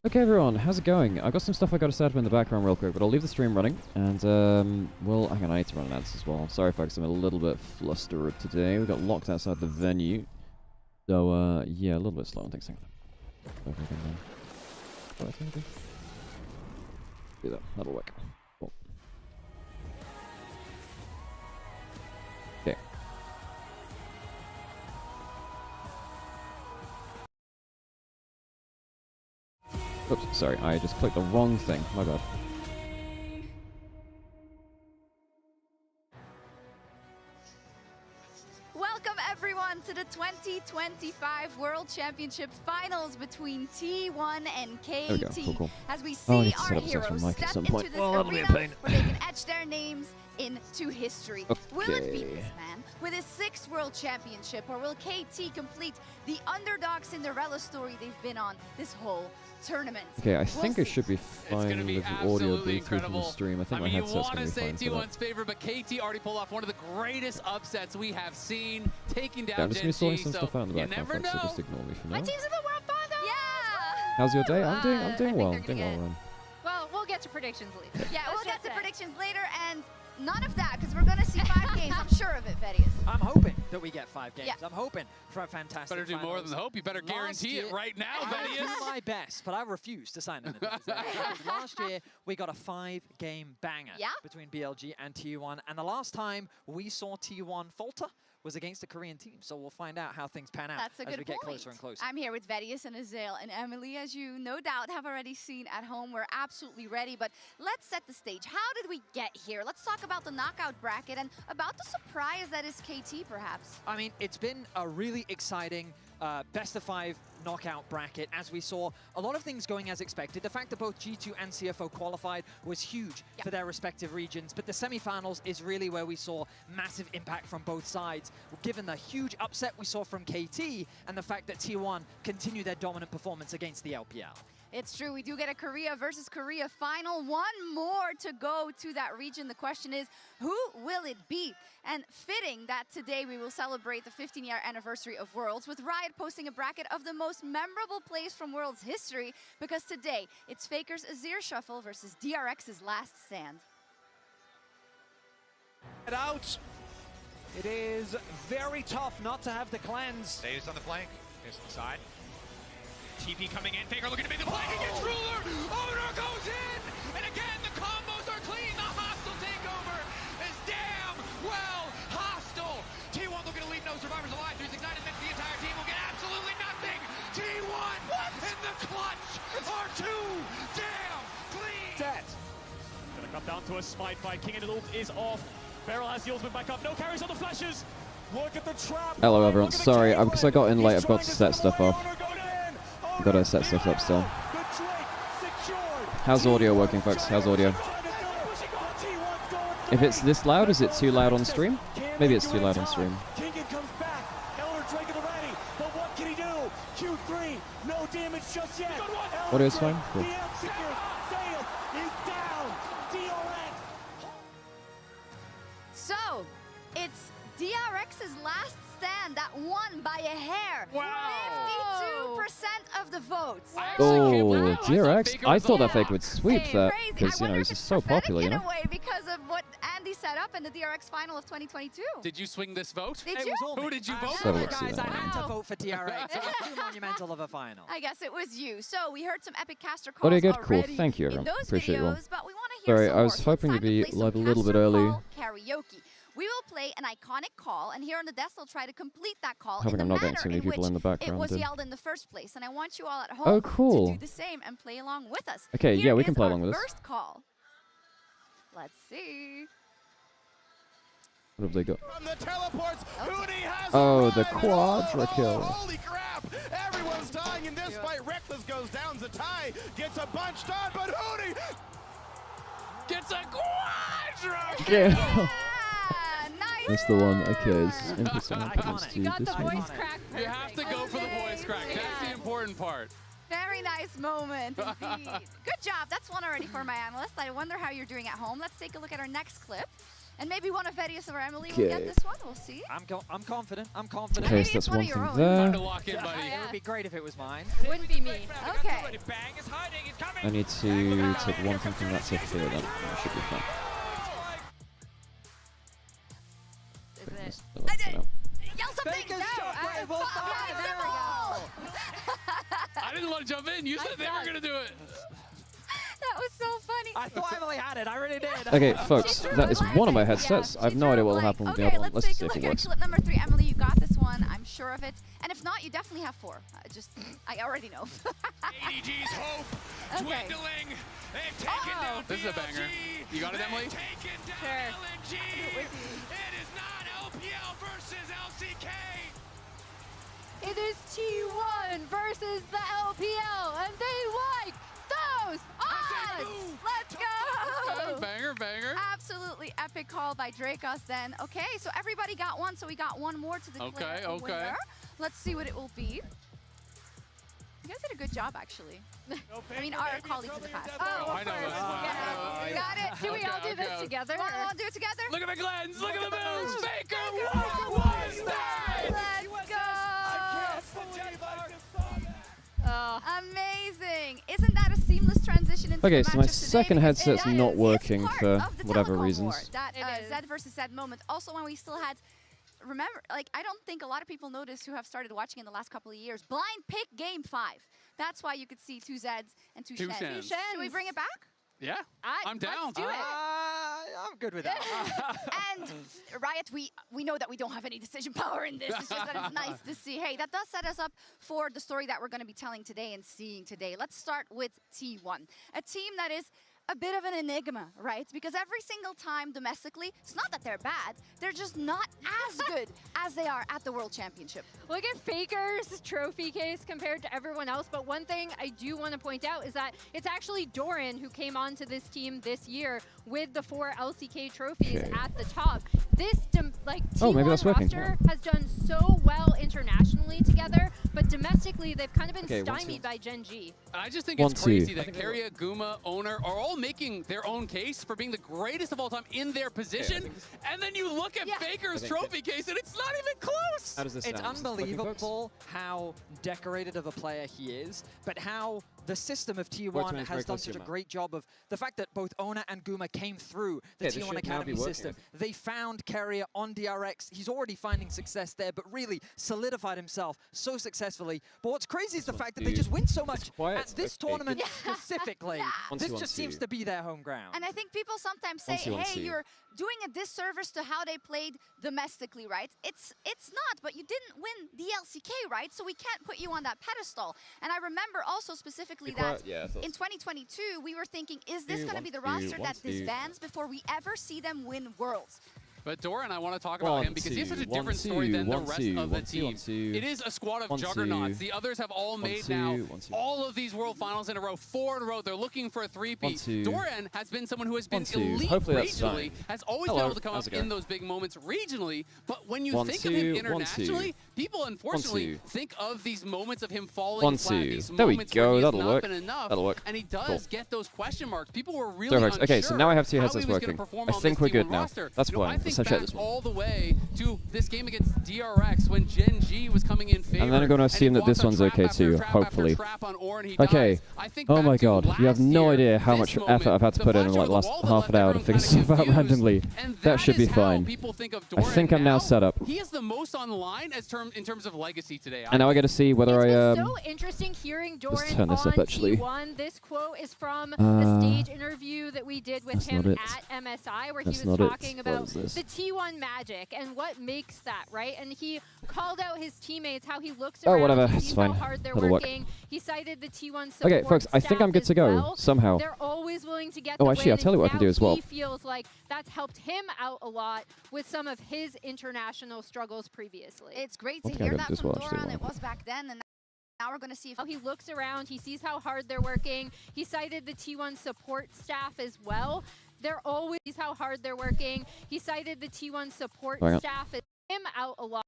Okay everyone, how's it going? I've got some stuff I gotta set up in the background real quick, but I'll leave the stream running, and well, hang on, I need to run an ads as well. Sorry folks, I'm a little bit flustered today. We got locked outside the venue, so yeah, a little bit slow on things. Do that, that'll work. Cool. Okay. Oops, sorry, I just clicked the wrong thing. My bad. Welcome everyone to the 2025 World Championship Finals between T1 and KT. There we go. Cool, cool. As we see our set up heroes mic at step some into point. this Well, that'll be a arena pain. where they can etch their names into history. Okay. Will it be this man with his 6th World Championship, or will KT complete the underdog Cinderella story they've been on this whole tournament? Okay, I think I should be fine with the audio being through from the incredible. stream. I think I my mean, you headset's want going to to be say fine for that. T1's favor, but KT already pulled off one of the greatest upsets we have seen, taking down Yeah, I'm just going to be sorting Gen some G, stuff out in the you background, never folks, so know. just ignore me for My now. team's in the World Finals! Yeah! How's your day? I'm doing I well. think Doing they're well, gonna Ryan. Well, we'll get to predictions later. Yeah, we'll get to say. predictions later, and none of that, because we're going to see 5 games. I'm sure of it, Vedius. I'm hoping that we get 5 games. Yeah. I'm hoping for a fantastic Better do more finals. than hope. You better guarantee it right now, I will do Vedius. my best, but I refuse to sign them. Because last year, we got a 5-game banger between BLG and T1. And the last time we saw T1 falter was against a Korean team. So we'll find out how things pan out That's a as good we get point. closer and closer. I'm here with Vedius and Azael and Emily, as you no doubt have already seen at home. We're absolutely ready, but let's set the stage. How did we get here? Let's talk about the knockout bracket and about the surprise that is KT, perhaps. I mean, it's been a really exciting best-of-5 knockout bracket, as we saw a lot of things going as expected. The fact that both G2 and CFO qualified was huge for their respective regions, but the semifinals is really where we saw massive impact from both sides, given the huge upset we saw from KT and the fact that T1 continued their dominant performance against the LPL. It's true, we do get a Korea versus Korea final. One more to go to that region. The question is, who will it be? And fitting that today we will celebrate the 15-year anniversary of Worlds, with Riot posting a bracket of the most memorable plays from Worlds history, because today it's Faker's Azir Shuffle versus DRX's Last Stand. Out. It is very tough not to have the cleanse. Stays on the flank. Here's the side. TP coming in. Faker looking to make the flank against Ruler. Owner goes in. And again, the combos are clean. The hostile takeover is damn well hostile. T1 looking to leave no survivors alive. 369 and then the entire team will get absolutely nothing. T1 in the clutch are too damn clean. Dead. Gonna come down to a smite fight. King and the ult is off. Beryl has the ultimate back up. No carries on the flashes. Look at the trap. Hello everyone, sorry, because I got in late, I've got to set stuff off. I've got to set stuff up still. How's audio working, folks? How's audio? If it's this loud, is it too loud on stream? Maybe it's too loud on stream. Kingan comes back. Eller Drake at the ready. But what can he do? Q3, no damage just yet. Audio's fine? Cool. So, it's DRX's Last Stand that won by a hair. Wow. 52% of the votes. Oh, DRX? I thought that Fake would sweep that, because, you know, he's just so popular, you know? In a way, because of what Andy set up in the DRX final of 2022. Did you swing this vote? Did It you? was all Who me. did you vote for? Guys, I had to vote for DRX. It was too monumental of a final. I guess it was you. So we heard some epic caster calls Audio good? Cool. already Thank you, in everyone. those Appreciate you all. videos, but we want to hear Sorry, some I more. was So it's hoping to time be play some live a little bit caster early. call karaoke. We will play an iconic call, and here on the desk, they'll try to complete that call Hoping in the I'm not getting manner too many in people which in the background. it was then. yelled in the first place. And I want you all at home Oh, cool. to do the same and play along with us. Okay, Here yeah, we is can play our along with this. first call. Let's see. What have they got? From the teleports, Hootie has Oh, the arrived. quadra Oh, kill. holy crap! Everyone's dying in this fight. Reckless goes down. Zatai gets a bunch done, but Hootie Gets a quadra! Yeah. Nice. That's the one. Okay, it's interesting. Iconic. You got the this one. voice crack. You have to go for the voice crack. That's the important part. Very nice moment indeed. Good job. That's one already for my analyst. I wonder how you're doing at home. Let's take a look at our next clip. And maybe one of Verius or Emily will get this one. We'll see. I'm confident. I'm confident. Okay, Maybe so that's it's one one of your thing own. there. Time to lock in, buddy. It would be great if it was mine. It wouldn't be me. Okay. Bang is hiding. He's coming. I need to take one thing from that tip here, then. That should be fine. Is it? I did it. Yell something. Baker's No. shockwave will fly. There we go. I didn't want to jump in. You said they were going to do it. That was so funny. I thought Emily had it. I really did. Okay, folks, that is one of my headsets. I have no idea what will happen with the other one. Let's see if it At works. clip number 3. Emily, you got this one. I'm sure of it. And if not, you definitely have 4. I already know. ADG's hope Okay. dwindling. They've taken down This is a banger. BLG. You got it, Emily? They've taken down Sure. LNG. It is not LPL versus LCK. It is T1 versus the LPL, and they like those odds. Let's go. Banger, banger. Absolutely epic call by Dracos then. Okay, so everybody got one, so we got one more to the Okay, winner. okay. Let's see what it will be. You guys did a good job, actually. I mean, our colleagues in the past. Oh, I know this one. Yeah, got it. Do we all Okay, do this okay. together? We'll do it together. Look at the glens. Look at the moves. Faker, Faker, what was that? Let's go. Amazing. Isn't that a seamless transition into Okay, the so my match of today? second Because headset's it not is working part for of the whatever telecom reasons. war, that It is. Zed versus Zed moment. Also, when we still had, remember, like, I don't think a lot of people noticed who have started watching in the last couple of years. Blind pick game 5. That's why you could see 2 Zeds and 2 Two Shens. Shens. Should we bring it back? Yeah, I'm down. Let's do it. I'm good with that. And Riot, we know that we don't have any decision power in this. It's just that it's nice to see. Hey, that does set us up for the story that we're going to be telling today and seeing today. Let's start with T1, a team that is a bit of an enigma, right? Because every single time domestically, it's not that they're bad, they're just not as good as they are at the World Championship. Look at Faker's trophy case compared to everyone else, but one thing I do want to point out is that it's actually Doran who came onto this team this year with the 4 LCK trophies Okay. at the top. This Oh, maybe T1 that's working. roster has done so well internationally together, but domestically they've kind of been Okay, 1, 2. stymied by Gen G. I just think 1, it's 2. crazy that Keria, Guma, Owner are all making their own case for being the greatest of all time in their position. And then you look at Faker's trophy case and it's not even close. How does this It's sound? Is this working, folks? unbelievable how decorated of a player he is, but how the system of T1 Workman's very has done close to such your a mouth. great job of the fact that both Ona and Guma came through the Yeah, this T1 should now Academy be working, system. They found Keria on DRX. He's already finding success there, but really solidified himself so successfully. But what's crazy is the fact that they just win so much quiet. at this Okay, tournament good. specifically. One, This two, one, just seems two. to be their home ground. And I think people sometimes say, 1, 2, 1, hey, 2. you're doing a disservice to how they played domestically, right? It's not, but you didn't win the LCK, right? So we can't put you on that pedestal. And I remember also specifically that Yeah, I thought in so. 2022, we were thinking, is this Two, going to one, be the two, roster one, that two. disbands before we ever see them win Worlds? But Doran, I want to talk about 1, him because he has such a 2, different 1, story 2, than the 1, rest 2, of the 1, 2, team. 1, 2. It is a squad of 1, 2. juggernauts. The others have all 1, made 2, now 1, 2. all of these World Finals in a row, 4 in a row. They're looking for a 1, three-peat. 2. Doran has been someone who has been 1, 2. elite Hopefully that's regionally, fine. has always Hello, been able to come how's up it going? in those big moments regionally. But when you 1, think 2, of him 1, 2. internationally, people unfortunately 2. think of these moments of him falling 1, flat, 2. these There we moments go, where he has that'll not work. been enough, That'll work. and he does Cool. get those question marks. People were really Perfect. unsure Okay, so now I have 2 how headsets he was gonna working. perform I on think this we're T1 good now. roster. That's You know, fine. I Let's think check back this one. all the way to this game against DRX when Gen G was coming in favor. And then I'm gonna assume that this one's okay too, hopefully. Okay. Oh my god, you have no idea how much effort I've had to put in like last half an hour to figure stuff out randomly. That should be fine. I think I'm now set up. He is the most on the line in terms of legacy today. And now I get to see whether It's I been so interesting hearing Doran turn this on up, actually. T1. This quote is from a stage interview that we did with that's him not it. at MSI, where That's he was not it. talking What about is this? the T1 magic and what makes that, right? And he called out his teammates, how he looks Oh, around, whatever, he it's sees fine. how hard they're That'll work. working. He cited the T1 support Okay, folks, I think I'm good to go, well. somehow. They're always willing to get Oh, the actually, win, I'll tell you what I can and do as well. He feels like that's helped him out a lot with some of his international struggles previously. It's great I to think I hear got that this from one, actually, Doran. wow. It was back then, and now we're going to see if He looks around, he sees how hard they're working. He cited the T1 support staff as well. They're always how hard they're working. He cited the T1 support Hang on. staff as him out a lot.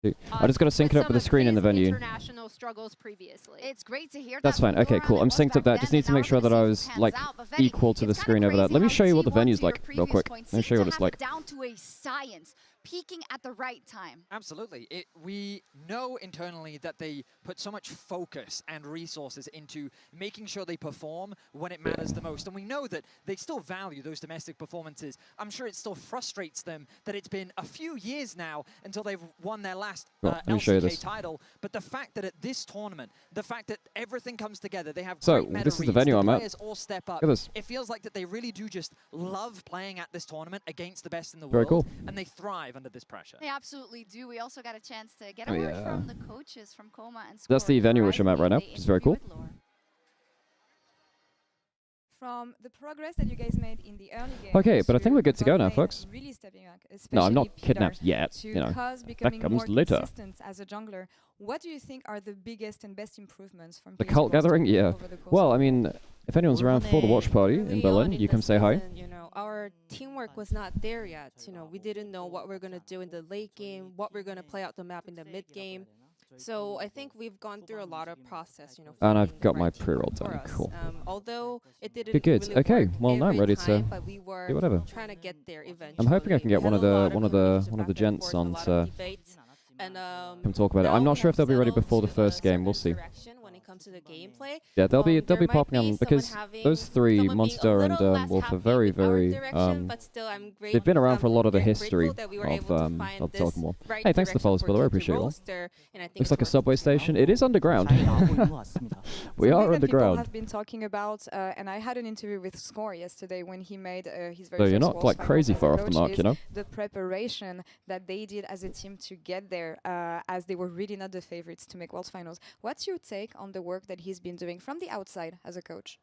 I just got to sync it up with the screen in the venue. International struggles previously. It's great to hear That's that fine. from Okay, Doran. cool. It I'm was synced up back that. Just then, need to and make now sure we're that gonna I see was who like pans out. But Venny, equal to the it's screen kinda over there. crazy Let me how show you what the T1 venue's to your like real previous quick. point Let me seem show you to what it's have like. it down to a science, peaking at the right time. Absolutely. We know internally that they put so much focus and resources into making sure they perform when it matters the most. And we know that they still value those domestic performances. I'm sure it still frustrates them that it's been a few years now until they've won their last Let me show you LCK this. title. But the fact that at this tournament, the fact that everything comes together, they have So, great meta this is the reads, venue I'm at. players all step up. Look at this. It feels like that they really do just love playing at this tournament against the best in the Very world. cool. And they thrive under this pressure. They absolutely do. We also got a chance to get a Oh, word yeah. from the coaches from Coma and That's the Score venue which I'm at right now, privately. which is very They cool. interview with Laura. From the progress that you guys made in the early game. Okay, but I think we're good to go now, bot lane folks. Really stepping back, No, I'm not especially kidnapped Pilar, yet. to You know, Cause that becoming comes more later. consistent as a jungler. What do you think are the biggest and best improvements from The PS cult Roster gathering? Yeah. over the course Well, of I mean, if anyone's around for the watch party in Berlin, you come say hi. You know, our teamwork was not there yet. You know, we didn't know what we're gonna do in the late game, what we're gonna play out the map in the mid game. So I think we've gone through a lot of process, you know. And I've finding the got my right team pre-roll for done. us. Cool. Although it didn't Good. really Okay, work well, now I'm every ready to time, but we were do whatever. trying to get there eventually. I'm hoping I can get We one of had a the lot one of the communication back and gents forth, a on lot to of debates, and, come talk about it. now I'm we not sure have if they'll be ready settled before the to a first game. We'll see. certain direction when it comes to the gameplay. Yeah, they'll be There might popping on someone because having- those three, someone Monte being a Doa little and less Wolf, are happy very, with our very direction, but still I'm they've been around for a lot of the very history grateful that we were able to of find the this TELECOM War. right Hey, thanks for the direction follows, for by the way. I TT appreciate it all. roster, and I think Looks it's like a working. subway station. It is underground. We Something are that people underground. have been talking about, and I had an interview with Score yesterday when he made his very So you're first not Worlds like final crazy as a far off the coach, mark, is you know? the preparation that they did as a team to get there, as they were really not the favorites to make World Finals. What's your take on the work that he's been doing from the outside as a coach?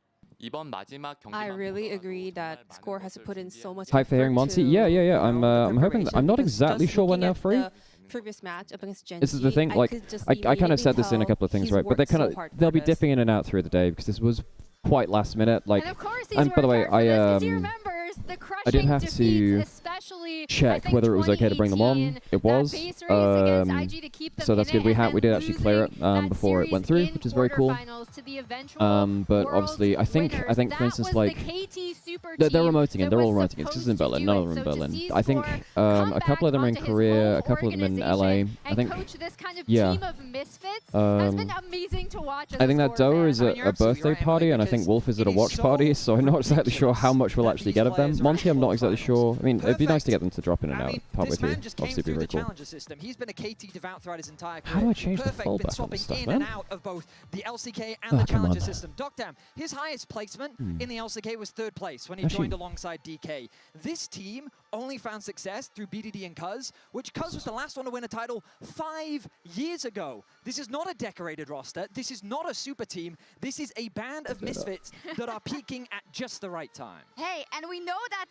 I really agree that Score has to put in so much Hype for hearing effort Monte. to, Yeah. you I'm know, the I'm hoping. preparation, I'm not because exactly just sure when looking they're at free. the previous match up against Gen This is the G, thing. Like, could just I kind of immediately said this in a tell couple of things, he's right? But they worked so kind of hard for they'll be this. dipping in and out through the day because this was quite last minute. Like, And of course he's and by the way, worked hard for this 'cause he I remembers the crushing I did have defeats, to especially, I check think, whether it was okay to bring them on. 2018, It was. that base race against IG to keep them So that's in good. it, We and had we then did actually clear it losing that before it went through, series which is in very cool. quarterfinals to the eventual But Worlds obviously, I think winners. for That instance, was like the KT super they're team remoting in. that They're all was remoting in. This is supposed in to Berlin. do None it. of them in So to Berlin. see I think Score a come couple of them are in back onto his Korea, whole a couple of them in LA. organization I and think. coach this kind of Yeah. team of misfits has been amazing to watch. As I a think that Score Doa fan. is I mean, you're a absolutely birthday right, party, Emily, and I think because Wolf is at a it is watch so party, so I'm not exactly sure how much we'll that actually these get of them. players are Monte, at I'm not exactly quarterfinals. sure. I mean, it'd be nice to Perfect. get them to drop in and I out mean, partway this through. man just came Obviously, it'd be through very the cool. challenger system. He's been a KT devout throughout his entire career. How do I change the Perfect, fallback been on swapping this stuff, in man? and out of both the LCK and Oh, the come challenger on. system. Doctam, his highest placement in the LCK was 3rd place when he Actually- joined alongside DK. This team only found success through BDD and Cuz, which Cuz was the last one to win a title 5 years ago. This is not a decorated roster. This is not a super team. This is a band of misfits that are peaking at just the right time. Hey, and we know that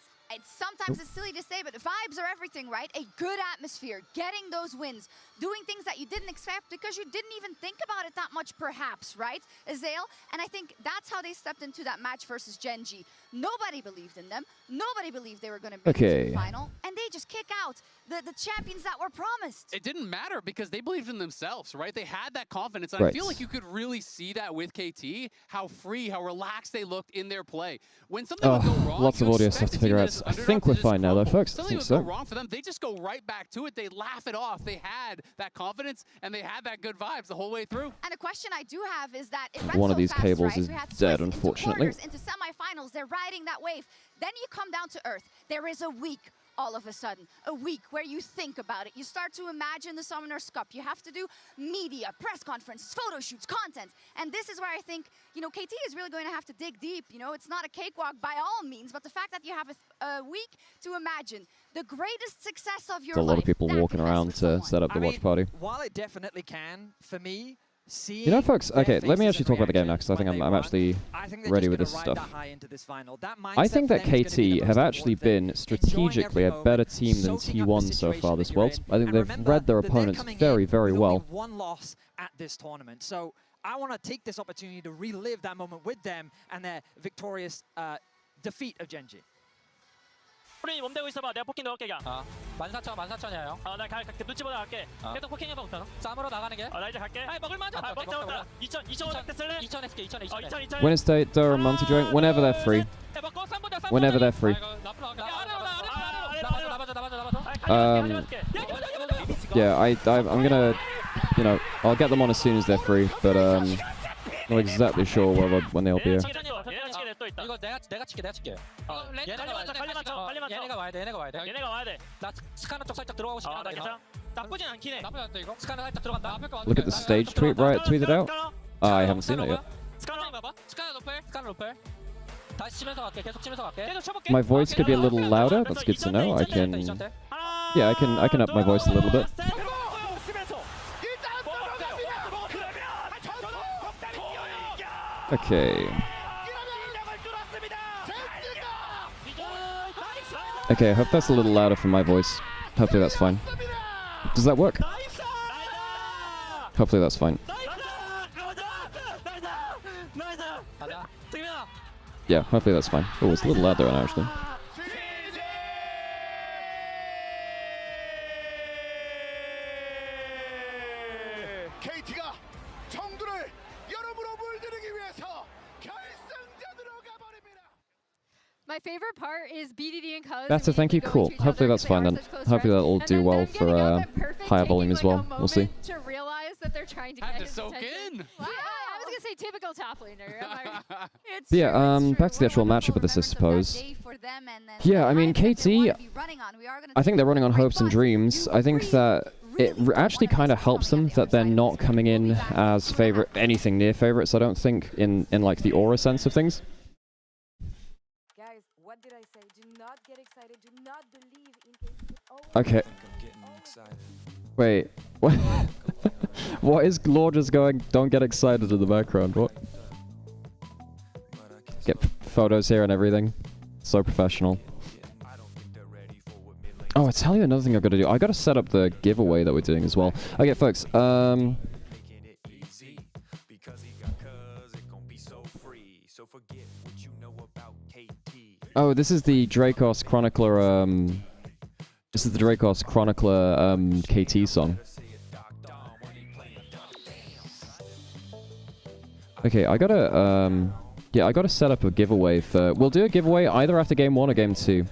sometimes it's silly to say, but vibes are everything, right? A good atmosphere, getting those wins, doing things that you didn't expect because you didn't even think about it that much, perhaps, right, Azale? And I think that's how they stepped into that match versus Gen G. Nobody believed in them. Nobody believed they were going to make it to the final, and they just kick out the champions that were promised. It didn't matter because they believed in themselves, right? They had that confidence, and I feel like you could really see that with KT, how free, how relaxed they looked in their play. When something would go wrong, lots of you audio expect stuff to a team figure that out. is I underdog think to we're just fine now, though, crumble. folks. I Something think would so. go wrong for them, they just go right back to it. They laugh it off. They had that confidence, and they had that good vibes the whole way through. And a question I do have is that it went One of so these fast, cables right? is We had dead, Swiss into unfortunately. quarters, into semifinals. They're riding that wave. Then you come down to earth. There is a week all of a sudden, a week where you think about it. You start to imagine the Summoner's Cup. You have to do media, press conferences, photo shoots, content. And this is where I think, you know, KT is really going to have to dig deep. You know, it's not a cakewalk by all means, but the fact that you have a week to imagine the greatest success of your There's a lot life. of people that walking can mess around with to someone. set up the watch party. While it definitely can, for me, seeing You know, folks, their okay, let me faces actually and talk about the game now, reaction because I think when I'm they actually won, I think they're ready just with gonna this ride stuff. that high into this final. That I mindset think for that them is gonna be the KT have most actually important thing. been strategically a better team than Soaking up the T1 so situation far that this you're Worlds. in. I think And they've remember read their that they're opponents coming very, in very with well. only one loss at this tournament. So I want to take this opportunity to relive that moment with them and their victorious defeat of Gen G. 프린이 몸 대고 있어봐. 내가 포킹 넣을게 그냥. 14,000이야 형. 내가 눈치 보다 갈게. 계속 포킹 해봐 우선. 쌈으로 나가는 게. 나 이제 갈게. 아니 먹을만 하자. 먹자. 2,500 됐을래? 2,000 했을게 2,000. Wednesday, Doa and Monte join whenever they're free. Whenever they're free. Yeah, I'm gonna, you know, I'll get them on as soon as they're free, but not exactly sure when they'll be here. 이거 내가 칠게. 얘네가 와야 돼. 나 스카너 쪽 살짝 들어가고 싶어. 나쁘진 않긴 해. 나쁘지 않다 이거. 스카너 살짝 들어간다. Look at the stage tweet Riot tweeted out. I haven't seen it yet. 스카너 봐봐. 스카너 로펠. 다시 치면서 갈게. 계속 치면서 갈게. My voice could be a little louder. That's good to know. I can, yeah, I can up my voice a little bit. Okay. Okay, I hope that's a little louder for my voice. Hopefully that's fine. Does that work? Hopefully that's fine. Yeah, hopefully that's fine. Oh, it's a little louder now, actually. My favorite part is BDD and Cuz. Better, thank you. Cool. Hopefully that's fine then. Hopefully that'll do well for higher volume as well. We'll see. To realize that they're trying to get his attention. I was gonna say typical top laner. Yeah, back to the actual matchup of this, I suppose. Yeah, I mean, KT, I think they're running on hopes and dreams. I think that it actually kind of helps them that they're not coming in as anything near favorites, I don't think, in like the aura sense of things. Guys, what did I say? Do not get excited. Do not believe in KT. Okay. Wait. What? What is Glor just going? Don't get excited in the background. What? Get photos here and everything. So professional. Oh, I tell you another thing I've got to do. I got to set up the giveaway that we're doing as well. Okay, folks. Oh, this is the Dracos Chronicler. This is the Dracos Chronicler KT song. Okay, I gotta yeah, I gotta set up a giveaway for. We'll do a giveaway either after game 1 or game 2.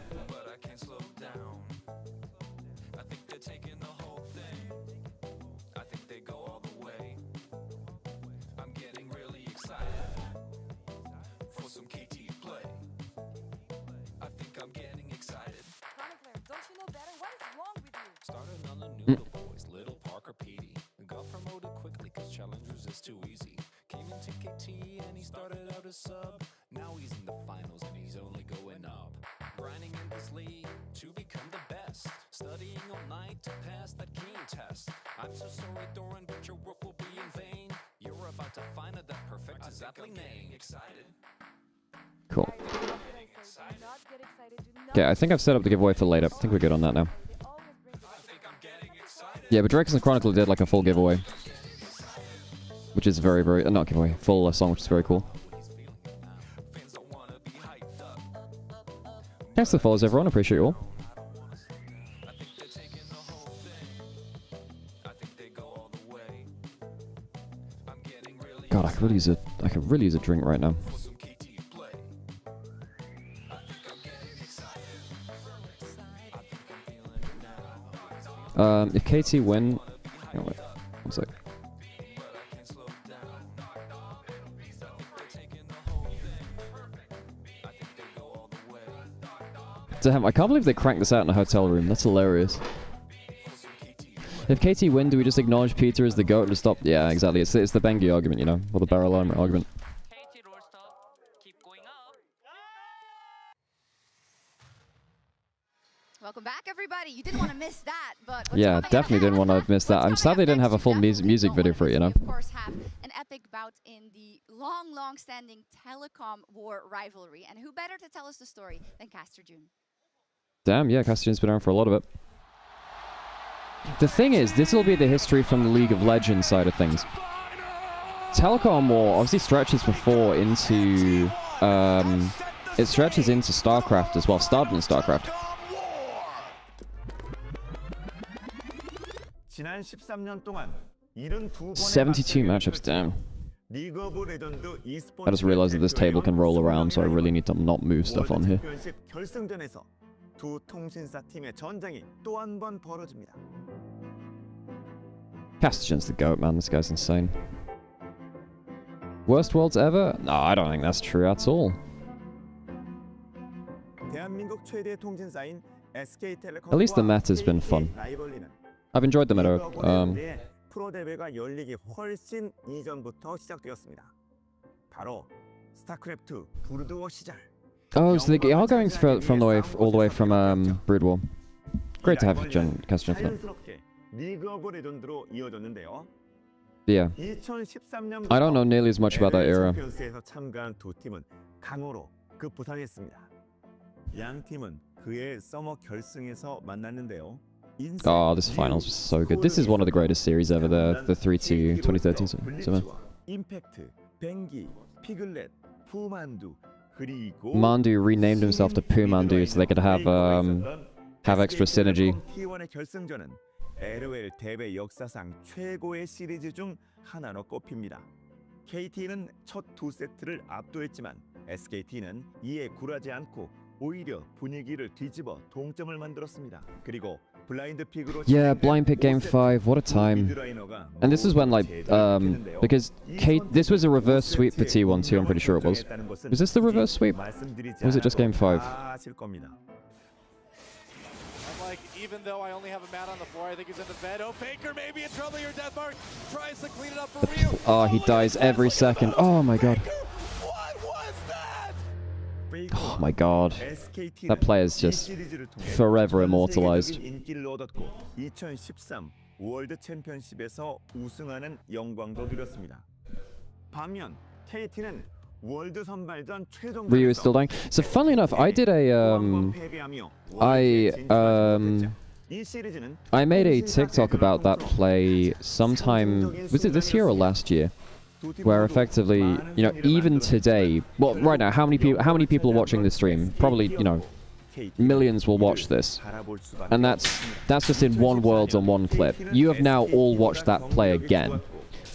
Sub. Now he's in the finals and he's only going up. Grinding endlessly to become the best. Studying all night to pass that keen test. I'm so sorry, Doran, but your work will be in vain. You're about to find out that perfect is aptly named. Excited. Cool. Okay, I think I've set up the giveaway for later. I think we're good on that now. Yeah, but Dracos Chronicler did like a full giveaway. Which is very, very... not giveaway. Full song, which is very cool. Thanks for the follows, everyone. Appreciate you all. God, I could really use a drink right now. If KT win... Oh, wait. 1 sec. Damn, I can't believe they cranked this out in a hotel room. That's hilarious. If KT win, do we just acknowledge Peter as the GOAT to stop? Yeah, exactly. It's the Bengi argument, you know? Or the barrel armor argument. Welcome back, everybody. You didn't want to miss that, but yeah, definitely didn't want to miss that. I'm sad they didn't have a full music video for it, you know? Of course, have an epic bout in the long-standing Telecom War rivalry. And who better to tell us the story than Caster June? Damn, yeah, Caster June's been around for a lot of it. The thing is, this will be the history from the League of Legends side of things. Telecom War obviously stretches before into... it stretches into StarCraft as well. Started in StarCraft. 지난 13년 동안 72번의 72 matchups, damn. 리그 오브 레전드 I just realized that this table can roll around, so I really need to not move stuff on here. 챔피언십 결승전에서 두 통신사 팀의 전장이 또 한 번 벌어집니다. Castigen's the GOAT, man. This guy's insane. Worst worlds ever? No, I don't think that's true at all. 대한민국 최대 통신사인 SK텔레콤 At least the meta's been fun. I've enjoyed the meta. 프로 대회가 열리기 훨씬 이전부터 시작되었습니다. 바로 스타크래프트 브루드워 시절. Oh, so they are going from the way all the way from Brood War. Great to have Castigen for that. 자연스럽게 리그 오브 레전드로 이어졌는데요. Yeah. 2013년부터 I don't know nearly as much about that era. 챔피언스에서 참가한 두 팀은 강호로 급부상했습니다. 양 팀은 그해 서머 결승에서 만났는데요. Oh, this finals was so good. This is one of the greatest series ever. The 3-2 2013 summer. 임팩트, 뱅기, 피글렛, 푸만두 그리고 Mandu renamed himself to Pumandu so they could have extra synergy. T1의 결승전은 LOL 대회 역사상 최고의 시리즈 중 하나로 꼽힙니다. KT는 첫 두 세트를 압도했지만 SKT는 이에 굴하지 않고 오히려 분위기를 뒤집어 동점을 만들었습니다. 그리고 블라인드 픽으로 Yeah, blind pick game 5. What a time. And this is when because this was a reverse sweep for T1 too. I'm pretty sure it was. Was this the reverse sweep? Or was it just game 5? Even though I only have a mat on the floor, I think he's in the bed. Oh, Faker maybe in trouble here. Deathmark tries to clean it up for Ryu. Oh, he dies every second. Oh my god. What was that? Oh my god. That player is just forever immortalized. 2013 월드 챔피언십에서 우승하는 영광도 누렸습니다. 반면 KT는 월드 선발전 최종 Ryu is still dying. So funnily enough, I did I made a TikTok about that play sometime, was it this year or last year? Where effectively, you know, even today, well, right now, how many people are watching this stream? Probably, you know, millions will watch this, and that's just in one world on one clip. You have now all watched that play again.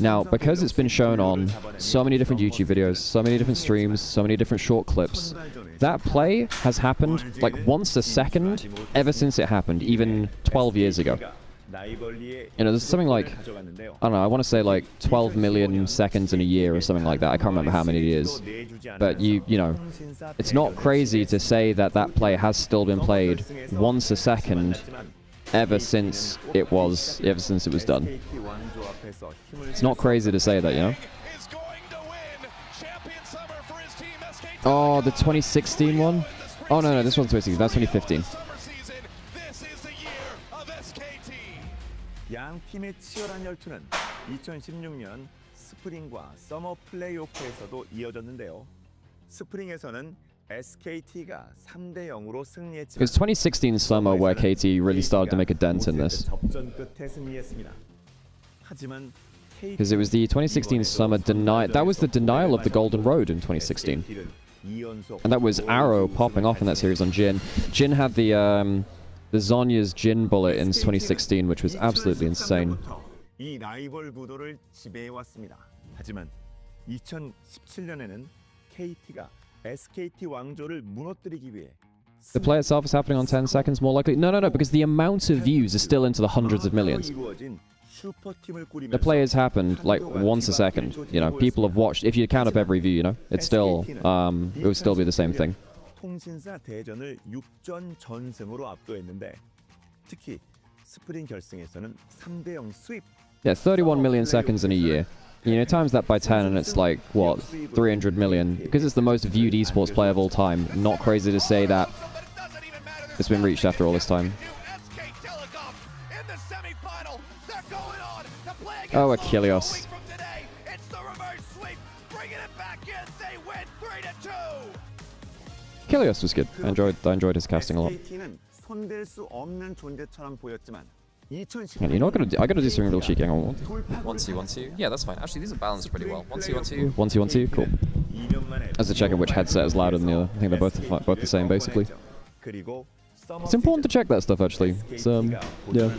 Now, because it's been shown on so many different YouTube videos, so many different streams, so many different short clips, that play has happened like once a second ever since it happened, even 12 years ago. You know, there's something like, I don't know, I want to say like 12 million seconds in a year or something like that. I can't remember how many it is. But you know, it's not crazy to say that that play has still been played once a second ever since it was done. It's not crazy to say that, you know? Oh, the 2016 one? Oh, no, this one's 2016. That's 2015. 양 팀의 치열한 열투는 2016년 스프링과 서머 플레이오프에서도 이어졌는데요. 스프링에서는 SKT가 3대 0으로 승리했지만 It's 2016 summer where KT really started to make a dent in this. 접전 끝에 승리했습니다. 하지만 Because it was the 2016 summer that was the denial of the Golden Road in 2016. And that was Arrow popping off in that series on Jin. Jin had the Zonya's Jin bullet in 2016, which was absolutely insane. 이 라이벌 구도를 지배해 왔습니다. 하지만 2017년에는 KT가 SKT 왕조를 무너뜨리기 위해 The play itself is happening on 10 seconds more likely. No, because the amount of views is still into the hundreds of millions. The play has happened like once a second. You know, people have watched. If you count up every view, you know, it's still it would still be the same thing. 통신사 대전을 6전 전승으로 압도했는데 특히 스프링 결승에서는 3대 0 스윕. Yeah, 31 million seconds in a year. You know, times that by 10 and it's like, what, 300 million? Because it's the most viewed esports play of all time. Not crazy to say that it's been reached after all this time. Oh, Achilles. Achilles was good. I enjoyed his casting a lot. And you're not gonna I gotta do something real cheeky. Hang on. 1-2-1-2. Yeah, that's fine. Actually, these are balanced pretty well. 1-2-1-2. 1-2-1-2. Cool. As a check of which headset is louder than the other. I think they're both the same, basically. It's important to check that stuff, actually. It's, yeah.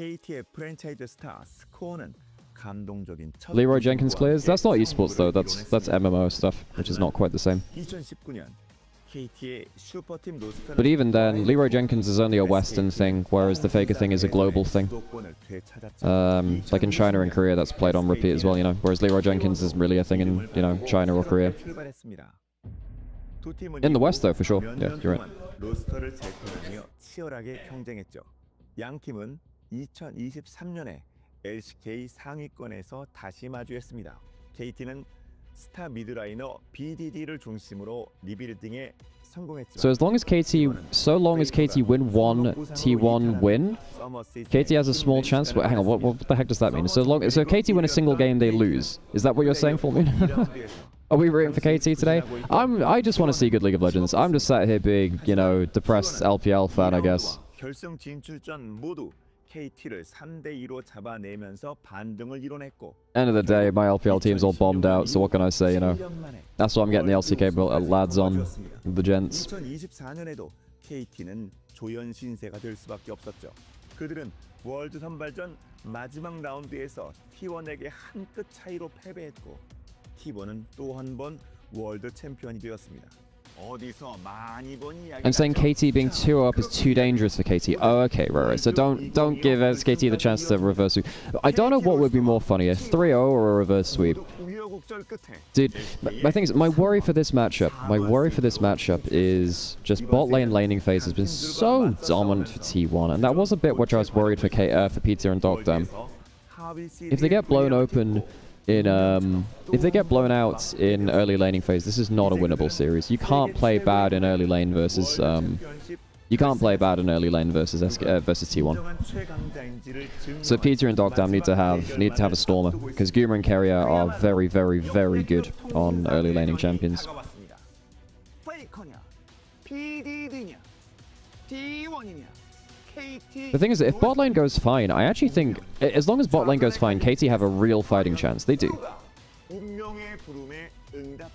KT의 프랜차이즈 스타 스코어는 감동적인 첫 Leroy Jenkins 우승과 clears. That's not 함께 esports though. 성공을 That's 이뤄냈습니다. MMO stuff, which is not quite the same. 2019년 KT의 슈퍼팀 로스터는 But even then, Leroy Jenkins is only a Western thing, whereas the Faker thing is a global thing. Like in China and Korea, that's played on repeat as well, you know. Whereas Leroy Jenkins isn't really a thing in, you know, China or Korea. In the West, though, for sure. Yeah, you're right. 로스터를 재편하며 치열하게 경쟁했죠. 양 팀은 2023년에 LCK 상위권에서 다시 마주했습니다. KT는 스타 미드라이너 BDD를 중심으로 리빌딩에 성공했지만 So so long as KT win one T1 win, KT has a small chance. Wait, hang on, what the heck does that mean? So KT win a single game, they lose. Is that what you're saying for me? Are we rooting for KT today? I just want to see good League of Legends. I'm just sat here being, you know, depressed LPL fan, I guess. 결승 진출전 모두 KT를 3대2로 잡아내면서 반등을 이뤄냈고 End of the day, my LPL team's all bombed out, so what can I say, you know? That's why I'm getting the LCK lads on, the gents. 2024년에도 KT는 조연 신세가 될 수밖에 없었죠. 그들은 월드 선발전 마지막 라운드에서 T1에게 한 끗 차이로 패배했고 T1은 또 한 번 월드 챔피언이 되었습니다. 어디서 많이 본 이야기. I'm saying KT being 2 up is too dangerous for KT. Oh, okay, right. So don't give SKT the chance to reverse sweep. I don't know what would be more funny, a 3-0 or a reverse sweep. Dude, my thing is, my worry for this matchup is just bot lane laning phase has been so dominant for T1, and that was a bit which I was worried for Peter and Docdam. If they get blown open in if they get blown out in early laning phase, this is not a winnable series. You can't play bad in early lane versus versus T1. So Peter and Docdam need to have a Stormer, because Goomer and Keria are very, very, very good on early laning champions. The thing is, if bot lane goes fine, I actually think, as long as bot lane goes fine, KT have a real fighting chance. They do.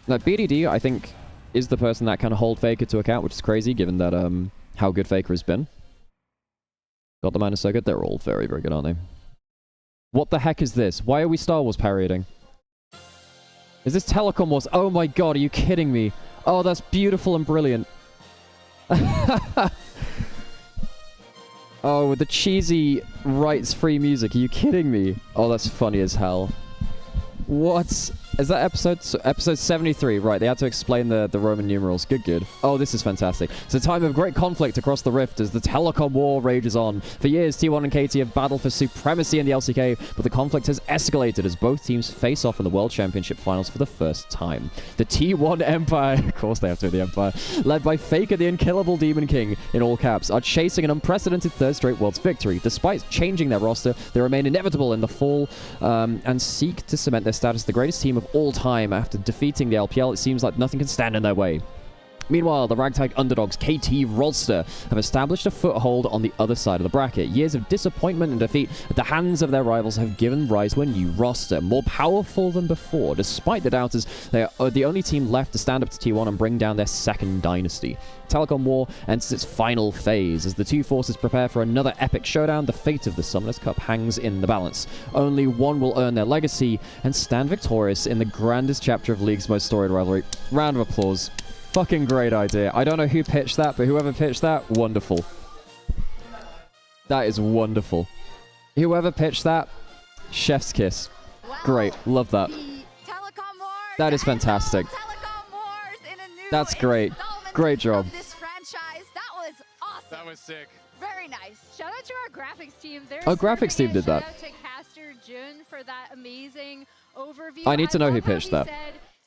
Like, BDD, I think, is the person that can hold Faker to account, which is crazy, given that, how good Faker has been. God, the man is so good. They're all very, very good, aren't they? What the heck is this? Why are we Star Wars parodying? Is this Telecom Wars? Oh my god, are you kidding me? Oh, that's beautiful and brilliant. Oh, with the cheesy rights-free music. Are you kidding me? Oh, that's funny as hell. What? Is that episode 73? Right, they had to explain the Roman numerals. Good. Oh, this is fantastic. It's a time of great conflict across the rift as the Telecom War rages on. For years, T1 and KT have battled for supremacy in the LCK, but the conflict has escalated as both teams face off in the World Championship Finals for the first time. The T1 Empire, of course they have to be the Empire, led by Faker the Unkillable Demon King, in all caps, are chasing an unprecedented third straight Worlds victory. Despite changing their roster, they remain inevitable in the fall and seek to cement their status as the greatest team of all time. After defeating the LPL, it seems like nothing can stand in their way. Meanwhile, the ragtag underdogs KT Rolster have established a foothold on the other side of the bracket. Years of disappointment and defeat at the hands of their rivals have given rise to a new roster, more powerful than before. Despite the doubters, they are the only team left to stand up to T1 and bring down their second dynasty. Telecom War enters its final phase. As the two forces prepare for another epic showdown, the fate of the Summoners Cup hangs in the balance. Only one will earn their legacy and stand victorious in the grandest chapter of League's most storied rivalry. Round of applause. Fucking great idea. I don't know who pitched that, but whoever pitched that, wonderful. That is wonderful. Whoever pitched that, chef's kiss. Wow. Great. Love that. That is fantastic. That's great. Great job. This franchise. That was awesome. That was sick. Very nice. Shout out to our graphics team. Graphics team did that. Shout out to Caster Jun for that amazing overview. I need to know who pitched that.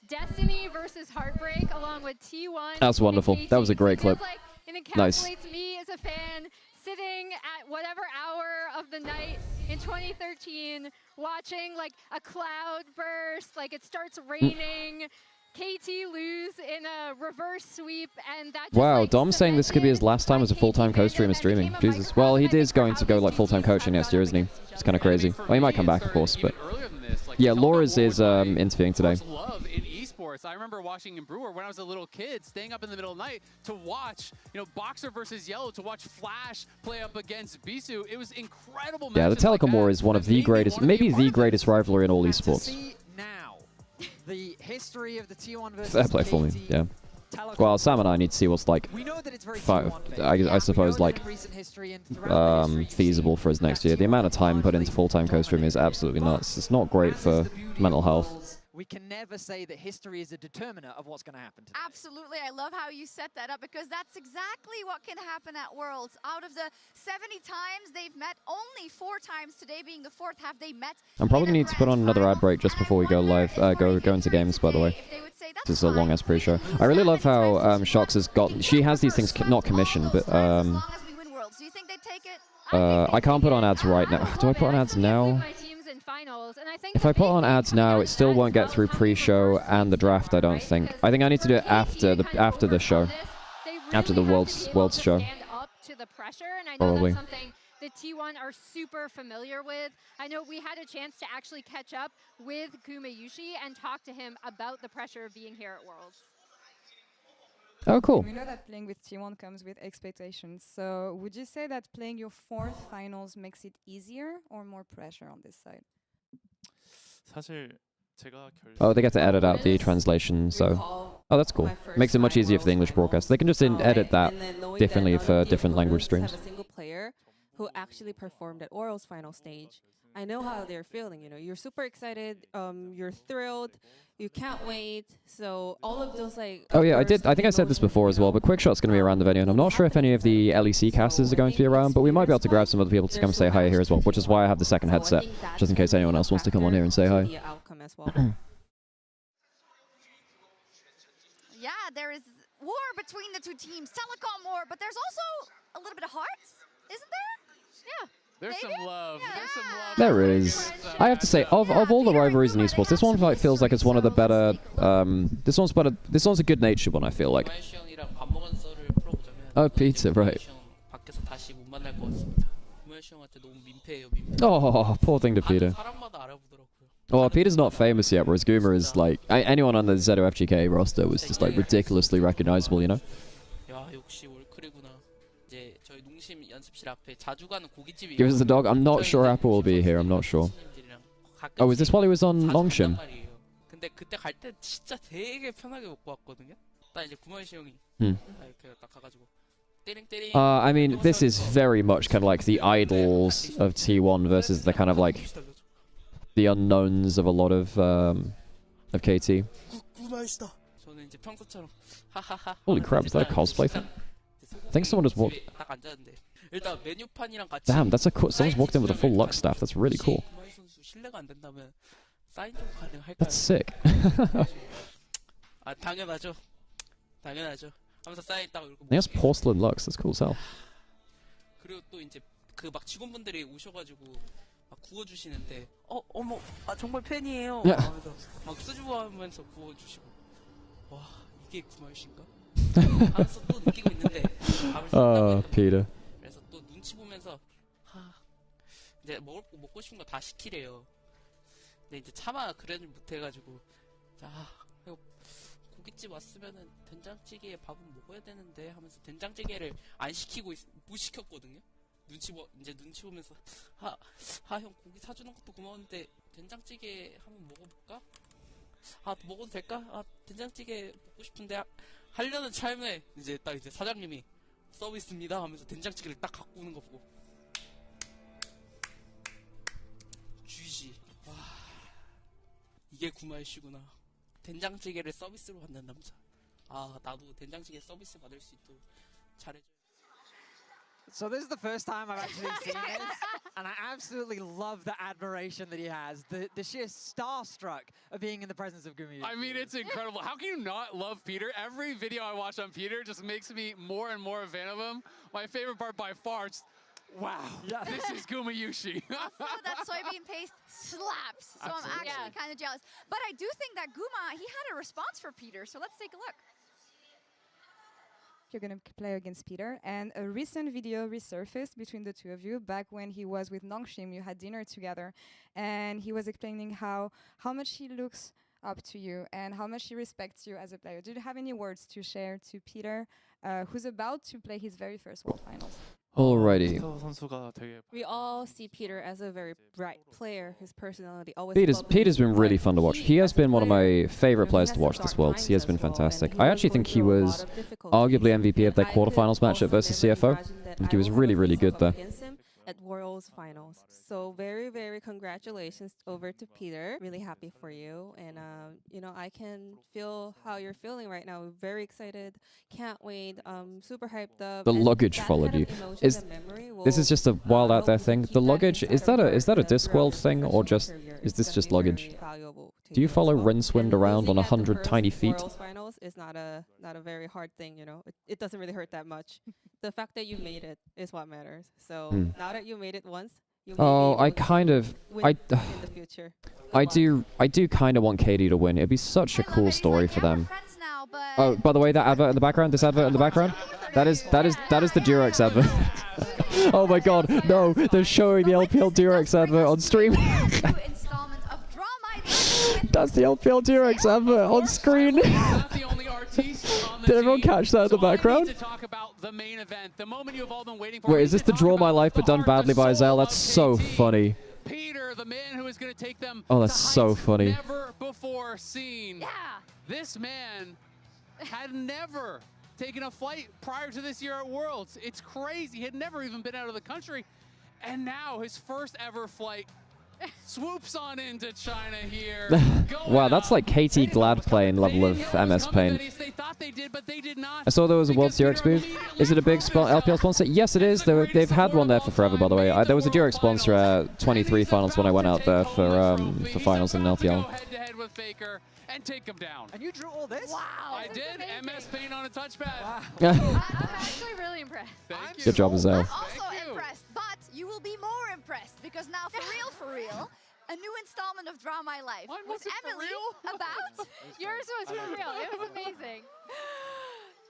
Destiny versus Heartbreak along with T1. That's wonderful. That was a great clip. Like, it nice. encapsulates me as a fan sitting at whatever hour of the night in 2013 watching like a cloud burst, like it starts raining. KT lose in a reverse sweep, and that just, wow, like, Dom's saying this could be his last time as a full-time co-streamer streaming. Jesus. Well, he is going to go like full-time coaching next year, isn't he? It's kind of crazy. Well, he might come back, of course, but yeah, Laura's is interviewing today. lolesports. I remember watching in Brewer when I was a little kid, staying up in the middle of the night to watch, Boxer versus Yellow, to watch Flash play up against Bisu. It was incredible. Yeah, the Telecom War is one of the greatest, maybe the greatest rivalry in all esports. See now the history of the T1 versus Fair play for me, yeah. Well, Sam and I need to see what's like, we know that it's very I suppose, like, feasible for us next year. The amount of time put into full-time co-streaming is absolutely nuts. It's not great for mental health. We can never say that history is a determiner of what's going to happen today. Absolutely. I love how you set that up, because that's exactly what can happen at Worlds. Out of the 70 times they've met, only 4 times, today being the 4th, have they met. I'm probably going to need to put on another ad break just before we go live, go into games, by the way. This is a long-ass pre-show. I really love how Shox has got... She has these things not commissioned, but... I can't put on ads right now. Do I put on ads now? If I put on ads now, it still won't get through pre-show and the draft, I don't think. I think I need to do it after the show. After the Worlds show. Probably. The T1 are super familiar with. I know we had a chance to actually catch up with Gumayushi and talk to him about the pressure of being here at Worlds. Oh, cool. We know that playing with T1 comes with expectations. So would you say that playing your 4th finals makes it easier or more pressure on this side? Oh, they get to edit out the translation, so... Oh, that's cool. Makes it much easier for the English broadcast. They can just edit that differently for different language streams. Who actually performed at Oral's final stage. I know how they're feeling, you're super excited, you're thrilled, you can't wait, so all of those like... Oh yeah, I think I said this before as well, but Quickshot's going to be around the venue, and I'm not sure if any of the LEC casters are going to be around, but we might be able to grab some other people to come say hi here as well, which is why I have the second headset, just in case anyone else wants to come on here and say hi. Yeah, there is war between the 2 teams, Telecom war, but there's also a little bit of heart, isn't there? Yeah. There's some love. Yeah. There's some love. There is. I have to say, of all the rivalries in esports, this one feels like it's one of the better. This one's a good-natured one, I feel like. Oh, pizza, right. Oh, poor thing to Peter. Oh, Peter's not famous yet, whereas Guma is like... anyone on the ZOFGK roster was just like ridiculously recognizable, Give us the dog. I'm not sure Apple will be here. I'm not sure. Oh, is this while he was on Longshim? I mean, this is very much kind of like the idols of T1 versus the kind of like the unknowns of a lot of KT. Holy crap, is that a cosplay thing? I think someone just walked... Damn, that's a cool... Someone's walked in with a full Lux staff. That's really cool. That's sick. That's porcelain Lux. That's cool as hell. Oh, Peter. 그래서 또 눈치 보면서 이제 먹고 싶은 거 다 시키래요. 근데 이제 차마 그러지 못해가지고 자 고깃집 왔으면은 된장찌개에 밥은 먹어야 되는데 하면서 된장찌개를 안 시키고 못 시켰거든요. 이제 눈치 보면서 형 고기 사주는 것도 고마운데 된장찌개 한번 먹어볼까? 먹어도 될까? 된장찌개 먹고 싶은데 하려는 차임에 이제 딱 이제 사장님이 서비스입니다 하면서 된장찌개를 딱 갖고 오는 거 보고 쥐지. 와 이게 구마이씨구나. 된장찌개를 서비스로 받는 남자. 나도 된장찌개 서비스 받을 수 있도록 잘해줘. So this is the first time I've actually seen this, and I absolutely love the admiration that he has, the sheer starstruck of being in the presence of Gumayushi. I mean, it's incredible. How can you not love Peter? Every video I watch on Peter just makes me more and more a fan of him. My favorite part by far is, wow, this is Gumayushi. Also, that soybean paste slaps, so Absolutely. I'm actually kind of jealous. But I do think that Guma, he had a response for Peter, so let's take a look. You're going to play against Peter, and a recent video resurfaced between the two of you back when he was with Nongshim. You had dinner together, and he was explaining how much he looks up to you and how much he respects you as a player. Do you have any words to share to Peter, who's about to play his very first World Finals? Alrighty. We all see Peter as a very bright player. His personality always. Peter's been really fun to watch. He has been one of my favorite players to watch this Worlds. He has been fantastic. I actually think he was arguably MVP of their quarterfinals matchup versus CFO. I think he was really, really good there. At Worlds Finals. So very, very congratulations over to Peter. Really happy for you. And, you know, I can feel how you're feeling right now. Very excited. Can't wait. Super hyped up. The luggage followed you. This is just a wild out there thing. The luggage, is that a Discworld thing or just, is this just luggage? Do you follow Rincewind around on 100 tiny feet? Worlds Finals is not a very hard thing, you know. It doesn't really hurt that much. The fact that you made it is what matters. So now that you made it once, you I kind of, in the future. I do kind of want Katie to win. It'd be such a cool story for them. Oh, by the way, that advert in the background, this advert in the background, that is the Durex advert. Oh my God, no, they're showing the LPL Durex advert on stream. That's the LPL Durex advert on screen. Did everyone catch that in the background? Wait, is this the Draw My Life but done badly by Zell? That's so funny. Peter, the man who is going to take them. Oh, that's so funny. Never before seen. Yeah. This man had never taken a flight prior to this year at Worlds. It's crazy. He had never even been out of the country. And now his first ever flight swoops on into China here. Wow, that's like KT Glad playing level of MS Paint. I saw there was a World Durex booth. Is it a big LPL sponsor? Yes, it is. They've had one there for forever, by the way. There was a Durex sponsor at 23 finals when I went out there for finals in LPL. Head-to-head with Faker and take him down. And you drew all this? Wow. I did. MS Paint on a touchpad. Wow. I'm actually really impressed. Thank you. Good job, Zell. I'm also impressed, but you will be more impressed because now, for real, a new installment of Draw My Life. Mine with wasn't for Emily real. about. Yours was for real. It was amazing.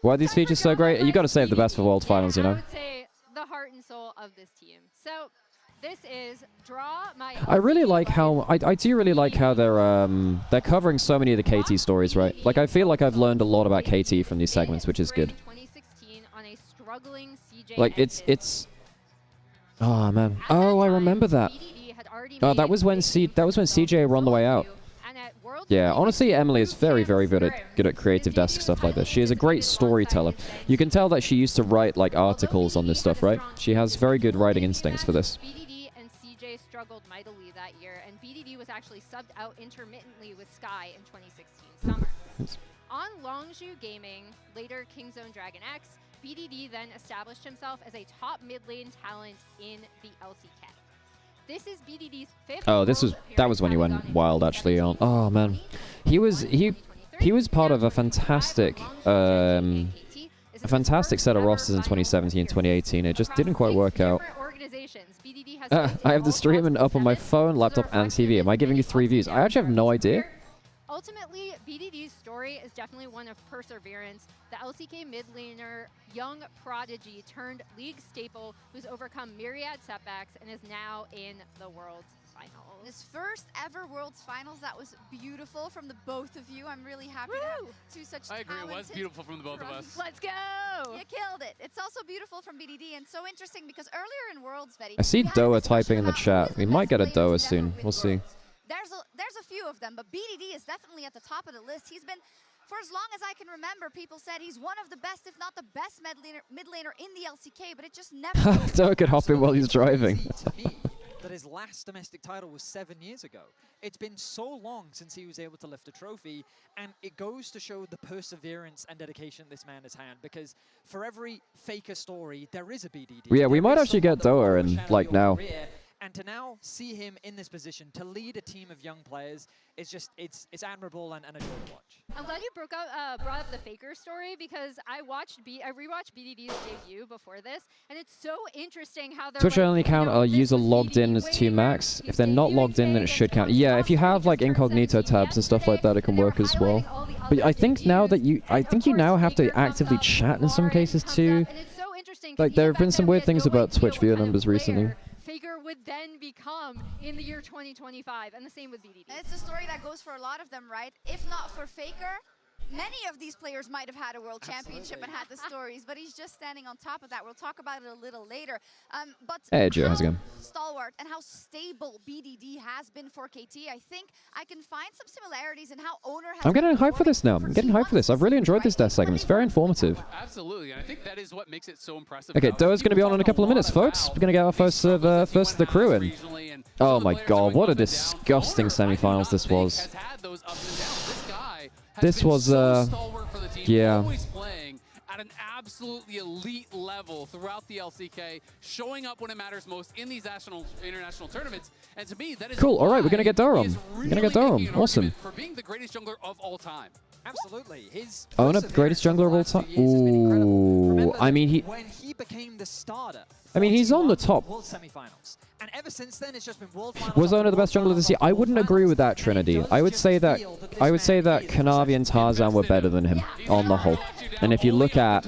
Why are these features so great? You got to save the best for World Finals, you know. I would say the heart and soul of this team. So this is Draw My. I really like how I do really like how they're covering so many of the KT stories, right? Like I feel like I've learned a lot about KT from these segments, which is good. 2016 on a struggling CJ. Like it's. Oh man. Oh, I remember that. Oh, that was when CJ were on the way out. Yeah, honestly, Emily is very, very good at creative desk stuff like this. She is a great storyteller. You can tell that she used to write like articles on this stuff, right? She has very good writing instincts for this. BDD and CJ struggled mightily that year, and BDD was actually subbed out intermittently with Sky in 2016 summer. On Longzhu Gaming, later Kingzone Dragon X, BDD then established himself as a top mid lane talent in the LCK. This is BDD's fifth. Oh, that was when he went wild actually. Oh man, he was part of a fantastic set of rosters in 2017 and 2018. It just didn't quite work out. I have the streaming up on my phone, laptop, and TV. Am I giving you 3 views? I actually have no idea. Ultimately, BDD's story is definitely one of perseverance. The LCK mid laner, young prodigy turned league staple who's overcome myriad setbacks and is now in the Worlds Finals. His first ever Worlds Finals, that was beautiful from the both of you. I'm really happy to have two such I agree, it was beautiful from the both of us. Let's go! You killed it. It's also beautiful from BDD and so interesting because earlier in Worlds, Vetty, I see Doa typing in the chat. We might get a Doa soon. We'll see. There's a few of them, but BDD is definitely at the top of the list. He's been, for as long as I can remember, people said he's one of the best, if not the best mid laner in the LCK, but it just never... Doa could hop in while he's driving. That his last domestic title was 7 years ago. It's been so long since he was able to lift a trophy, and it goes to show the perseverance and dedication this man has had, because for every Faker story, there is a BDD. Yeah, we might actually get Doa in, like, now. And to now see him in this position, to lead a team of young players, is just, it's admirable and a joy to watch. I'm glad you brought up the Faker story because I rewatched BDD's debut before this, and it's so interesting how they're Twitch only count a user logged in as 2 max. If they're not logged in, then it should count. Yeah, if you have like incognito tabs and stuff like that, it can work as well. But I think now that you now have to actively chat in some cases too. Like there have been some weird things about Twitch viewer numbers recently. Faker would then become in the year 2025, and the same with BDD. It's a story that goes for a lot of them, right? If not for Faker, many of these players might have had a world championship and had the stories, but he's just standing on top of that. We'll talk about it a little later. But Hey, Joe, how's it going? Stalwart and how stable BDD has been for KT, I think I can find some similarities in how Owner has I'm getting hyped for this now. I'm getting hyped for this. I've really enjoyed this death segment. It's very informative. Absolutely, and I think that is what makes it so impressive. Okay, Doa's going to be on in a couple of minutes, folks. We're going to get our first of the crew in. Oh my god, what a disgusting semifinals this was. This was, yeah. Always playing at an absolutely elite level throughout the LCK, showing up when it matters most in these international tournaments. And to me, that is cool. All right, we're gonna get Doa on. We're gonna get Doa on. Awesome. For being the greatest jungler of all time. Absolutely. His Owner, greatest jungler of all time. Ooh, I mean when he became the starter. I mean, he's on the top. World semifinals. And ever since then, it's just been world finals. Was Owner the best jungler this year? I wouldn't agree with that, Trinity. I would say that Kanavi and Tarzan were better than him on the whole. And if you look at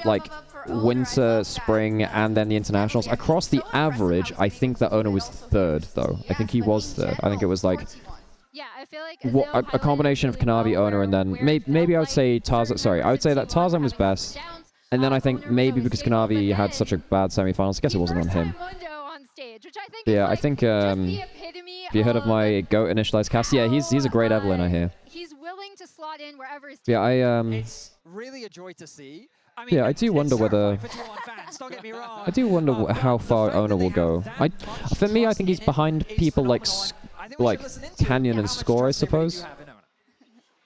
like winter, spring, and then the internationals across the average, I think that Owner was third, though. I think he was third. I think it was like Yeah, I feel like a combination of Kanavi, Owner, and then maybe I would say Tarzan. Sorry, I would say that Tarzan was best. And then I think maybe because Kanavi had such a bad semifinals, I guess it wasn't on him. Yeah, I think if you heard of my GOAT Initialise cast, yeah, he's a great Evelyn, I hear. He's willing to slot in wherever his Yeah, It's really a joy to see. I mean, yeah, I do wonder whether I do wonder how far Owner will go. For me, I think he's behind people like Canyon and Score, I suppose.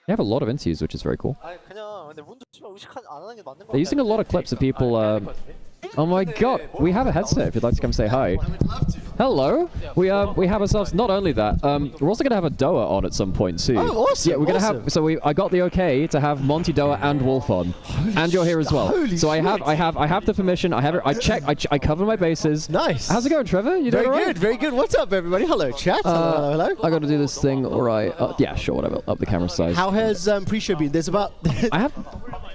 They have a lot of interviews, which is very cool. They're using a lot of clips of people. Oh my god, we have a headset if you'd like to come say hi. Hello. We have ourselves not only that, we're also gonna have a Doa on at some point too. Oh, awesome! Yeah, we're gonna have. So I got the okay to have Monte Doa and Wolf on, and you're here as well. So I have the permission. I have it. I cover my bases. Nice. How's it going, Trevor? You doing very all right? good, very good. What's up, everybody? Hello, chat. Hello, hello. I got to do this thing. All right. Yeah, sure. Whatever. Up the camera size. How has pre-show been? There's about. I have.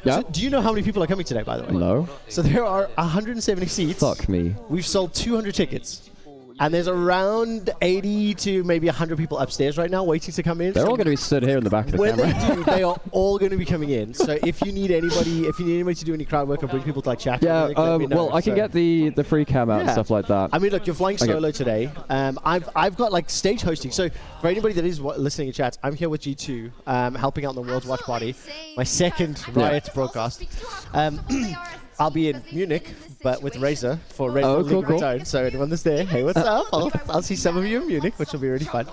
Yeah. So, do you know how many people are coming today, by the way? No. So there are 170 seats. Fuck me. We've sold 200 tickets. And there's around 80 to maybe 100 people upstairs right now waiting to come in. They're all going to be stood here in the back of the camera. When they do, they are all going to be coming in. So if you need anybody to do any crowd work or bring people to like chat, yeah, let me know. well, I can get the free cam out and stuff like that. I mean, look, you're flying solo today. I've got like stage hosting. So for anybody that is listening in chat, I'm here with G2, helping out in the World's Watch Party, my second Riot broadcast. I'll be in Munich, but with Razor for Razor League of its own. So anyone that's there, hey, what's up? I'll see some of you in Munich, which will be really fun.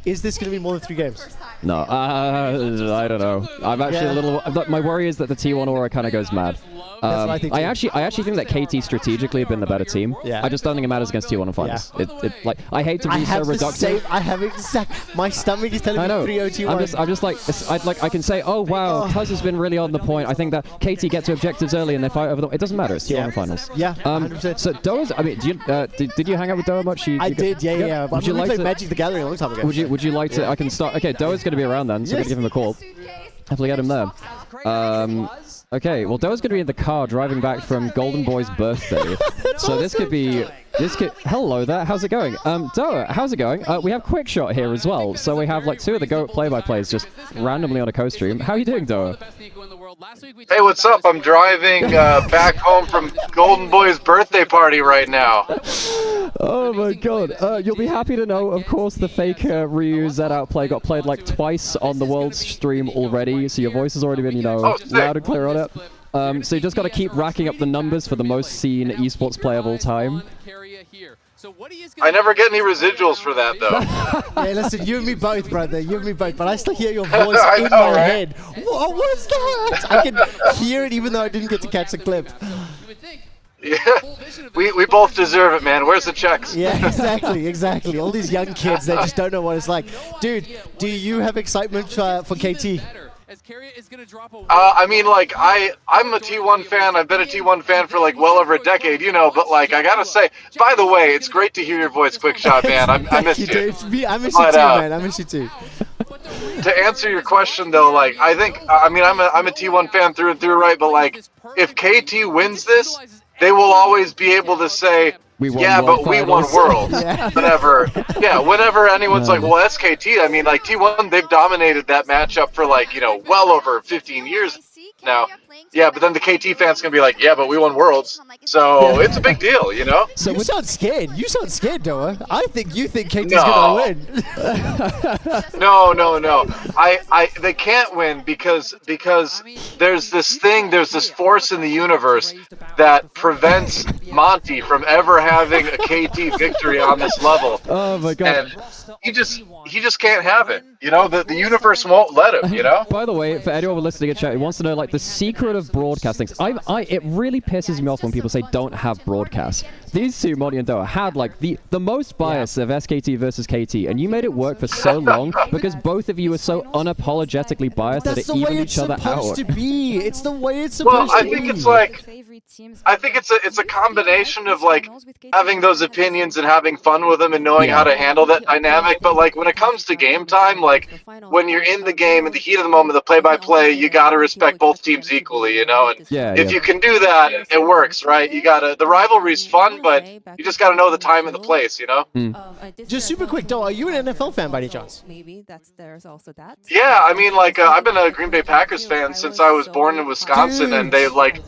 Is this going to be more than 3 games? No, I don't know. I'm actually a little. My worry is that the T1 aura kind of goes mad. I actually think that KT strategically have been the better team. Yeah. I just don't think it matters against T1 and finals. Like I hate to be so reductive. I have my stomach is telling me 3-0 T1. I'm just like I can say, oh wow, Cuz has been really on the point. I think that KT get to objectives early and they fight over them. It doesn't matter. It's T1 and finals. Yeah. 100%. So Doa's. I mean, did you hang out with Doa much? I did. Yeah. Would you like to play Magic the Gathering a long time ago? Would you like to? I can start. Okay, Doa's going to be around then, so I'm going to give him a call. Hopefully get him there. Okay, well, Doa's going to be in the car driving back from Golden Boy's birthday. So this could be... Hello there, how's it going? Doa, how's it going? We have Quickshot here as well. So we have like 2 of the GOAT play-by-plays just randomly on a co-stream. How are you doing, Doa? Hey, what's up? I'm driving back home from Golden Boy's birthday party right now. Oh my god. You'll be happy to know, of course, the fake Ryu Z outplay got played like twice on the world stream already, so your voice has already been, loud and clear on it. So you just got to keep racking up the numbers for the most seen esports player of all time. I never get any residuals for that, though. Yeah, listen, you and me both, brother. You and me both. But I still hear your voice in my head. What was that? I can hear it even though I didn't get to catch the clip. Yeah, we both deserve it, man. Where's the checks? Yeah, exactly. All these young kids, they just don't know what it's like. Dude, do you have excitement for KT? I mean, like, I'm a T1 fan. I've been a T1 fan for, like, well over a decade, but, like, I gotta say, by the way, it's great to hear your voice, Quickshot, man. I miss you. I miss you too, man. I miss you too. To answer your question, though, like, I'm a T1 fan through and through, right? But, like, if KT wins this, they will always be able to say, We won yeah, World but we won Finals. Worlds. Yeah. Whenever anyone's like, well, SKT, I mean, like T1, they've dominated that matchup for like, well over 15 years now. Yeah, but then the KT fans gonna be like, yeah, but we won Worlds. So it's a big deal, you know? So you sound scared. You sound scared, Doa. I think you think KT's No. gonna win. No. They can't win because there's this force in the universe that prevents Monte from ever having a KT victory on this level. Oh my god. And he just can't have it. You know, the universe won't let him, you know? By the way, for anyone listening in chat who wants to know like the secret of broadcasting, it really pisses me off when people say don't have broadcasts. These two, Monte and Doa, had like the most bias of SKT versus KT, and you made it work for so long because both of you were so unapologetically biased that That's it the way evened it's each other supposed out. to be. It's the way it's supposed Well, to be. I think it's like, I think it's a combination of like having those opinions and having fun with them and knowing how to handle that dynamic. But like when it comes to game time, like when you're in the game, in the heat of the moment, the play-by-play, you gotta respect both teams equally, you know. And if you can do that, it works, right? You gotta. The rivalry's fun, but you just gotta know the time and the place, you know. Just super quick, Doa, are you an NFL fan by any chance? Maybe there's also that. Yeah, I mean, like I've been a Green Bay Packers fan since I was born in Wisconsin, and they like.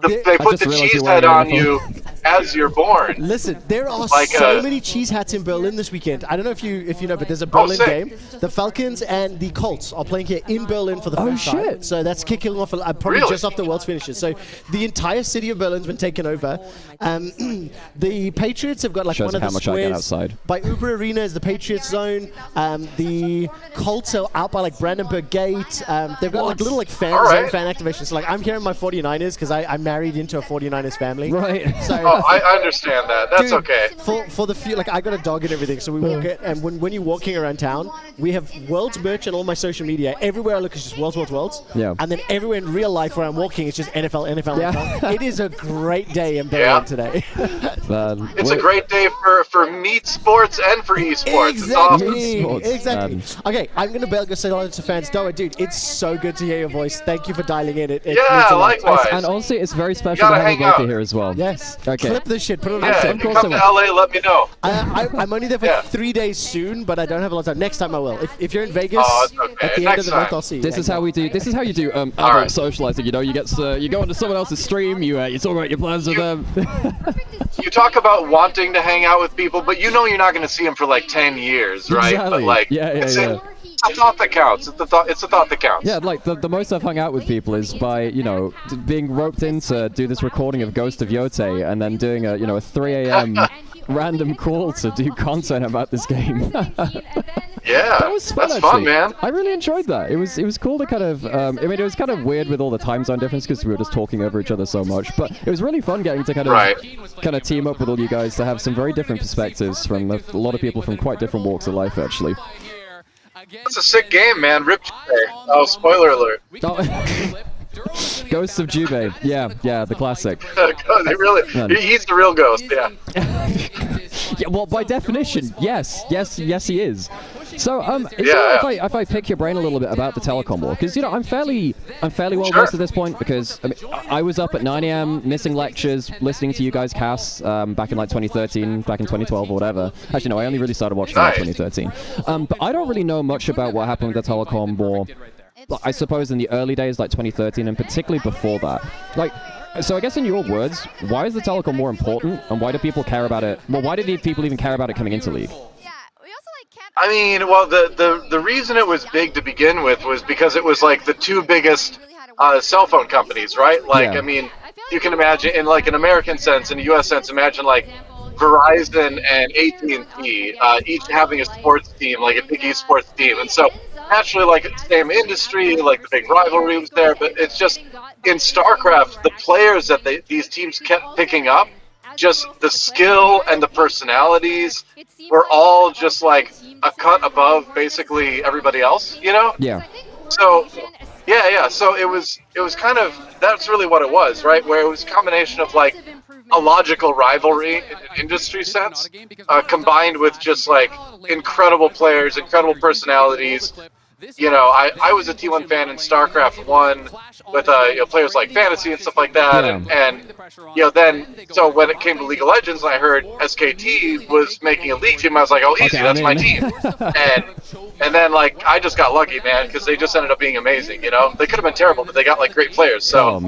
They put the cheese head on you as you're born. Listen, there are like, so many cheese hats in Berlin this weekend. I don't know if you know, but there's a Berlin game. The Falcons and the Colts are playing here in Berlin for the first time. So that's kicking off probably just after the World's finishes. So the entire city of Berlin's been taken over. The Patriots have got like Shows one of how the much I get squares outside. by Uber Arena is the Patriots zone. The Colts are out by like Brandenburg Gate. They've got like little like fan activations. So like I'm here in my 49ers because I'm married into a 49ers family. Right. So I understand that. That's okay. For the few, like I got a dog and everything, so we walk it. And when you're walking around town, we have Worlds merch on all my social media. Everywhere I look is just Worlds. Yeah. And then everywhere in real life where I'm walking, it's just NFL. It is a great day in Berlin today. It's a great day for meat sports and for esports. Exactly. Okay, I'm gonna go say hello to fans. Doa, dude, it's so good to hear your voice. Thank you for dialing in. It means a lot. Likewise. And honestly, it's very special to have you both here as well. Yes. Okay. Clip this shit. Put it on. Yeah, if you come to LA, let me know. I'm only there for 3 days soon, but I don't have a lot of time. Next time I will. If you're in Vegas at the end of the month, I'll see you. This is how we do. This is how you do adult socializing. You know, you go into someone else's stream. You talk about your plans with them. You talk about wanting to hang out with people, but you know you're not going to see them for like 10 years, right? Exactly. But like, it's a thought that counts. It's a thought that counts. Yeah, like the most I've hung out with people is by being roped in to do this recording of Ghost of Yote and then doing a 3 a.m. random call to do content about this game. Yeah, that was fun, that's fun, man. I really enjoyed that. It was cool to kind of. I mean, it was kind of weird with all the time zone difference because we were just talking over each other so much. But it was really fun getting to kind of team up with all you guys to have some very different perspectives from a lot of people from quite different walks of life, actually. It's a sick game, man. Rip. Oh, spoiler alert. Ghosts of Jubei. Yeah, the classic. He's the real ghost, yeah. Yeah, well, by definition, yes, he is. So, if I pick your brain a little bit about the Telecom War, because I'm fairly well versed at this point, because I was up at 9 a.m. missing lectures, listening to you guys cast back in like 2013, back in 2012 or whatever. Actually, no, I only really started watching in 2013. But I don't really know much about what happened with the Telecom War. I suppose in the early days, like 2013, and particularly before that. So I guess in your words, why is the Telecom War important, and why do people care about it? Well, why did people even care about it coming into League? I mean, well, the reason it was big to begin with was because it was like the two biggest cell phone companies, right? Like, I mean, you can imagine in like an American sense, in a U.S. sense, imagine like Verizon and AT&T each having a sports team, like a big esports team, and so naturally, like same industry, like the big rivalry was there, but it's just in StarCraft, the players that these teams kept picking up, just the skill and the personalities were all just like a cut above basically everybody else, Yeah. So, yeah. So it was kind of, that's really what it was, right? Where it was a combination of like a logical rivalry in an industry sense, combined with just like incredible players, incredible personalities, you know, I was a T1 fan in StarCraft 1 with you know, players like Fantasy and stuff like that, and you know, then so when it came to League of Legends, and I heard SKT was making a league team, I was like, oh, easy, that's my team, and then like I just got lucky, man, because they just ended up being amazing. You know, they could have been terrible, but they got like great players. So, and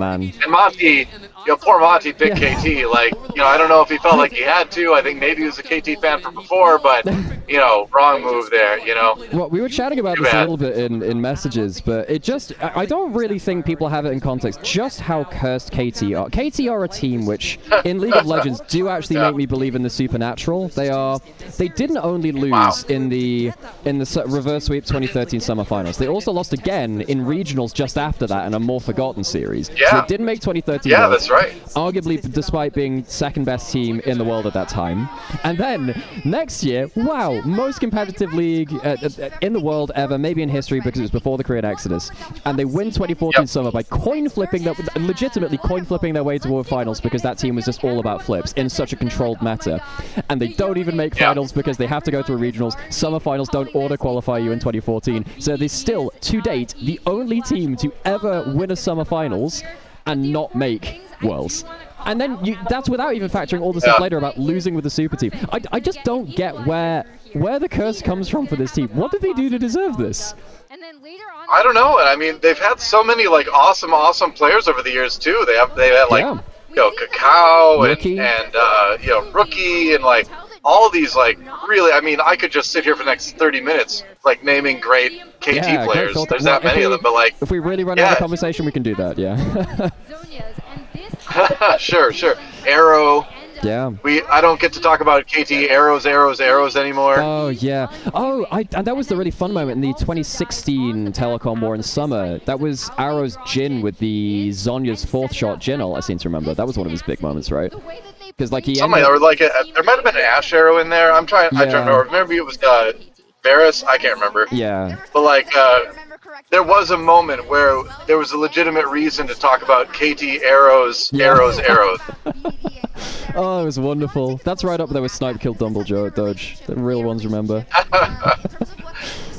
Monte, you know, poor Monte picked KT. Like, you know, I don't know if he felt like he had to. I think maybe he was a KT fan from before, but you know, wrong move there. You know. Well, we were chatting about this a little bit in messages, but it just, I don't really think people have it in context just how cursed KT are. KT are a team which, in League of Legends, do actually make me believe in the supernatural. They didn't only lose in the reverse sweep 2013 semifinals. They also lost again in regionals just after that in a more forgotten series. Yeah. So they didn't make 2013. Yeah, that's right. Arguably, despite being second best team in the world at that time. And then next year, wow, most competitive league in the world ever, maybe in history because it was before the Korean Exodus. And they win 2014 summer by legitimately coin flipping their way toward finals because that team was just all about flips in such a controlled meta. And they don't even make finals because they have to go through regionals. Summer finals don't auto qualify you in 2014. So they're still, to date, the only team to ever win a summer finals and not make Worlds. And then that's without even factoring all the stuff later about losing with the super team. I just don't get where the curse comes from for this team. What did they do to deserve this? I don't know. I mean, they've had so many like awesome players over the years too. They had like you know, Cacao and you know, Rookie and like all these like really. I mean, I could just sit here for the next 30 minutes like naming great KT players. There's that many of them, but like if we really run out of conversation, we can do that. Yeah. Sure. Arrow. Yeah. I don't get to talk about KT arrows anymore. Oh yeah. Oh, and that was the really fun moment in the 2016 Telecom War in summer. That was Arrow's Jin with the Zonya's fourth shot Jin ult, I seem to remember. That was one of his big moments, right? Because like or like there might have been an Ashe arrow in there. I don't remember. Maybe it was Varus. I can't remember. Yeah. But like there was a moment where there was a legitimate reason to talk about KT arrows. Oh, it was wonderful. That's right up there with Snipe Killed Dumbledore at Doge. The real ones remember.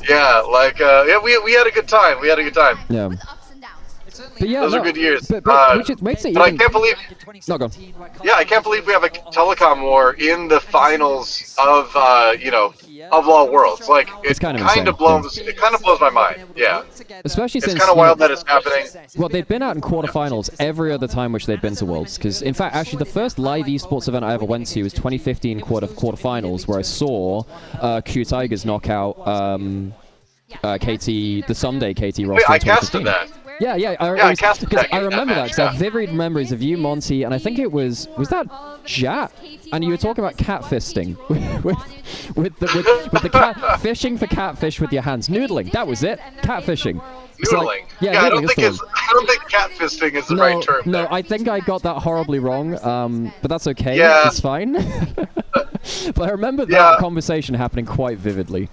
Yeah, like we had a good time. Yeah. But yeah, those are good years. But which makes it. But I can't believe. No, go on. Yeah, I can't believe we have a Telecom War in the finals of you know, of LoL Worlds. Like it kind of blows my mind. Yeah. Especially since it's kind of wild that it's happening. Well, they've been out in quarterfinals every other time which they've been to Worlds. Because in fact, actually, the first live esports event I ever went to was 2015 quarterfinals, where I saw Q Tigers knock out KT, the Someday KT roster. Wait, I casted that. Yeah, I remember that because I have vivid memories of you, Monty, and I think it was that Jat, and you were talking about catfisting with the cat fishing for catfish with your hands, noodling. That was it, catfishing. Noodling. Like, I don't think catfisting is the right term. No, I think I got that horribly wrong. But that's okay. Yeah. It's fine. But I remember that conversation happening quite vividly.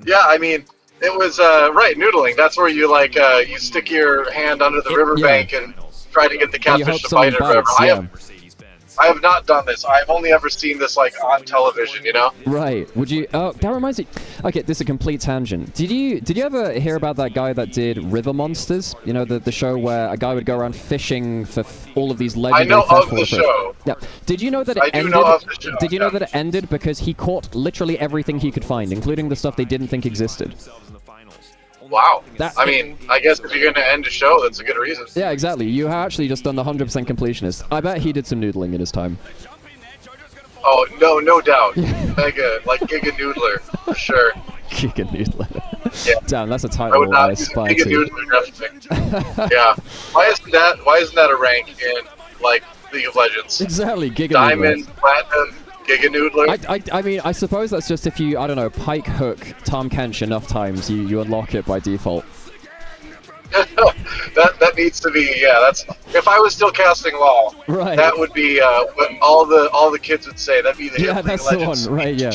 Yeah, I mean. It was noodling. That's where you like you stick your hand under the riverbank and try to get the catfish to bite it or whatever. I have not done this. I've only ever seen this like on television, you know? Right. Would you? Oh, that reminds me. Okay, this is a complete tangent. Did you ever hear about that guy that did River Monsters? You know, the show where a guy would go around fishing for all of these legendary fish. I know of the show. Yeah. Did you know that it ended? I do know of the show. Did you know that it ended because he caught literally everything he could find, including the stuff they didn't think existed? Wow. I mean, I guess if you're going to end a show, that's a good reason. Yeah, exactly. You have actually just done the 100% completionist. I bet he did some noodling in his time. Oh, no doubt. Giga Noodler, for sure. Giga Noodler. Yeah. Damn, that's a title I aspire to. Giga Noodler, definitely. Yeah. Why isn't that a rank in, like, League of Legends? Exactly, Giga Diamond, Noodler. Platinum, Giga Noodler. I mean, I suppose that's just if you, I don't know, pike hook Tom Kench enough times, you unlock it by default. that needs to be, yeah, that's, if I was still casting LoL, right. That would be what all the kids would say. That'd be the that's the one, right, yeah.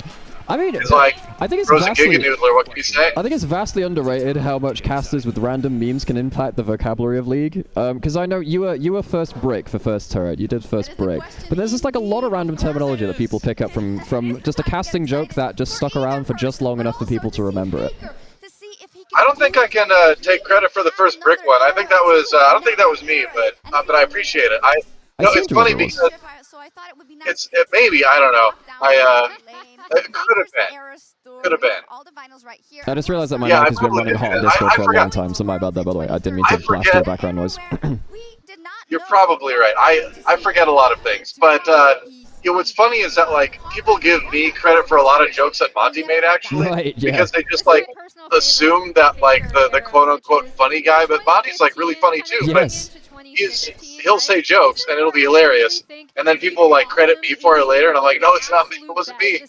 I mean, is like I think it's Frozen vastly, Giga Noodler. What can you say? I think it's vastly underrated how much casters with random memes can impact the vocabulary of League. Because I know you were first brick for first turret. You did first brick, but there's just like a lot of random terminology that people pick up from just a casting joke that just stuck around for just long enough for people to remember it. I don't think I can take credit for the first brick one. I think that was I don't think that was me, but I appreciate it. It's funny because maybe I don't know. It could have been. Could have been. I just realized that my mic has been running hot on Discord for a long time, so my bad there, by the way. I didn't mean to blast the background noise. You're probably right. I forget a lot of things, but what's funny is that like people give me credit for a lot of jokes that Monte made actually, right, yeah. because they just like assume that like the quote unquote funny guy, but Monte's like really funny too. Yes. But he'll say jokes and it'll be hilarious, and then people like credit me for it later, and I'm like, no, it's not me. It wasn't me.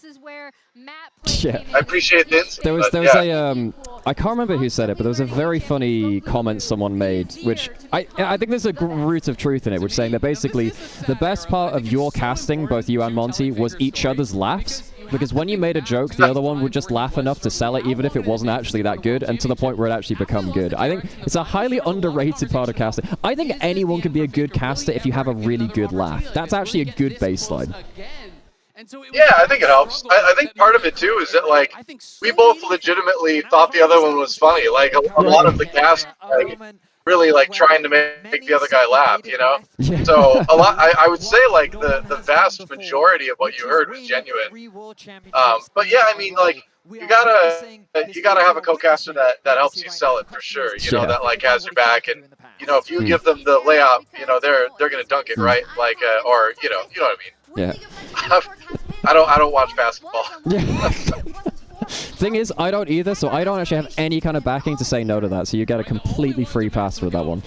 Yeah. I appreciate this. There was a I can't remember who said it, but there was a very funny comment someone made, which I think there's a root of truth in it, which saying that basically the best part of your casting, both you and Monte, was each other's laughs. Because when you made a joke, the other one would just laugh enough to sell it, even if it wasn't actually that good, and to the point where it actually become good. I think it's a highly underrated part of casting. I think anyone can be a good caster if you have a really good laugh. That's actually a good baseline. Yeah, I think it helps. I think part of it too is that like we both legitimately thought the other one was funny. Like a lot of the cast like really like trying to make the other guy laugh, you know. So a lot. I would say like the vast majority of what you heard was genuine. But yeah, I mean like you gotta have a co-caster that helps you sell it for sure. You know, that like has your back, and you know if you give them the layout, you know they're gonna dunk it, right? Like or you know what I mean. Yeah. I don't watch basketball. Yeah. Thing is, I don't either, so I don't actually have any kind of backing to say no to that. So you get a completely free pass for that one.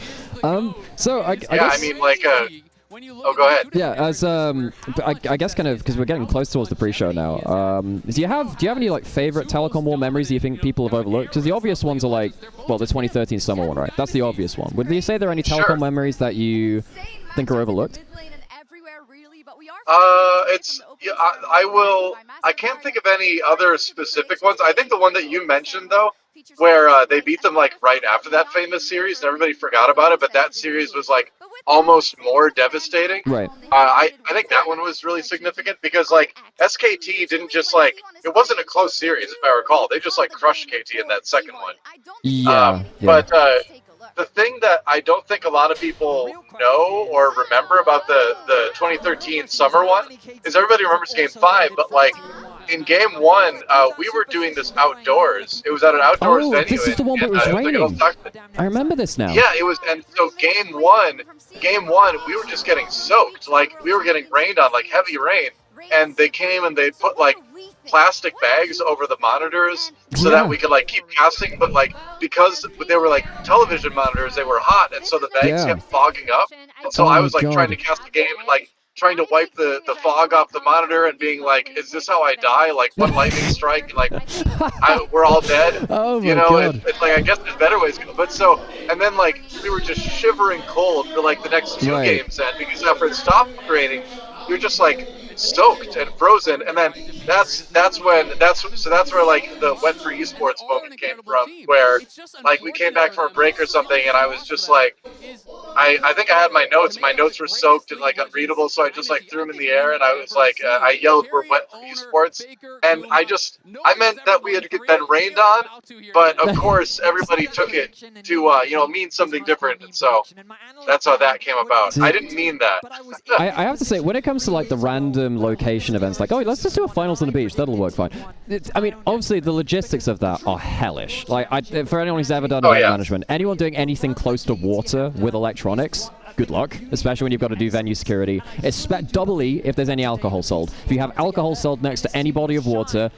So I guess. I mean, like. Oh, go ahead. Yeah, as I guess kind of because we're getting close towards the pre-show now. Do you have any like favorite Telecom War memories that you think people have overlooked? Because the obvious ones are like, well, the 2013 Summer one, right? That's the obvious one. Would you say there are any Telecom memories that you think are overlooked? I can't think of any other specific ones. I think the one that you mentioned though, where they beat them like right after that famous series and everybody forgot about it, but that series was like almost more devastating. Right. I think that one was really significant because like SKT didn't just like, it wasn't a close series if I recall. They just like crushed KT in that second one. Yeah. But the thing that I don't think a lot of people know or remember about the 2013 summer one is everybody remembers Game 5, but like in Game 1, we were doing this outdoors. It was at an outdoors venue. This is the one where it was raining. I remember this now. Yeah, it was, and so Game 1, we were just getting soaked. Like we were getting rained on, like heavy rain, and they came and they put like plastic bags over the monitors so that we could like keep casting, but like because they were like television monitors, they were hot, and so the bags kept fogging up. And so I was like trying to cast the game and like trying to wipe the fog off the monitor and being like, is this how I die? Like one lightning strike and like we're all dead. Oh my you know, God. it's like I guess there's better ways to go. But so and then like we were just shivering cold for like the next 2 games then, because after it stopped raining, you're just like soaked and frozen, and then that's where like the wet for esports moment came from, where like we came back from a break or something, and I was just like, I think I had my notes were soaked and like unreadable, so I just like threw them in the air, and I was like, I yelled, "We're wet for esports," and I meant that we had been rained on, but of course everybody took it to mean something different, and so that's how that came about. I didn't mean that. I have to say, when it comes to like the random location events, like, oh, let's just do a finals on the beach, that'll work fine. I mean, obviously the logistics of that are hellish. Like, for anyone who's ever done event management, anyone doing anything close to water with electronics, good luck, especially when you've got to do venue security. Doubly if there's any alcohol sold. If you have alcohol sold next to any body of water,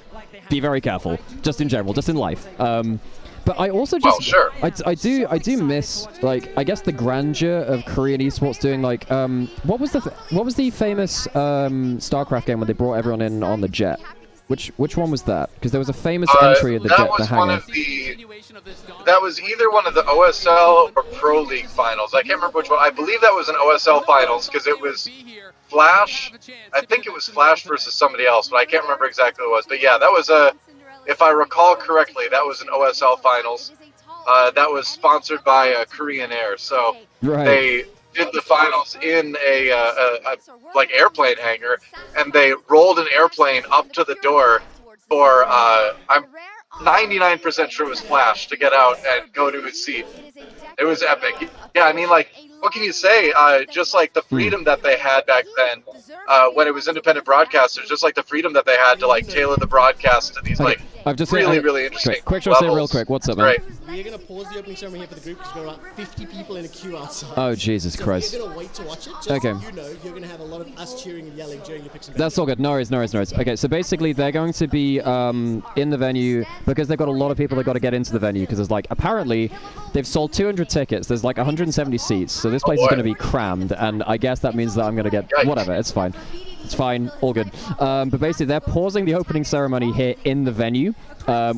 be very careful, just in general, just in life. But I also just, I do miss, like, I guess the grandeur of Korean esports doing, like, what was the famous StarCraft game when they brought everyone in on the jet? Which one was that? Because there was a famous entry of the that was one hangar. of the. That was either one of the OSL or Pro League finals. I can't remember which one. I believe that was an OSL finals because it was Flash. I think it was Flash versus somebody else, but I can't remember exactly what it was. But yeah, that was a. If I recall correctly, that was an OSL finals. That was sponsored by Korean Air, so they did the finals in a like airplane hangar, and they rolled an airplane up to the door for I'm 99% sure it was Flash to get out and go to his seat. It was epic. Yeah, I mean, like, what can you say? Just like the freedom that they had back then, when it was independent broadcasters, just like the freedom that they had to like tailor the broadcast to these like really interesting Quickshot, say real quick. What's up, man? We're going to pause the opening ceremony here for the group because we've got about 50 people in a queue outside. Oh, Jesus Christ. So we're going to wait to watch it. Just okay. so you know, you're going to have a lot of us cheering and yelling during your picks and That's all good. No worries, no worries, no worries. Okay, so basically they're going to be in the venue because they've got a lot of people that got to get into the venue because there's like, apparently, they've sold 200 tickets. There's like 170 seats, so this place is going to be crammed, and I guess that means that I'm going to get... Whatever, it's fine. It's fine, all good. But basically, they're pausing the opening ceremony here in the venue,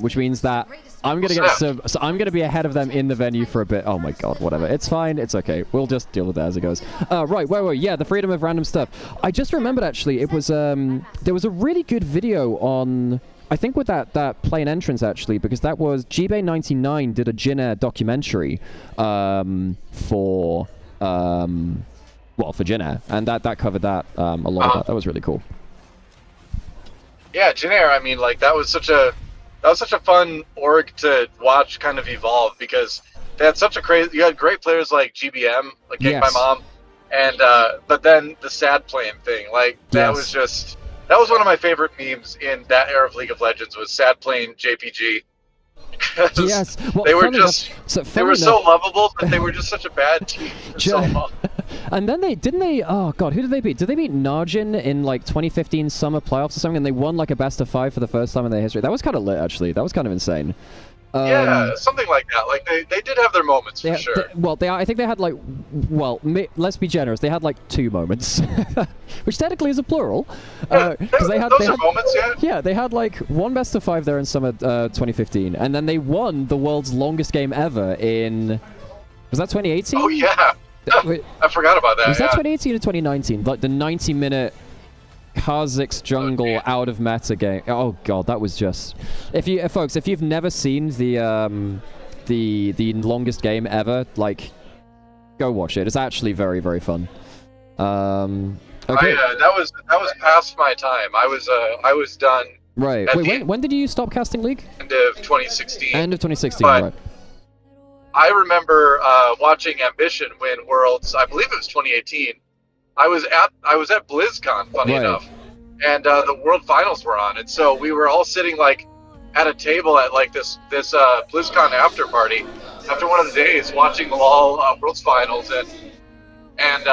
which means that I'm gonna get so I'm gonna be ahead of them in the venue for a bit. Oh my god, whatever. It's fine. It's okay. We'll just deal with it as it goes. Right, wait. Yeah, the freedom of random stuff. I just remembered actually. It was there was a really good video on. I think with that plane entrance actually, because that was Jibei99 did a Jin Air documentary for Jin Air, and that covered that a lot of that. That was really cool. Yeah, Jin Air. I mean, like that was such a fun org to watch kind of evolve because they had such a crazy. You had great players like GBM, like Kick My Mom, and but then the sad plane thing, like that was just was one of my favorite memes in that era of League of Legends was sad plane JPG. Yes, well, they were just they were so lovable, but they were just such a bad team for so long. And then oh god, who did they beat? Did they beat Narjin in like 2015 summer playoffs or something? And they won like a best of 5 for the first time in their history. That was kind of lit actually. That was kind of insane. Yeah, something like that. Like they did have their moments for sure. I think they had like, let's be generous. They had like 2 moments, which technically is a plural. Yeah, they had moments, yeah. Yeah, they had like 1 best of 5 there in summer 2015, and then they won the world's longest game ever in. Was that 2018? Oh yeah. I forgot about that. Was that 2018 or 2019? Like the 90-minute Kha'Zix jungle out of meta game. Oh god, that was just. Folks, if you've never seen the longest game ever, like, go watch it. It's actually very very fun. Okay. That was past my time. I was done. Right. Wait, when did you stop casting League? End of 2016. End of 2016. But right. I remember watching Ambition win Worlds. I believe it was 2018. I was at BlizzCon, funny enough, and the World Finals were on, and so we were all sitting like at a table at like this BlizzCon after party after one of the days, watching the LoL Worlds Finals, and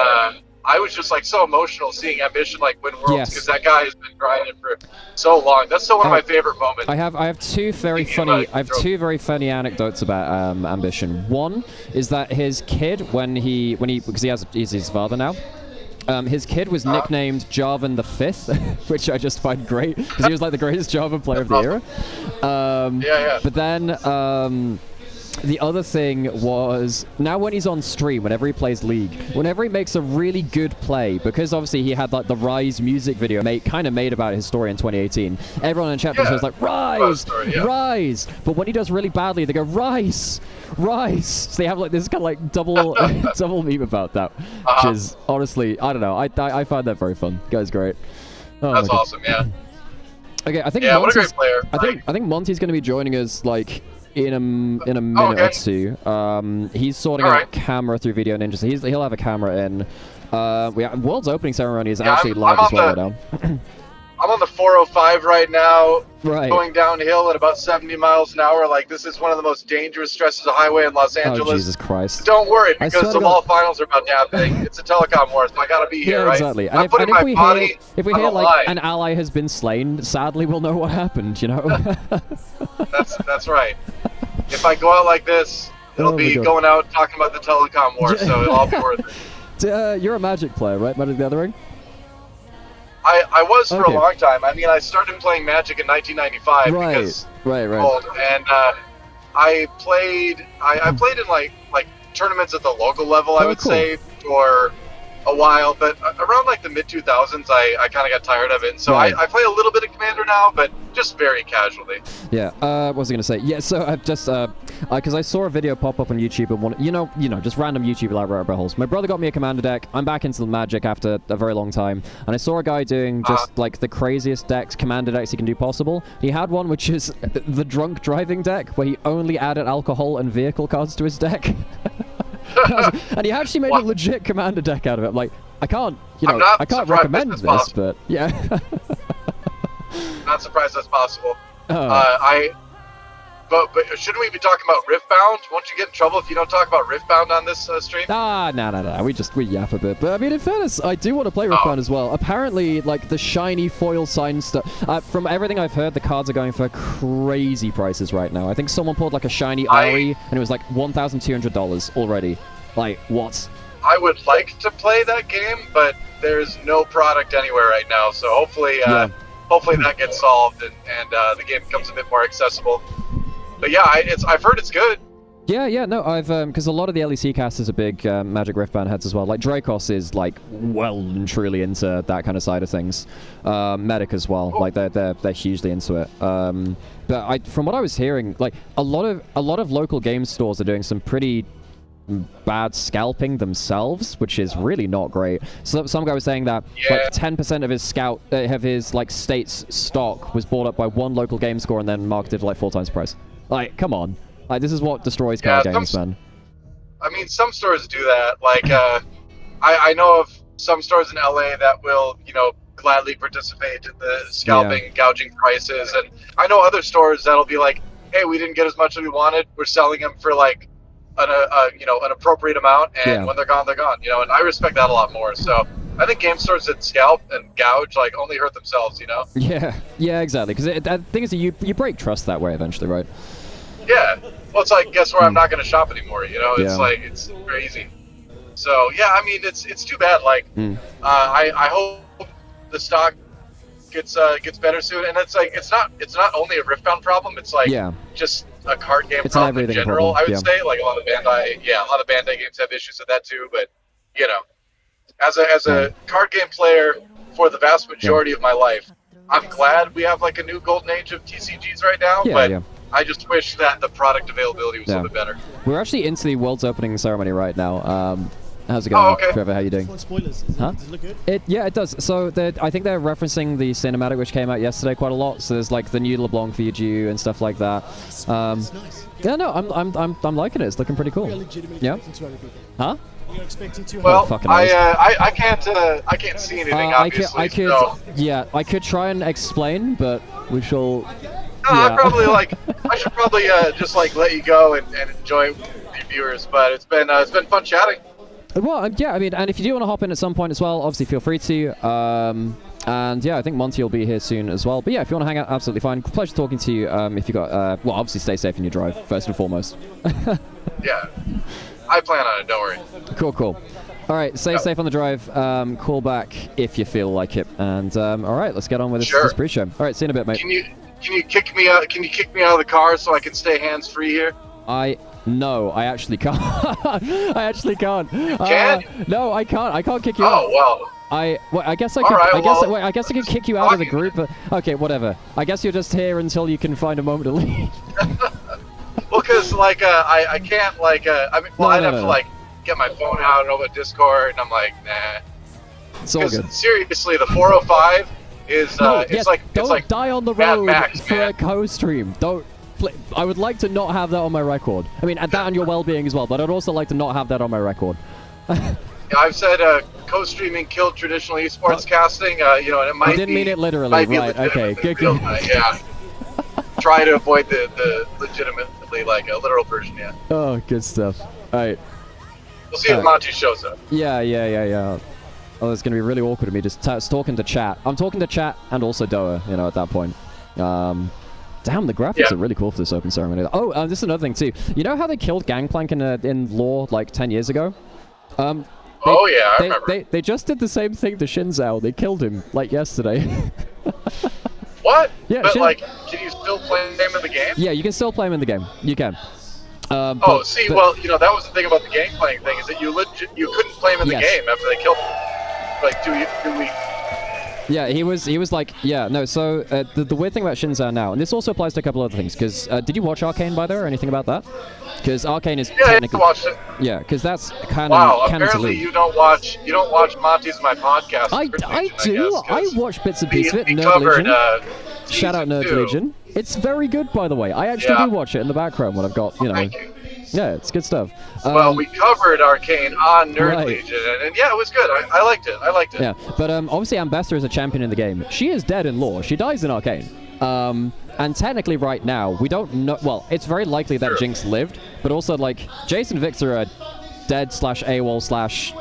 I was just like so emotional seeing Ambition like win Worlds because that guy has been grinding for so long. That's still one of my favorite moments. I have two very funny anecdotes about Ambition. One is that his kid because he's his father now. His kid was nicknamed Jarvan the Fifth, which I just find great because he was like the greatest Jarvan player of the era. But then the other thing was, now when he's on stream, whenever he plays League, whenever he makes a really good play, because obviously he had like the Rise music video kind of made about his story in 2018, everyone in chat was like, Rise! Rise! But when he does really badly, they go, Rise! Rise! So they have like this kind of like double meme about that, which is honestly, I don't know, I find that very fun. Guy's great. Oh, that's awesome, yeah. Okay, I think what a great player. I think Monte's going to be joining us like in a minute or two. He's sorting out camera through Video Ninja, so he'll have a camera in. World's opening ceremony is actually live as well right now. I'm on the 405 right now, going downhill at about 70 miles an hour. Like, this is one of the most dangerous stretches of highway in Los Angeles. Oh, Jesus Christ. But don't worry, because the LoL finals are about to happen. It's a telecom war, so I gotta be here, right? Exactly. I'm putting my body if we hear like an ally has been slain, sadly we'll know what happened, you know? That's right. If I go out like this, it'll be going out talking about the telecom war, so it'll all be worth it. You're a Magic player, right? Magic the Gathering? I was for Okay. a long time. I mean, I started playing Magic in 1995 because Right. old, and I played in like tournaments at the local level, I would cool. say, for a while, but around like the mid 2000s, I kind of got tired of it, and so Right. I play a little bit of Commander now, but just very casually. Yeah. What was I gonna say? Yeah. So I've just because I saw a video pop up on YouTube and one, you know, just random YouTube like rabbit holes. My brother got me a Commander deck. I'm back into the Magic after a very long time, and I saw a guy doing just like the craziest decks, Commander decks he can do possible. He had one which is the drunk driving deck, where he only added alcohol and vehicle cards to his deck. And he actually made a legit Commander deck out of it. I'm like, I can't recommend this, but yeah. Not surprised that's possible. But shouldn't we be talking about Riftbound? Won't you get in trouble if you don't talk about Riftbound on this stream? No. We yap a bit. But I mean, in fairness, I do want to play Riftbound as well. Apparently, like the shiny foil sign stuff. From everything I've heard, the cards are going for crazy prices right now. I think someone pulled like a shiny Ari, and it was like $1,200 already. Like what? I would like to play that game, but there's no product anywhere right now. So hopefully, hopefully that gets solved and the game becomes a bit more accessible. But yeah, I've heard it's good. Yeah, no, I've because a lot of the LEC casters are big Magic Riftbound heads as well. Like Dracos is like well and truly into that kind of side of things. Medic as well, like they're hugely into it. But from what I was hearing, like a lot of local game stores are doing some pretty bad scalping themselves, which is really not great. So some guy was saying that like 10% of his like state's stock was bought up by one local game store and then marketed for like 4 times the price. Like, come on. Like, this is what destroys card games, man. I mean, some stores do that. Like, I know of some stores in LA that will, gladly participate in the scalping, gouging prices. And I know other stores that'll be like, hey, we didn't get as much as we wanted. We're selling them for like an appropriate amount. And when they're gone, they're gone. And I respect that a lot more. So I think game stores that scalp and gouge like only hurt themselves, Yeah, exactly. Because the thing is, you break trust that way eventually, right? Yeah. Well, it's like, guess where I'm not going to shop anymore, It's like, it's very easy. So, yeah, I mean, it's too bad. Like, I hope the stock gets better soon. And it's like, it's not only a Riftbound problem, it's like just a card game problem in general, I would say. Like, a lot of Bandai games have issues with that too. But, as a card game player for the vast majority of my life, I'm glad we have like a new golden age of TCGs right now, but I just wish that the product availability was a little bit better. We're actually into the world's opening ceremony right now. How's it going, Trevor? How you doing? Spoilers. Does it look good? Yeah, it does. So I think they're referencing the cinematic which came out yesterday quite a lot. So there's like the new LeBlanc Fiju and stuff like that. Nice. Yeah, no, I'm liking it. It's looking pretty cool. Yeah. Huh? You're expecting to well, I can't see anything, obviously. I could try and explain, but we shall... I should probably just like let you go and enjoy it with your viewers, but it's been fun chatting. Well, yeah, I mean, and if you do want to hop in at some point as well, obviously feel free to. And yeah, I think Monte will be here soon as well. But yeah, if you want to hang out, absolutely fine. Pleasure talking to you. If you got, well, obviously stay safe in your drive first and foremost. Yeah, I plan on it. Don't worry. Cool. All right, stay safe on the drive. Call back if you feel like it. And all right, let's get on with this pre-show. All right, see you in a bit, mate. Can you kick me out? Can you kick me out of the car so I can stay hands-free here? No, I actually can't. I actually can't. You can? No, I can't. I can't kick you out. Oh well. I guess I could. I guess I could kick you out of the group. But, okay, whatever. I guess you're just here until you can find a moment to leave. Well, because like I can't like I mean, well, I'd have to like get my phone out and open Discord, and I'm like, nah. It's all good. Seriously, the 405 is don't die on the road for a co-stream. Don't. I would like to not have that on my record. I mean, that and your well-being as well, but I'd also like to not have that on my record. Yeah, I've said co-streaming killed traditional esports casting. And it might. I didn't mean it literally, right? Okay, good. Yeah. Try to avoid the legitimately like a literal version. Yeah. Oh, good stuff. All right. We'll see if Monte shows up. Yeah. Oh, it's gonna be really awkward of me just talking to chat. I'm talking to chat and also Doa. At that point. Damn, the graphics are really cool for this open ceremony. Oh, this is another thing too. You know how they killed Gangplank in lore like 10 years ago? Oh yeah, I remember. They just did the same thing to Shinzao. They killed him like yesterday. What? Yeah, but like, can you still play him in the game? Yeah, you can still play him in the game. You can. Well, you know, that was the thing about the game playing thing, is that you couldn't play him in the game after they killed him. Like 2 weeks. Yeah, he was like, yeah, no, so the weird thing about Shinzao now, and this also applies to a couple other things, because did you watch Arcane, by the way, or anything about that? Because Arcane is technically... I watched it. Yeah, because that's canon. Wow, canon apparently you don't watch Monty's My Podcast. I do. I watch bits and pieces of it. Nerd covered, Legion. Shout out Nerd Legion. It's very good, by the way. I actually do watch it in the background when I've got, you know... Yeah, it's good stuff. Well, we covered Arcane on Nerd Legion, and yeah, it was good. I liked it. I liked it. Yeah, but obviously Ambassador is a champion in the game. She is dead in lore. She dies in Arcane. And technically right now, we don't know... Well, it's very likely that Jinx lived, but also, like, Jace and Victor are dead / AWOL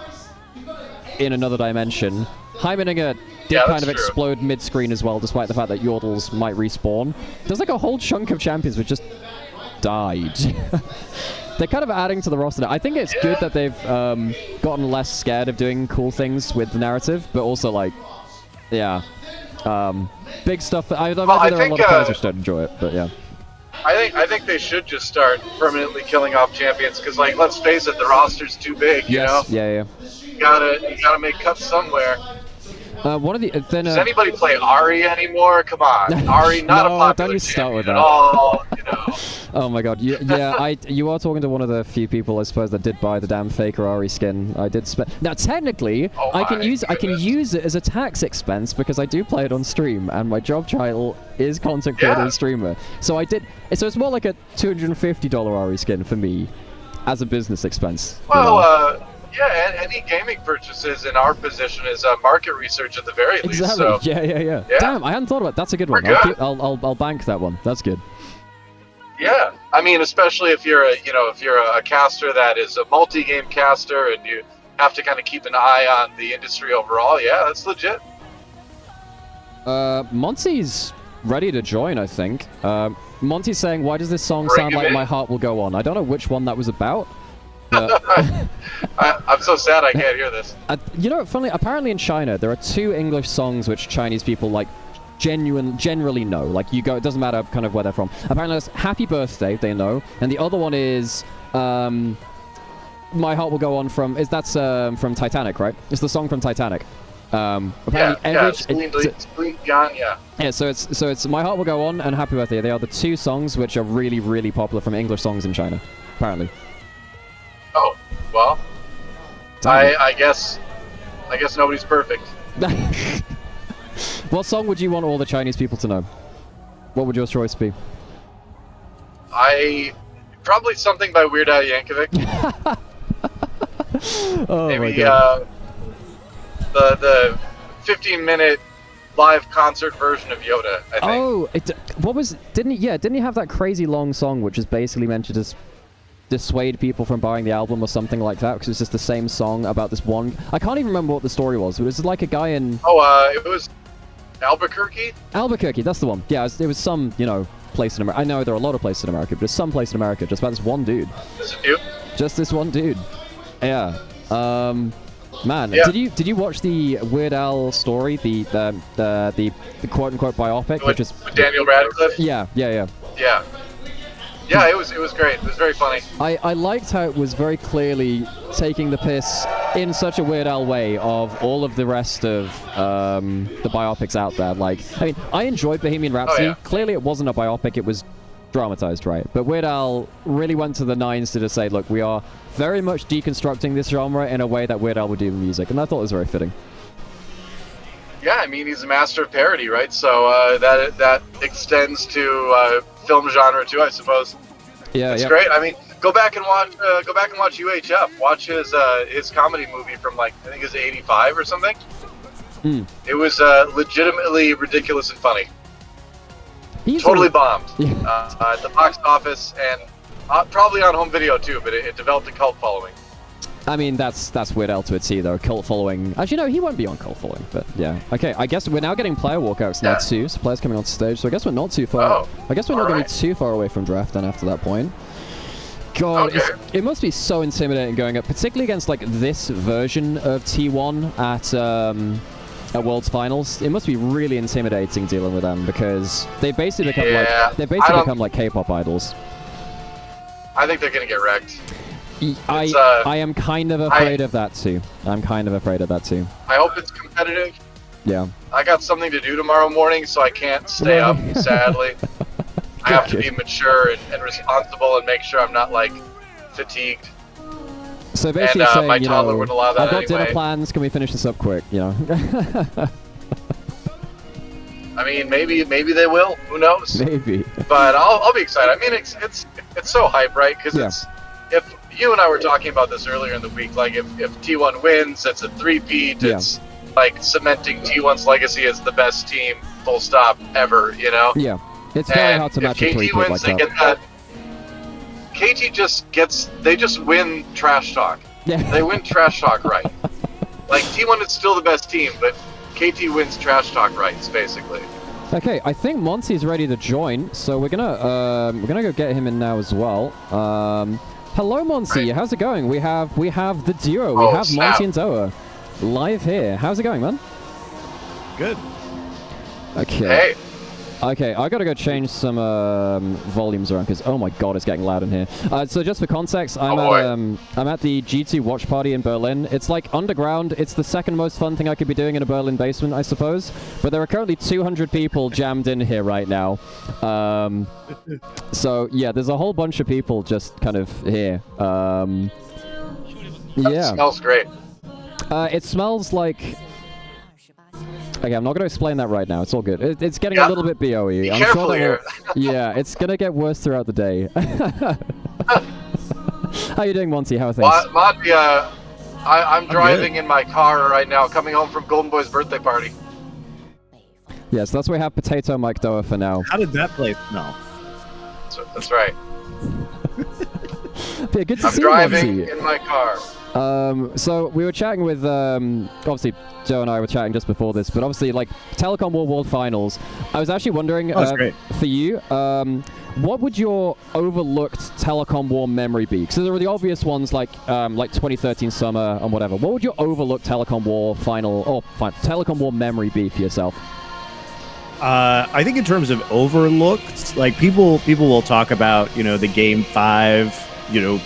/ in another dimension. Heimerdinger did kind of explode mid-screen as well, despite the fact that Yordles might respawn. There's like a whole chunk of champions which just died. They're kind of adding to the roster. I think it's good that they've gotten less scared of doing cool things with the narrative, but also, like, yeah. Big stuff. I imagine there are a lot of players which don't enjoy it, but yeah. I think they should just start permanently killing off champions, because, like, let's face it, the roster's too big, you know? Yeah. You gotta make cuts somewhere. One of the does anybody play Ari anymore? Come on, Ari, not a popular don't you start with that. at all, you know. Oh my god, you are talking to one of the few people, I suppose, that did buy the damn faker Ari skin. I did spend. Now technically, I can use it as a tax expense because I do play it on stream, and my job title is content creator and streamer. So I did. So it's more like a $250 Ari skin for me, as a business expense. Well, yeah, any gaming purchases in our position is market research at the very least. Exactly. So. Yeah. Damn, I hadn't thought about it. That's a good one. I'll bank that one. That's good. Yeah, I mean, especially if you're a caster that is a multi-game caster and you have to kind of keep an eye on the industry overall. Yeah, that's legit. Monty's ready to join, I think. Monty's saying, "Why does this song sound like My Heart Will Go On?" I don't know which one that was about. I'm so sad I can't hear this. You know, apparently in China, there are 2 English songs which Chinese people, like, generally know. Like, you go, it doesn't matter kind of where they're from. Apparently that's Happy Birthday, they know. And the other one is, My Heart Will Go On from Titanic, right? It's the song from Titanic. Apparently so it's My Heart Will Go On and Happy Birthday. They are the 2 songs which are really, really popular from English songs in China, apparently. Oh, well, I guess nobody's perfect. What song would you want all the Chinese people to know? What would your choice be? Probably something by Weird Al Yankovic. Oh maybe my god. The 15-minute live concert version of Yoda, I think. Didn't he have that crazy long song which is basically meant to just dissuade people from buying the album or something like that, because it's just the same song about this one... I can't even remember what the story was, but it was like a guy in... it was Albuquerque? Albuquerque, that's the one. Yeah, it was some, place in America. I know there are a lot of places in America, but it's some place in America just about this one dude. Just this one dude. Yeah. Man, did you watch the Weird Al story, the quote-unquote biopic? With Daniel Radcliffe? Yeah. Yeah, it was great. It was very funny. I liked how it was very clearly taking the piss in such a Weird Al way of all of the rest of the biopics out there. Like, I mean, I enjoyed Bohemian Rhapsody. Oh, yeah. Clearly it wasn't a biopic, it was dramatized, right? But Weird Al really went to the nines to just say, look, we are very much deconstructing this genre in a way that Weird Al would do in music, and I thought it was very fitting. Yeah, I mean, he's a master of parody, right? So that extends to film genre too, I suppose. Yeah, it's great. I mean, go back and watch UHF. Watch his comedy movie from, like, I think it's '85 or something. It was legitimately ridiculous and funny. Totally bombed at the box office and probably on home video too, but it developed a cult following. I mean, that's Weird Al to a T, though. Cult following. Actually, no, he won't be on cult following, but yeah. Okay, I guess we're now getting player walkouts now too. So players coming on stage. So I guess we're not too far. I guess we're not going to be too far away from draft then after that point. God, it must be so intimidating going up, particularly against like this version of T1 at World's Finals. It must be really intimidating dealing with them because they basically become like K-pop idols. I think they're gonna get wrecked. I am kind of afraid of that too. I'm kind of afraid of that too. I hope it's competitive. Yeah. I got something to do tomorrow morning, so I can't stay up, sadly. I have to be mature and responsible and make sure I'm not, like, fatigued. So basically and saying, my toddler wouldn't allow that I've got anyway. dinner plans, can we finish this up quick, you know? I mean, maybe they will. Who knows? Maybe. But I'll be excited. I mean, it's so hype, right? Because it's if you and I were talking about this earlier in the week, like if T1 wins, it's a three-peat. It's like cementing T1's legacy as the best team, full stop, ever. You know? Yeah. It's very hard to match a KT three-peat wins, like they get that. KT they just win trash talk. Yeah. They win trash talk right. Like T1 is still the best team, but KT wins trash talk rights, basically. Okay, I think Monty's ready to join, so we're gonna go get him in now as well. Hello, Monty. How's it going? We have the duo. We have Monty and Doa live here. How's it going, man? Good. Okay. Hey. Okay, I gotta go change some volumes around because oh my god, it's getting loud in here. So just for context, I'm at the G2 watch party in Berlin. It's like underground. It's the second most fun thing I could be doing in a Berlin basement, I suppose. But there are currently 200 people jammed in here right now. So yeah, there's a whole bunch of people just kind of here. It smells great. It smells like. Okay, I'm not going to explain that right now. It's all good. It's getting a little bit BOE. Be careful here. Yeah, it's going to get worse throughout the day. How you doing, Monty? How are things? Monty, I'm driving in my car right now, coming home from Golden Boy's birthday party. Yes, that's why we have Potato Mike Doa for now. How did that play? No. That's right. Yeah, good to I'm see driving you, Monty. in my car. So we were chatting with, obviously Joe and I were chatting just before this, but obviously like Telecom World Finals, I was actually wondering for you, what would your overlooked Telecom War memory be? Because there are the obvious ones like 2013 summer and whatever. What would your overlooked Telecom War Telecom War memory be for yourself? I think in terms of overlooked, like people will talk about, you know, the Game 5, you know,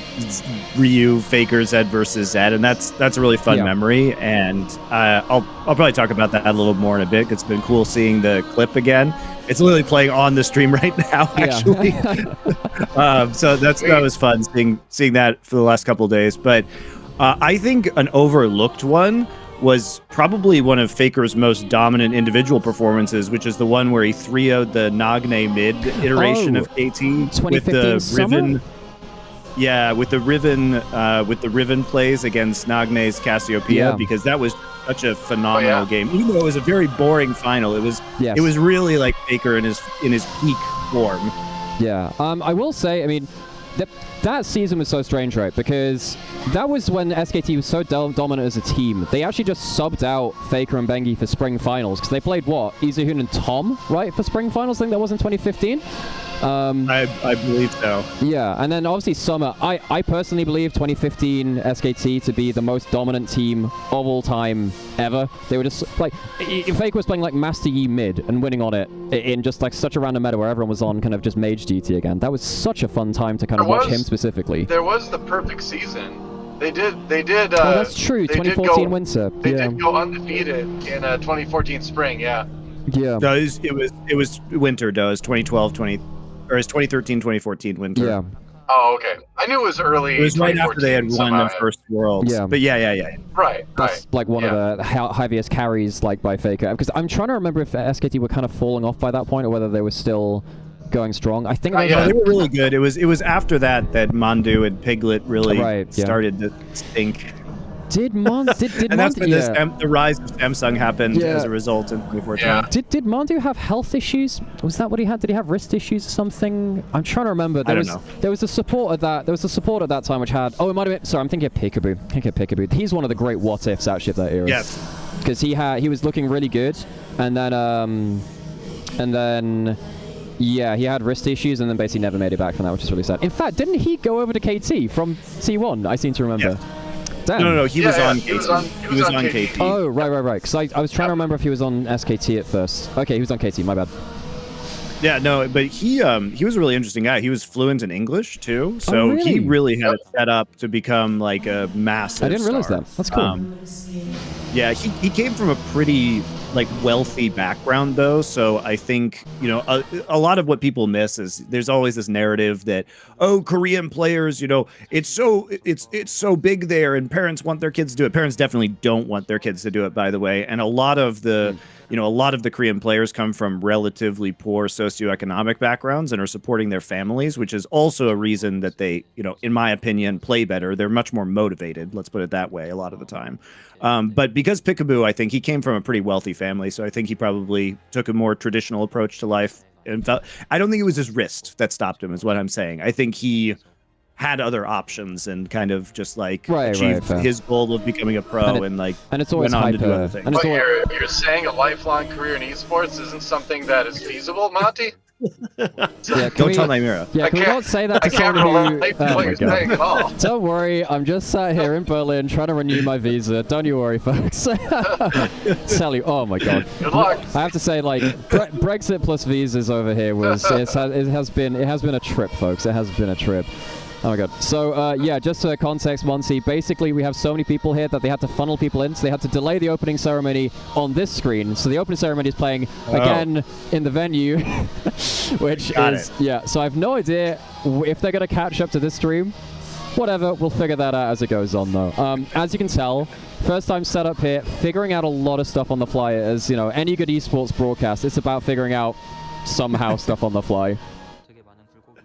Ryu, Faker, Zed versus Zed, and that's a really fun memory, and I'll probably talk about that a little more in a bit. It's been cool seeing the clip again. It's literally playing on the stream right now, actually. So that was fun seeing that for the last couple of days. But I think an overlooked one was probably one of Faker's most dominant individual performances, which is the one where he 3-0'd the Nagne mid iteration of KT with the Riven. Yeah, with the Riven plays against Nagne's Cassiopeia, because that was such a phenomenal game. Even though it was a very boring final, it was really like Faker in his peak form. Yeah, I will say, I mean, that season was so strange, right? Because that was when SKT was so dominant as a team. They actually just subbed out Faker and Bengi for spring finals because they played what? Izuhun and Tom, right, for spring finals? I think that was in 2015. I believe so. Yeah, and then obviously summer. I personally believe 2015 SKT to be the most dominant team of all time ever. They were just like Faker was playing like Master Yi mid and winning on it in just like such a random meta where everyone was on kind of just mage duty again. That was such a fun time to kind of watch him specifically. There was the perfect season. They did. Oh, that's true. 2014 winter. They did go undefeated in 2014 spring. Yeah. Yeah. No, it was winter. Though. It was 2013, 2014 winter. Yeah. Oh, okay. I knew it was early. It was right after they had won the first Worlds. Yeah. But yeah. Right. That's like one of the heaviest carries like by Faker. Because I'm trying to remember if SKT were kind of falling off by that point or whether they were still going strong. I think they were really good. It was after that Mondu and Piglet really started to stink. Did Mondu... And that's when the rise of Samsung happened as a result in 2014. Yeah. Did Mondu have health issues? Was that what he had? Did he have wrist issues or something? I'm trying to remember. There was a support at that time which had... Oh, it might have been... Sorry, I'm thinking of Peekaboo. He's one of the great what-ifs actually of that era. Yes. Because he was looking really good, and then Yeah, he had wrist issues and then basically never made it back from that, which is really sad. In fact, didn't he go over to KT from T1? I seem to remember. Yeah. Damn. No, he was on KT. He was on KT. Oh, right. Because I was trying to remember if he was on SKT at first. Okay, he was on KT, my bad. Yeah, no, but he was a really interesting guy. He was fluent in English too, so really? he really had it set up to become like a massive I didn't realize star. that. That's cool. Yeah, he came from a pretty like wealthy background though, so I think a lot of what people miss is there's always this narrative that Korean players, it's so big there and parents want their kids to do it. Parents definitely don't want their kids to do it, by the way, and a lot of the Korean players come from relatively poor socioeconomic backgrounds and are supporting their families, which is also a reason that they, in my opinion, play better. They're much more motivated, let's put it that way, a lot of the time. But because Peekaboo, I think he came from a pretty wealthy family, so I think he probably took a more traditional approach to life. And I don't think it was his wrist that stopped him, is what I'm saying. I think he had other options and kind of just like achieved his goal of becoming a pro and it's always went on to do other things. But you're saying a lifelong career in esports isn't something that is feasible, Monty? Yeah, don't tell Nymaera. Yeah, can we not say that to someone who... Oh my God. Don't worry, I'm just sat here in Berlin trying to renew my visa. Don't you worry, folks. Sally, oh my God. Good luck. I have to say, like, Brexit plus visas over here it has been a trip, folks. It has been a trip. Oh my God. So, yeah, just for context, Monty, basically we have so many people here that they had to funnel people in, so they had to delay the opening ceremony on this screen. So the opening ceremony is playing again in the venue, which yeah, so I have no idea if they're going to catch up to this stream. Whatever, we'll figure that out as it goes on, though. As you can tell, first time set up here, figuring out a lot of stuff on the fly. As, any good esports broadcast, it's about figuring out somehow stuff on the fly.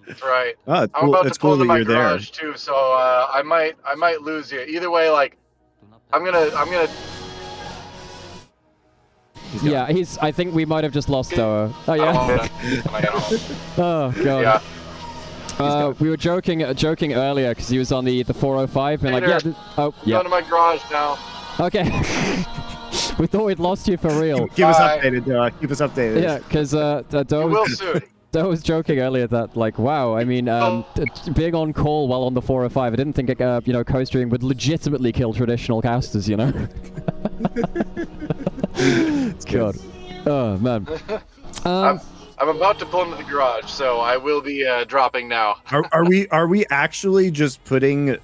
That's right. Oh, I'm about to pull into my you're garage too, so I might lose you. Either way, like I'm gonna. Yeah, I think we might have just lost Doa. Oh yeah. Oh God. Yeah. We were joking earlier because he was on the 405 and Peter, Go to my garage now. Okay. We thought we'd lost you for real. Keep us updated, Doa. Keep us updated. Yeah, because Doa was joking earlier that, like, wow, I mean, being on call while on the 405, I didn't think, co-streaming would legitimately kill traditional casters, God. Oh, man. I'm about to pull into the garage, so I will be dropping now. Are we actually just putting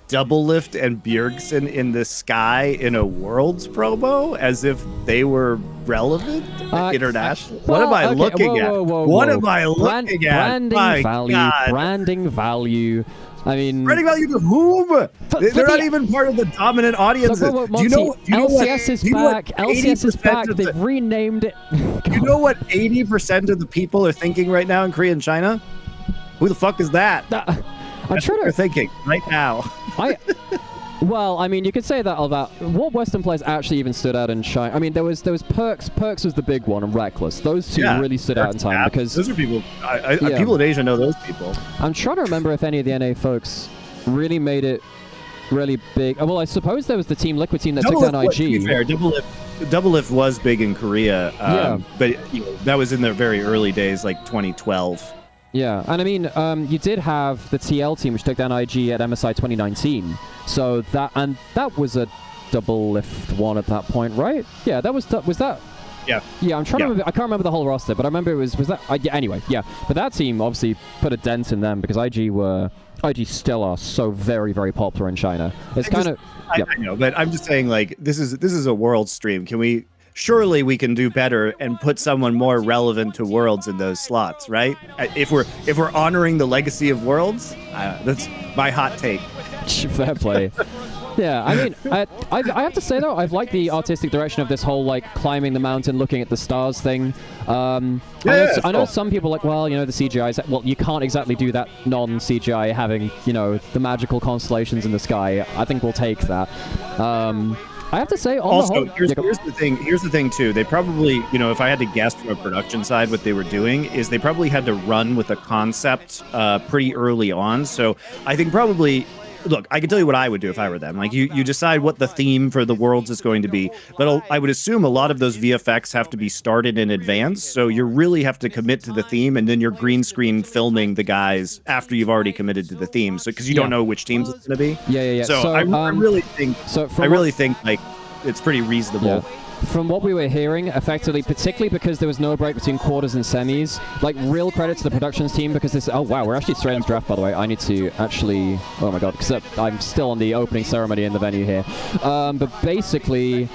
Double Lift and Bjergsen in the sky in a Worlds promo as if they were relevant internationally? What am I looking at? What am I looking at? Branding value. I mean, branding value to whom? They're not even part of the dominant audience. Do you know LCS is back. LCS is back. They've renamed it. You know what 80% of the people are thinking right now in Korea and China? Who the fuck is that? I'm sure they're thinking right now. Well, I mean, you could say that about what Western players actually even stood out in China. I mean, there was Perks. Perks was the big one, and Reckless. Those two really stood out in time because those are people. People in Asia know those people. I'm trying to remember if any of the NA folks really made it really big. Well, I suppose there was the Team Liquid team that took down IG. To be fair, Double Lift was big in Korea, but that was in the very early days, like 2012. Yeah, and I mean, you did have the TL team, which took down IG at MSI 2019. So that was a Double Lift one at that point, right? Yeah, was that? Yeah. Yeah, I'm trying to remember. I can't remember the whole roster, but I remember it was that. Yeah, anyway, yeah. But that team obviously put a dent in them because IG still are so very, very popular in China. It's I know, but I'm just saying, like, this is a world stream. Surely we can do better and put someone more relevant to Worlds in those slots, right? If we're honoring the legacy of Worlds, that's my hot take. Fair play. Yeah, I mean, I have to say though, I've liked the artistic direction of this whole like climbing the mountain, looking at the stars thing. I know some people like, well, the CGI is, well, you can't exactly do that non-CGI having, the magical constellations in the sky. I think we'll take that. I have to say, here's the thing too. They probably, if I had to guess from a production side, what they were doing is they probably had to run with a concept pretty early on. So I think probably look, I can tell you what I would do if I were them. Like you decide what the theme for the Worlds is going to be, but I would assume a lot of those VFX have to be started in advance. So you really have to commit to the theme, and then you're green screen filming the guys after you've already committed to the theme. So because you don't know which teams it's going to be. Yeah. So I really think like it's pretty reasonable. Yeah. From what we were hearing, effectively, particularly because there was no break between quarters and semis, like real credit to the productions team because this. Oh wow, we're actually straight into draft, by the way. I need to actually. Oh my god, because I'm still on the opening ceremony in the venue here. But basically.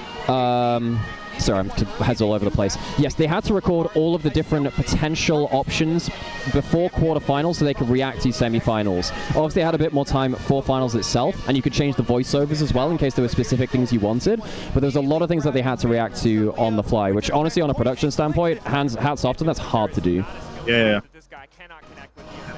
Sorry, I'm heads all over the place. Yes, they had to record all of the different potential options before quarterfinals so they could react to semifinals. Obviously, they had a bit more time for finals itself, and you could change the voiceovers as well in case there were specific things you wanted. But there was a lot of things that they had to react to on the fly, which honestly, on a production standpoint, hats off to them. That's hard to do. Yeah.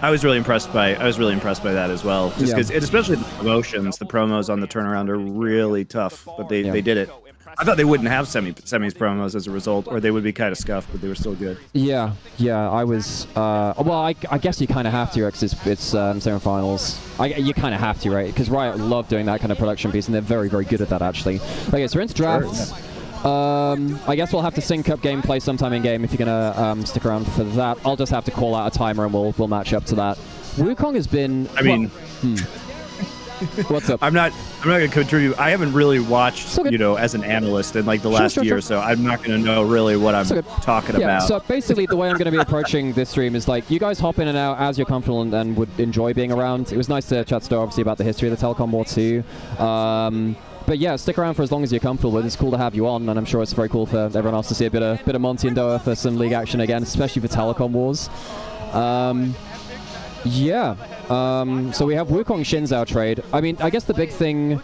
I was really impressed by that as well. Just because, especially the promotions, the promos on the turnaround are really tough, but they did it. I thought they wouldn't have semis promos as a result, or they would be kind of scuffed, but they were still good. Yeah, I was. Well, I guess you kind of have to, because it's semifinals. You kind of have to, right? Because Riot love doing that kind of production piece, and they're very, very good at that, actually. Okay, so we're into drafts. I guess we'll have to sync up gameplay sometime in game if you're gonna stick around for that. I'll just have to call out a timer, and we'll match up to that. Wukong has been. I mean. What's up? I'm not going to contribute. I haven't really watched, as an analyst in like the last year, so I'm not going to know really what I'm talking about. So basically, the way I'm going to be approaching this stream is like you guys hop in and out as you're comfortable and would enjoy being around. It was nice to chat to obviously about the history of the Telecom War 2. But yeah, stick around for as long as you're comfortable with. It's cool to have you on, and I'm sure it's very cool for everyone else to see a bit of Monte and Doa for some league action again, especially for Telecom Wars. So we have Wukong Shinzao trade. I mean, I guess the big thing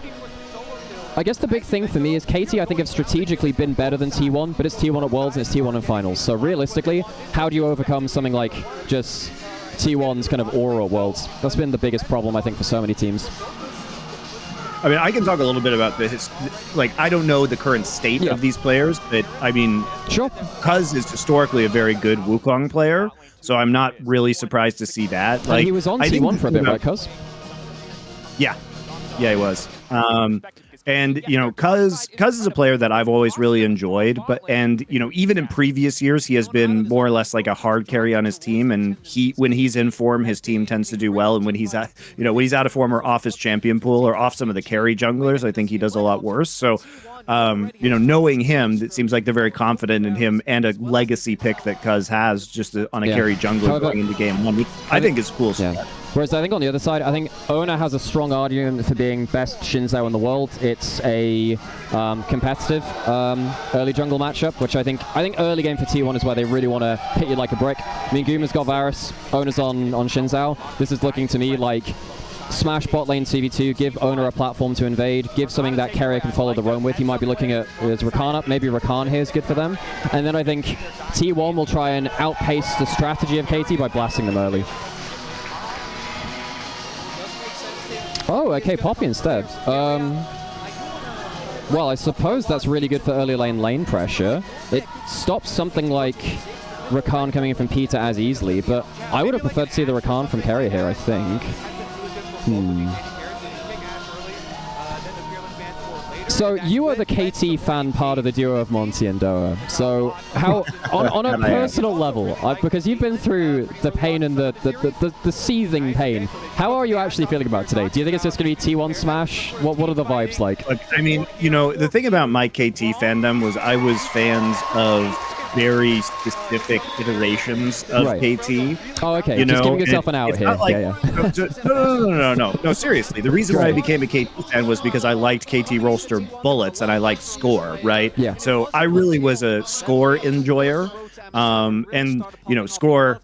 for me is KT, I think, have strategically been better than T1, but it's T1 at Worlds and it's T1 in Finals. So realistically, how do you overcome something like just T1's kind of aura at Worlds? That's been the biggest problem, I think, for so many teams. I mean, I can talk a little bit about this. Like, I don't know the current state of these players, but I mean, Cuz is historically a very good Wukong player. So I'm not really surprised to see that. Like, and he was on T1 for a bit, right, Cuz? Yeah, he was. And Cuz is a player that I've always really enjoyed, and even in previous years he has been more or less like a hard carry on his team, and when he's in form his team tends to do well, and when he's out of form or off his champion pool or off some of the carry junglers, I think he does a lot worse. So knowing him, it seems like they're very confident in him and a legacy pick that Cuz has just on a carry jungler going into game 1, which I think is cool. Whereas I think on the other side, I think Ona has a strong argument for being best Shinzao in the world. It's a competitive early jungle matchup, which I think early game for T1 is where they really want to hit you like a brick. I mean, Guma's got Varus, Ona's on Shinzao. This is looking to me like smash bot lane CV2, give Ona a platform to invade, give something that carrier can follow the roam with. You might be looking at Rakan up, maybe Rakan here is good for them. And then I think T1 will try and outpace the strategy of KT by blasting them early. Oh, okay, Poppy instead. Well, I suppose that's really good for early lane pressure. It stops something like Rakan coming in from Peter as easily, but I would have preferred to see the Rakan from carrier here, I think. So you are the KT fan part of the duo of Monte and Doa. So how, on a personal level, because you've been through the pain and the seething pain, how are you actually feeling about today? Do you think it's just going to be T1 smash? What are the vibes like? Look, I mean, the thing about my KT fandom was I was fans of very specific iterations of KT. Oh, okay. Just giving yourself an out here. Like, No, seriously. The reason why I became a KT fan was because I liked KT Rolster bullets and I liked Score, right? Yeah. So I really was a Score enjoyer. And, Score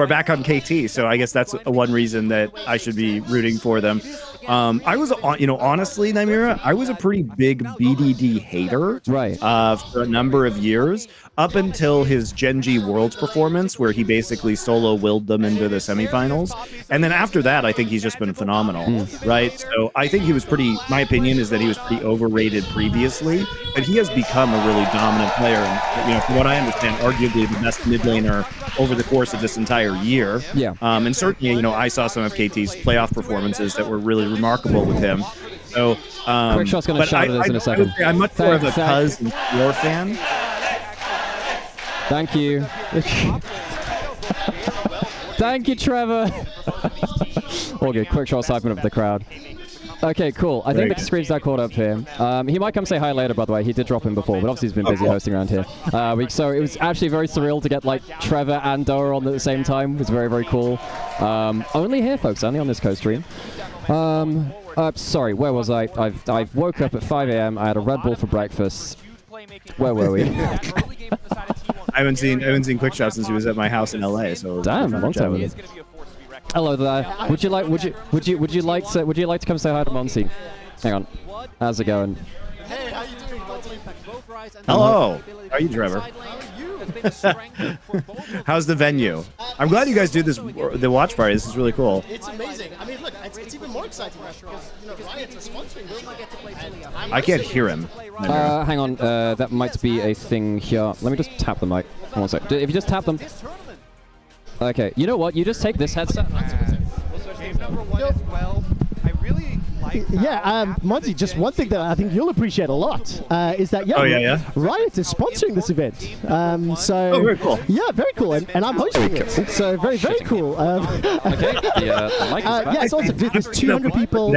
back on KT. So I guess that's one reason that I should be rooting for them. I was, honestly, Nymaera, I was a pretty big BDD hater, right? For a number of years, up until his Genji Worlds performance, where he basically solo willed them into the semifinals, and then after that, I think he's just been phenomenal, right? So I think he was pretty. My opinion is that he was pretty overrated previously, but he has become a really dominant player, and from what I understand, arguably the best mid laner over the course of this entire year. Yeah. And certainly, I saw some of KT's playoff performances that were really remarkable with him. So, Quickshot's going to shout at us in a second. I'm much more of a Cuz and War fan. Thank you. Thank you, Trevor. All good. Quickshot's hyping up the crowd. Okay, cool. I think the screen's not caught up here. He might come say hi later, by the way. He did drop in before, but obviously he's been busy hosting around here. So it was actually very surreal to get like Trevor and Doa on at the same time. It was very, very cool. Only here, folks. Only on this co-stream. Sorry, where was I? I woke up at 5 a.m. I had a Red Bull for breakfast. Where were we? I haven't seen Quickshot since he was at my house in LA. So damn, long time. Hello there. Would you like to come say hi to Monty? Hang on. How's it going? Hey, how you doing, Monty? Hello. How are you, Trevor? How's the venue? I'm glad you guys do this. The watch party. This is really cool. It's amazing. I mean, look, it's even more exciting because Riot's are sponsoring this. I can't hear him. Hang on. That might be a thing here. Let me just tap the mic. One sec. If you just tap them. Okay. You know what? You just take this headset. Game number 1 as well. I really like. Yeah, Monty, just one thing that I think you'll appreciate a lot is that Riot is sponsoring this event. So very cool. Yeah, very cool, and I'm hosting it. So very cool. Okay, the mic is back. Yeah, it's awesome. There's 200 people.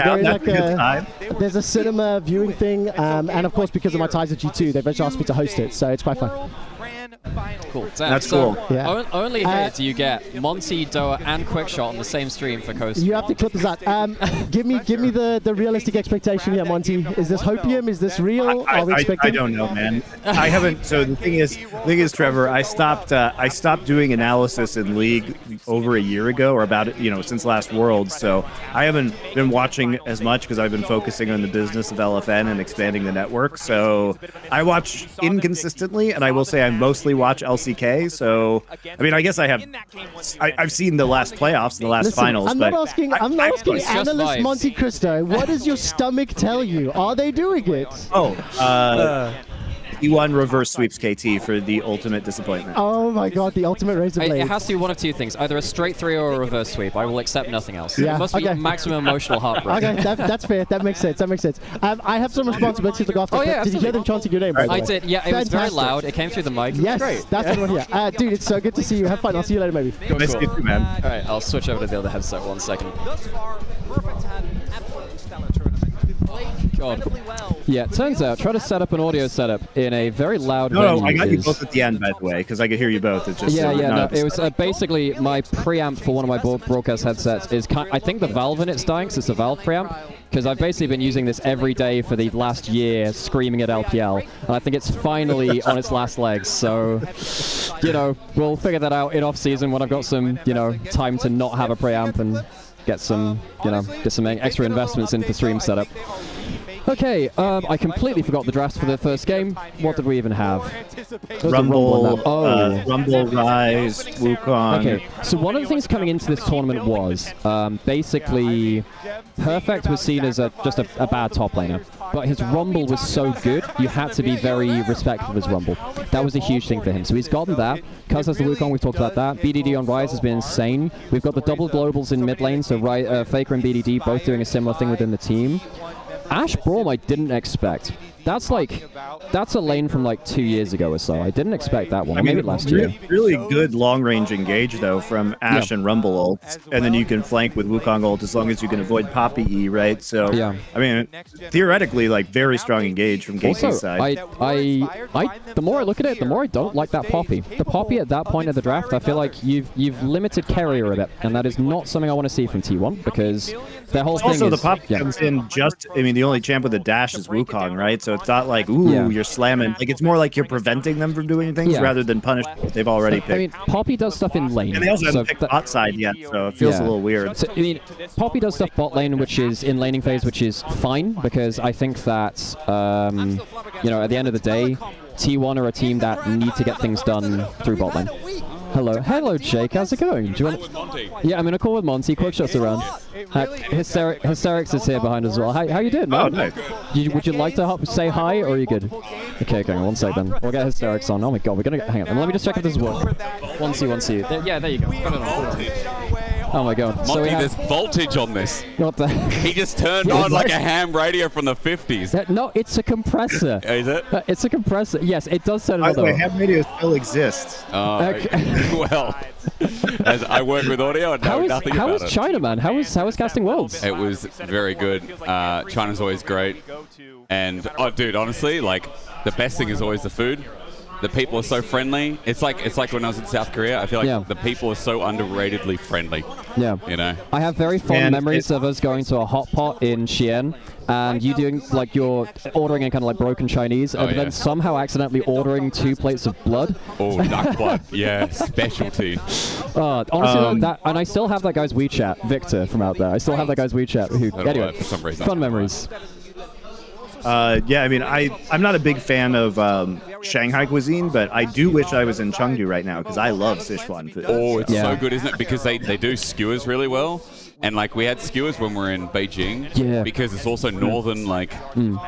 There's a cinema viewing thing, and of course because of my ties at G2, they've just asked me to host it. So it's quite fun. Cool. That's cool. Yeah. Only here do you get Monte, Doa, and Quickshot on the same stream for co-stream. You have to clip this out. Give me the realistic expectation here, Monty. Is this hopium? Is this real? Are we expecting? I don't know, man. I haven't. So the thing is, Trevor, I stopped doing analysis in League over a year ago, or about since last Worlds. So I haven't been watching as much because I've been focusing on the business of LFN and expanding the network. So I watch inconsistently, and I will say I mostly watch LCK. So I mean, I guess I've seen the last playoffs, the last finals. I'm not asking analyst Monte Cristo. What does your stomach tell you? Are they doing it? E1 reverse sweeps KT for the ultimate disappointment. Oh my god, the ultimate razor blade. It has to be one of two things, either a straight 3 or a reverse sweep. I will accept nothing else. Yeah, it must be maximum emotional heartbreak. Okay, that's fair. That makes sense. I have some responsibility to look after. Yeah, did you hear them chanting your name? I did. Yeah, it was very loud. It came through the mic. Yes, great. that's what I want to hear. Dude, it's so good to see you. Have fun. I'll see you later, maybe. Cool. Nice to meet you, man. All right, I'll switch over to the other headset 1 second. Thus far, Perfect had an absolutely stellar tournament. Been playing incredibly well. Yeah, it turns out, try to set up an audio setup in a very loud venue. No, I got you both at the end, by the way, because I could hear you both. It's just it was basically my preamp for one of my broadcast headsets is I think the valve in it's dying, so it's a valve preamp. Because I've basically been using this every day for the last year, screaming at LPL, and I think it's finally on its last legs. So, we'll figure that out in off season when I've got some, time to not have a preamp and get some, get some extra investments in for stream setup. Okay, I completely forgot the draft for the first game. What did we even have? Rumble, Rumble, Rise, Wukong. Okay, so one of the things coming into this tournament was basically Perfect was seen as just a bad top laner, but his Rumble was so good, you had to be very respectful of his Rumble. That was a huge thing for him. So he's gotten that. Cuz has the Wukong, we've talked about that. BDD on Rise has been insane. We've got the double globals in mid lane, so Faker and BDD both doing a similar thing within the team. Ashe Braum I didn't expect. That's a lane from like 2 years ago or so. I didn't expect that one. Maybe last year. Really good long-range engage though from Ashe and Rumble ult, and then you can flank with Wukong ult as long as you can avoid Poppy E, right? So I mean, theoretically, like very strong engage from KT's side. The more I look at it, the more I don't like that Poppy. The Poppy at that point of the draft, I feel like you've limited carrier a bit, and that is not something I want to see from T1 because Their whole thing Also, the is pop comes in just. I mean, the only champ with a dash is Wukong, right? So it's not like you're slamming. Like it's more like you're preventing them from doing things rather than punishing what they've already picked. I mean, Poppy does stuff in lane. And they also haven't picked bot side yet, so it feels a little weird. So, I mean, Poppy does stuff bot lane, which is in laning phase, which is fine because I think that you know, at the end of the day, T1 are a team that need to get things done through bot lane. Hello, Jake. How's it going? Do you want? Yeah, I'm in a call with Monte. Quickshot's around. Hysterics is here behind us as well. How you doing, man? Oh, nice. Would you like to say hi, or are you good? Okay, hang on one sec then. We'll get Hysterics on. Oh my god, we're gonna hang on. Let me just check if this works. 1C. Yeah, there you go. Got it on. Oh my god. Monty, there's voltage on this. What the? He just turned on like a ham radio from the 50s. No, it's a compressor. Is it? It's a compressor. Yes, it does turn it on. By the way, ham radios still exist. Well, as I work with audio, I know nothing about it. How was China, man? How was Casting Worlds? It was very good. China's always great. And, oh, dude, honestly, like, the best thing is always the food. The people are so friendly. It's like when I was in South Korea. I feel like the people are so underratedly friendly. Yeah. You know. I have very fond memories of us going to a hot pot in Xi'an, and you doing like you're ordering in kind of like broken Chinese, and then somehow accidentally ordering 2 plates of blood. Oh, duck blood. Yeah, specialty. Honestly, that, and I still have that guy's WeChat, Victor from out there. I still have that guy's WeChat. Anyway, for some reason, fun memories. Yeah, I mean, I'm not a big fan of Shanghai cuisine, but I do wish I was in Chengdu right now because I love Sichuan food. Oh, it's so good, isn't it? Because they do skewers really well. And, like, we had skewers when we were in Beijing. Yeah. Because it's also northern, like,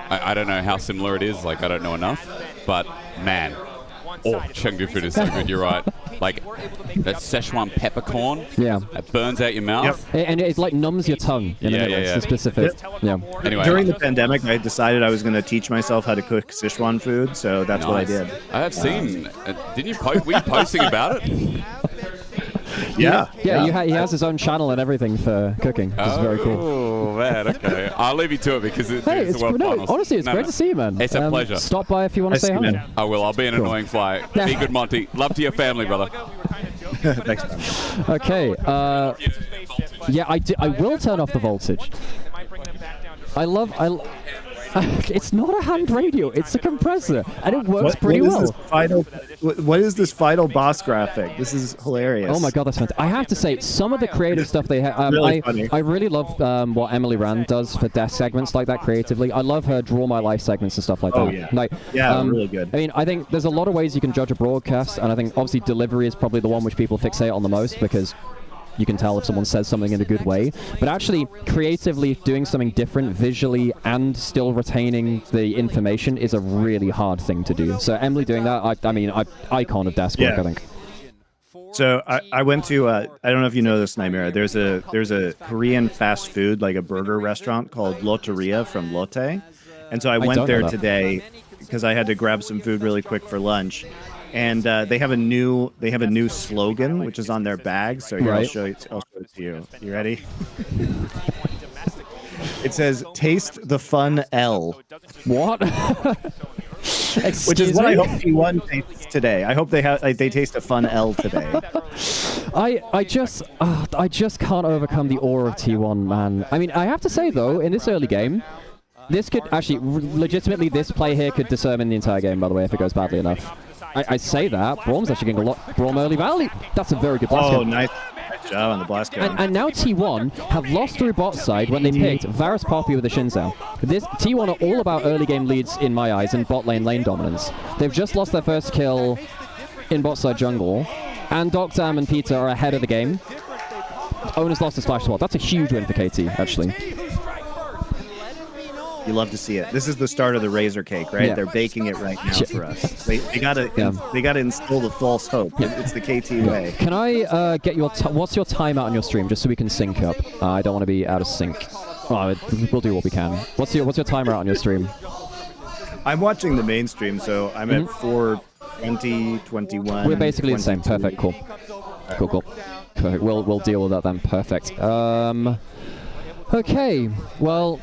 I don't know how similar it is. Like, I don't know enough. But, man, Chengdu food is so good, you're right. Like, that Szechuan peppercorn. Yeah. It burns out your mouth. Yep. And it, like, numbs your tongue in the middle. It's the specific. Yeah. Anyway. During the pandemic, I decided I was going to teach myself how to cook Sichuan food, so that's what I did. I have seen. Didn't you post? Were you posting about it? Yeah. He has his own channel and everything for cooking. It's very cool. Oh, man, okay. I'll leave you to it because it's it's the World Finals. Honestly, it's great to see you, man. It's a pleasure. Stop by if you want to say hi. I will. I'll be an annoying fly. Be good, Monty. Love to your family, brother. Thanks, man. Okay. Yeah, I will turn off the voltage. It's not a hand radio, it's a compressor, and it works pretty well. What is this final boss graphic? This is hilarious. Oh my god, that's fantastic. I have to say, some of the creative stuff they have, I really love what Emily Rand does for death segments like that creatively. I love her Draw My Life segments and stuff like that. Oh yeah, like, really good. I mean, I think there's a lot of ways you can judge a broadcast, and I think obviously delivery is probably the one which people fixate on the most because you can tell if someone says something in a good way. But actually, creatively doing something different visually and still retaining the information is a really hard thing to do. So Emily doing that, I mean, icon of desk work, I think. So I went to, I don't know if you know this, Nymaera, there's a Korean fast food, like a burger restaurant called Loteria from Lotte. And so I went there today because I had to grab some food really quick for lunch. And they have a new slogan, which is on their bag. So here, I'll show it to you. You ready? It says, "Taste the fun L." What? Which is what I hope T1 tastes today. I hope they taste a fun L today. I just can't overcome the awe of T1, man. I mean, I have to say though, in this early game, this could actually legitimately this play here could determine the entire game. By the way, if it goes badly enough. I say that. Braum's actually getting a lot. Braum early Valley. That's a very good blast cam. Nice job on the blast cam. And now T1 have lost through bot side when they picked Varus Poppy with the Shinzao. T1 are all about early game leads in my eyes and bot lane dominance. They've just lost their first kill in bot side jungle. And Doctam and Peter are ahead of the game. Owner's lost his flash as well. That's a huge win for KT, actually. You love to see it. This is the start of the razor cake, right? Yeah. They're baking it right now for us. They gotta instill the false hope. It's the KT way. Can I get your what's your timeout on your stream, just so we can sync up? I don't want to be out of sync. Oh, we'll do what we can. What's your timer out on your stream? I'm watching the main stream, so I'm at 4:20, 21. We're basically 22. the same. Perfect. Cool. Perfect. We'll deal with that then. Perfect. Okay. Well.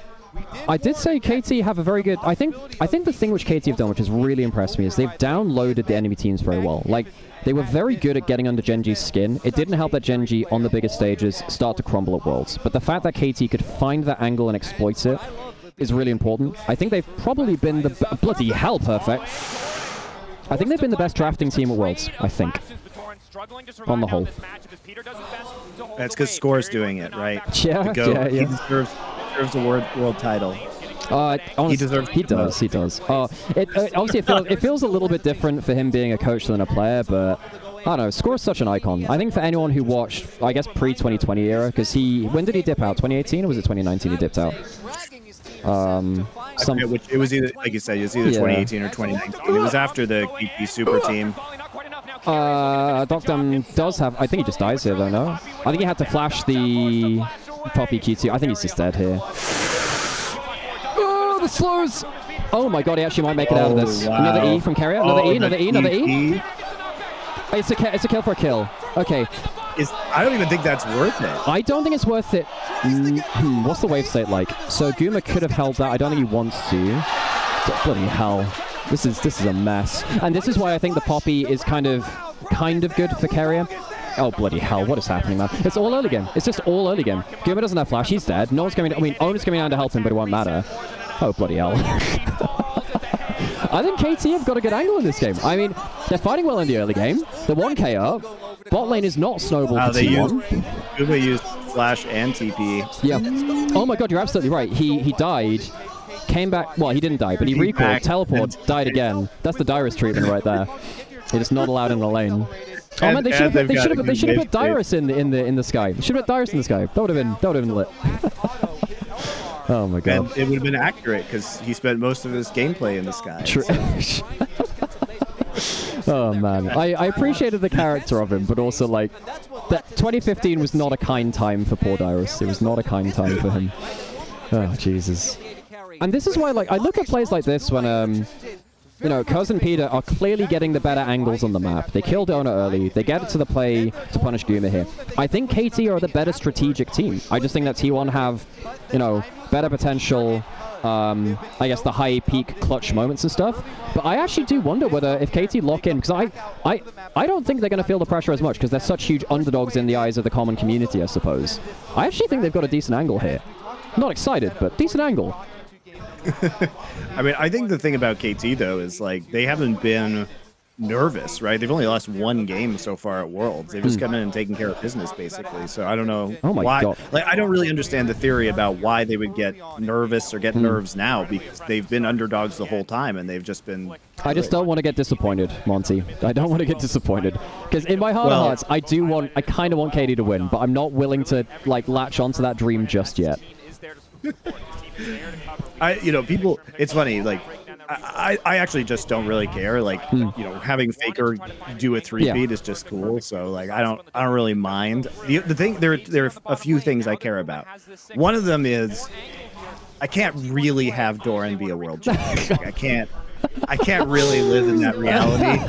I did say KT have a very good... I think the thing which KT have done, which has really impressed me, is they've downloaded the enemy teams very well. Like, they were very good at getting under Genji's skin. It didn't help that Genji, on the biggest stages, start to crumble at Worlds. But the fact that KT could find that angle and exploit it is really important. I think they've probably been the... Bloody hell, perfect. I think they've been the best drafting team at Worlds, I think. On the whole. That's because Score's doing it, right? Yeah, yeah. He deserves a world title. Honestly, he does. Obviously, it feels a little bit different for him being a coach than a player, but I don't know. Score's such an icon. I think for anyone who watched, I guess, pre-2020 era, because when did he dip out? 2018 or was it 2019 he dipped out? It was either, like you said, it was either 2018 or 2019. It was after the KT Super Team. Doctam does have... I think he just dies here, though, no? I think he had to flash the Poppy Q2. I think he's just dead here. Oh, the slows! Oh my god, he actually might make it out of this. Wow. Another E from Carrier. Another E, another E, another E. It's a kill for a kill. Okay. I don't even think that's worth it. I don't think it's worth it. What's the wave state like? So Guma could have held that. I don't think he wants to. Bloody hell. This is a mess. And this is why I think the Poppy is kind of good for Carrier. Oh, bloody hell. What is happening, man? It's all early game. It's just all early game. Guma doesn't have flash. He's dead. No one's coming... I mean, Owen's coming down to help him, but it won't matter. Oh, bloody hell. I think KT have got a good angle in this game. I mean, they're fighting well in the early game. The 1k up. Bot lane is not snowballed for T1. Guma used flash and TP. Yeah. Oh my god, you're absolutely right. He died. Came back. Well, he didn't die, but he recalled, teleport, died again. That's the Dyrus treatment right there. He just not allowed in the lane. Oh man, they should have put Dyrus in the sky. They should have put Dyrus in the sky. That would have been lit. Oh my god. And it would have been accurate because he spent most of his gameplay in the sky. True. Oh man, I appreciated the character of him, but also like, that 2015 was not a kind time for poor Dyrus. It was not a kind time for him. Oh Jesus. And this is why, like, I look at plays like this when you know, Cuz and Peter are clearly getting the better angles on the map. They kill Dona early. They get it to the play to punish Guma here. I think KT are the better strategic team. I just think that T1 have, you know, better potential, I guess the high peak clutch moments and stuff. But I actually do wonder whether if KT lock in, because I don't think they're going to feel the pressure as much because they're such huge underdogs in the eyes of the common community, I suppose. I actually think they've got a decent angle here. Not excited, but decent angle. I mean, I think the thing about KT, though, is, like, they haven't been nervous, right? They've only lost one game so far at Worlds. They've just come in and taken care of business, basically. So I don't know why. God. Like, I don't really understand the theory about why they would get nervous or get nerves now, because they've been underdogs the whole time, and they've just been... I just don't want to get disappointed, Monty. I don't want to get disappointed. Because in my heart of hearts, I kind of want KD to win, but I'm not willing to, like, latch onto that dream just yet. You know, people, it's funny, like, I actually just don't really care. Like, you know, having Faker do a 3-beat is just cool. So, like, I don't really mind. The thing, there are a few things I care about. One of them is I can't really have Doran be a world champion. Like, I can't really live in that reality.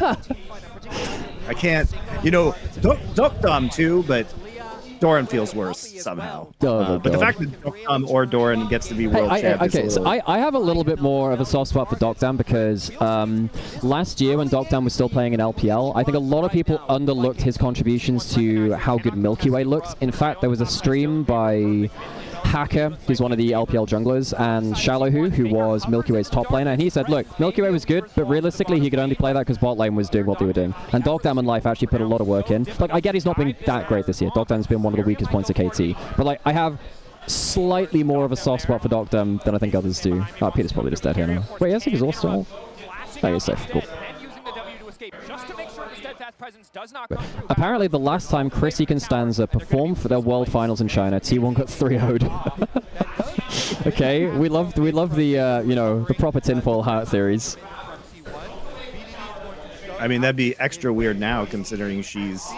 I can't, you know, Dokdom too, but Doran feels worse somehow. But the fact that Dokdom or Doran gets to be world champ okay, so I have a little bit more of a soft spot for Dokdom because last year when Dokdom was still playing in LPL, I think a lot of people underlooked his contributions to how good Milky Way looked. In fact, there was a stream by Hacker, who's one of the LPL junglers, and Shallowhu, who was Milky Way's top laner, and he said, look, Milky Way was good, but realistically he could only play that because bot lane was doing what they were doing. And Dokdom and Life actually put a lot of work in. Like, I get he's not been that great this year. Dokdom's been one of the weakest points of KT. But, like, I have slightly more of a soft spot for Dokdom than I think others do. Oh, Peter's probably just dead here now. Wait, yes, he's also... Oh, he's safe. Cool. But apparently the last time Chrissy Constanza performed for their World Finals in China, T1 got 3-0'd. Okay, we love the you know, the proper tinfoil hat theories. I mean, that'd be extra weird now, considering she's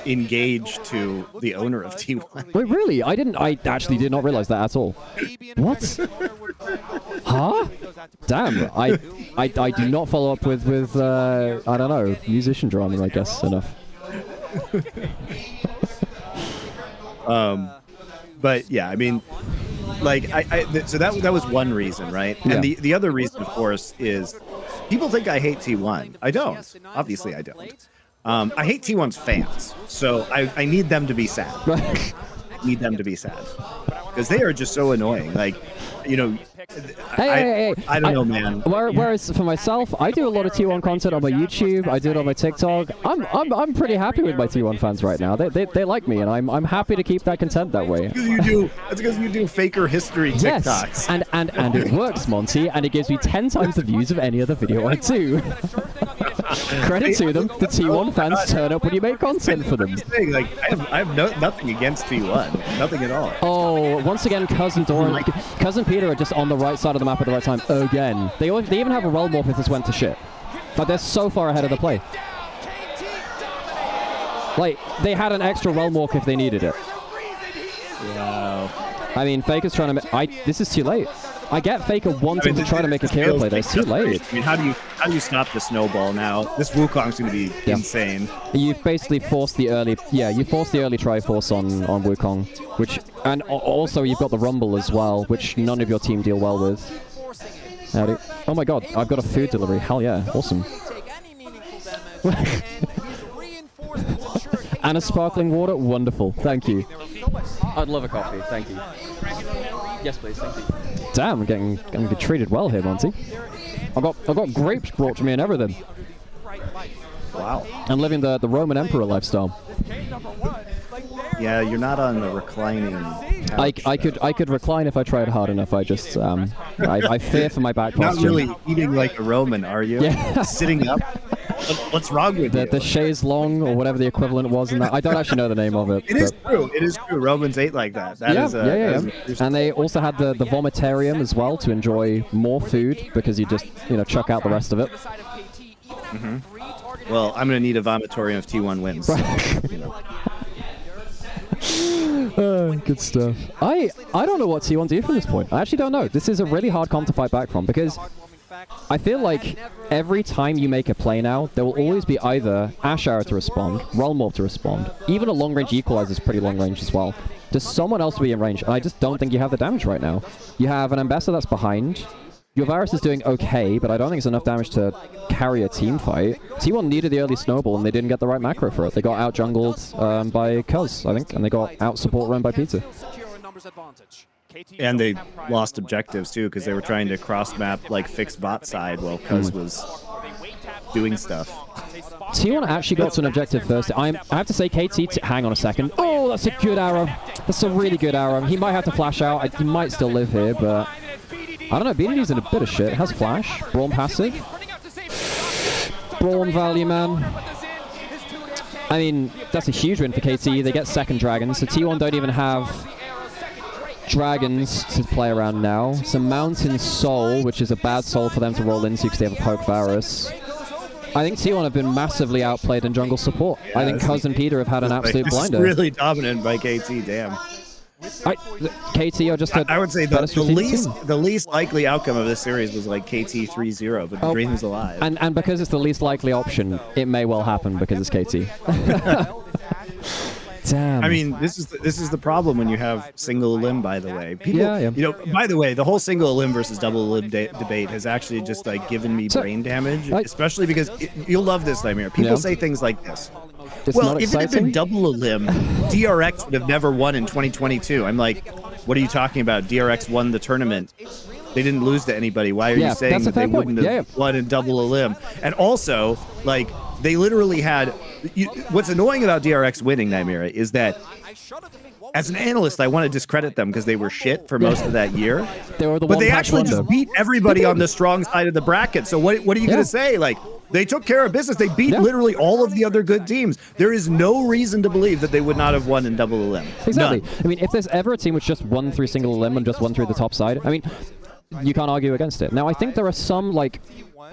engaged to the owner of T1. Wait, really? I actually did not realize that at all. What? Huh? Damn, I do not follow up with I don't know, musician drama, I guess, enough. But yeah, I mean, like so that was one reason, right? And the other reason, of course, is people think I hate T1. I don't. Obviously, I don't. I hate T1's fans, so I need them to be sad. I need them to be sad because they are just so annoying. Like, you know, Hey. I don't know, man. Whereas for myself, I do a lot of T1 content on my YouTube. I do it on my TikTok. I'm pretty happy with my T1 fans right now. They like me, and I'm happy to keep that content that way. That's because you do faker history TikToks. Yes, and it works, Monty, and it gives me 10 times the views of any other video I do. Credit to them, the T1 fans turn up when you make content for them. Like, I have nothing against T1, nothing at all. Oh, once again, Cousin Peter are just on the right side of the map at the right time again. They even have a realm warp if this went to shit. But they're so far ahead of the play. Like, they had an extra realm walk if they needed it. Wow. I mean, Faker's trying to this is too late. I get Faker wanting to try to make a Kira play, but it's too late. I mean, how do you stop the snowball now? This Wukong's going to be insane. You've basically forced the early, you forced the early Triforce on Wukong, and also you've got the Rumble as well, which none of your team deal well with. Howdy. Oh my god, I've got a food delivery. Hell yeah, awesome. And a sparkling water, wonderful. Thank you. I'd love a coffee. Thank you. Yes, please. Thank you. Damn, I'm getting treated well here, Monty. I've got grapes brought to me and everything. Wow. I'm living the Roman Emperor lifestyle. Yeah, you're not on the reclining couch. I could recline if I tried hard enough. I just I fear for my back posture. Not really eating like a Roman, are you? Yeah. Sitting up. What's wrong with you? The chaise longue, or whatever the equivalent was in that. I don't actually know the name of it. It is true. It is true. Romans ate like that. Yeah. And they also had the vomitarium as well to enjoy more food because you just chuck out the rest of it. Mm-hmm. Well, I'm gonna need a vomitorium if T1 wins. Good stuff. I don't know what T1 do from this point. I actually don't know. This is a really hard comp to fight back from because I feel like every time you make a play now, there will always be either Ash Arrow to respond, Realm Warp to respond, even a long-range Equalizer is pretty long-range as well. There's someone else to be in range, and I just don't think you have the damage right now. You have an Ambassador that's behind. Your Varus is doing okay, but I don't think it's enough damage to carry a team fight. T1 needed the early snowball, and they didn't get the right macro for it. They got out-jungled by Cuz, I think, and they got out-support run by Peter. And they lost objectives too because they were trying to cross-map like fixed bot side while Cuz was doing stuff. T1 actually got to an objective first. I have to say, KT, hang on a second. Oh, that's a good arrow. That's a really good arrow. He might have to flash out. He might still live here, but I don't know. BDD's in a bit of shit. It has flash, Braum passive. Braum value, man. I mean, that's a huge win for KT. They get second dragon, so T1 don't even have dragons to play around now. Some Mountain Soul, which is a bad soul for them to roll into because they have a poke Varus. I think T1 have been massively outplayed in jungle support. Yeah, I think Cousin Peter have had an absolute blinder. Really dominant by KT, damn. KT are just I would say the least likely outcome of this series was like KT 3-0, but the dream's alive. And because it's the least likely option, it may well happen because it's KT. Damn. I mean, this is the problem when you have single limb. By the way, people, by the way, the whole single limb versus double limb debate has actually just like given me brain damage, especially because you'll love this, Nymaera. People say things like this. Well, if it had been double a limb, DRX would have never won in 2022. I'm like, what are you talking about? DRX won the tournament. They didn't lose to anybody. Why are you saying that they wouldn't have won in double a limb? And also, like, they literally had... what's annoying about DRX winning, Nymaera, is that as an analyst, I want to discredit them because they were shit for most of that year. But they actually just beat everybody on the strong side of the bracket. So what are you going to say? Like, they took care of business. They beat literally all of the other good teams. There is no reason to believe that they would not have won in double a limb. Exactly. None. I mean, if there's ever a team which just won through single limb and just won through the top side, I mean, you can't argue against it. Now, I think there are some, like...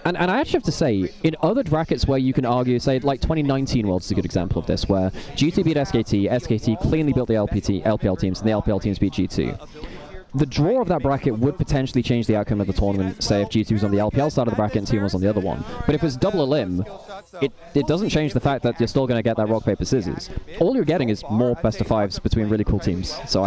And I actually have to say, in other brackets where you can argue, say, like 2019 Worlds is a good example of this, where G2 beat SKT, SKT cleanly built the LPL teams, and the LPL teams beat G2. the draw of that bracket would potentially change the outcome of the tournament, say if G2 was on the LPL side of the bracket and Team was on the other one. But if it's double elim, it doesn't change the fact that you're still going to get that rock, paper, scissors. All you're getting is more best of fives between really cool teams. So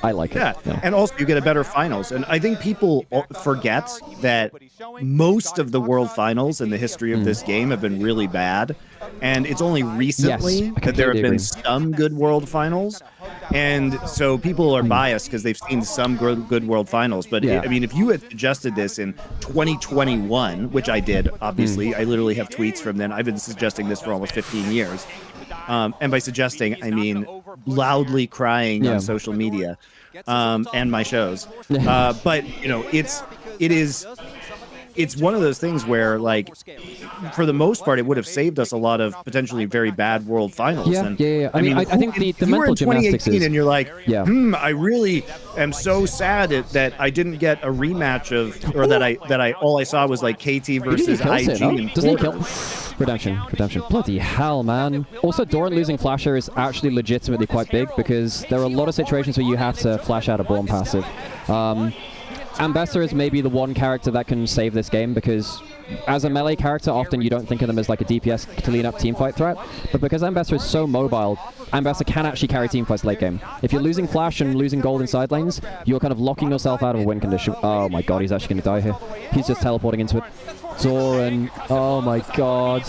I like it. Yeah, and also you get a better finals. And I think people forget that most of the world finals in the history of this game have been really bad. And it's only recently that there have been some good world finals. And so people are biased because they've seen some good world finals. But I mean, if you had suggested this in 2021, which I did, obviously, I literally have tweets from then. I've been suggesting this for almost 15 years. And by suggesting, I mean loudly crying on social media and my shows. But, you know, it's one of those things where, like, for the most part, it would have saved us a lot of potentially very bad world finals. Yeah. I mean, I think the mental gymnastics is... and you're like, I really am so sad that I didn't get a rematch of, or that all I saw was like KT versus IG. Doesn't he kill? Redemption. Bloody hell, man. Also, Doran losing Flasher is actually legitimately quite big because there are a lot of situations where you have to flash out a Born passive. Ambessa is maybe the one character that can save this game because as a melee character, often you don't think of them as like a DPS to lean up teamfight threat. But because Ambessa is so mobile, Ambessa can actually carry teamfights late game. If you're losing Flash and losing gold in side lanes, you're kind of locking yourself out of a win condition. Oh my god, he's actually going to die here. He's just teleporting into it. Doran, oh my god.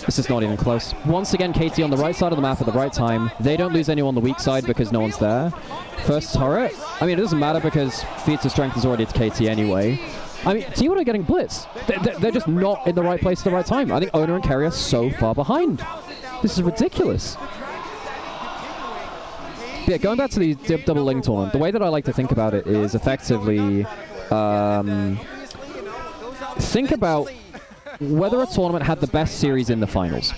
This is not even close. Once again, KT on the right side of the map at the right time. They don't lose anyone on the weak side because no one's there. First turret. I mean, it doesn't matter because feats of strength is already at KT anyway. I mean, T1 are getting blitz. They're just not in the right place at the right time. I think Owner and Kerry are so far behind. This is ridiculous. Yeah, going back to the double link tournament, the way that I like to think about it is effectively think about whether a tournament had the best series in the finals.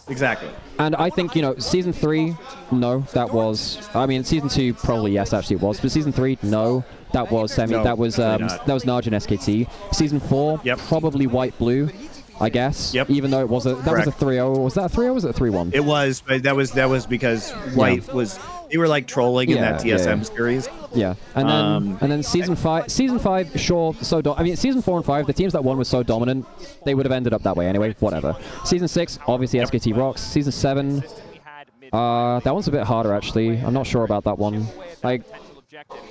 Exactly. And I think, you know, Season 3, no, that was... I mean, Season 2, probably yes, actually it was. But Season 3, no, that was Semi. No, that was Naj and SKT. Season 4, probably White-Blue, I guess. Even though it was a... That was a 3-0. Was that a 3-0 or was it a 3-1? It was, but that was because White was... They were like trolling in that TSM series. Yeah, and then season five, sure, I mean, season 4 and 5, the teams that won were so dominant, they would have ended up that way anyway. Whatever. Season 6, obviously SKT rocks. Season 7, that one's a bit harder actually. I'm not sure about that one.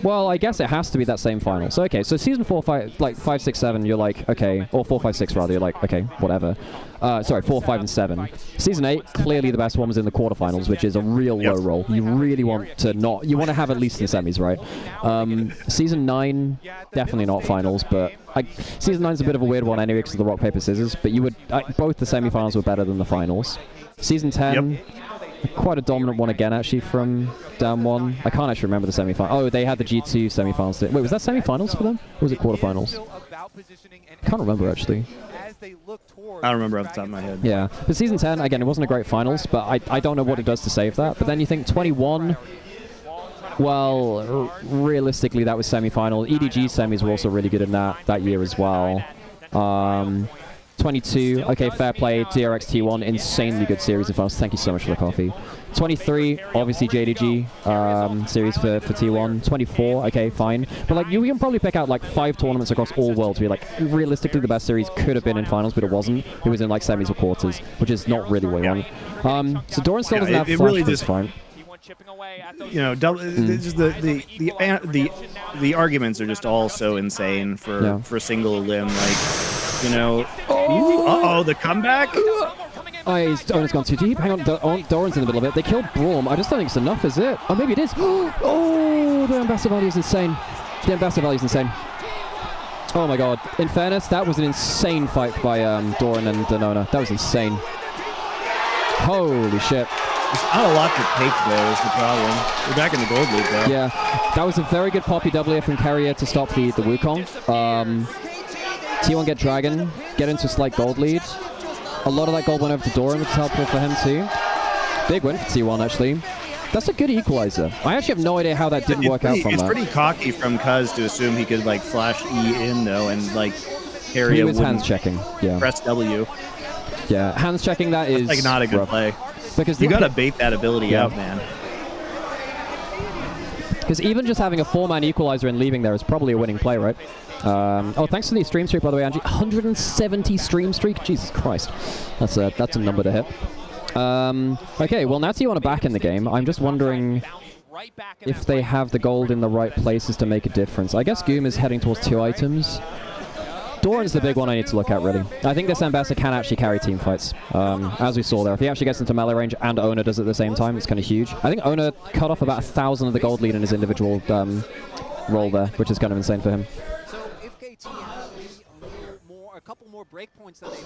Well, I guess it has to be that same final. So okay, so season 4, 5, like 5, 6, 7, you're like okay, or 4, 5, 6 rather, you're like okay, whatever. Sorry, 4, 5, and 7. Season 8, clearly the best one was in the quarterfinals, which is a real low roll. You really want to not, you want to have at least the semis, right? Season 9, definitely not finals, but season 9 is a bit of a weird one anyway because of the rock paper scissors. But you would both the semifinals were better than the finals. Season 10. Quite a dominant one again, actually, from down 1. I can't actually remember the semi-final. Oh, they had the G2 semi-finals. Wait, was that semi-finals for them? Or was it quarterfinals? Can't remember, actually. I don't remember off the top of my head. Yeah. But Season 10, again, it wasn't a great finals, but I don't know what it does to save that. But then you think 21... Well, realistically, that was semi-final. EDG semis were also really good in that year as well. 22, okay, fair play. DRX T1, insanely good series of finals. Thank you so much for the coffee. 23, obviously JDG series for T1. 24, okay, fine. But like, you can probably pick out like 5 tournaments across all worlds where like, realistically the best series could have been in finals, but it wasn't. It was in like semis or quarters, which is not really what you want. So Doran still doesn't have Flash, really just fine. You know, just the arguments are just all so insane for single limb, like, you know. Uh-oh, the comeback? Doran's gone too deep. Hang on, Doran's in the middle of it. They killed Braum. I just don't think it's enough, is it? Oh, maybe it is. Oh, the Ambassador value is insane. The Ambassador value is insane. Oh my god. In fairness, that was an insane fight by Doran and Danona. That was insane. Holy shit. There's not a lot to take there is the problem. We're back in the gold league though. Yeah, that was a very good poppy W from Carrier to stop the Wukong. T1 get Dragon, get into a slight gold lead. A lot of that gold went over to Doran, which is helpful for him too. Big win for T1 actually. That's a good equalizer. I actually have no idea how that didn't work out from that. It's pretty cocky from Cuz to assume he could like flash E in though and like Carrier was hands checking. Yeah. Press W. Yeah, hands checking that is like not a good play. Because you gotta bait that ability out, man. Because even just having a 4-man equalizer and leaving there is probably a winning play, right? Oh, thanks for the stream streak, by the way, Angie. 170 stream streak? Jesus Christ. That's a number to hit. Okay, well, now T1 are back in the game. I'm just wondering if they have the gold in the right places to make a difference. I guess Goom is heading towards 2 items. Doran's the big one I need to look at, really. I think this Ambassador can actually carry team fights, as we saw there. If he actually gets into melee range and Ona does it at the same time, it's kind of huge. I think Ona cut off about 1,000 of the gold lead in his individual role there, which is kind of insane for him.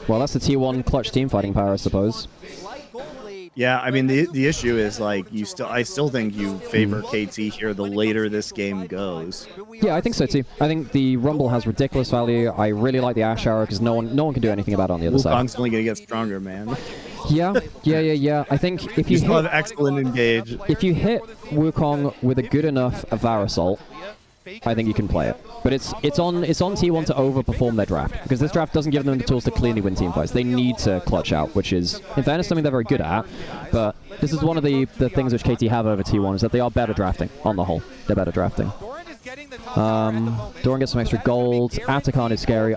Well, that's the T1 clutch team fighting power, I suppose. Yeah, I mean the issue is like I still think you favor KT here the later this game goes. Yeah, I think so too. I think the Rumble has ridiculous value. I really like the Ash Arrow because no one can do anything about it on the other side. Wukong's only gonna get stronger, man. Yeah. I think if you still have excellent engage. If you hit Wukong with a good enough Avar Assault, I think you can play it. But it's on T1 to overperform their draft, because this draft doesn't give them the tools to cleanly win team fights. They need to clutch out, which is, in fairness, something they're very good at. But this is one of the things which KT have over T1, is that they are better drafting, on the whole. They're better drafting. Doran gets some extra gold. Atakan is scary.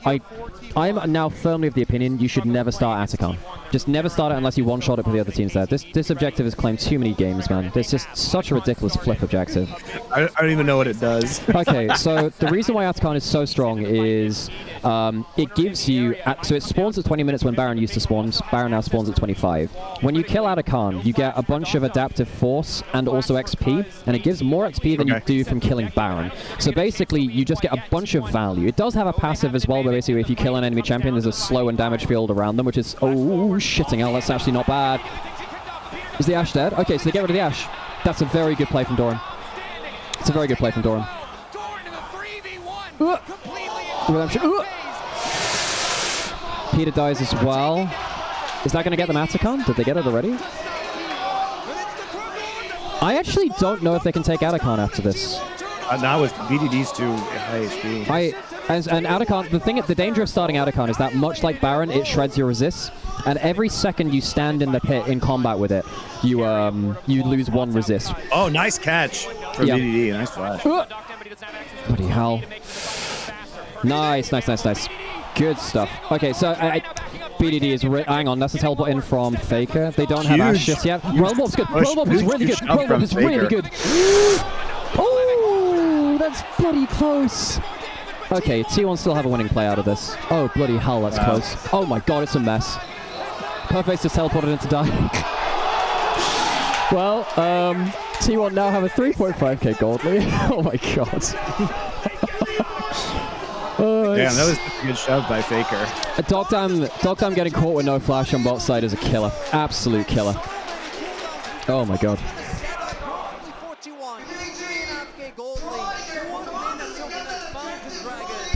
I'm now firmly of the opinion you should never start Atakan. Just never start it unless you one-shot it for the other teams there. This objective has claimed too many games, man. It's just such a ridiculous flip objective. I don't even know what it does. Okay, so the reason why Atakan is so strong is it gives you... so it spawns at 20 minutes when Baron used to spawn. Baron now spawns at 25. When you kill Atakan, you get a bunch of adaptive force and also XP, and it gives more XP than you do from killing Baron. So basically, you just get a bunch of value. It does have a passive as well, where basically if you kill an enemy champion, there's a slow and damage field around them, which is... Oh, shitting hell, that's actually not bad. Is the Ashe dead? Okay, so they get rid of the Ashe. That's a very good play from Doran. It's a very good play from Doran. Peter dies as well. Is that going to get them Atakan? Did they get it already? I actually don't know if they can take Atakan after this. Not with BDD's too high HP. And Atakan, the danger of starting Atakan is that, much like Baron, it shreds your resists, and every second you stand in the pit in combat with it, you lose 1 resist. Oh, nice catch from BDD. Nice flash. Bloody hell. Nice. Good stuff. Okay, so BDD is... hang on, that's a teleport in from Faker. They don't have Ashe just yet. Realmorph's good. Realmorph is really good. Realmorph is really good. Oh, that's bloody close. Okay, T1 still have a winning play out of this. Oh, bloody hell, that's close. Oh my god, it's a mess. Perfect just teleported into die. Well, T1 now have a 3.5k gold lead. Oh my god. Damn, that was a good shove by Faker. Dogtime getting caught with no flash on bot side is a killer. Absolute killer. Oh my god.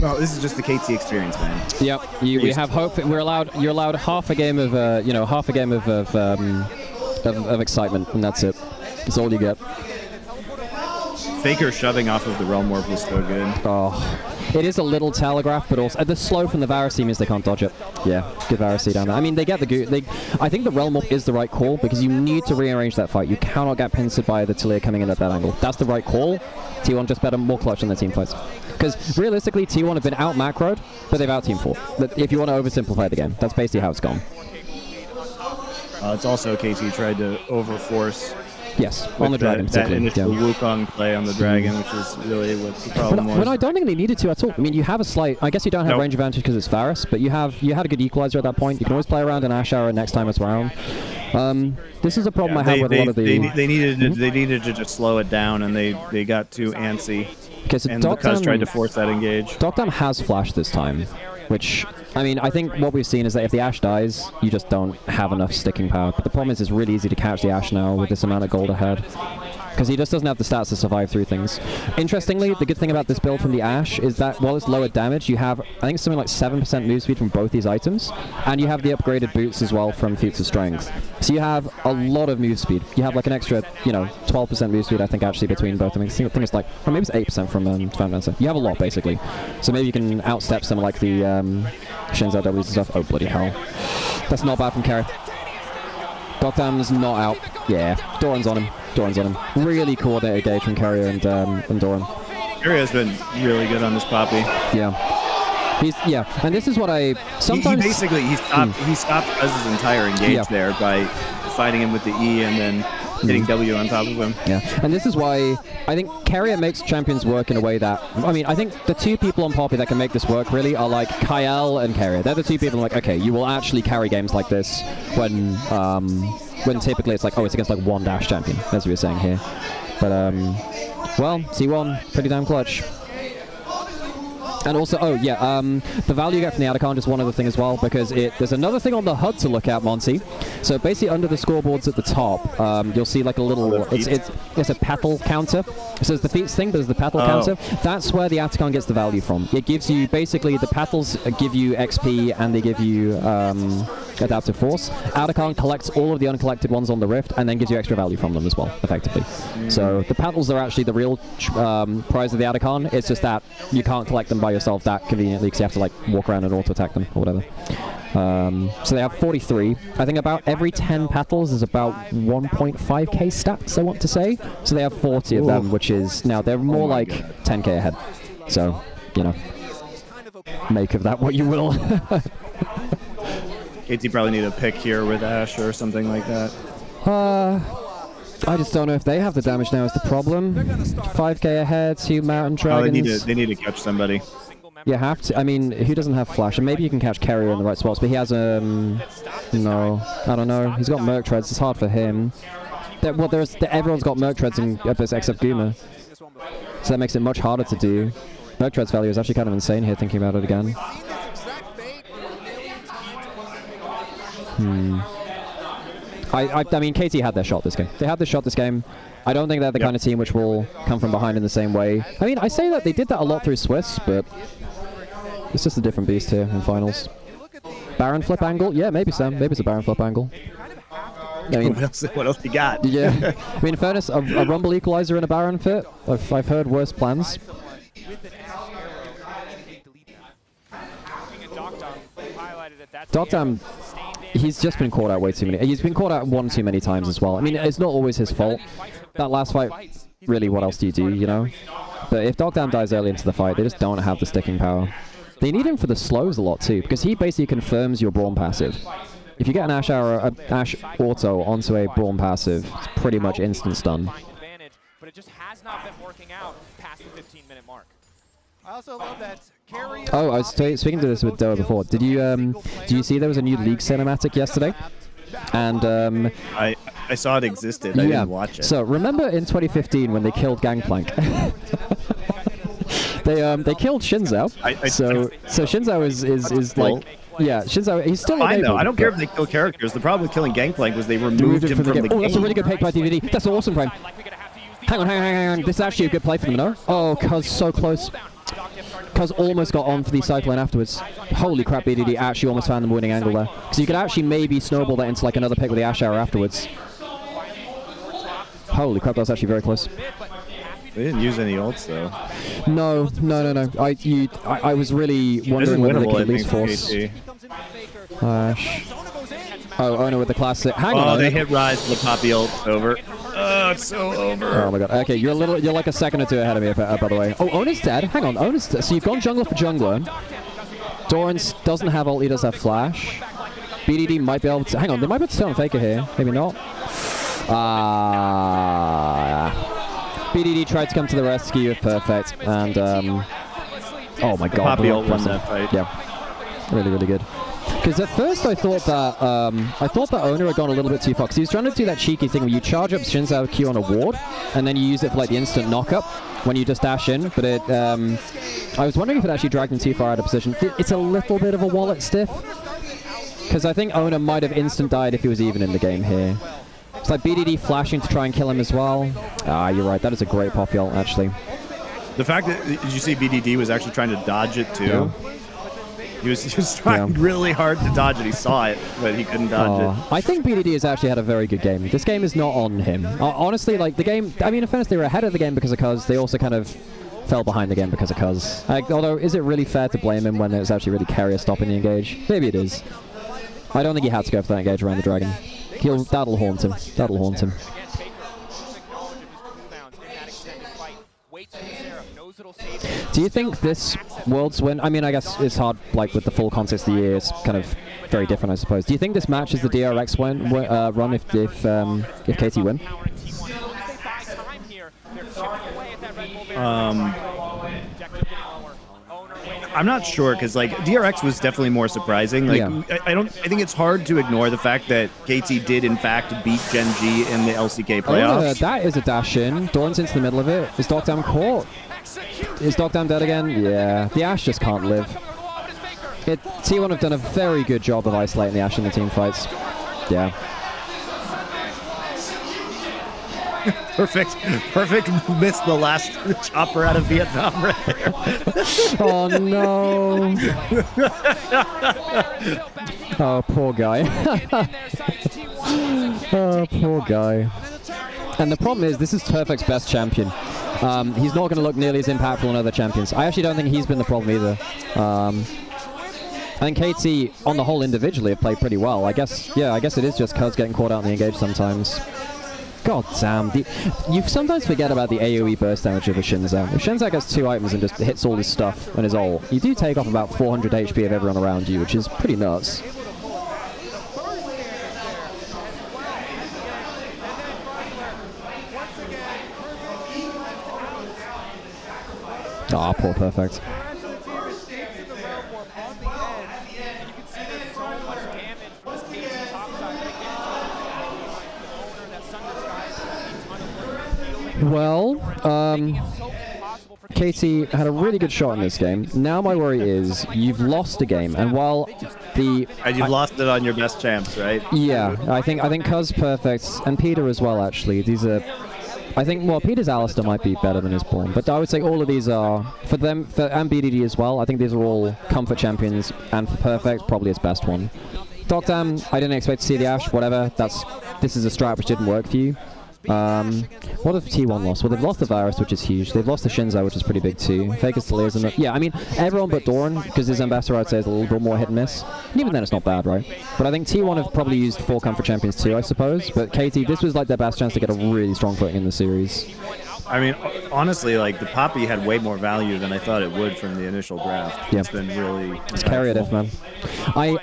Well, this is just the KT experience, man. Yep, we have hope. You're allowed half a game of excitement, and that's it. That's all you get. Faker shoving off of the Realm Warp was so good. Oh, it is a little telegraph, but also the slow from the Varus means they can't dodge it. Yeah, good Varus down there. I mean, they get the I think the Realm Warp is the right call, because you need to rearrange that fight. You cannot get pincered by the Talia coming in at that angle. That's the right call. T1 just better, more clutch on their team fights. Because realistically, T1 have been out macroed, but they've out team fought. If you want to oversimplify the game, that's basically how it's gone. It's also KT tried to overforce. Yes, on the dragon. That initial Wukong play on the dragon, which is really what the problem was. When I don't think they needed to at all. I mean, you have a slight... I guess you don't have range advantage because it's Varus, but you had a good equalizer at that point. You can always play around an Ashe Arrow next time it's around. This is a problem I have with a lot of the... They needed to just slow it down, and they got too antsy. Okay, so and because tried to force that engage. Dogtime has flash this time, which... I mean, I think what we've seen is that if the Ashe dies, you just don't have enough sticking power. But the problem is it's really easy to catch the Ashe now with this amount of gold ahead, because he just doesn't have the stats to survive through things. Interestingly, the good thing about this build from the Ashe is that while it's lower damage, you have, I think, something like 7% move speed from both these items, and you have the upgraded boots as well from feats of strength. So you have a lot of move speed. You have like an extra, 12% move speed, I think, actually, between both. I think it's like, or maybe it's 8% from Fandancer. You have a lot, basically. So maybe you can outstep some like the Shen's RWs and stuff. Oh, bloody hell. That's not bad from Carry. Dogtime's not out. Yeah, Doran's on him. Doran's on him. Really coordinated engage from Carrier and Doran. Carrier's been really good on this Poppy. Yeah. And this is what I sometimes... He stopped Prez's entire engage there by fighting him with the E and then hitting W on top of him. Yeah, and this is why I think Carrier makes champions work in a way that, I mean, I think the two people on Poppy that can make this work really are like Kyle and Carrier. They're the two people like, okay, you will actually carry games like this when typically it's like, oh, it's against like one dash champion, as we were saying here. But, well, C1, pretty damn clutch. And also, the value you get from the Adacon is one other thing as well, because there's another thing on the HUD to look at, Monty. So basically under the scoreboards at the top, you'll see like a little, it's a petal counter. So there's the feats thing, but there's the petal counter. That's where the Adacon gets the value from. It gives you, basically, the petals give you XP and they give you adaptive force. Adacon collects all of the uncollected ones on the Rift and then gives you extra value from them as well, effectively. So the petals are actually the real prize of the Adacon. It's just that you can't collect them by yourself that conveniently because you have to like walk around and auto attack them or whatever. So they have 43. I think about every 10 petals is about 1.5k stacks, I want to say. So they have 40 of them, which is now they're more like 10k ahead. So, you know, make of that what you will. KT probably need a pick here with Ash or something like that. I just don't know if they have the damage now is the problem. 5k ahead, 2 mountain dragons. They need to catch somebody. You have to. I mean, who doesn't have flash? And maybe you can catch Carrier in the right spots, but he has no, I don't know. He's got Merc Treads. It's hard for him. Everyone's got Merc Treads except Guma, so that makes it much harder to do. Merc Treads value is actually kind of insane here. Thinking about it again. I mean, KT had their shot this game. They had their shot this game. I don't think they're the kind of team which will come from behind in the same way. I mean, I say that they did that a lot through Swiss, but it's just a different beast here in finals. Baron flip angle? Yeah, maybe, Sam. Maybe it's a Baron flip angle. I mean, what else you got? Yeah. I mean, in fairness, a Rumble Equalizer and a Baron fit, I've heard worse plans. Dogdam, he's just been caught out way too many. He's been caught out one too many times as well. I mean, it's not always his fault. That last fight, really, what else do, you know? But if Dogdam dies early into the fight, they just don't have the sticking power. They need him for the slows a lot too, because he basically confirms your Braum passive. If you get an Ash auto onto a Braum passive, it's pretty much instant stun. But it just has not been working out past the 15-minute mark. I also love that. Oh, I was speaking to this with Doa before. Did you see there was a new League cinematic yesterday? And I saw it existed. I didn't watch it. So remember in 2015 when they killed Gangplank? they killed Shinzao. So Shinzao is like, yeah, Shinzao, he's still fine though. I don't care if they kill characters. The problem with killing Gangplank was they removed him from the game. Oh, that's a really good pick by DVD. That's an awesome frame. Hang on. This is actually a good play for them, no? Oh, Cuz so close. Cuz almost got on for the cyclone afterwards. Holy crap, BDD actually almost found the winning angle there. Because you could actually maybe snowball that into like another pick with the Ash Hour afterwards. Holy crap, that was actually very close. They didn't use any ults though. No. I was really wondering whether they could at least force. Ash. Oh, Ono with the classic. Hang on. Oh, they hit Rise with the Poppy ult. Over. Oh, it's so over. Oh my god. Okay, you're like a second or two ahead of me, by the way. Oh, Ona's dead. Hang on, Ona's dead. So you've gone jungler for jungler. Doran doesn't have ult, he does have flash. BDD might be able to... Hang on, they might be able to stay on Faker here. Maybe not. BDD tried to come to the rescue, perfect. And, oh my god. Poppy ult won that fight. Yeah. Really, really good. Because at first I thought that Owner had gone a little bit too far. Because he was trying to do that cheeky thing where you charge up Shinzao Q on a ward, and then you use it for like the instant knock-up when you just dash in. But it, I was wondering if it actually dragged him too far out of position. It's a little bit of a wallet stiff. Because I think Owner might have instant died if he was even in the game here. It's like BDD flashing to try and kill him as well. Ah, you're right. That is a great pop ult, actually. The fact that, did you see BDD was actually trying to dodge it too? Yeah. He was trying really hard to dodge it. He saw it, but he couldn't dodge it. I think BDD has actually had a very good game. This game is not on him. Honestly, like the game, I mean, in fairness, they were ahead of the game because of Cuz. They also kind of fell behind the game because of Cuz. Although, is it really fair to blame him when it's actually really Carrier stopping the engage? Maybe it is. I don't think he had to go for that engage around the dragon. That'll haunt him. That'll haunt him. Do you think this Worlds win? I mean, I guess it's hard, like with the full context of the year, it's kind of very different, I suppose. Do you think this match is the DRX run if KT win? I'm not sure because like DRX was definitely more surprising. Like I think it's hard to ignore the fact that KT did in fact beat Gen G in the LCK playoffs. Oh, that is a dash in. Doran's into the middle of it. Is Dogdown caught? Is Dogdown dead again? Yeah. The Ashe just can't live. T1 have done a very good job of isolating the Ashe in the team fights. Yeah. Perfect missed the last chopper out of Vietnam right there. Oh no. Oh, poor guy. Oh, poor guy. And the problem is, this is Perfect's best champion. He's not going to look nearly as impactful on other champions. I actually don't think he's been the problem either. I think KT, on the whole, individually have played pretty well. I guess it is just Cuz getting caught out in the engage sometimes. God damn. You sometimes forget about the AoE burst damage of a Shinzao. If Shinzao gets 2 items and just hits all his stuff and his ult, you do take off about 400 HP of everyone around you, which is pretty nuts. Ah, poor Perfect. Well, KT had a really good shot in this game. Now my worry is you've lost a game, and while and you've lost it on your best champs, right? Yeah, I think Cuz, Perfect, and Peter as well. Actually, these are. I think Peter's Alistar might be better than his Born, but I would say all of these are for them, and BDD as well. I think these are all comfort champions, and for Perfect, probably his best one. Dogdam, I didn't expect to see the Ashe. Whatever. This is a strat which didn't work for you. What have T1 lost? Well, they've lost the Varus, which is huge. They've lost the Shinzao, which is pretty big too. Faker still is. Yeah, I mean, everyone but Doran, because his Ambassador, I'd say, is a little bit more hit and miss. And even then, it's not bad, right? But I think T1 have probably used 4 comfort champions too, I suppose. But KT, this was like their best chance to get a really strong footing in the series. I mean, honestly, like the Poppy had way more value than I thought it would from the initial draft. Yeah. It's been really. It's carry it, man. I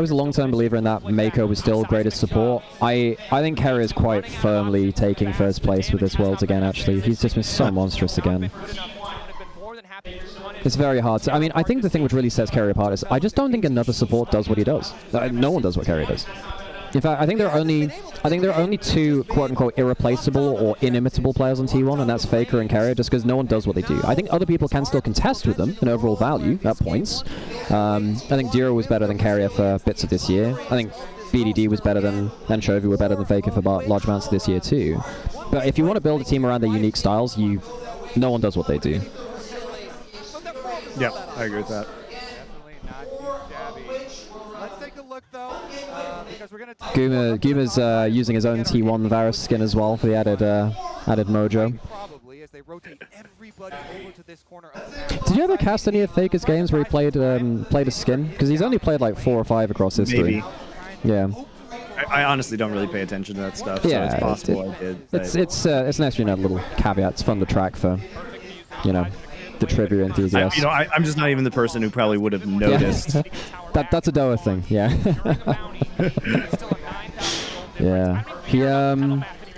was a long-term believer in that Mako was still greatest support. I think Carrier is quite firmly taking first place with this Worlds again, actually. He's just been so monstrous again. It's very hard to, I mean, I think the thing which really sets Carrier apart is I just don't think another support does what he does. No one does what Carrier does. In fact, I think there are only 2 quote-unquote irreplaceable or inimitable players on T1, and that's Faker and Carrier, just because no one does what they do. I think other people can still contest with them in overall value at points. I think Diro was better than Carrier for bits of this year. I think BDD was better than Chovy were better than Faker for large amounts of this year too. But if you want to build a team around their unique styles, no one does what they do. Yeah, I agree with that. Guma's using his own T1 Varus skin as well for the added mojo. Did you ever cast any of Faker's games where he played a skin? Because he's only played like 4 or 5 across history. Maybe. Yeah. I honestly don't really pay attention to that stuff, yeah, so it's possible I did. It's an extra little caveat. It's fun to track for, the trivia enthusiasts. I'm just not even the person who probably would have noticed. Yeah. That's a Doa thing, yeah. Yeah. He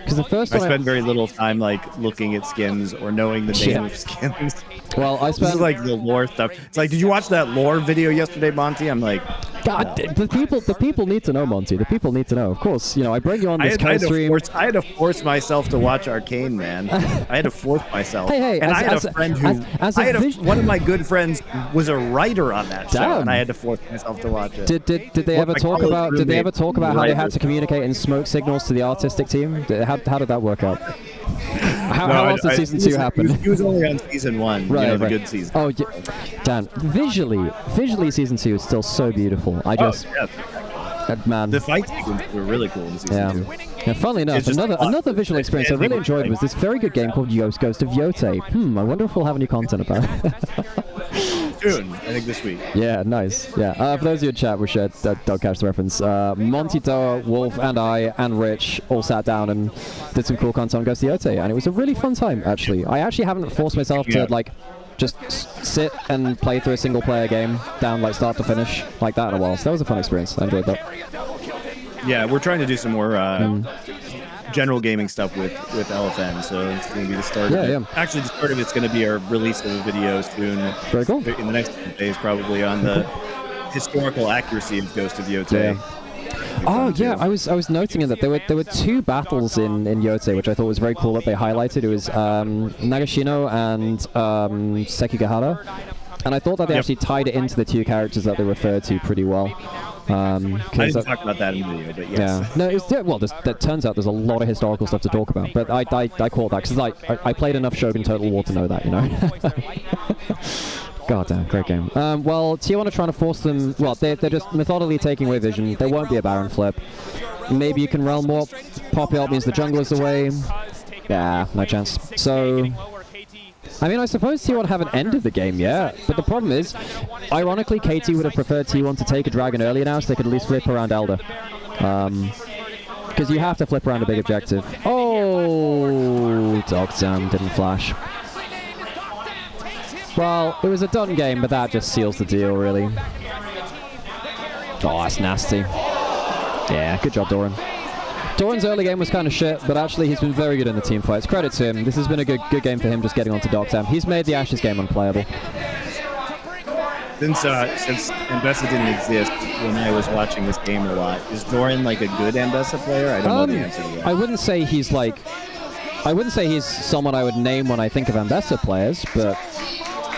because the first I time spent very little time like looking at skins or knowing the name of skins. Well, I spent this is like the lore stuff. It's like, did you watch that lore video yesterday, Monte? I'm like, God, the people need to know, Monte. The people need to know. Of course, I bring you on this stream. I had to force myself to watch Arcane, man. I had to force myself. Hey, and I had a friend who, one of my good friends was a writer on that show, and I had to force myself to watch it. Did they ever talk about? Did they ever talk about how they had to communicate in smoke signals to the artistic team? How did that work out? How else did season 2 happen? He was only on season 1, right, the good season. Oh, Dan, visually season 2 is still so beautiful. Man. The fight sequences were really cool in season 2. Yeah, funnily enough, another visual experience I really enjoyed was this very good game called Ghost of Yote. I wonder if we'll have any content about it. Soon, I think this week. Yeah, nice. Yeah, for those of you in chat, we shared don't catch the reference. Monte Doa, Wolf, and I, and Rich all sat down and did some cool content on Ghost of Yote, and it was a really fun time, actually. I actually haven't forced myself to, like, just sit and play through a single-player game down, like, start to finish like that in a while. So that was a fun experience. I enjoyed that. Yeah, we're trying to do some more general gaming stuff with LFN, so it's going to be the start of it. Yeah. Actually, the start of it's going to be our release of a video soon. Very cool. In the next few days, probably, on the historical accuracy of Ghost of Yote. Yeah. Oh yeah, I was noting that there were two battles in Yote, which I thought was very cool that they highlighted. It was Nagashino and Sekigahara, and I thought that they actually tied it into the two characters that they referred to pretty well. I didn't talk about that in the video, but yes. Yeah. No, well, that turns out there's a lot of historical stuff to talk about, but I caught that because I played enough Shogun Total War to know that, you know. God damn, great game. Well, Tijuana are trying to force them. Well, they're just methodically taking away vision. There won't be a Baron flip. Maybe you can realm warp. Pop out means the jungler's away. Yeah, no chance. So, I mean, I suppose T1 haven't ended the game yet, but the problem is, ironically, KT would have preferred T1 to take a dragon earlier now, so they could at least flip around Elder. Because you have to flip around a big objective. Oh, Dogtown didn't flash. Well, it was a done game, but that just seals the deal, really. Oh, that's nasty. Yeah, good job, Doran. Doran's early game was kind of shit, but actually he's been very good in the team fights. Credit to him. This has been a good game for him just getting onto Dogtown. He's made the Ashes game unplayable. Since Ambessa didn't exist when I was watching this game a lot, is Doran like a good Ambessa player? I don't know the answer to that. I wouldn't say he's someone I would name when I think of Ambessa players, but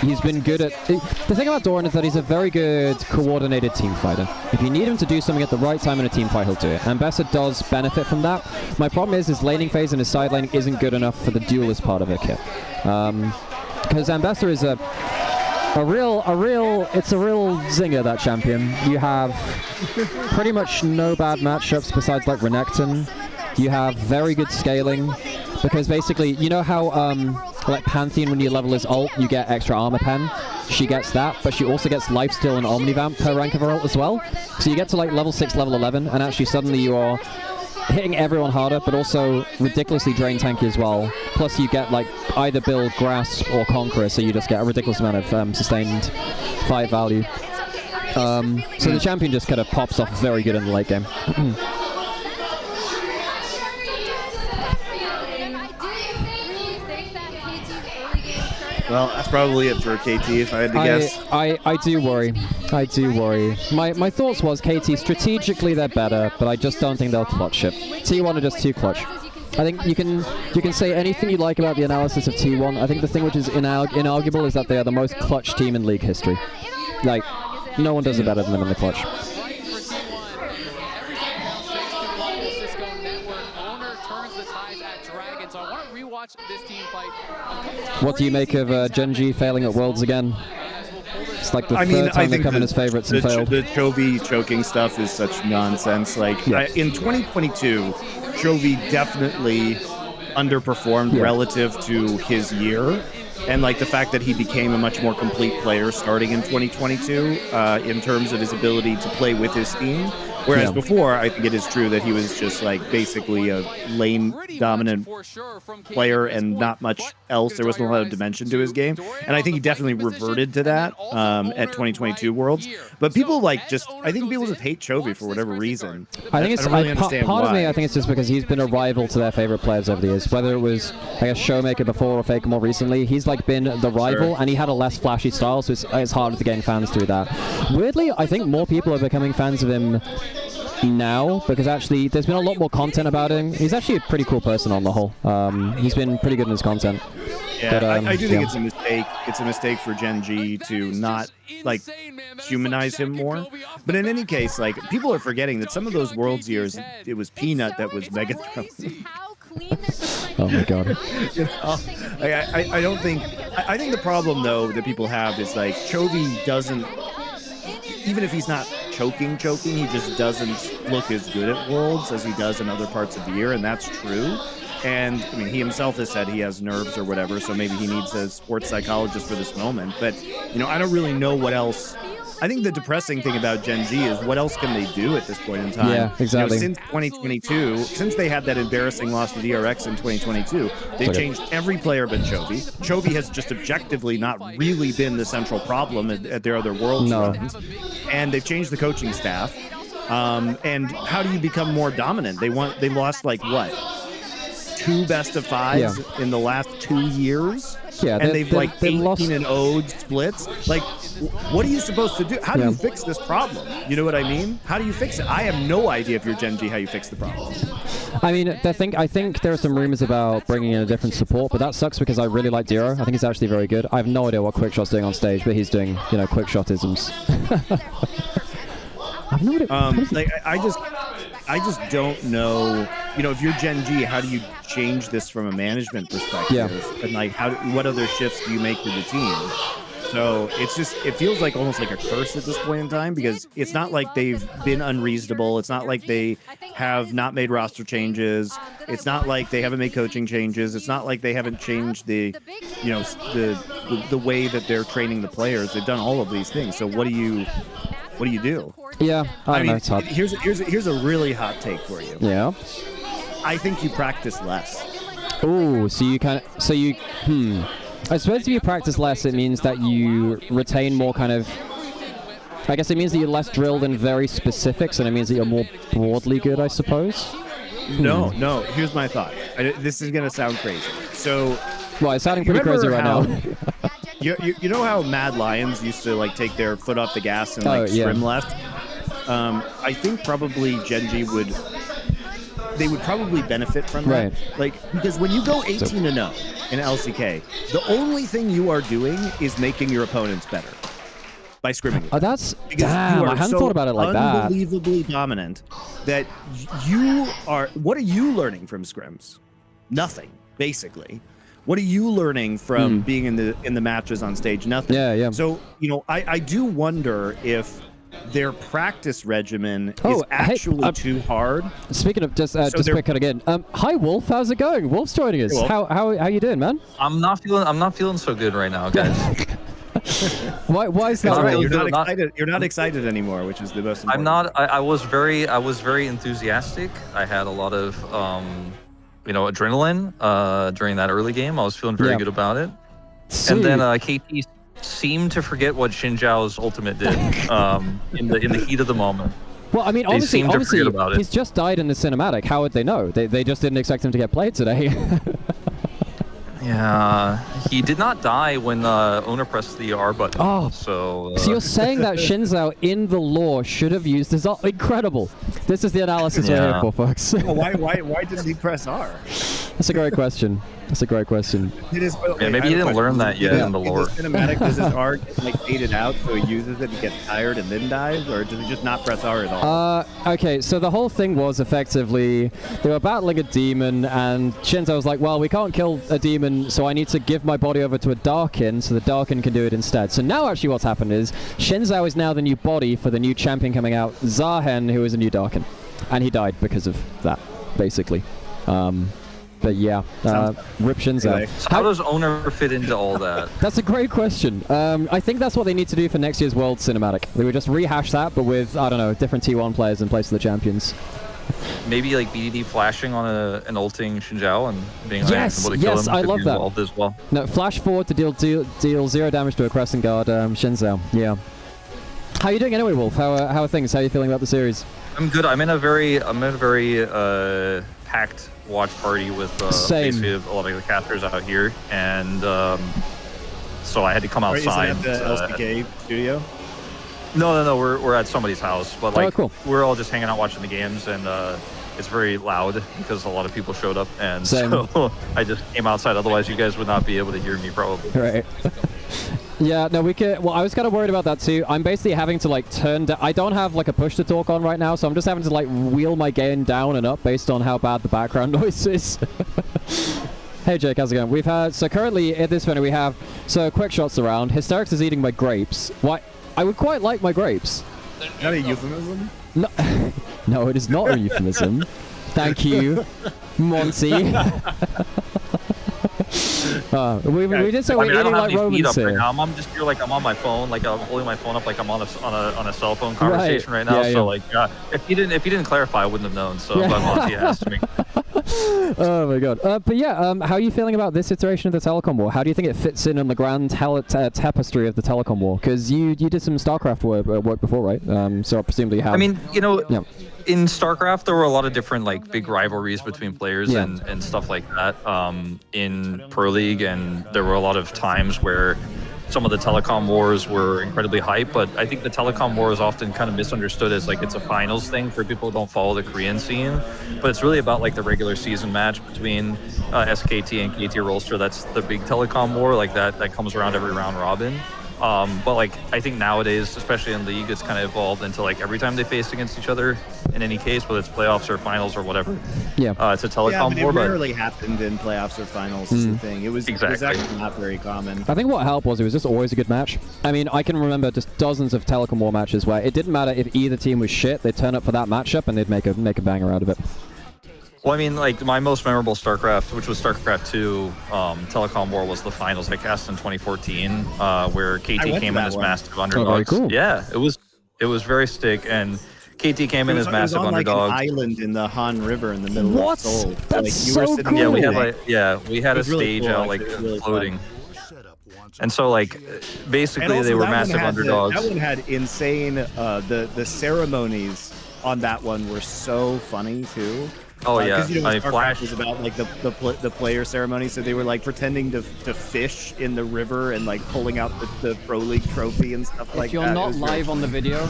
he's been good at... The thing about Doran is that he's a very good coordinated team fighter. If you need him to do something at the right time in a team fight, he'll do it. Ambessa does benefit from that. My problem is his laning phase and his side laning isn't good enough for the duelist part of a kit. Because Ambessa is a real zinger, that champion. You have pretty much no bad matchups besides like Renekton. You have very good scaling. Because basically, you know how like Pantheon, when you level his ult, you get extra armor pen? She gets that, but she also gets lifesteal and omnivamp per rank of her ult as well. So you get to like level 6, level 11, and actually suddenly you are hitting everyone harder, but also ridiculously drain tanky as well. Plus you get like either build Grasp or Conqueror, so you just get a ridiculous amount of sustained fight value. So the champion just kind of pops off very good in the late game. Well, that's probably it for KT, if I had to guess. I do worry. I do worry. My thoughts was KT, strategically they're better, but I just don't think they'll clutch it. T1 are just too clutch. I think you can say anything you like about the analysis of T1. I think the thing which is inarguable is that they are the most clutch team in League history. Like, no one does it better than them in the clutch. What do you make of Genji failing at Worlds again? It's like the third time they've come in as favorites and failed. The Chovy choking stuff is such nonsense. Like, in 2022, Chovy definitely underperformed relative to his year. And like the fact that he became a much more complete player starting in 2022 in terms of his ability to play with his team. Whereas before, I think it is true that he was just like basically a lane dominant player and not much else. There wasn't a lot of dimension to his game. And I think he definitely reverted to that at 2022 Worlds. But people like I think people just hate Chovy for whatever reason. I think it's I don't really understand part why. of me, I think it's just because he's been a rival to their favorite players over the years. Whether it was, I guess, Showmaker before or Faker more recently, he's like been the rival and he had a less flashy style, so it's harder to gain fans through that. Weirdly, I think more people are becoming fans of him now because actually there's been a lot more content about him. He's actually a pretty cool person on the whole. He's been pretty good in his content. Yeah, but, I do think it's a mistake. It's a mistake for Genji to not like humanize him more. But in any case, like people are forgetting that some of those Worlds years, it was Peanut that was Megathrone. Oh my god. You know, I don't think. I think the problem though that people have is like Chovy doesn't. Even if he's not choking, he just doesn't look as good at Worlds as he does in other parts of the year, and that's true. And I mean, he himself has said he has nerves or whatever, so maybe he needs a sports psychologist for this moment. But, you know, I don't really know what else. I think the depressing thing about Gen G is what else can they do at this point in time? Yeah, exactly. You know, since 2022, since they had that embarrassing loss to DRX in 2022, they've changed every player but Chovy. Chovy has just objectively not really been the central problem at their other Worlds runs. And they've changed the coaching staff. And how do you become more dominant? They lost like what? 2 best-of-5s in the last 2 years? Yeah, and they've like 18-0 splits. Like, what are you supposed to do? How do you fix this problem? You know what I mean? How do you fix it? I have no idea if you're Gen G how you fix the problem. I mean, I think there are some rumors about bringing in a different support, but that sucks because I really like Dero. I think he's actually very good. I have no idea what Quickshot's doing on stage, but he's doing, you know, Quickshotisms. I have no idea. Like, I just don't know. You know, if you're Gen G, how do you change this from a management perspective? Yeah. And like, what other shifts do you make to the team? So it's just, it feels like almost like a curse at this point in time, because it's not like they've been unreasonable. It's not like they have not made roster changes. It's not like they haven't made coaching changes. It's not like they haven't changed the, you know, the way that they're training the players. They've done all of these things. So what do you do? Yeah, I mean, it's hard. Here's a really hot take for you. Yeah. I think you practice less. Oh, so you kind of, I suppose if you practice less, it means that you retain more kind of, I guess it means that you're less drilled in very specifics, and it means that you're more broadly good, I suppose. No, here's my thought. This is going to sound crazy. So, well, it's sounding pretty crazy right now. You know how Mad Lions used to like take their foot off the gas and like scrim left? I think probably Gen G would probably benefit from that. Like, because when you go 18-0 in LCK, the only thing you are doing is making your opponents better by scrimming. Oh, that's damn! I hadn't thought about it like that. Unbelievably dominant. That you are. What are you learning from scrims? Nothing, basically. What are you learning from being in the matches on stage? Nothing. Yeah. So, you know, I do wonder if their practice regimen is actually too hard. Speaking of just quick cut again. Hi Wolf, how's it going? Wolf's joining us. Hey, how you doing, man? I'm not feeling so good right now, guys. Why is that? Right. You're not excited anymore, which is the most important. I'm not. I was very enthusiastic. I had a lot of adrenaline during that early game. I was feeling very good about it. And then KT seemed to forget what Xin Zhao's ultimate did in the heat of the moment. Well, I mean, obviously he's just died in the cinematic. How would they know? They just didn't expect him to get played today. Yeah, he did not die when owner pressed the R button. Oh, so you're saying that Xin Zhao in the lore should have used his incredible. This is the analysis we're here for, folks. Well, why didn't he press R? That's a great question. That's a great question. Maybe he didn't learn that yet in the lore. In the cinematic, does his R get like faded out so he uses it, he gets tired and then dies, or does he just not press R at all? Okay, so the whole thing was effectively they were battling a demon, and Xin Zhao was like, well, we can't kill a demon, so I need to give my body over to a Darkin, so the Darkin can do it instead. So now actually what's happened is Xin Zhao is now the new body for the new champion coming out, Zahen, who is a new Darkin. And he died because of that, basically. But yeah, rip Xin Zhao. So how does owner fit into all that? That's a great question. I think that's what they need to do for next year's World Cinematic. They would just rehash that, but with, I don't know, different T1 players in place of the champions. Maybe like BDD flashing on an ulting Xin Zhao and being able to kill him. I love that. As well. No, flash forward to deal 0 damage to a Crescent Guard Xin Zhao. Yeah. How are you doing anyway, Wolf? How are things? How are you feeling about the series? I'm good. I'm in a very packed watch party with basically a lot of the casters out here, and so I had to come outside. Is that the LCK studio? No. We're at somebody's house, but like cool. We're all just hanging out watching the games, and it's very loud because a lot of people showed up, and so I just came outside. Otherwise, you guys would not be able to hear me probably. Right. Yeah, no, we could. Well, I was kind of worried about that too. I'm basically having to like turn down. I don't have like a push to talk on right now, so I'm just having to like wheel my gain down and up based on how bad the background noise is. Hey Jake, how's it going? We've had, so currently at this venue we have, so Quickshot's around. Hysterics is eating my grapes. Why? I would quite like my grapes. Is that a euphemism? No, no, it is not a euphemism. Thank you, Monty. We did say we're eating like Romans here. Right now. I'm just here like I'm on my phone, like I'm holding my phone up like I'm on a cell phone conversation right now. So like if you didn't clarify, I wouldn't have known. So I'm glad Monty asked me. Oh my god. But yeah, how are you feeling about this iteration of the Telecom War? How do you think it fits in on the grand tapestry of the Telecom War? Because you did some StarCraft work before, right? So presumably you have. I mean, you know, in StarCraft there were a lot of different like big rivalries between players and stuff like that in Pro League, and there were a lot of times where some of the Telecom Wars were incredibly hype, but I think the Telecom War is often kind of misunderstood as like it's a finals thing for people who don't follow the Korean scene, but it's really about like the regular season match between SKT and KT Rolster. That's the big Telecom War, like that comes around every round robin. But like I think nowadays, especially in League, it's kind of evolved into like every time they face against each other, in any case, whether it's playoffs or finals or whatever. It's a Telecom War. It rarely happened in playoffs or finals. Is the thing. It was actually not very common. I think what helped was it was just always a good match. I mean, I can remember just dozens of Telecom War matches where it didn't matter if either team was shit, they'd turn up for that matchup and they'd make a banger out of it. Well, I mean, like my most memorable StarCraft, which was StarCraft 2, Telecom War, was the finals I cast in 2014, where KT came in as massive underdogs. Very cool. Yeah, it was very stick, and KT came in as massive underdogs. It was on like an island in the Han River in the middle of Seoul. That's so cool. Yeah, we had a stage out like floating. And so like basically they were massive underdogs. That one had insane. The ceremonies on that one were so funny too. Oh yeah, you know, I mean, Flash was about like the player ceremony, so they were like pretending to fish in the river and like pulling out the Pro League trophy and stuff like that. If you're not live on the video,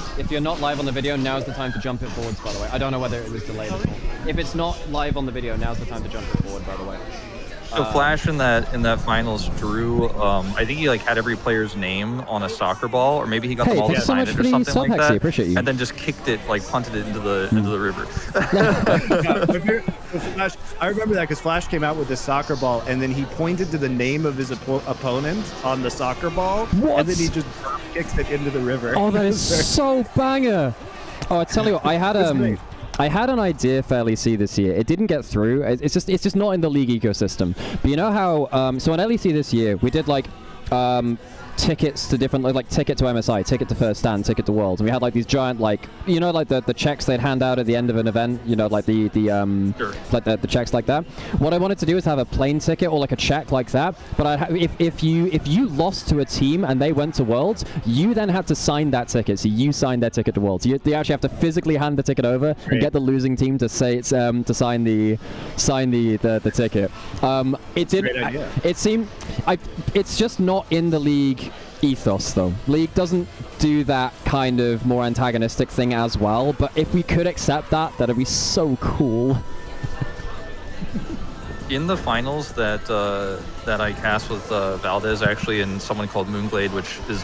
now's the time to jump it forwards. By the way, I don't know whether it was delayed at all. If it's not live on the video, now's the time to jump it forward. By the way. So Flash in that finals drew, I think he like had every player's name on a soccer ball, or maybe he got them all to sign it or something like that, appreciate you. and then just kicked it, like punted it into the river. Flash, I remember that because Flash came out with this soccer ball, and then he pointed to the name of his opponent on the soccer ball, and then he just kicks it into the river. Oh, that is so banger! Oh, I tell you what, I had an idea for LEC this year. It didn't get through. It's just not in the League ecosystem. But you know how so on LEC this year we did like tickets to different, like ticket to MSI, ticket to First Stand, ticket to Worlds, and we had like these giant, like, you know, like the checks they'd hand out at the end of an event, you know, like the checks like that. What I wanted to do is have a plane ticket or like a check like that, but if you lost to a team and they went to Worlds, you then had to sign that ticket. So you signed their ticket to Worlds. You actually have to physically hand the ticket over and get the losing team to say it's to sign the ticket. It did. Great idea. It seemed it's just not in the League ethos though. League doesn't do that kind of more antagonistic thing as well, but if we could accept that, that'd be so cool. In the finals that I cast with Valdez, actually, and someone called Moonglade, which is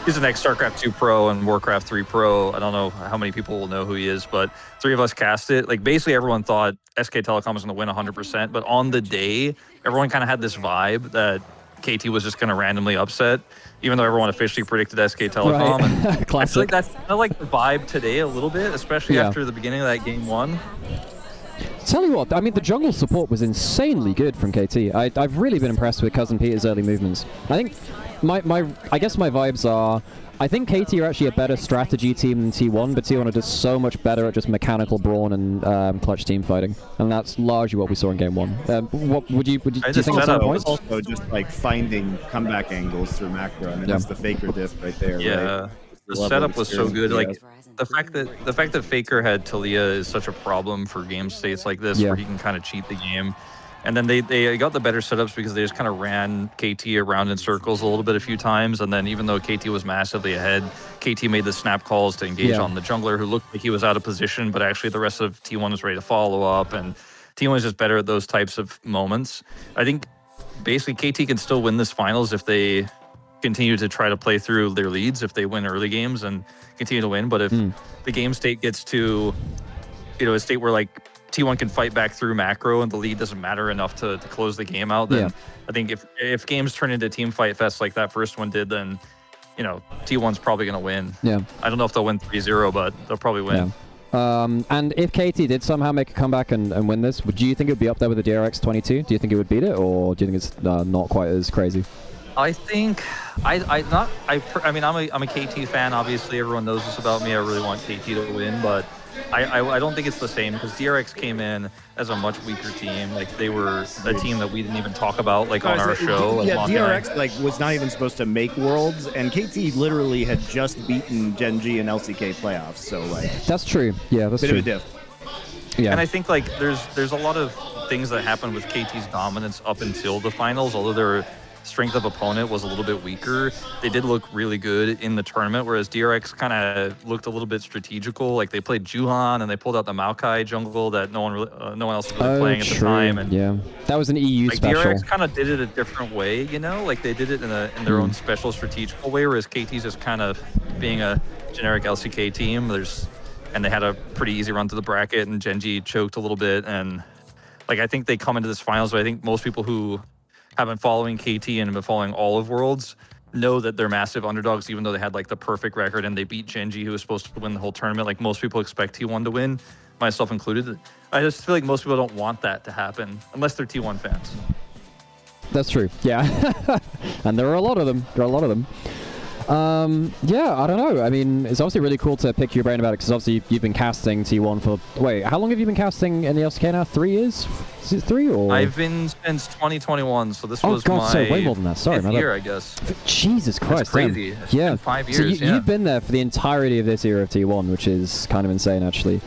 he's an ex-StarCraft 2 Pro and Warcraft 3 Pro. I don't know how many people will know who he is, but three of us cast it. Like, basically everyone thought SK Telecom was going to win 100%, but on the day, everyone kind of had this vibe that KT was just going to randomly upset, even though everyone officially predicted SK Telecom. Right. And I feel like that's kind of like the vibe today a little bit, especially after the beginning of that game one. Tell you what, I mean, the jungle support was insanely good from KT. I've really been impressed with Cousin Peter's early movements. I think I guess my vibes are, I think KT are actually a better strategy team than T1, but T1 are just so much better at just mechanical brawn and clutch team fighting, and that's largely what we saw in game one. What would you do you think at some point? Also just like finding comeback angles through macro. I mean, that's the Faker diff right there. Yeah, right? the setup was so good. Like the fact that Faker had Talia is such a problem for game states like this, where he can kind of cheat the game. And then they got the better setups because they just kind of ran KT around in circles a few times. And then even though KT was massively ahead, KT made the snap calls to engage on the jungler, who looked like he was out of position, but actually the rest of T1 was ready to follow up. And T1 is just better at those types of moments. I think basically KT can still win this finals if they continue to try to play through their leads, if they win early games and continue to win. But if the game state gets to, a state where like T1 can fight back through macro and the lead doesn't matter enough to close the game out, then I think if games turn into team fight fest like that first one did, then T1's probably going to win. Yeah. I don't know if they'll win 3-0, but they'll probably win. And if KT did somehow make a comeback and win this, do you think it would be up there with the DRX 22? Do you think it would beat it, or do you think it's not quite as crazy? I think I mean I'm a KT fan. Obviously, everyone knows this about me. I really want KT to win, but I don't think it's the same because DRX came in as a much weaker team. Like they were a team that we didn't even talk about like on our show. Yeah, like DRX like was not even supposed to make Worlds, and KT literally had just beaten Gen G and LCK playoffs. So like that's true. Yeah, that's bit true. of a diff. Yeah, and I think like there's a lot of things that happened with KT's dominance up until the finals, although their strength of opponent was a little bit weaker. They did look really good in the tournament, whereas DRX kind of looked a little bit strategical. Like they played Juhan and they pulled out the Maokai jungle that no one else was really playing at the time. And yeah, that was an EU like special. DRX kind of did it a different way, you know, like they did it in their own special strategical way, whereas KT's just kind of being a generic LCK team. And they had a pretty easy run to the bracket, and Gen G choked a little bit. And like I think they come into this finals, but I think most people who have been following KT and have been following all of Worlds know that they're massive underdogs, even though they had like the perfect record and they beat Gen G, who was supposed to win the whole tournament. Like most people expect T1 to win, myself included. I just feel like most people don't want that to happen unless they're T1 fans. That's true. Yeah, and there are a lot of them. Yeah, I don't know. I mean, it's obviously really cool to pick your brain about it because obviously you've been casting T1 for... Wait, how long have you been casting in the LCK now? 3 years? Is it 3 or...? I've been since 2021, so this was God, my so way more than that. Sorry, fifth year, I guess. Jesus Christ. That's crazy. Damn. It's yeah. been 5 So years, you've been there for the entirety of this era of T1, which is kind of insane, actually.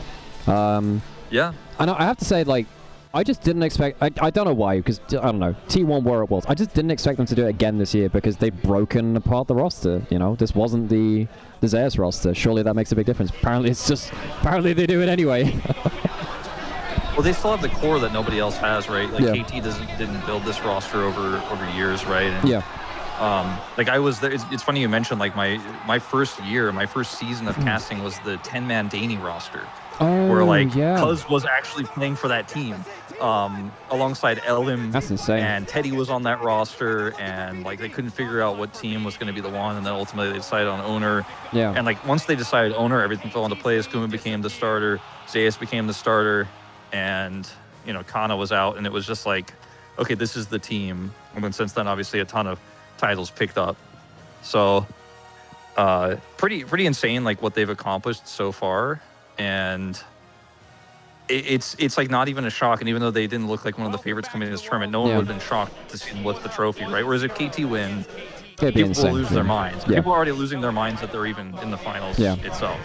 Yeah. And I have to say, like, I just didn't expect... I don't know why, because, I don't know, T1 were at Worlds. I just didn't expect them to do it again this year because they've broken apart the roster, you know? This wasn't the Zeus roster. Surely that makes a big difference. Apparently they do it anyway. Well, they still have the core that nobody else has, right? Like, KT didn't build this roster over years, right? And, yeah. Like, I was there... It's funny you mentioned, like, my first season of casting was the 10-man Dany roster. Where like Cuz was actually playing for that team alongside Elim. That's insane. And Teddy was on that roster, and like they couldn't figure out what team was going to be the one, and then ultimately they decided on Owner. Yeah. And like once they decided Owner, everything fell into place. Kuma became the starter, Zeus became the starter, and you know Kana was out, and it was just like, okay, this is the team. And then since then, obviously, a ton of titles picked up. So pretty insane, like what they've accomplished so far. And it's like not even a shock, and even though they didn't look like one of the favorites coming in this tournament, no one would have been shocked to see them lift the trophy, right? Whereas if KT win, people will lose their minds. Yeah. People are already losing their minds that they're even in the finals itself.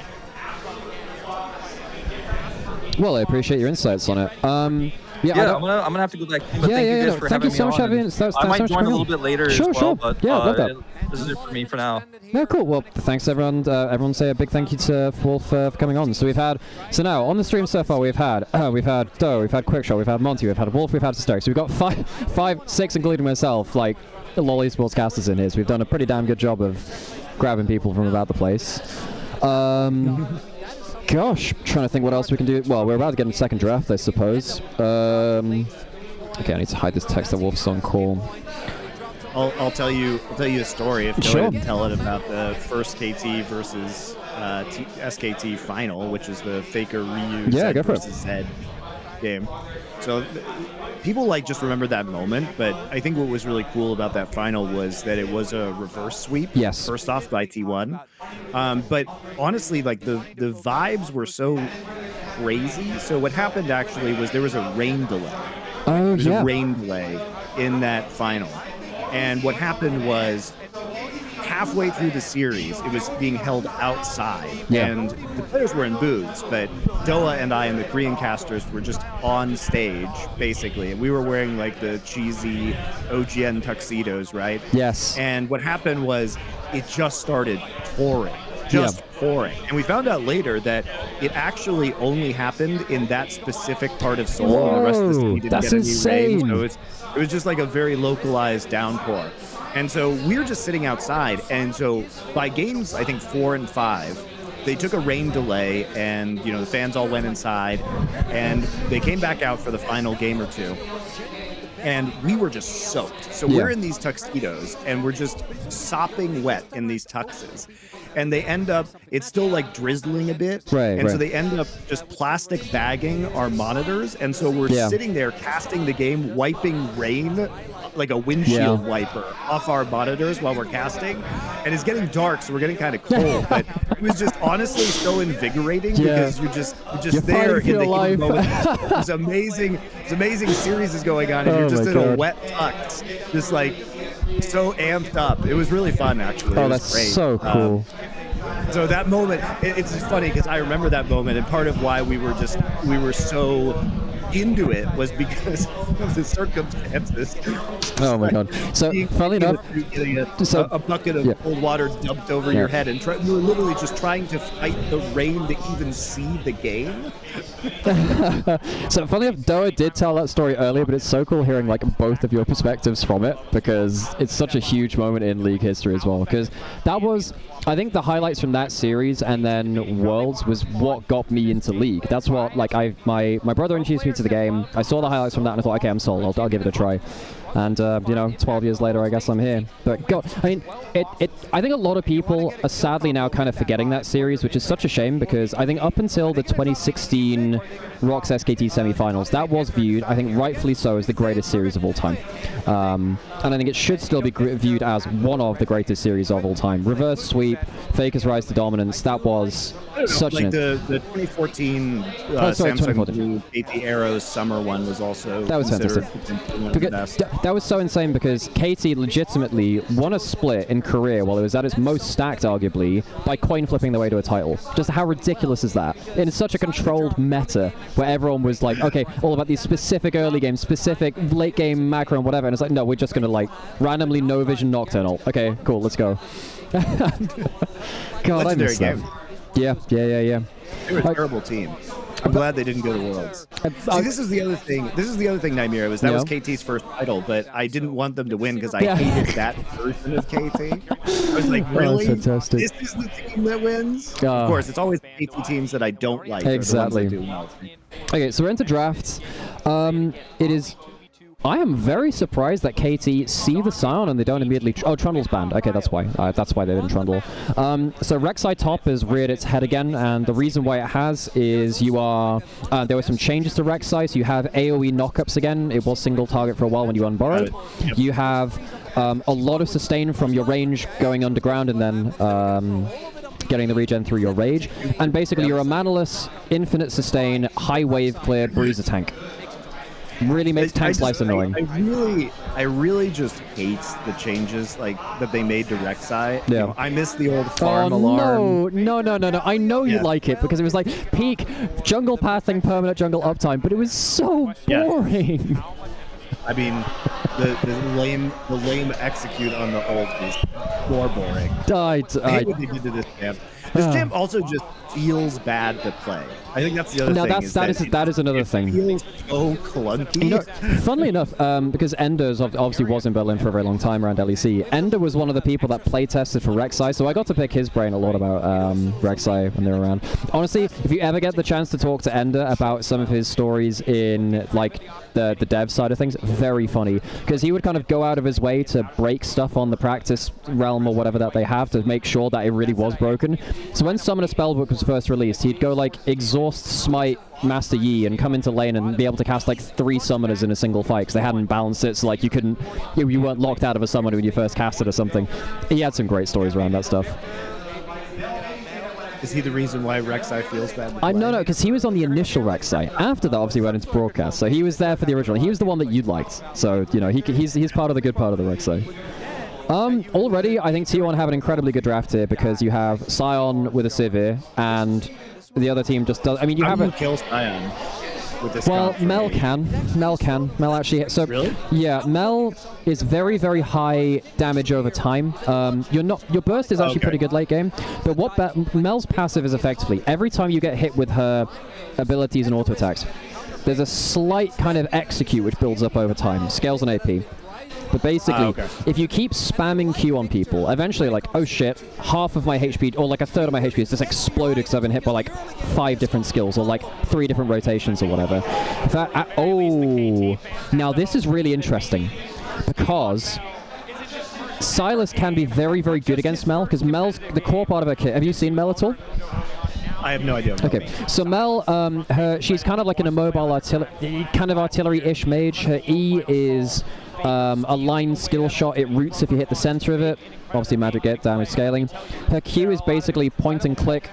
Well, I appreciate your insights on it. I'm gonna have to go back. But thank you guys for having me on. I might join a little bit later as well, but love that. This is it for me for now. No, cool. Well, thanks everyone. Everyone say a big thank you to Wolf for coming on. So now on the stream so far we've had Doa, we've had Quickshot, we've had Monte, we've had Wolf, we've had Hysterics. So we've got five, six, including myself, like the lolesports casters in here. So we've done a pretty damn good job of grabbing people from about the place. Gosh, trying to think what else we can do. Well, we're about to get in the second draft, I suppose. Okay, I need to hide this text that Wolf's on call. I'll tell you a story if Doa didn't tell it about the first KT versus SKT final, which is the Faker Ryu Zed versus Zed game. So people like just remember that moment, but I think what was really cool about that final was that it was a reverse sweep. Yes. First off by T1, but honestly, like the vibes were so crazy. So what happened actually was there was a rain delay. Oh, There's a rain delay in that final. And what happened was halfway through the series, it was being held outside. Yeah. And the players were in booths, but Doa and I and the Korean casters were just on stage, basically. And we were wearing like the cheesy OGN tuxedos, right? Yes. And what happened was it just started pouring. Pouring. And we found out later that it actually only happened in that specific part of Seoul, and the rest of the city didn't get any rain. So it was just like a very localized downpour. And so we were just sitting outside, and so by games, I think 4 and 5, they took a rain delay, and the fans all went inside, and they came back out for the final game or two. And we were just soaked. So we're in these tuxedos, and we're just sopping wet in these tuxes. and they end up, it's still like drizzling a bit. Right, and so they end up just plastic bagging our monitors. And so we're sitting there casting the game, wiping rain, like a windshield wiper off our monitors while we're casting. And it's getting dark, so we're getting kind of cold. But it was just honestly so invigorating because you're just there in the heat moment. It's amazing. It's amazing series is going on, and you're just in a wet tux, just like so amped up. It was really fun, actually. Oh, that's great. so cool. So that moment, it's just funny because I remember that moment, and part of why we were so into it was because of the circumstances. Oh my god! So, funnily enough, a bucket of cold water dumped over your head, and you were literally just trying to fight the rain to even see the game. So, funnily enough, Doa did tell that story earlier, but it's so cool hearing like both of your perspectives from it, because it's such a huge moment in League history as well. Because that was, I think, the highlights from that series and then Worlds was what got me into League. That's what, like, my brother introduced me to the game. I saw the highlights from that and I thought, okay, I'm sold. I'll give it a try. And, you know, 12 years later, I guess I'm here. But, God, I mean, I think a lot of people are sadly now kind of forgetting that series, which is such a shame, because I think up until the 2016 Rox SKT semifinals, that was viewed, I think rightfully so, as the greatest series of all time. And I think it should still be viewed as one of the greatest series of all time. Reverse sweep, Faker's rise to dominance, that was such like the 2014 Samsung Blue KT Arrows summer one was also that was fantastic. That was so insane because KT legitimately won a split in Korea while it was at its most stacked, arguably, by coin flipping their way to a title. Just how ridiculous is that? In such a controlled meta where everyone was like, okay, all about these specific early games, specific late game macro and whatever, and it's like, no, we're just gonna like randomly no vision nocturnal. Okay, cool, let's go. God, I miss that. Yeah. They were a terrible team. I'm glad they didn't go to Worlds. See, this is the other thing. Nymaera, was that was KT's first title, but I didn't want them to win because I hated that version of KT. I was like, really? This is the team that wins? Of course, it's always the KT teams that I don't like. Exactly. Do well. Okay, so we're into drafts. It is. I am very surprised that KT see the Scion and they don't immediately... Oh, Trundle's banned. Okay, that's why. That's why they didn't Trundle. So Rek'Sai top has reared its head again, and the reason why it has is you are... there were some changes to Rek'Sai, so you have AoE knockups again. It was single target for a while when you unborrowed. You have a lot of sustain from your range going underground and then... getting the regen through your rage. And basically you're a manaless, infinite sustain, high wave cleared bruiser tank. Really makes tank life annoying. I really just hate the changes like that they made to Rek'Sai. Yeah. You know, I miss the old farm alarm. No. I know you like it because it was like peak jungle pathing, permanent jungle uptime, but it was so boring. I mean, the lame execute on the ult is more boring. I hate what they did to this champ. This champ also just feels bad to play. I think that's the other thing. That is another thing. It feels so clunky. You know, funnily enough, because Ender's obviously was in Berlin for a very long time around LEC, Ender was one of the people that play tested for Rek'Sai, so I got to pick his brain a lot about Rek'Sai when they were around. Honestly, if you ever get the chance to talk to Ender about some of his stories in like the dev side of things, very funny, because he would kind of go out of his way to break stuff on the practice realm or whatever that they have to make sure that it really was broken. So when Summoner Spellbook was first released, he'd go like exhaust, smite, Master Yi and come into lane and be able to cast like 3 summoners in a single fight because they hadn't balanced it, so like you weren't locked out of a summoner when you first cast it or something. He had some great stories around that stuff. Is he the reason why Rek'Sai feels bad? No, because he was on the initial Rek'Sai. After that, obviously, went into broadcast, so he was there for the original. He was the one that you liked, so you know he's part of the good part of the Rek'Sai. Already, I think T1 have an incredibly good draft here because you have Scion with a Sivir, and the other team just does. I mean, you have kill Scion with this. Well, Mel can. Mel actually. So really? Yeah, Mel is very, very high damage over time. Your burst is actually pretty good late game, but what Mel's passive is effectively every time you get hit with her abilities and auto attacks, there's a slight kind of execute which builds up over time, scales on AP. But basically, if you keep spamming Q on people, eventually like, oh shit, half of my HP, or like a third of my HP is just exploded because I've been hit by like 5 different skills, or like 3 different rotations or whatever. In fact, now this is really interesting, because Sylas can be very, very good against Mel, because Mel's the core part of her kit. Have you seen Mel at all? I have no idea. Okay, so Mel, she's kind of like an immobile artillery-ish mage. Her E is a line skill shot. It roots if you hit the center of it. Obviously, magic get damage scaling. Her Q is basically point and click.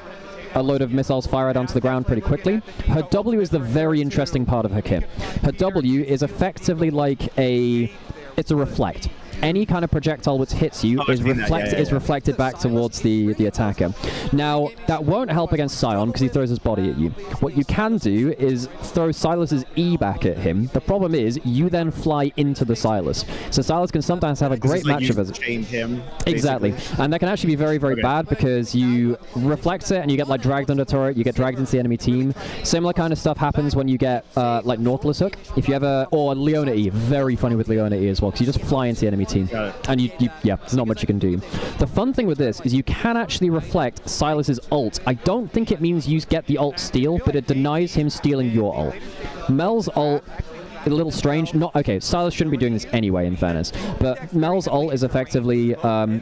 A load of missiles fire out onto the ground pretty quickly. Her W is the very interesting part of her kit. Her W is effectively like it's a reflect. Any kind of projectile which hits you is reflected back towards the attacker. Now, that won't help against Sion because he throws his body at you. What you can do is throw Sylas's E back at him. The problem is, you then fly into the Sylas. So Sylas can sometimes have a great match of it. Chain him. Exactly. And that can actually be very, very bad because you reflect it and you get like dragged under turret, you get dragged into the enemy team. Similar kind of stuff happens when you get like Nautilus Hook. If you ever, or Leona E, very funny with Leona E as well, because you just fly into the enemy team. And yeah, there's not much you can do. The fun thing with this is you can actually reflect Sylas's ult. I don't think it means you get the ult steal, but it denies him stealing your ult. Mel's ult, a little strange. Okay, Sylas shouldn't be doing this anyway, in fairness. But Mel's ult is effectively,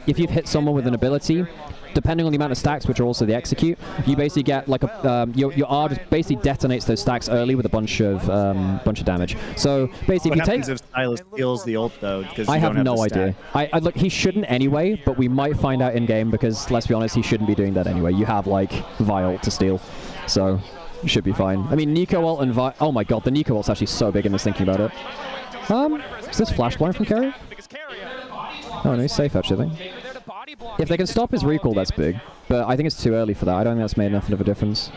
if you've hit someone with an ability, depending on the amount of stacks, which are also the execute, you basically get like a your R just basically detonates those stacks early with a bunch of damage. So basically, what if you take, if Sylas steals the ult though? Because I have no idea. I look, he shouldn't anyway, but we might find out in game because let's be honest, he shouldn't be doing that anyway. You have like Vi ult to steal, so you should be fine. I mean, Nico ult and Vi. Oh my god, the Nico ult's actually so big in this. Thinking about it. Is this flash blind from Carrier? Oh no, he's safe actually. If they can stop his recall, that's big. But I think it's too early for that. I don't think that's made enough of a difference.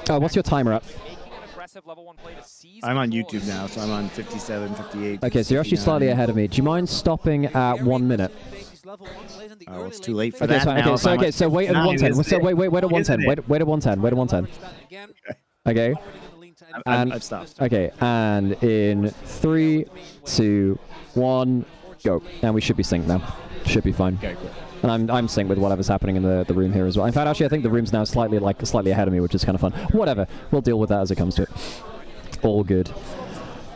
Oh, what's your timer at? I'm on YouTube now, so I'm on 57, 58. Okay, so you're actually slightly ahead of me. Do you mind stopping at 1 minute? Oh, it's too late for that now. So wait at 110. So wait at 110. Wait at 110. Wait at 110. Okay. And I've stopped. Okay, and in 3, 2, 1, go. And we should be synced now. Should be fine. Okay, cool. And I'm synced with whatever's happening in the room here as well. In fact, actually, I think the room's now slightly ahead of me, which is kind of fun. Whatever. We'll deal with that as it comes to it. All good.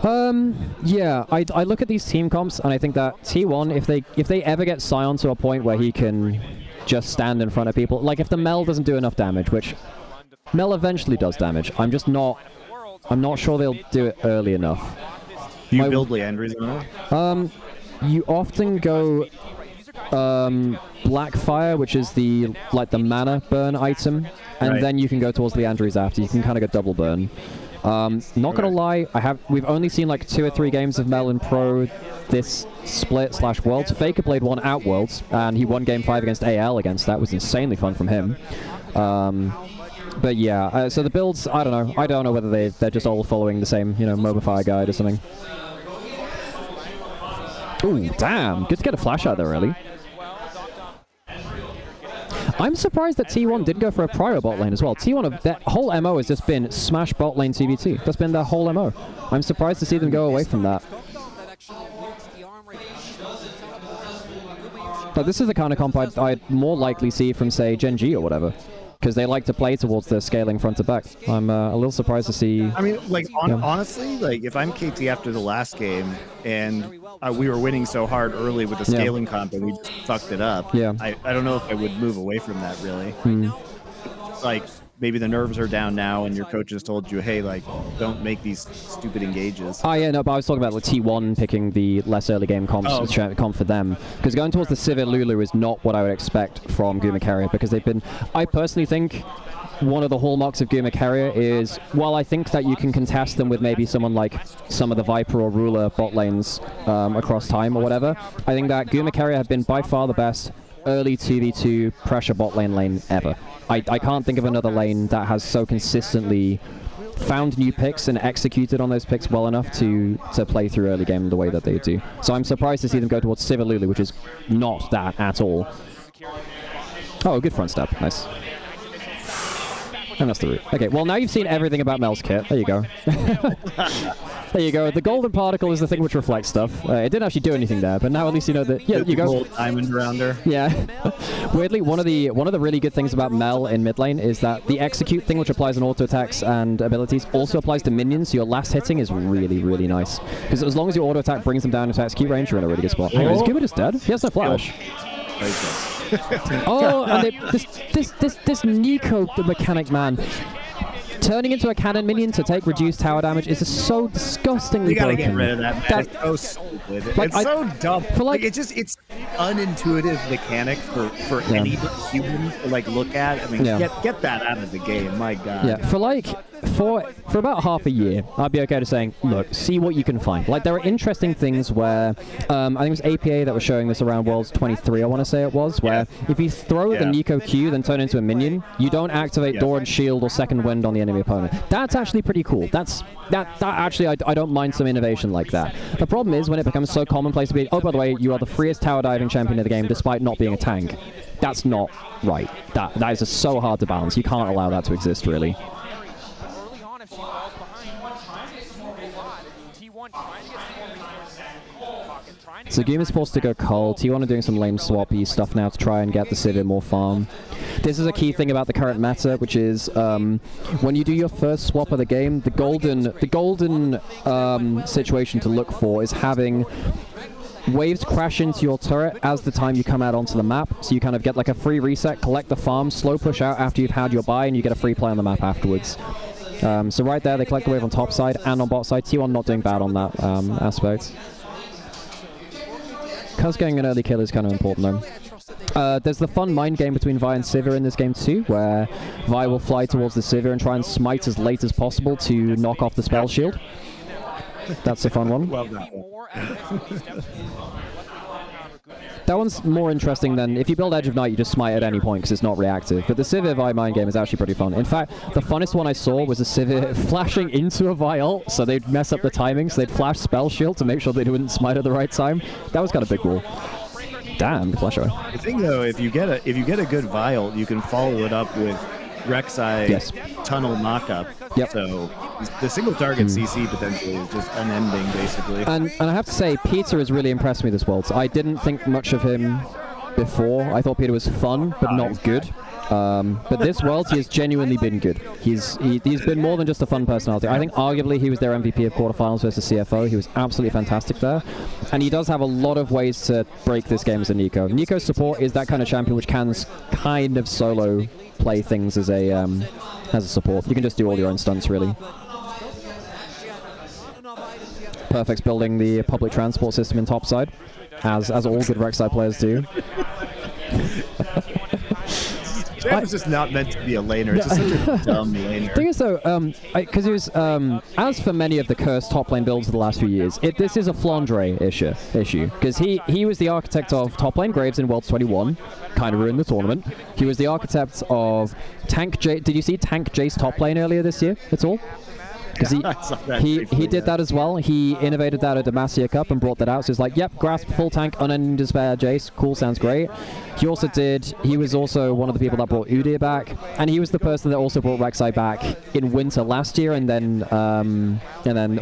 Yeah, I look at these team comps and I think that T1, if they ever get Sion to a point where he can just stand in front of people, like if the Mel doesn't do enough damage, which Mel eventually does damage, I'm not sure they'll do it early enough. Do you build Leandry's on it? You often go Blackfire, which is the mana burn item, and then you can go towards Leandry's after. You can kind of go double burn. Not gonna lie, we've only seen like 2 or 3 games of Mel in Pro this split/Worlds. Faker played one at Worlds, and he won Game 5 against AL against that. It was insanely fun from him. But yeah, so the builds, I don't know. I don't know whether they're just all following the same, Mobify guide or something. Ooh, damn! Good to get a flash out there early. I'm surprised that T1 didn't go for a prior bot lane as well. T1, that whole MO has just been smash bot lane TBT. That's been their whole MO. I'm surprised to see them go away from that. But this is the kind of comp I'd more likely see from, say, Gen G or whatever. Because they like to play towards the scaling front to back. I'm a little surprised to see... I mean, like, honestly, like, if I'm KT after the last game, and we were winning so hard early with the scaling comp, and we just fucked it up, I don't know if I would move away from that, really. It's like, maybe the nerves are down now, and your coach has told you, hey, like, don't make these stupid engages. Oh, yeah, no, but I was talking about like, T1 picking the less early game comp for them. Because going towards the Sivir Lulu is not what I would expect from Guma Carrier, because they've been... I personally think one of the hallmarks of Guma Carrier is, while I think that you can contest them with maybe someone like some of the Viper or Ruler bot lanes across time or whatever, I think that Guma Carrier have been by far the best early 2v2 pressure bot lane ever. I can't think of another lane that has so consistently found new picks and executed on those picks well enough to play through early game the way that they do. So I'm surprised to see them go towards Sivir Lulu, which is not that at all. Oh, good front step. Nice. And that's the route. Okay, well now you've seen everything about Mel's kit. There you go. There you go. The golden particle is the thing which reflects stuff. It didn't actually do anything there, but now at least you know that. Yeah, you go. Gold diamond around her. Yeah. Weirdly, one of the really good things about Mel in mid lane is that the execute thing, which applies on auto attacks and abilities, also applies to minions. So your last hitting is really, really nice. Because as long as your auto attack brings them down into execute range, you're in a really good spot. Hang on, is Gubert just dead? He has no flash. Oh, and this Nico the mechanic, man. Turning into a cannon minion to take reduced tower damage is just so disgustingly broken. You gotta get rid of that, man. It's so stupid. Like, it's so dumb. For like it's unintuitive mechanic for any human to like look at. I mean, get that out of the game. My God. Yeah, for about half a year, I'd be okay to saying, look, see what you can find. Like, there are interesting things where, I think it was APA that was showing this around Worlds 23, I want to say it was, where if you throw the Nico Q, then turn into a minion, you don't activate Doran Shield or Second Wind on the enemy opponent. That's actually pretty cool. That actually, I don't mind some innovation like that. The problem is when it becomes so commonplace to be, oh, by the way, you are the freest tower diving champion in the game despite not being a tank. That's not right. That is just so hard to balance. You can't allow that to exist, really. So Game is forced to go cold. T1 are doing some lame swappy stuff now to try and get the Civ in more farm. This is a key thing about the current meta, which is when you do your first swap of the game, the golden situation to look for is having waves crash into your turret as the time you come out onto the map, so you kind of get like a free reset, collect the farm, slow push out after you've had your buy, and you get a free play on the map afterwards. So right there, they collect the wave on top side and on bot side. T1 not doing bad on that aspect. Cuz getting an early kill is kind of important though. There's the fun mind game between Vi and Sivir in this game too, where Vi will fly towards the Sivir and try and smite as late as possible to knock off the spell shield. That's a fun one. That one's more interesting than if you build Edge of Night, you just smite at any point because it's not reactive. But the Sivir Vi mind game is actually pretty fun. In fact, the funnest one I saw was a Sivir flashing into a Vi ult, so they'd mess up the timing, so they'd flash spell shield to make sure they wouldn't smite at the right time. That was kind of big ball. Damn, flash away. The thing though, if you get a good Vi ult, you can follow it up with Rek'Sai tunnel knockup. Yep. So the single target CC potential is just unending, basically. And I have to say, Peter has really impressed me this world. I didn't think much of him before. I thought Peter was fun, but not good. But this world, he has genuinely been good. He's been more than just a fun personality. I think arguably he was their MVP of quarterfinals versus CFO. He was absolutely fantastic there. And he does have a lot of ways to break this game as a Nico. Nico's support is that kind of champion which can kind of solo play things as a support. You can just do all your own stunts, really. Perfect's building the public transport system in topside, as all good Rek'Sai players do. Jam is just not meant to be a laner. It's just such a dumb laner. The thing is though, because he was, as for many of the cursed top lane builds of the last few years, this is a Flandre issue. Because he was the architect of top lane Graves in Worlds 21, kind of ruined the tournament. He was the architect of Tank J. Did you see Tank Jace top lane earlier this year at all? Because he did that as well. He innovated that at Demacia Cup and brought that out. So it's like, yep, grasp, full tank, unending despair, Jace. Cool, sounds great. He was also one of the people that brought Udyr back, and he was the person that also brought Rek'Sai back in winter last year, and then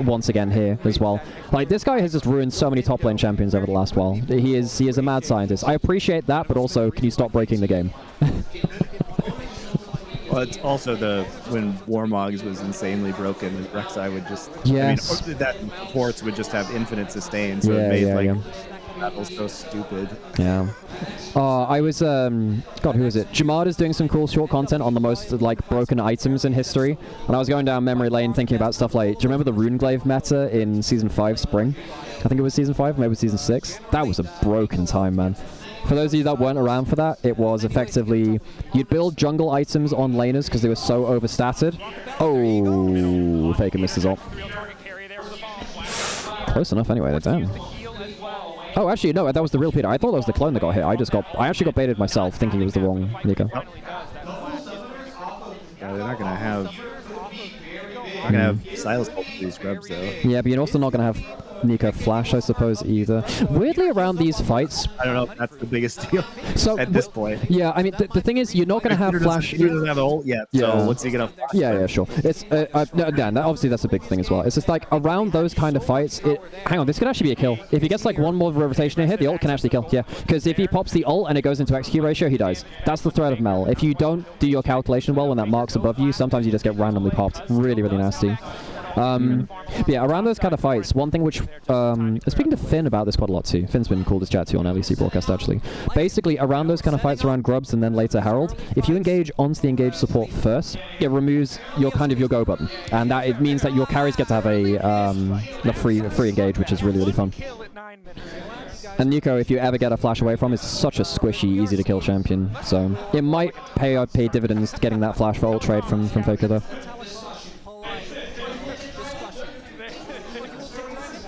once again here as well. Like, this guy has just ruined so many top lane champions over the last while. He is a mad scientist. I appreciate that, but also, can you stop breaking the game? Well, it's also when Warmogs was insanely broken, Rek'Sai would just... Yes. I mean, that ports would just have infinite sustain, so it made, that was so stupid. Yeah. I was, God, who is it? Jamad is doing some cool short content on the most, broken items in history. And I was going down memory lane thinking about stuff like, do you remember the Runeglaive meta in Season 5 Spring? I think it was Season 5, maybe Season 6. That was a broken time, man. For those of you that weren't around for that, it was effectively, you'd build jungle items on laners because they were so overstatted. Oh, Faker missed his ult. Close enough anyway, they're down. Oh, actually, no, that was the real Peter. I thought that was the clone that got hit. I actually got baited myself, thinking it was the wrong Nico. Yeah, they're not gonna have Silas ult these grubs though. Yeah, but you're also not gonna have Nico flash, I suppose, either. Weirdly, around these fights... I don't know if that's the biggest deal at this point. Yeah, I mean, the thing is, you're not going to have flash... He doesn't have ult yet, so what's he going to flash? Yeah, sure. It's, Dan, obviously that's a big thing as well. It's just like, around those kind of fights, hang on, this could actually be a kill. If he gets like one more rotation here, the ult can actually kill, yeah. Because if he pops the ult and it goes into XQ ratio, he dies. That's the threat of Mel. If you don't do your calculation well when that mark's above you, sometimes you just get randomly popped. Really, really nasty. Yeah, around those kind of fights, one thing which, speaking to Finn about this quite a lot too, Finn's been called his chat too on LEC broadcast actually. Basically, around those kind of fights around Grubs and then later Harold, if you engage onto the engage support first, it removes your your go button. And that it means that your carries get to have a free engage, which is really, really fun. And Nico, if you ever get a flash away from, is such a squishy, easy to kill champion. So it might pay dividends getting that flash for ult trade from Faker though.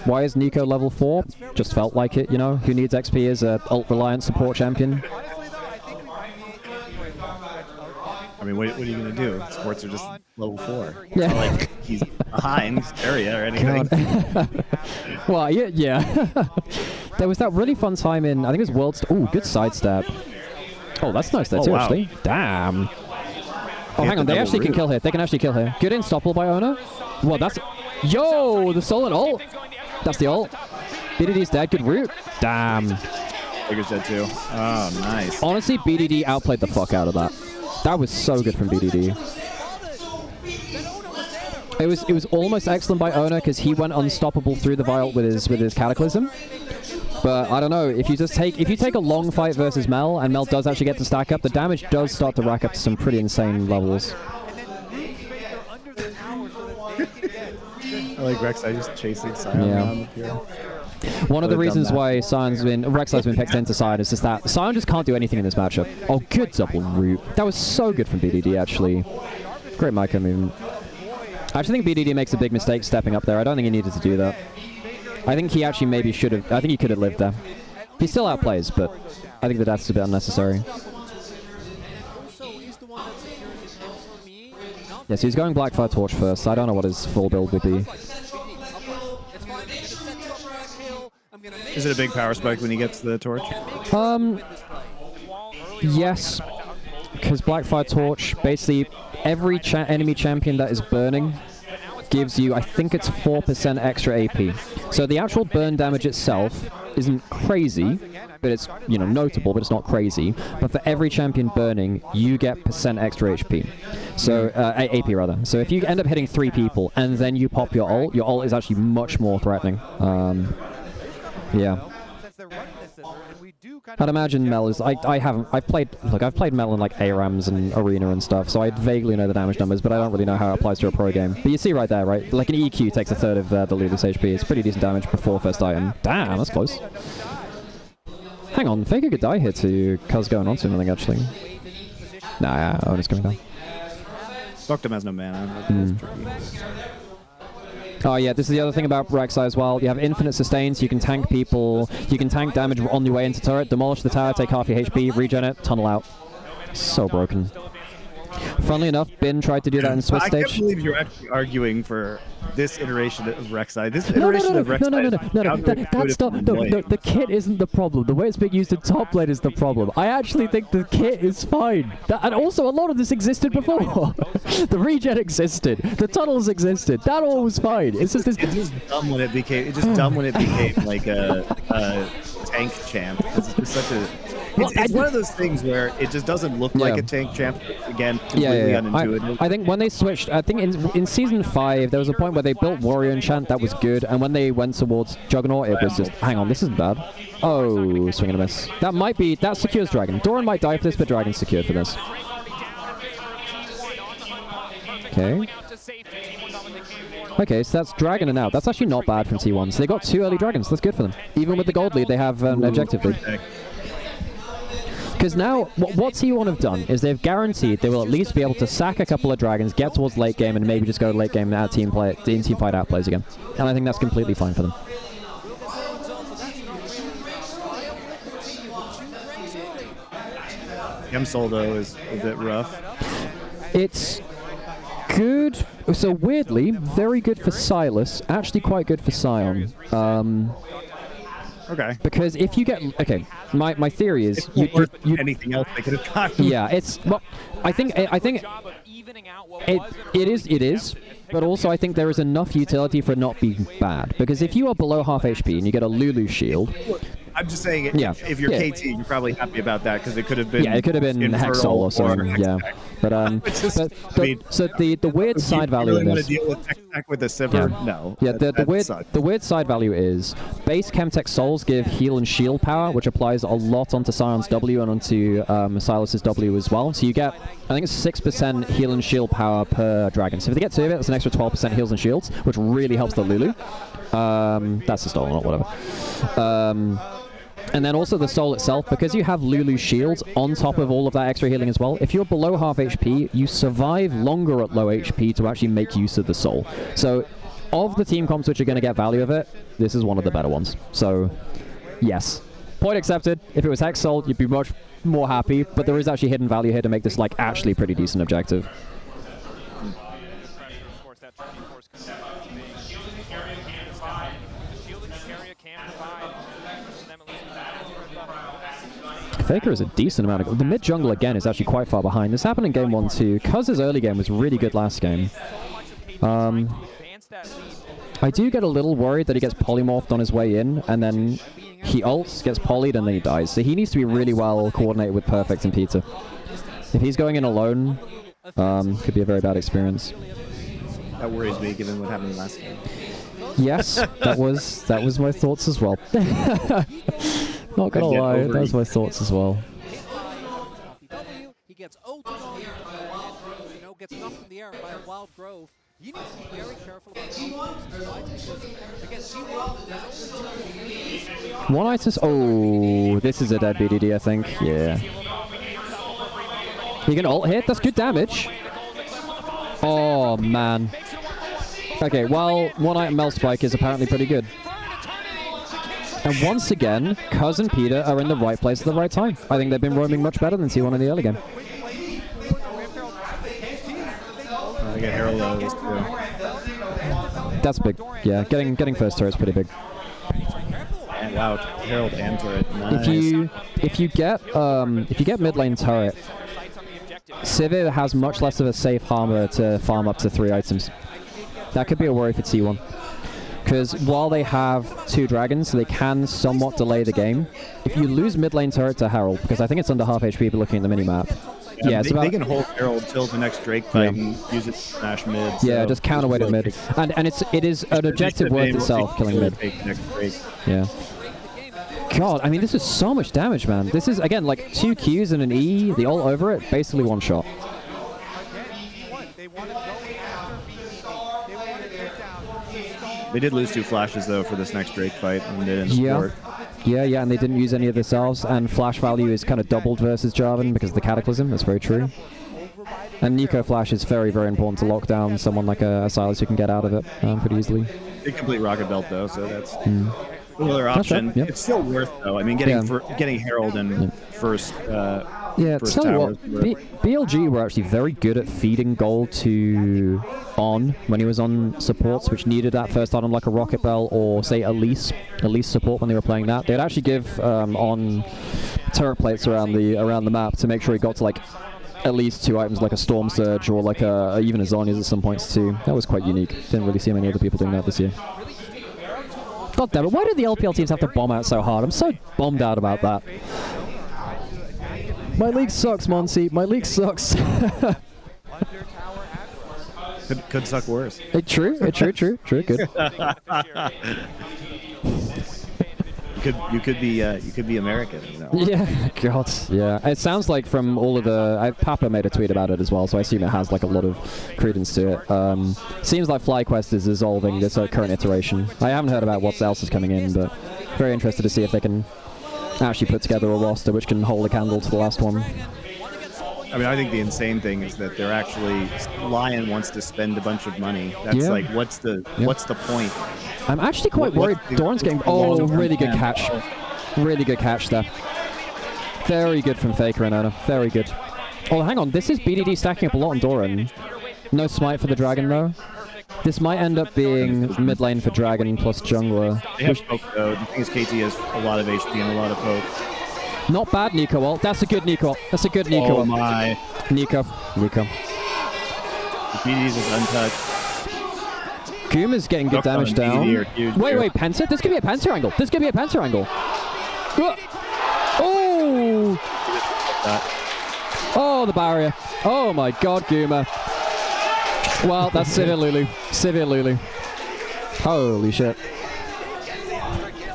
Why is Nico level 4? Just felt like it, you know? Who needs XP as a ult-reliant support champion? I mean, what are you going to do? Sports are just level 4. Yeah. It's not like he's behind area or anything. Well, yeah. There was that really fun time in, I think it was World... Ooh, good sidestep. Oh, that's nice there too, actually. Damn. Oh, hang on, they actually can kill here. They can actually kill here. Good install by Ona. Well, that's... Yo, the Solid ult. That's the ult. BDD's dead. Good root. Damn. Faker's dead too. Oh, nice. Honestly, BDD outplayed the fuck out of that. That was so good from BDD. It was almost excellent by Ona because he went unstoppable through the Viol with his Cataclysm. But I don't know, if you take a long fight versus Mel and Mel does actually get to stack up, the damage does start to rack up to some pretty insane levels. I like Rek'Sai just chasing Sion around here. One of the reasons why Rek'Sai's been picked into Sion is just that Sion just can't do anything in this matchup. Oh, good double root. That was so good from BDD, actually. Great micro movement. I actually think BDD makes a big mistake stepping up there. I don't think he needed to do that. I think he actually maybe should have... I think he could have lived there. He still outplays, but I think the death's a bit unnecessary. Yeah, so he's going Blackfire Torch first. I don't know what his full build would be. Is it a big power spike when he gets the torch? Yes. Because Blackfire Torch, basically, every enemy champion that is burning gives you, I think it's 4% extra AP. So the actual burn damage itself isn't crazy, but it's, you know, notable, but it's not crazy. But for every champion burning, you get % extra HP. So, AP rather. So if you end up hitting 3 people and then you pop your ult is actually much more threatening. Yeah. I'd imagine Mel is... I've played Mel in like ARAMs and Arena and stuff, so I vaguely know the damage numbers, but I don't really know how it applies to a pro game. But you see right there, right? Like an EQ takes a third of the Ludus HP. It's pretty decent damage before first item. Damn, that's close. Hang on, Faker could die here to Cuz going on to him, I think, actually. Nah, yeah, Ona's coming down. Doctum has no mana. Oh yeah, this is the other thing about Rek'Sai as well. You have infinite sustains, you can tank people, you can tank damage on your way into turret, demolish the tower, take half your HP, regen it, tunnel out. So broken. Funnily enough, Bin tried to do that in Swiss stage. I can't believe you're actually arguing for this iteration of Rek'Sai. This iteration of Rek'Sai No, the kit isn't the problem. The way it's being used in top lane is the problem. I actually think the kit is fine. And also, a lot of this existed before. The regen existed. The tunnels existed. That all was fine. It's just this... It's just dumb when it became... like a tank champ. It's just such a... It's one of those things where it just doesn't look like a tank champ. Again, completely unintuitive. I think when they switched, I think in Season 5, there was a point where they built Warrior Enchant that was good, and when they went towards Juggernaut, it was just, hang on, this isn't bad. Oh, swing and a miss. That secures Dragon. Doran might die for this, but Dragon's secured for this. Okay. Okay, so that's Dragon and out. That's actually not bad from T1. So they got 2 early Dragons. That's good for them. Even with the gold lead, they have an objective lead. Because now, what T1 have done is they've guaranteed they will at least be able to sack a couple of dragons, get towards late game, and maybe just go late game and team fight outplays again. And I think that's completely fine for them. Soldo is a bit rough. It's Good. So weirdly, very good for Silas. Actually, quite good for Sion. Okay. Because if you get my theory is anything else they could have gotten. Yeah, it's well. I think it is. But also, I think there is enough utility for it not being bad. Because if you are below half HP and you get a Lulu shield. I'm just saying, if you're KT, you're probably happy about that because it could have been. Yeah, it could have been Hexol or something. Yeah, but so the weird side value in this. Want to deal with Tech with a Sivir? Yeah. No. Yeah, the weird side value is base Chemtech Souls give heal and shield power, which applies a lot onto Sion's W and onto Silas's W as well. So you get, I think it's 6% heal and shield power per dragon. So if they get 2 of it, it's an extra 12% heals and shields, which really helps the Lulu. That's the stolen, not whatever. And then also the soul itself, because you have Lulu shields on top of all of that extra healing as well, if you're below half HP, you survive longer at low HP to actually make use of the soul. So, of the team comps which are going to get value of it, this is one of the better ones. So, yes. Point accepted. If it was Hex Soul, you'd be much more happy, but there is actually hidden value here to make this, like, actually pretty decent objective. Faker is a decent amount of... The mid jungle, again, is actually quite far behind. This happened in game 1 too. Cuz's early game was really good last game. I do get a little worried that he gets polymorphed on his way in, and then he ults, gets polyed, and then he dies. So he needs to be really well coordinated with Perfect and Peter. If he's going in alone, could be a very bad experience. That worries me, given what happened last game. Yes, that was my thoughts as well. Not gonna lie, that was my thoughts as well. He gets ulted on, you know, gets knocked in the air by a wild grove. You need to be very careful about because one item. Oh, this is a dead BDD, I think. Yeah. You can ult hit. That's good damage. Oh man. Okay, well, one item Mel Spike is apparently pretty good. And once again, Cuz and Peter are in the right place at the right time. I think they've been roaming much better than T1 in the early game. I get Herald too. That's big. Yeah, getting first turret is pretty big. And wow, Herald and turret. Nice. If you get mid lane turret, Sivir has much less of a safe harbor to farm up to 3 items. That could be a worry for T1. Because while they have 2 dragons, they can somewhat delay the game. If you lose mid lane turret to Herald, because I think it's under half HP looking at the minimap. Yeah, they can hold Herald till the next Drake fight and use it to smash mid. Yeah, just counterweight at mid. And it is an objective worth itself, killing mid. Yeah. God, I mean, this is so much damage, man. This is, again, like 2 Qs and an E, the ult over it, basically one shot. They did lose 2 flashes, though, for this next Drake fight, and they didn't support. Yeah, and they didn't use any of themselves, and flash value is kind of doubled versus Jarvan because of the Cataclysm. That's very true. And Nico Flash is very, very important to lock down someone like a Silas who can get out of it pretty easily. They complete Rocket Belt, though, so that's another option. Right, yep. It's still worth, though. I mean, getting Herald in first first tell you towers. what, BLG were actually very good at feeding gold to On when he was on supports, which needed that first item like a Rocket Bell or, say, Elise support when they were playing that. They'd actually give On turret plates around the map to make sure he got to, like, at least 2 items like a Storm Surge or like even a Zhonya's at some points too. That was quite unique. Didn't really see many other people doing that this year. God damn it, why do the LPL teams have to bomb out so hard? I'm so bummed out about that. My league sucks, Monty. My league sucks. Could suck worse. True, good. You could be American. No. Yeah, God, yeah. It sounds like from all of the... Papa made a tweet about it as well, so I assume it has like a lot of credence to it. Seems like FlyQuest is dissolving this current iteration. I haven't heard about what else is coming in, but very interested to see if they can actually put together a roster which can hold a candle to the last one. I mean, I think the insane thing is that they're actually... Lion wants to spend a bunch of money. That's like, what's the point? I'm actually quite worried. Doran's getting... Oh, really good catch. Really good catch there. Very good from Faker and Ona. Very good. Oh, hang on. This is BDD stacking up a lot on Doran. No smite for the dragon though. This might end up being mid lane for dragon plus jungler. They have poke though. The thing is KT has a lot of HP and a lot of poke. Not bad, Nico ult. That's a good Nico ult. That's a good Nico ult. Oh my. Nico. The BDs is untouched. Guma's getting good damage down. Wait, Penta? This could be a Penta angle. This could be a Penta angle. Oh! Oh, the barrier. Oh my god, Guma. Well, that's Sivir Lulu. Sivir Lulu. Holy shit.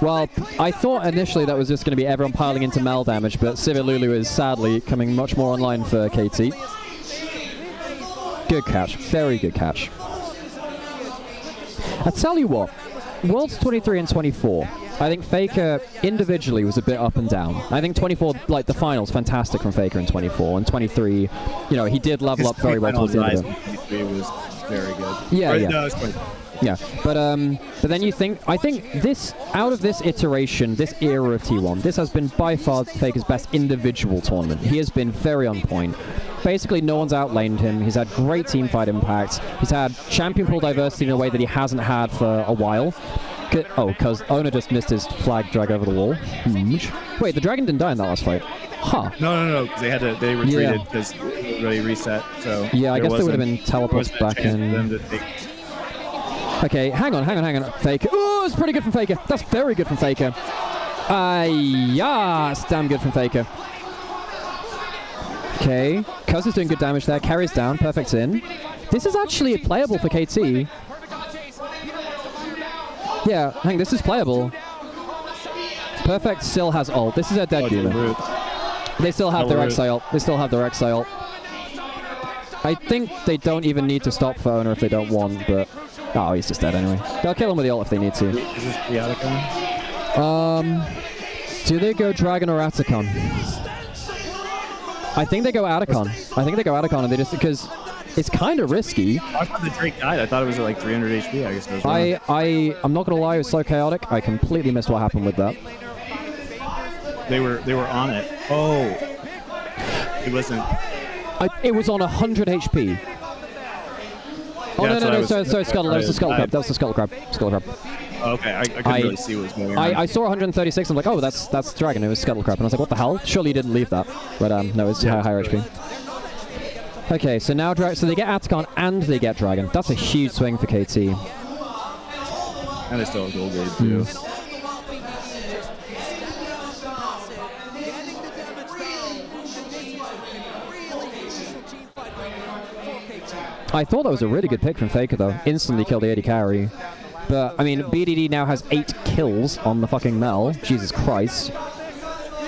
Well, I thought initially that was just going to be everyone piling into Mel damage, but Sivir Lulu is sadly coming much more online for KT. Good catch. Very good catch. I tell you what, Worlds 23 and 24, I think Faker individually was a bit up and down. I think 24, like the finals, fantastic from Faker in 24, and 23, you know, he did level up very well towards the end of it. 23 was very good. Yeah, yeah. No, it's quite yeah, but then you think, I think this, out of this iteration, this era of T1, this has been by far Faker's best individual tournament. He has been very on point. Basically, no one's outlaned him. He's had great teamfight impact. He's had champion pool diversity in a way that he hasn't had for a while. Because Ona just missed his flag drag over the wall. Huge. Wait, the dragon didn't die in that last fight. Huh. No, because they retreated because it really reset. So yeah, I guess there would have been teleports back in. Okay, hang on. Faker. Oh, it's pretty good from Faker. That's very good from Faker. Yeah, it's damn good from Faker. Okay, Cuz is doing good damage there. Carries down. Perfect's in. This is actually playable for KT. Yeah, I think this is playable. Perfect still has ult. This is a dead Guma. They still have their Exile. They still have their Exile. I think they don't even need to stop for Owner if they don't want, but... Oh, he's just dead anyway. They'll kill him with the ult if they need to. Is this the Atacon? Do they go Dragon or Atacon? I think they go Atacon. And they just... Because it's kind of risky. I thought the Drake died. I thought it was at like 300 HP. I guess it was I'm not going to lie, it was so chaotic. I completely missed what happened with that. They were on it. Oh. It wasn't... it was on 100 HP. Oh, yeah, no, sorry, Scuttle. That was the Scuttle Crab. That was the Scuttle Crab. Oh, okay, I couldn't really see what was going on. I saw 136, I'm like, oh, that's Dragon. It was Scuttle Crab. And I was like, what the hell? Surely you didn't leave that. But no, it's higher HP. Okay, so now so they get Atacon and they get Dragon. That's a huge swing for KT. And they still have Gold Blade too. I thought that was a really good pick from Faker though. Instantly killed the AD carry. But, I mean, BDD now has 8 kills on the fucking Mel. Jesus Christ.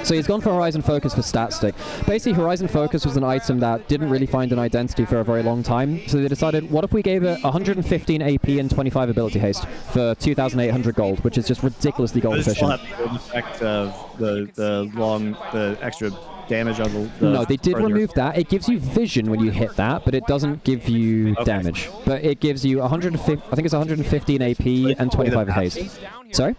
So he's gone for Horizon Focus for Stat Stick. Basically, Horizon Focus was an item that didn't really find an identity for a very long time. So they decided, what if we gave it 115 AP and 25 ability haste for 2,800 gold, which is just ridiculously gold efficient. But still have the effect of the extra damage on the no, they did remove that. It gives you vision when you hit that, but it doesn't give you damage. But it gives you 150. I think it's 115 AP and 25 haste. Sorry?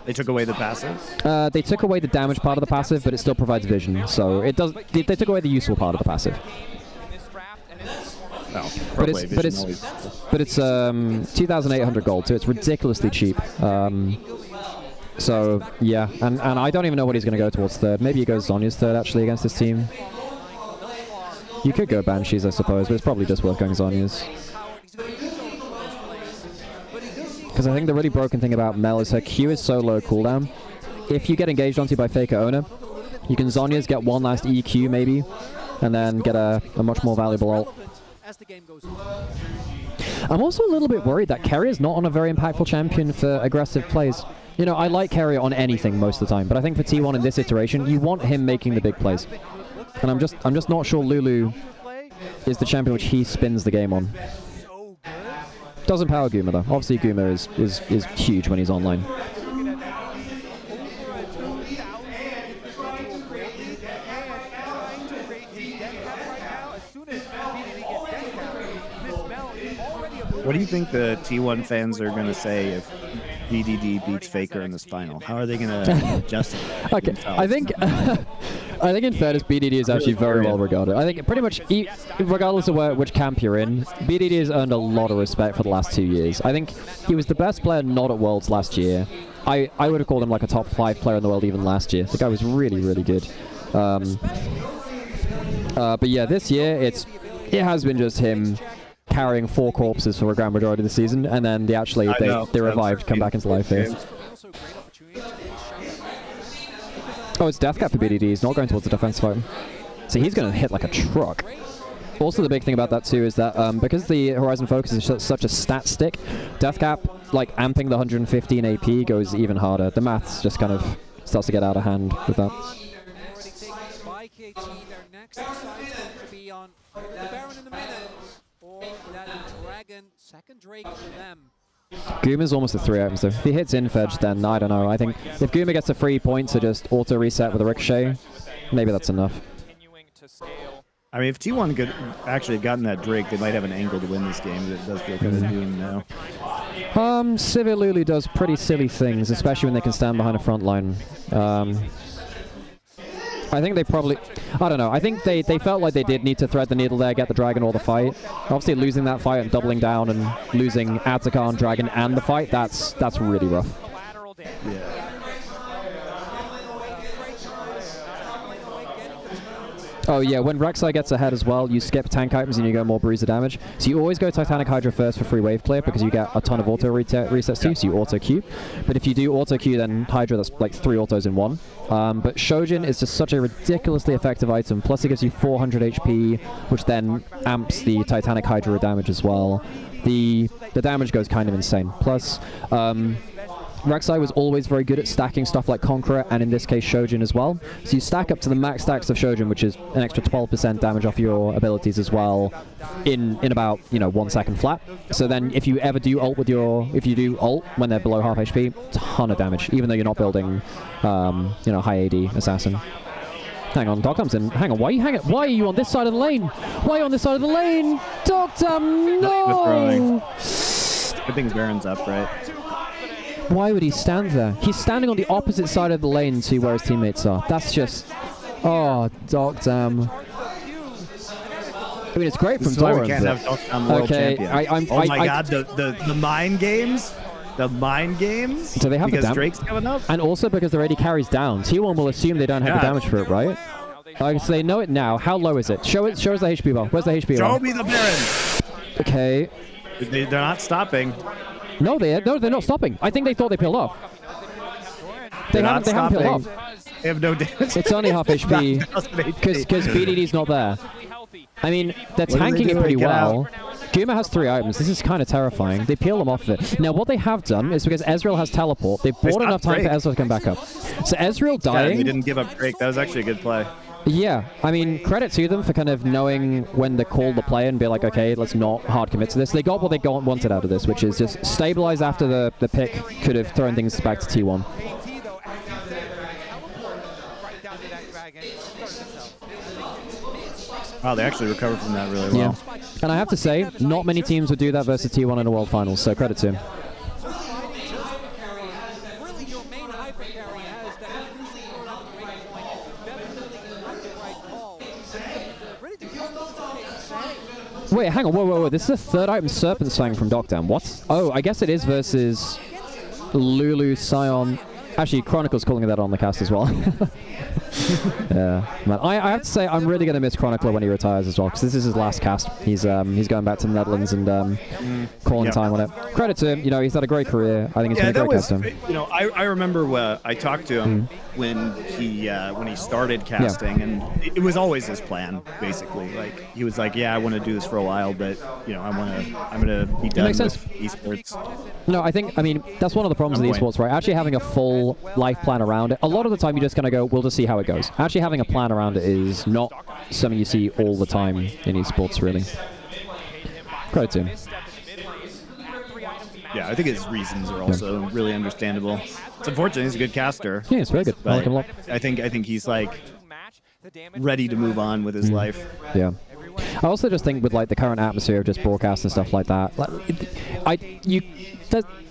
They took away the passive? They took away the damage part of the passive, but it still provides vision. So it does. They took away the useful part of the passive. No, but it's 2,800 gold, so it's ridiculously cheap. So, yeah, and I don't even know what he's going to go towards third. Maybe he goes Zhonya's third, actually, against this team. You could go Banshees, I suppose, but it's probably just worth going Zhonya's. Because I think the really broken thing about Mel is her Q is so low cooldown. If you get engaged onto by Faker Owner, you can Zhonya's, get one last EQ, maybe, and then get a much more valuable ult. I'm also a little bit worried that Carrier's not on a very impactful champion for aggressive plays. You know, I like Carrier on anything most of the time, but I think for T1 in this iteration, you want him making the big plays. And I'm just not sure Lulu is the champion which he spins the game on. Doesn't power Guma though. Obviously Guma is huge when he's online. What do you think the T1 fans are going to say if BDD beats Faker in this final? How are they going to justify Okay, themselves? I think I think in fairness, BDD is actually very well regarded. I think pretty much, regardless of which camp you're in, BDD has earned a lot of respect for the last 2 years. I think he was the best player not at Worlds last year. I would have called him like a top 5 player in the world even last year. The guy was really, really good. But yeah, this year it has been just him carrying 4 corpses for a grand majority of the season, and then they revived, come back into life here. Oh, it's Death Cap for BDD. He's not going towards the defense fight. So he's going to hit like a truck. Also, the big thing about that too is that because the Horizon Focus is such a stat stick, Death Cap, like amping the 115 AP goes even harder. The maths just kind of starts to get out of hand with that. Gooma's almost a 3 items though. If he hits Infedge, then I don't know. I think if Gooma gets a free point to just auto reset with a Ricochet, maybe that's enough. I mean, if T1 could actually have gotten that Drake, they might have an angle to win this game. It does feel kind of doomed now. Civilulu does pretty silly things, especially when they can stand behind a front line. I think they probably, I don't know, I think they felt like they did need to thread the needle there, get the Dragon or the fight. Obviously losing that fight and doubling down and losing Adzakar, Dragon and the fight, that's really rough. Yeah. Oh yeah, when Rek'Sai gets ahead as well, you skip tank items and you go more bruiser damage. So you always go Titanic Hydra first for free wave clear because you get a ton of auto resets too, so you auto Q. But if you do auto Q, then Hydra, that's like 3 autos in 1. But Shojin is just such a ridiculously effective item, plus it gives you 400 HP, which then amps the Titanic Hydra damage as well. The damage goes kind of insane. Plus, Rek'Sai was always very good at stacking stuff like Conqueror, and in this case Shojin as well. So you stack up to the max stacks of Shojin, which is an extra 12% damage off your abilities as well, in about 1 second flat. So then if you ever do ult if you do ult when they're below half HP, it's a ton of damage, even though you're not building high AD assassin. Hang on, Dogtam's in. Hang on, why are you on this side of the lane? Why are you on this side of the lane? Dogtam, no! I think Baron's up, right? Why would he stand there? He's standing on the opposite side of the lane to where his teammates are. That's just... Oh, Dogtam. I mean, it's great from Doran. We can't have Dogtam world champion. Oh my god, the mind games? The mind games? Do they have because the Drake's coming up? And also because they're already carries down. T1 will assume they don't have the damage for it, right? So they know it now. How low is it? Show us the HP bar. Where's the HP bar? Show me the Baron! Okay. They're not stopping. No, they're not stopping. I think they thought they peeled off. They haven't peeled off. They have no damage. It's only half HP because BDD's not there. I mean, they're tanking it pretty well. Guma has 3 items. This is kind of terrifying. They peel them off of it. Now, what they have done is because Ezreal has teleport, they've bought enough time for Ezreal to come back up. So Ezreal dying... Yeah, they didn't give up Drake. That was actually a good play. Yeah, I mean, credit to them for kind of knowing when to call the play and be like, okay, let's not hard commit to this. They got what they wanted out of this, which is just stabilize after the pick could have thrown things back to T1. Wow, they actually recovered from that really well. Yeah. And I have to say, not many teams would do that versus T1 in a World Finals, so credit to him. Wait, hang on, whoa, this is a 3rd item Serpent Fang from Dogtam. What? Oh, I guess it is versus Lulu, Sion. Actually, Chronicle's calling it that on the cast as well. Yeah, man. I have to say, I'm really going to miss Chronicle when he retires as well, because this is his last cast. He's going back to the Netherlands and calling time on it. Credit to him, he's had a great career. I think it's been a great cast to him. I remember I talked to him when he started casting, and it was always his plan, basically. Like, he was like, yeah, I want to do this for a while, but I'm gonna be done with esports. No, I mean, that's one of the problems with esports, right? Actually having a full life plan around it. A lot of the time, you just kind of go, we'll just see how it goes. Actually having a plan around it is not something you see all the time in esports, really. Credit to him. Yeah, I think his reasons are also really understandable. It's unfortunate, he's a good caster. Yeah, it's very good. I think he's like ready to move on with his life. Yeah. I also just think with like the current atmosphere of just broadcast and stuff like that,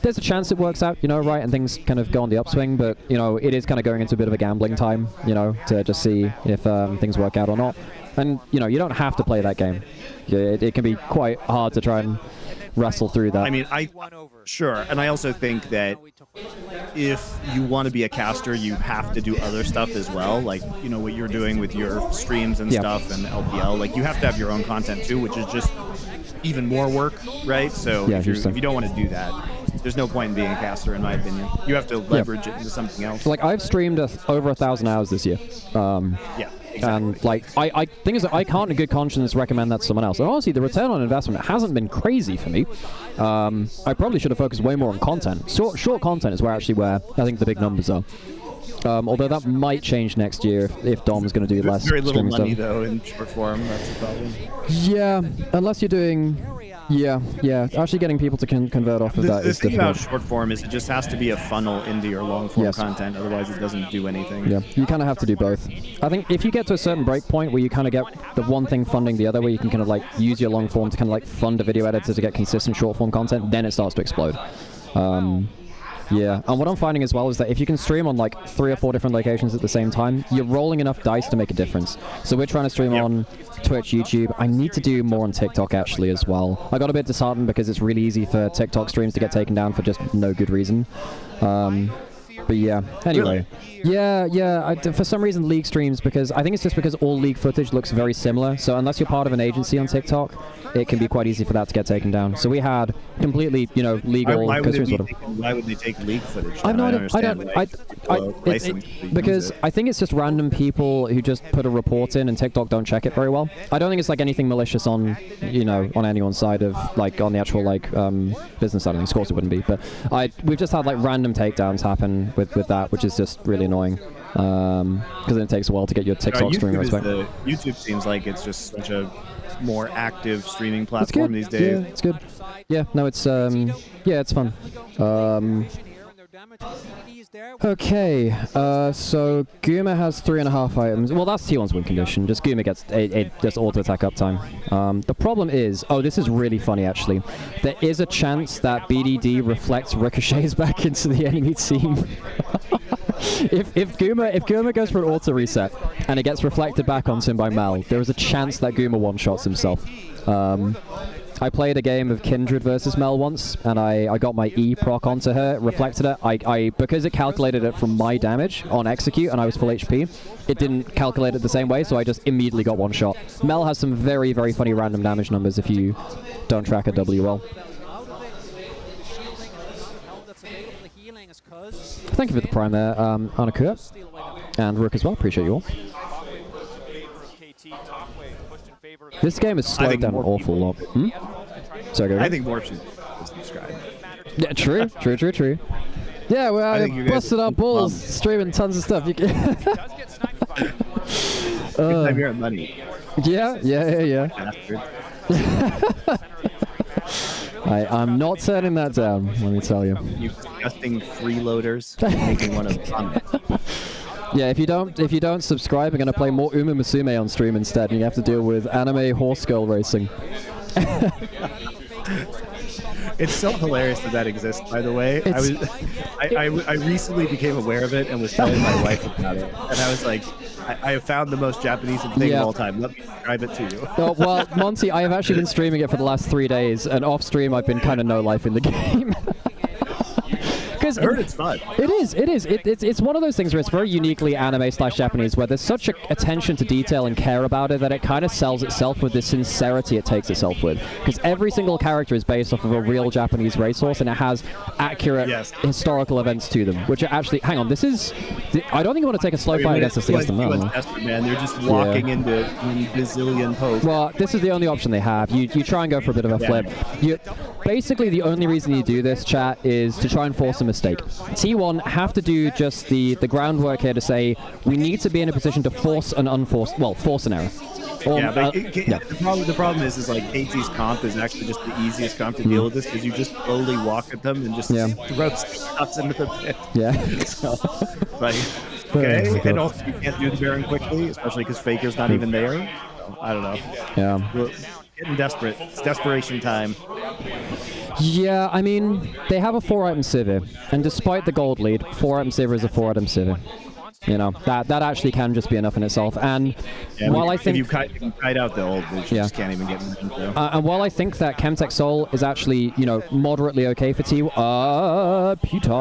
there's a chance it works out, you know, right, and things kind of go on the upswing, but, you know, it is kind of going into a bit of a gambling time, you know, to just see if things work out or not. And, you know, you don't have to play that game. It can be quite hard to try and wrestle through that. I mean, sure, and I also think that if you want to be a caster, you have to do other stuff as well, like, you know, what you're doing with your streams and stuff and LPL. Like, you have to have your own content too, which is just even more work, right? So if you don't want to do that, there's no point in being a caster, in my opinion. You have to leverage it into something else. Like, I've streamed over 1,000 hours this year. Yeah. Exactly. And like, thing is that I can't in good conscience recommend that to someone else. And honestly, the return on investment hasn't been crazy for me. I probably should have focused way more on content. Short content is where I think the big numbers are. Although that might change next year if Dom's going to do less. Very little money stuff. though in short form. That's the problem. Yeah, unless you're doing. Yeah. Actually, getting people to convert off of that is difficult. The thing about short form is it just has to be a funnel into your long form content. Otherwise, it doesn't do anything. Yeah, you kind of have to do both. I think if you get to a certain break point where you kind of get the one thing funding the other, where you can kind of like use your long form to kind of like fund a video editor to get consistent short form content, then it starts to explode. Yeah, and what I'm finding as well is that if you can stream on like 3 or 4 different locations at the same time, you're rolling enough dice to make a difference. So we're trying to stream on Twitch, YouTube. I need to do more on TikTok actually as well. I got a bit disheartened because it's really easy for TikTok streams to get taken down for just no good reason. But yeah, anyway. Yeah, for some reason League streams, because I think it's just because all League footage looks very similar, so unless you're part of an agency on TikTok, it can be quite easy for that to get taken down. So we had completely, you know, legal... Why would they take League footage? Because I think it's just random people who just put a report in and TikTok don't check it very well. I don't think it's like anything malicious on, you know, on anyone's side of, like, on the actual, like, business side of things. Of course it wouldn't be, but we've just had, like, random takedowns happen with that, which is just really annoying. Because then it takes a while to get your TikTok streaming respect. YouTube seems like it's just such a more active streaming platform these days. Yeah, it's good. Yeah, no, it's it's fun. Okay, so Guma has 3.5 items. Well, that's T1's win condition. Just Guma gets just auto attack uptime. The problem is, this is really funny actually. There is a chance that BDD reflects ricochets back into the enemy team. If Guma goes for an auto reset and it gets reflected back onto him by Mel, there is a chance that Guma one-shots himself. I played a game of Kindred versus Mel once, and I got my E proc onto her, reflected it. Because it calculated it from my damage on execute, and I was full HP, it didn't calculate it the same way, so I just immediately got one shot. Mel has some very, very funny random damage numbers if you don't track a W well. Thank you for the prime there, Anakua, and Rook as well. Appreciate you all. This game has slowed down an awful lot. Sorry, I think more should subscribe. Yeah, true. Yeah, we're busting our balls, streaming tons of stuff. You can time you're at money. Yeah. I'm not turning that down, let me tell you. You disgusting freeloaders making one of them. Yeah, if you don't subscribe, I'm gonna play more Uma Musume on stream instead, and you have to deal with anime horse girl racing. It's so hilarious that exists, by the way. I recently became aware of it and was telling my wife about it, and I was like, I have found the most Japanese thing of all time. Let me describe it to you. Well, Monty, I have actually been streaming it for the last 3 days, and off stream I've been kind of no life in the game. I heard it's fun. It is. It's one of those things where it's very uniquely anime/Japanese, where there's such attention to detail and care about it that it kind of sells itself with the sincerity it takes itself with. Because every single character is based off of a real Japanese racehorse, and it has accurate historical events to them, which are actually... Hang on, this is... I don't think you want to take a slow fight against them. Man, they're just walking into bazillion pokes. Well, this is the only option they have. You try and go for a bit of a flip. Basically, the only reason you do this, chat, is to try and force a mistake. T1 have to do just the groundwork here to say, we need to be in a position to force an force an error. The problem is like KT's comp is actually just the easiest comp to deal with this, because you just slowly walk at them and just throw stuff into the pit. And also you can't do the Baron quickly, especially because Faker's not even there. So I don't know. Yeah. We're getting desperate. It's desperation time. Yeah, I mean, they have a 4-item civvy, and despite the gold lead, 4-item civvy is a 4-item civvy. You know, that actually can just be enough in itself. And while I think... If you kite out the old, you just can't even get in. And while I think that Chemtech Soul is actually, you know, moderately okay for T... Peter!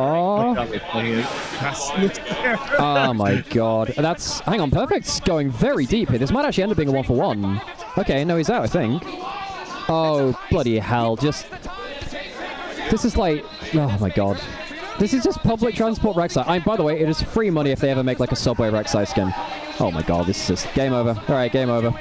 Oh my god. That's... Hang on, Perfect's going very deep here. This might actually end up being a 1-for-1. Okay, no, he's out, I think. Oh, bloody hell. Just... This is like... Oh my god. This is just public transport Rek'Sai. By the way, it is free money if they ever make like a subway Rek'Sai skin. Oh my god, this is just game over. Alright, game over.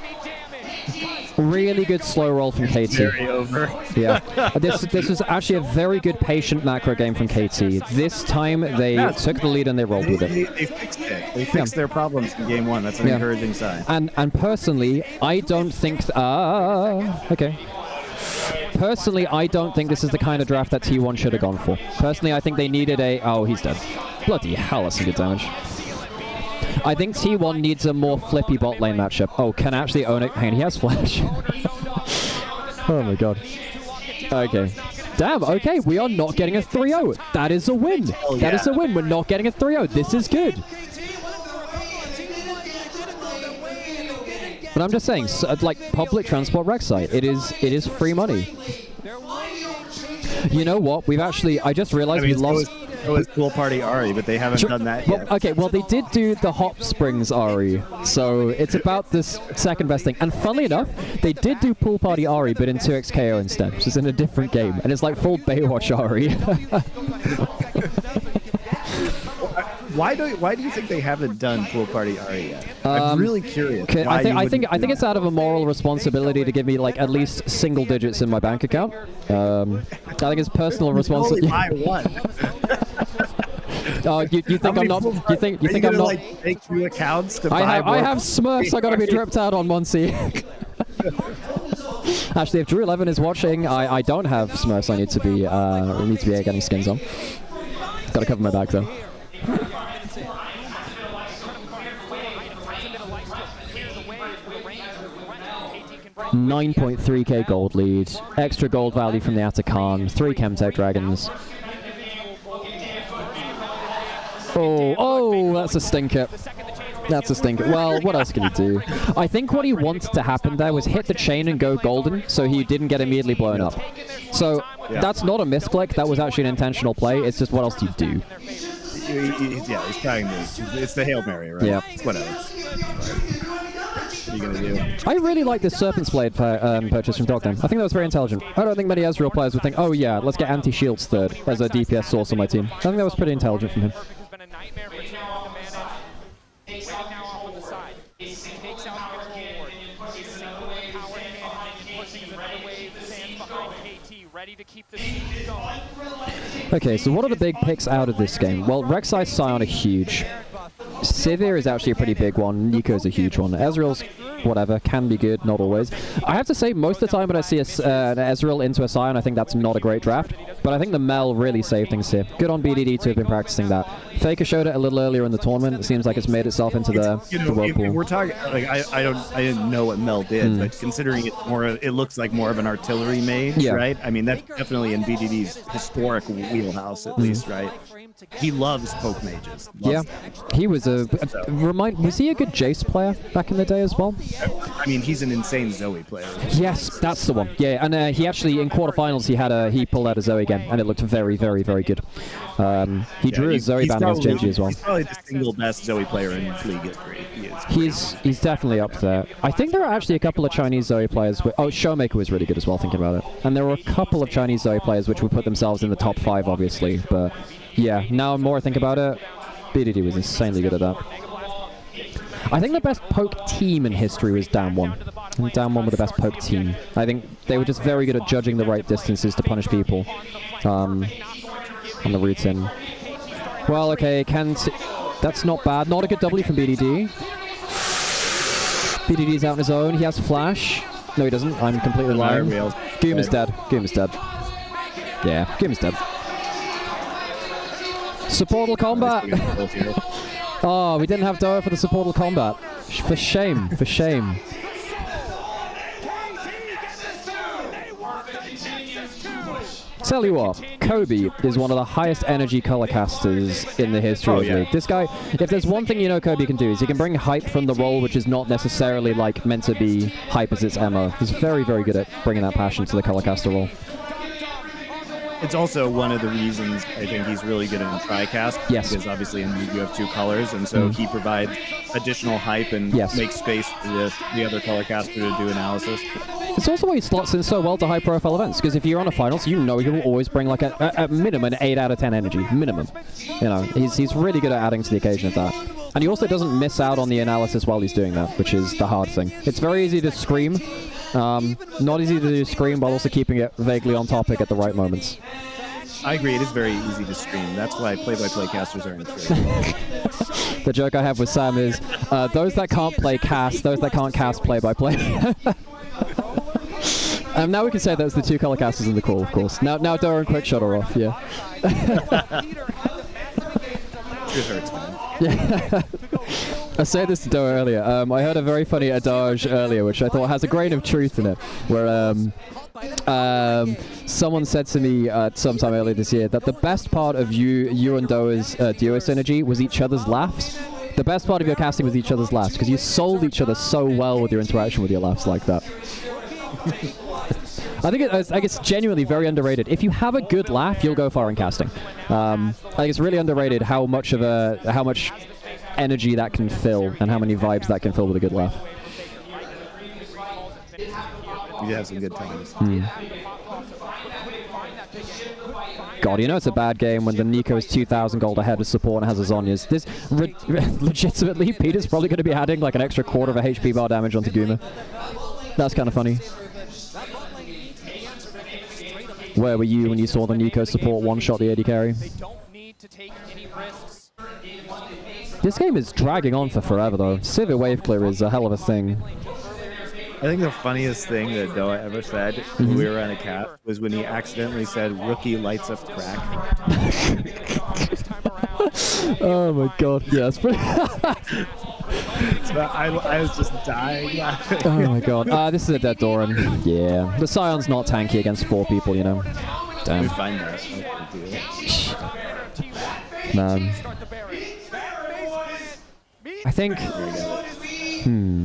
Really good slow roll from KT. Very over. Yeah. This was actually a very good patient macro game from KT. This time they took the lead and they rolled with it. They fixed it. They fixed their problems in game 1. That's an encouraging sign. And personally, I don't think... okay. Personally, I don't think this is the kind of draft that T1 should have gone for. Personally, I think they needed a... Oh, he's dead. Bloody hell, that's some good damage. I think T1 needs a more flippy bot lane matchup. Oh, can actually own it. Hang on, he has flash. Oh my god. Okay. Damn, okay, we are not getting a 3-0. That is a win. Oh, that is a win. We're not getting a 3-0. This is good. But I'm just saying, so, like, public transport Rek'Sai, it is free money. You know what? We've actually, I just realized we lost... It was Pool Party Ari, but they haven't done that yet. Okay, well, they did do the Hot Springs Ari, so it's about this second best thing. And funnily enough, they did do Pool Party Ari, but in 2xKO instead, which is in a different game. And it's like full Baywatch Ari. Why do you think they haven't done Pool Party Ari yet? I'm really curious. I think it's out of a moral responsibility to give me like at least single digits in my bank account. I think it's personal responsibility. Only buy one. Oh, you think I'm not? You think I'm not? Like, take 2 accounts to buy I have Smurfs. I gotta be dripped out on Monty. Actually, if Drew 11 is watching, I don't have Smurfs. I need to be getting skins on. Gotta cover my back though. 9.3k gold lead, extra gold value from the Atakan, 3 Chemtech Dragons. Oh, that's a stinker. That's a stinker. Well, what else can you do? I think what he wanted to happen there was hit the chain and go golden, so he didn't get immediately blown up. So that's not a misclick, that was actually an intentional play, it's just what else do you do? Yeah, he's trying to... It's the Hail Mary, right? Yeah. It's whatever. What are you going to do? I really like this Serpent's Blade purchase from Dogdam. I think that was very intelligent. I don't think many Ezreal players would think, oh yeah, let's get anti-shields third as a DPS source on my team. I think that was pretty intelligent from him. Okay, so what are the big picks out of this game? Well, Rek'Sai, Sion are huge. Sivir is actually a pretty big one. Nico's a huge one. Ezreal's, whatever, can be good, not always. I have to say, most of the time when I see an Ezreal into a Sion, I think that's not a great draft. But I think the Mel really saved things here. Good on BDD to have been practicing that. Faker showed it a little earlier in the tournament. It seems like it's made itself into the whirlpool. We're talking, like, I didn't know what Mel did, but considering it's more, it looks like more of an artillery mage, right? I mean, that's definitely in BDD's historic wheelhouse, at least, right? He loves poke mages. He was was he a good Jace player back in the day as well? I mean, he's an insane Zoe player. Yes, that's the one. Yeah, and he actually in quarterfinals he pulled out a Zoe game, and it looked very, very, very good. He drew a Zoe ban against JG as well. He's probably the single best Zoe player in League history. He's definitely up there. I think there are actually a couple of Chinese Zoe players. Showmaker was really good as well, thinking about it. And there were a couple of Chinese Zoe players which would put themselves in the top 5, obviously. But yeah, now more I think about it, BDD was insanely good at that. I think the best poke team in history was Down 1. And Down 1 were the best poke team. I think they were just very good at judging the right distances to punish people on the routine. Well, okay, that's not bad. Not a good W from BDD. BDD's out on his own. He has flash. No, he doesn't. I'm completely lying. Goom is dead. Goom is dead. Yeah, Goom is dead. Supportal combat! Oh, we didn't have Doa for the supportal combat. For shame, for shame. Tell you what, Kobe is one of the highest energy color casters in the history of the league. This guy, if there's one thing you know Kobe can do, is he can bring hype from the role which is not necessarily like meant to be hype as its MO. He's very, very good at bringing that passion to the color caster role. It's also one of the reasons I think he's really good in TriCast. Yes. Because obviously in League you have 2 colors, and so he provides additional hype and makes space for the other color caster to do analysis. It's also why he slots in so well to high-profile events, because if you're on a finals, you know he will always bring like a minimum an 8 out of 10 energy, minimum. You know, he's really good at adding to the occasion of that. And he also doesn't miss out on the analysis while he's doing that, which is the hard thing. It's very easy to scream. Not easy to do scream, but also keeping it vaguely on topic at the right moments. I agree, it is very easy to stream. That's why play-by-play casters are incredible. The joke I have with Sam is, those that can't play cast, those that can't cast play-by-play. Now we can say that's the 2 color casters in the call, of course. Now Doa and Quickshot are off, yeah. It hurts, man. Yeah. I said this to Doa earlier. I heard a very funny adage earlier, which I thought has a grain of truth in it, where someone said to me sometime earlier this year that the best part of you and Doa's duo synergy was each other's laughs. The best part of your casting was each other's laughs, because you sold each other so well with your interaction with your laughs like that. I think it's genuinely very underrated. If you have a good laugh, you'll go far in casting. I think it's really underrated how much energy that can fill and how many vibes that can fill with a good laugh. You have some good times. God, you know it's a bad game when the Nico is 2,000 gold ahead of support and has a Zhonya's. This legitimately, Peter's probably going to be adding like an extra quarter of a HP bar damage onto Guma. That's kind of funny. Where were you when you saw the Nico support one-shot the AD carry? This game is dragging on for forever though. Civ wave clear is a hell of a thing. I think the funniest thing that Doa ever said when we were on a cap was when he accidentally said, "Rookie lights up crack." Oh my god, yes. So I was just dying laughing. Oh my god. This is a dead Doran. Yeah. The Scion's not tanky against 4 people, you know. Damn. We find that. Man. I think...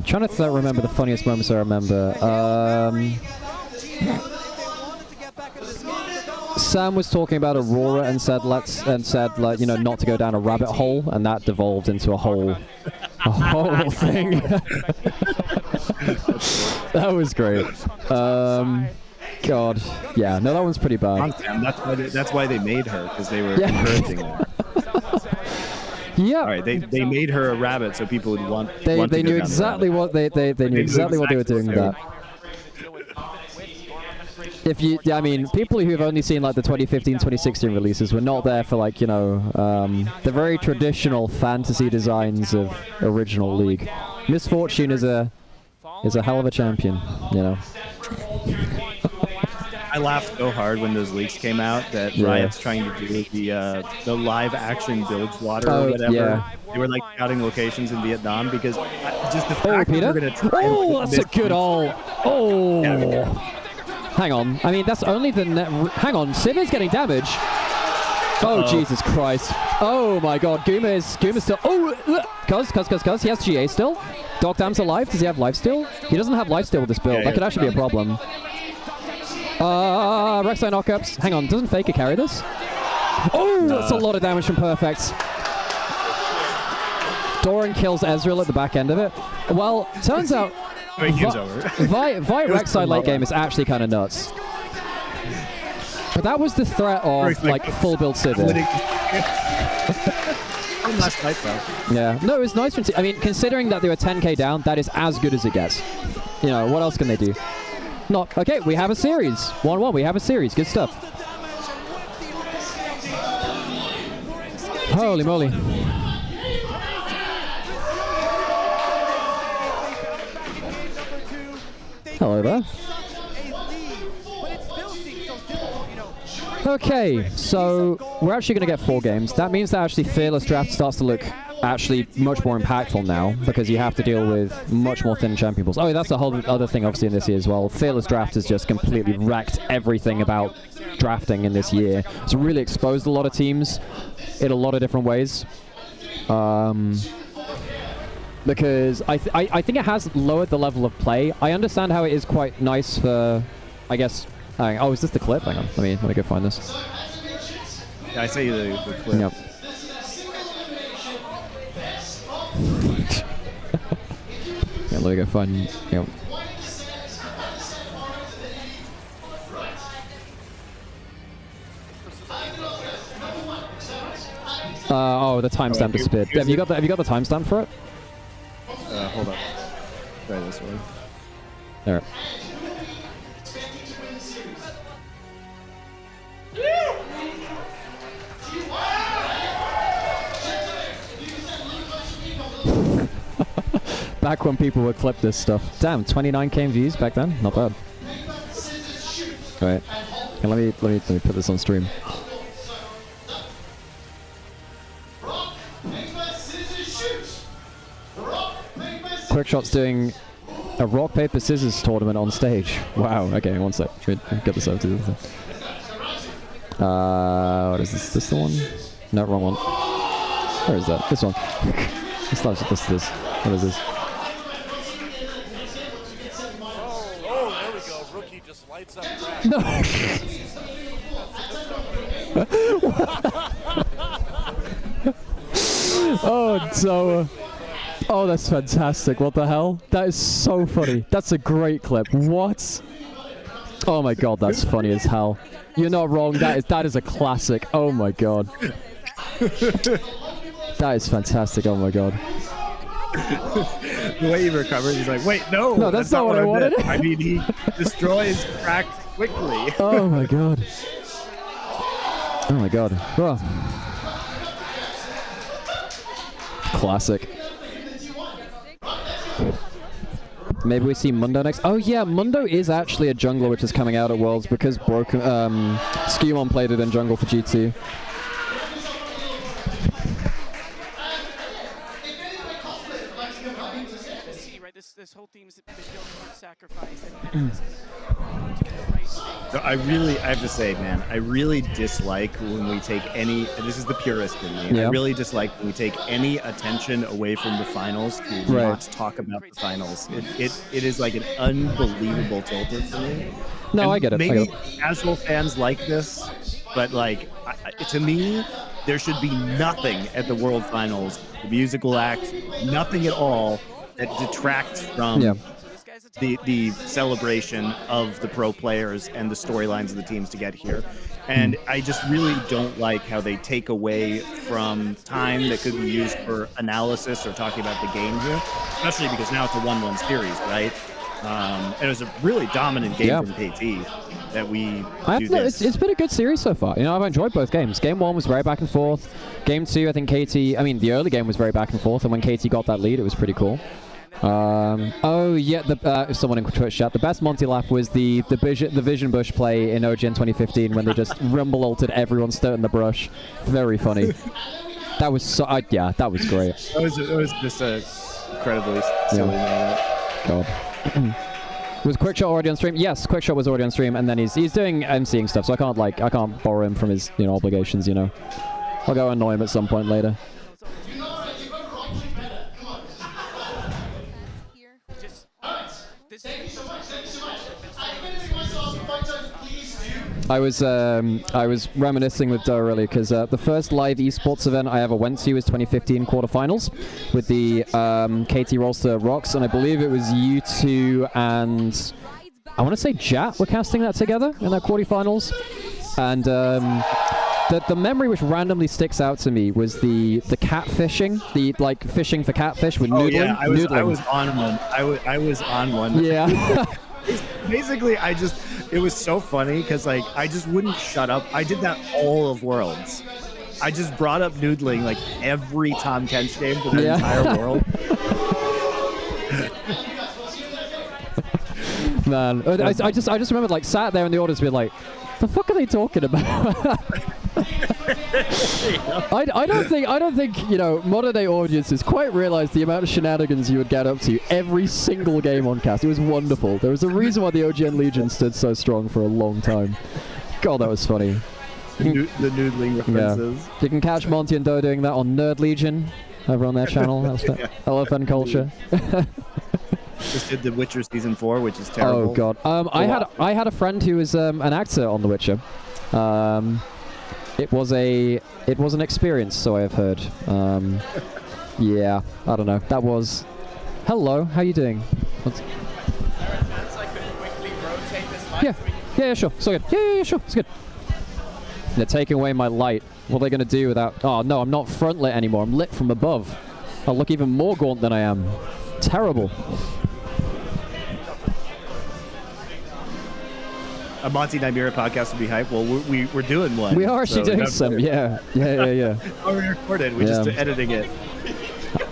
trying to remember the funniest moments I remember. Sam was talking about Aurora and said like, you know, not to go down a rabbit hole, and that devolved into a whole thing. That was great. God, yeah, no, that one's pretty bad. That's why they made her, because they were encouraging her. Yeah. All right, they made her a rabbit so people would want. They knew exactly what they knew exactly what they were doing with that. I mean, people who have only seen like the 2015, 2016 releases were not there for like, you know, the very traditional fantasy designs of original League. Misfortune is a hell of a champion, you know. I laughed so hard when those leaks came out that Riot's trying to do the live action Bilgewater or whatever. Yeah. They were like scouting locations in Vietnam because just the fact Peter? that we're going to try. Oh, that's a good ult. Oh. Yeah. Hang on. I mean, that's only the hang on. Civ is getting damage. Oh, Jesus Christ. Oh my God. Guma's still. Oh, cuz. He has GA still. Dogdam's alive. Does he have life steal? He doesn't have life steal with this build. That could actually be a problem. Rek'Sai knockups. Hang on, doesn't Faker carry this? Oh, that's a lot of damage from Perfect. Doran kills Ezreal at the back end of it. Well, turns out Vi Rek'Sai late game is actually kind of nuts. But that was the threat of like full build Civ. Yeah, no, it was nice. I mean, considering that they were 10k down, that is as good as it gets. You know, what else can they do? Not okay. We have a series. 1-1. We have a series. Good stuff. Holy moly! Hello there. Okay, so we're actually going to get 4 games. That means that actually Fearless Draft starts to look actually much more impactful now because you have to deal with much more thin champion pools. Oh, that's the whole other thing obviously in this year as well. Fearless Draft has just completely wrecked everything about drafting in this year. It's really exposed a lot of teams in a lot of different ways. Because I think it has lowered the level of play. I understand how it is quite nice for, I guess. Oh, is this the clip? Hang on, let me go find this. Yeah, I see the clip. Yep. Yeah, let me go find. Yep. Oh, the timestamp disappeared. Have you got the timestamp for it? Hold on. Try this one. There. Back when people would clip this stuff. Damn, 29k views back then. Not bad. Alright. Let me put this on stream. Quickshot's doing a rock paper scissors tournament on stage. Wow. Okay, one sec. Should we get this over to the thing? What is this? Is this the one? No, wrong one. Where is that? This one. It's not this. What is this? Oh, there we go. Rookie just lights up. No. Oh, so. Oh, that's fantastic. What the hell? That is so funny. That's a great clip. What? Oh my god, that's funny as hell. You're not wrong. That is a classic. Oh my god. That is fantastic. Oh my god. The way he recovered, he's like, wait, no. No, that's not what I wanted. I mean, he destroys cracks quickly. Oh my god. Oh my god. Oh. Classic. Maybe we see Mundo next. Oh yeah, Mundo is actually a jungler which is coming out at Worlds because Skewmon played it in jungle for G2. This whole team's been built for sacrifice. So I have to say, man, I really dislike when we take any, and this is the purist in me, Yeah. I really dislike when we take any attention away from the finals to Right. not talk about the finals. It is like an unbelievable tilted for me. No, And I get it. Maybe casual fans like this, but like, to me, there should be nothing at the World Finals, the musical act, nothing at all that detracts from the celebration of the pro players and the storylines of the teams to get here. And I just really don't like how they take away from time that could be used for analysis or talking about the game here, especially because now it's a 1-1 series, right? And it was a really dominant game from KT that we do this. It's been a good series so far. You know, I've enjoyed both games. Game 1 was very back and forth. Game 2, I think KT, I mean, the early game was very back and forth, and when KT got that lead, it was pretty cool. Oh yeah, if someone in Twitch chat, the best Monte laugh was the Vision Bush play in OGN 2015 when they just rumble ulted everyone stood in the brush. Very funny. That was so yeah, that was great. It was just a incredibly silly moment. God. Was Quickshot already on stream? Yes, Quickshot was already on stream, and then he's doing MCing stuff, so I can't borrow him from his obligations. I'll go annoy him at some point later. I was reminiscing with Doa earlier because the first live esports event I ever went to was 2015 quarterfinals with the KT Rolster Rocks, and I believe it was you two and I want to say Jat were casting that together in that quarterfinals, and the memory which randomly sticks out to me was the catfishing, the fishing for catfish with noodling. Yeah, I was on one. I was on one. Yeah. Basically, it was so funny because I just wouldn't shut up. I did that all of Worlds. I just brought up noodling every Tom Kench game for the entire world. Man, I just remember sat there in the audience being like, the fuck are they talking about? I don't think, you know, modern day audiences quite realize the amount of shenanigans you would get up to every single game on cast. It was wonderful. There was a reason why the OGN Legion stood so strong for a long time. God, that was funny. The noodling references. Yeah. You can catch Monte and Do doing that on Nerd Legion over on their channel. That's fun. LFN culture. Just did The Witcher season 4, which is terrible. Oh god. I had a friend who was an actor on The Witcher. It was an experience, so I have heard. Yeah, I don't know. That was. Hello, how you doing? Yeah, sure. So good. Yeah, sure. It's good. They're taking away my light. What are they going to do without... Oh, no, I'm not front lit anymore. I'm lit from above. I'll look even more gaunt than I am. Terrible. A Monte Nymaera podcast would be hype. Well, we're doing one. We are actually doing some, yeah. Oh, we recorded. We're just editing it.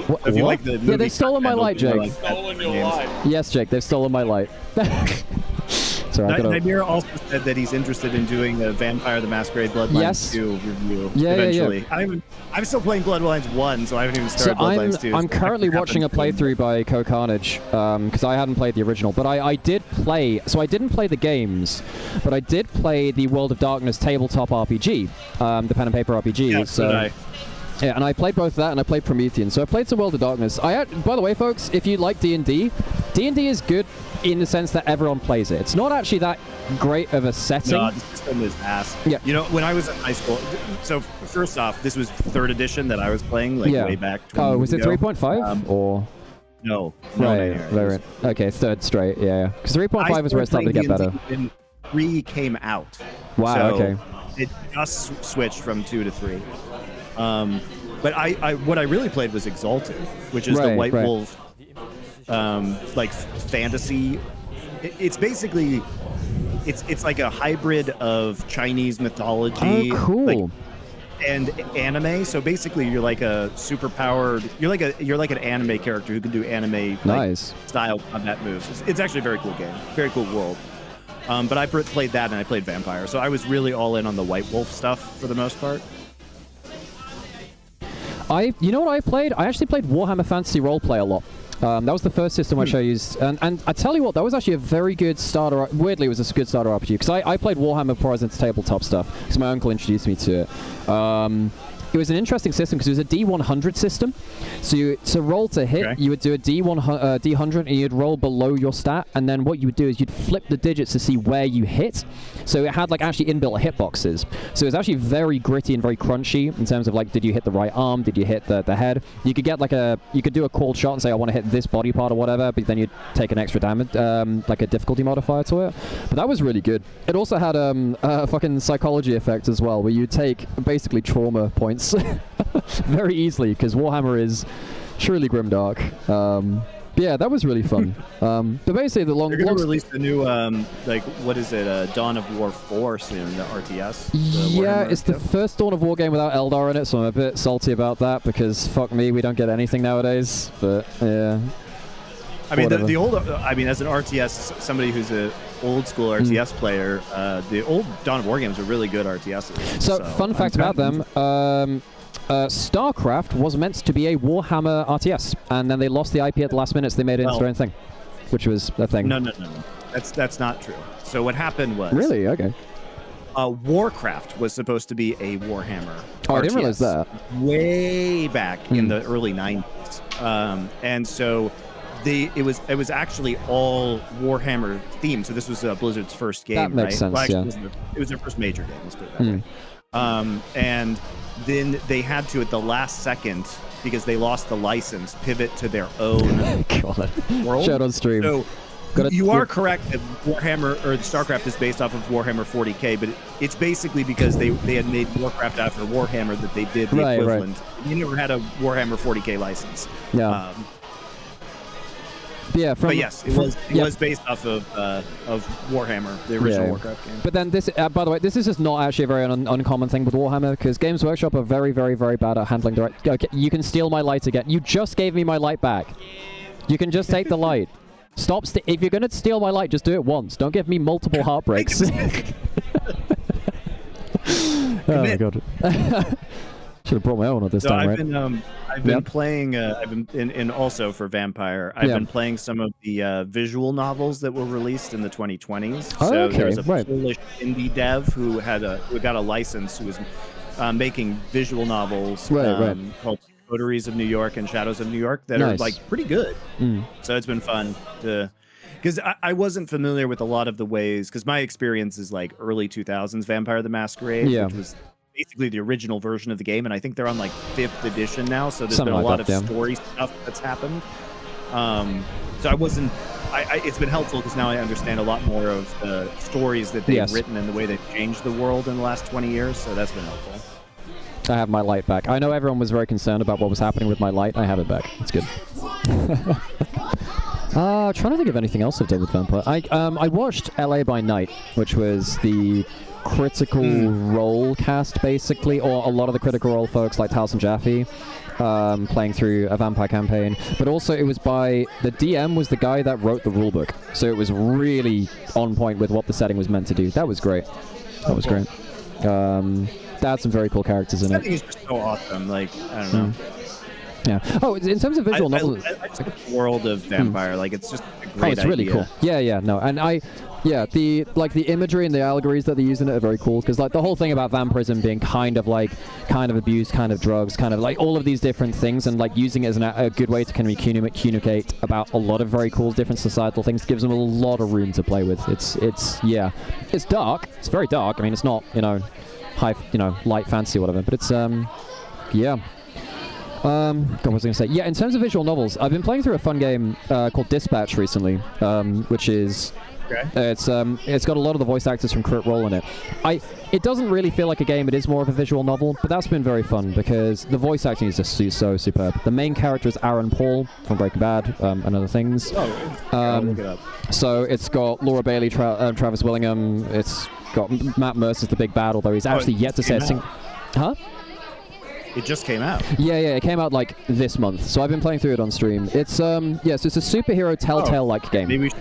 What? If you like the movie, yeah, they've stolen my light, Jake. Stolen your life. Yes, Jake, they've stolen my light. Sorry, Nymaera also said that he's interested in doing a Vampire the Masquerade Bloodlines 2 review eventually. Yeah. I'm still playing Bloodlines 1, so I haven't even started Bloodlines 2. I'm currently watching a playthrough by Co-Carnage, because I hadn't played the original, but I did play, so I didn't play the games, but I did play the World of Darkness tabletop RPG, the pen and paper RPG. Yeah, so yeah, and I played both that and I played Promethean. So I played some World of Darkness. By the way, folks, if you like D&D, D&D is good in the sense that everyone plays it. It's not actually that great of a setting. No, the system is ass. Yeah. You know, when I was in high school, so first off, this was 3rd edition that I was playing, like way back 20 Oh, was it years ago. 3.5 or? No. Right. Okay, 3rd straight, yeah. Because 3.5 is where it started to get better. When 3 came out. Wow, so okay. It just switched from 2 to 3. But what I really played was Exalted, which is the White Wolf, like fantasy. It's basically, it's like a hybrid of Chinese mythology. Oh, cool. And anime. So basically, you're like a superpowered. You're like an anime character who can do anime style combat moves. It's actually a very cool game, very cool world. But I played that and I played Vampire, so I was really all in on the White Wolf stuff for the most part. You know what I played? I actually played Warhammer Fantasy Roleplay a lot. That was the first system which I used, and I tell you what, that was actually a very good starter. Weirdly, it was a good starter RPG because I played Warhammer before I was into tabletop stuff. Because my uncle introduced me to it. It was an interesting system because it was a D100 system. So to roll to hit, you would do a D100 and you'd roll below your stat, and then what you would do is you'd flip the digits to see where you hit. So it had like actually inbuilt hitboxes. So it was actually very gritty and very crunchy in terms of like, did you hit the right arm? Did you hit the head? You could get like you could do a called shot and say I want to hit this body part or whatever, but then you'd take an extra damage, like a difficulty modifier to it. But that was really good. It also had a fucking psychology effect as well, where you take basically trauma points very easily because Warhammer is truly grimdark. Yeah, that was really fun. But basically, the long. They're going to release the new, like, what is it? Dawn of War 4 soon, the RTS. Yeah, it's the first Dawn of War game without Eldar in it, so I'm a bit salty about that because fuck me, we don't get anything nowadays. But yeah. I mean, the old. I mean, as an RTS, somebody who's a old school RTS player, the old Dawn of War games are really good RTSs. So fun fact about them. StarCraft was meant to be a Warhammer RTS, and then they lost the IP at the last minute, so they made it into their own thing, which was a thing. No. That's not true. So what happened was... Really? Okay. Warcraft was supposed to be a Warhammer RTS. I didn't realize that. Way back in the early 90s. And so it was actually all Warhammer themed. So this was Blizzard's first game, that makes sense, well, actually, yeah. It was their first major game, let's put it that way. And then they had to, at the last second, because they lost the license, pivot to their own world. Shout on stream. So you are correct that Warhammer, or StarCraft is based off of Warhammer 40k, but it's basically because they had made Warcraft after Warhammer that they did the equivalent. You never had a Warhammer 40k license. Yeah. Yeah, but yes, it was based off of Warhammer, the original Warcraft game. But then this, by the way, this is just not actually a very uncommon thing with Warhammer, because Games Workshop are very, very, very bad at handling direct. Okay, you can steal my light again. You just gave me my light back. You can just take the light. Stop. If you're gonna steal my light, just do it once. Don't give me multiple heartbreaks. Oh my god. Should have brought my own at this time, right? I've been playing. I've been and also for Vampire. I've been playing some of the visual novels that were released in the 2020s. Oh, so okay, there's a Polish indie dev who got a license, who was making visual novels called Coteries of New York and Shadows of New York that are like pretty good. So it's been fun to. Because I wasn't familiar with a lot of the ways, because my experience is like early 2000s Vampire the Masquerade, which was basically the original version of the game, and I think they're on like 5th edition now, so there's been a lot of story stuff that's happened. So I wasn't, it's been helpful because now I understand a lot more of the stories that they've written and the way they've changed the world in the last 20 years, so that's been helpful. I have my light back. I know everyone was very concerned about what was happening with my light. I have it back. It's good. Trying to think of anything else I've done with Vampire. I watched LA by Night, which was the Critical Role cast, basically, or a lot of the Critical Role folks like Talos and Jaffe playing through a Vampire campaign. But also it was by, the DM was the guy that wrote the rulebook, so it was really on point with what the setting was meant to do. That was great. That was great. That had some very cool characters in it. I think it's just so awesome. Like, I don't know. Yeah. Oh, in terms of visual novels, I just like the world of Vampire. Like, it's just a great it's really idea. cool. Yeah, no, and the imagery and the allegories that they use in it are very cool, because like the whole thing about vampirism being kind of abuse, kind of drugs, kind of like all of these different things, and like using it as a good way to kind of communicate about a lot of very cool different societal things, gives them a lot of room to play with. It's dark. It's very dark. I mean, it's not high light fantasy or whatever, but it's God, what was I going to say? Yeah, in terms of visual novels, I've been playing through a fun game called Dispatch recently, which is it's got a lot of the voice actors from Crit Role in it. It doesn't really feel like a game; it is more of a visual novel, but that's been very fun because the voice acting is just so superb. The main character is Aaron Paul from Breaking Bad and other things. I'll look it up. So it's got Laura Bailey, Travis Willingham. It's got Matt Mercer's the big bad, although he's actually yet to say a single. Huh? It just came out. Yeah, it came out like this month, so I've been playing through it on stream. It's so it's a superhero Telltale-like game. Maybe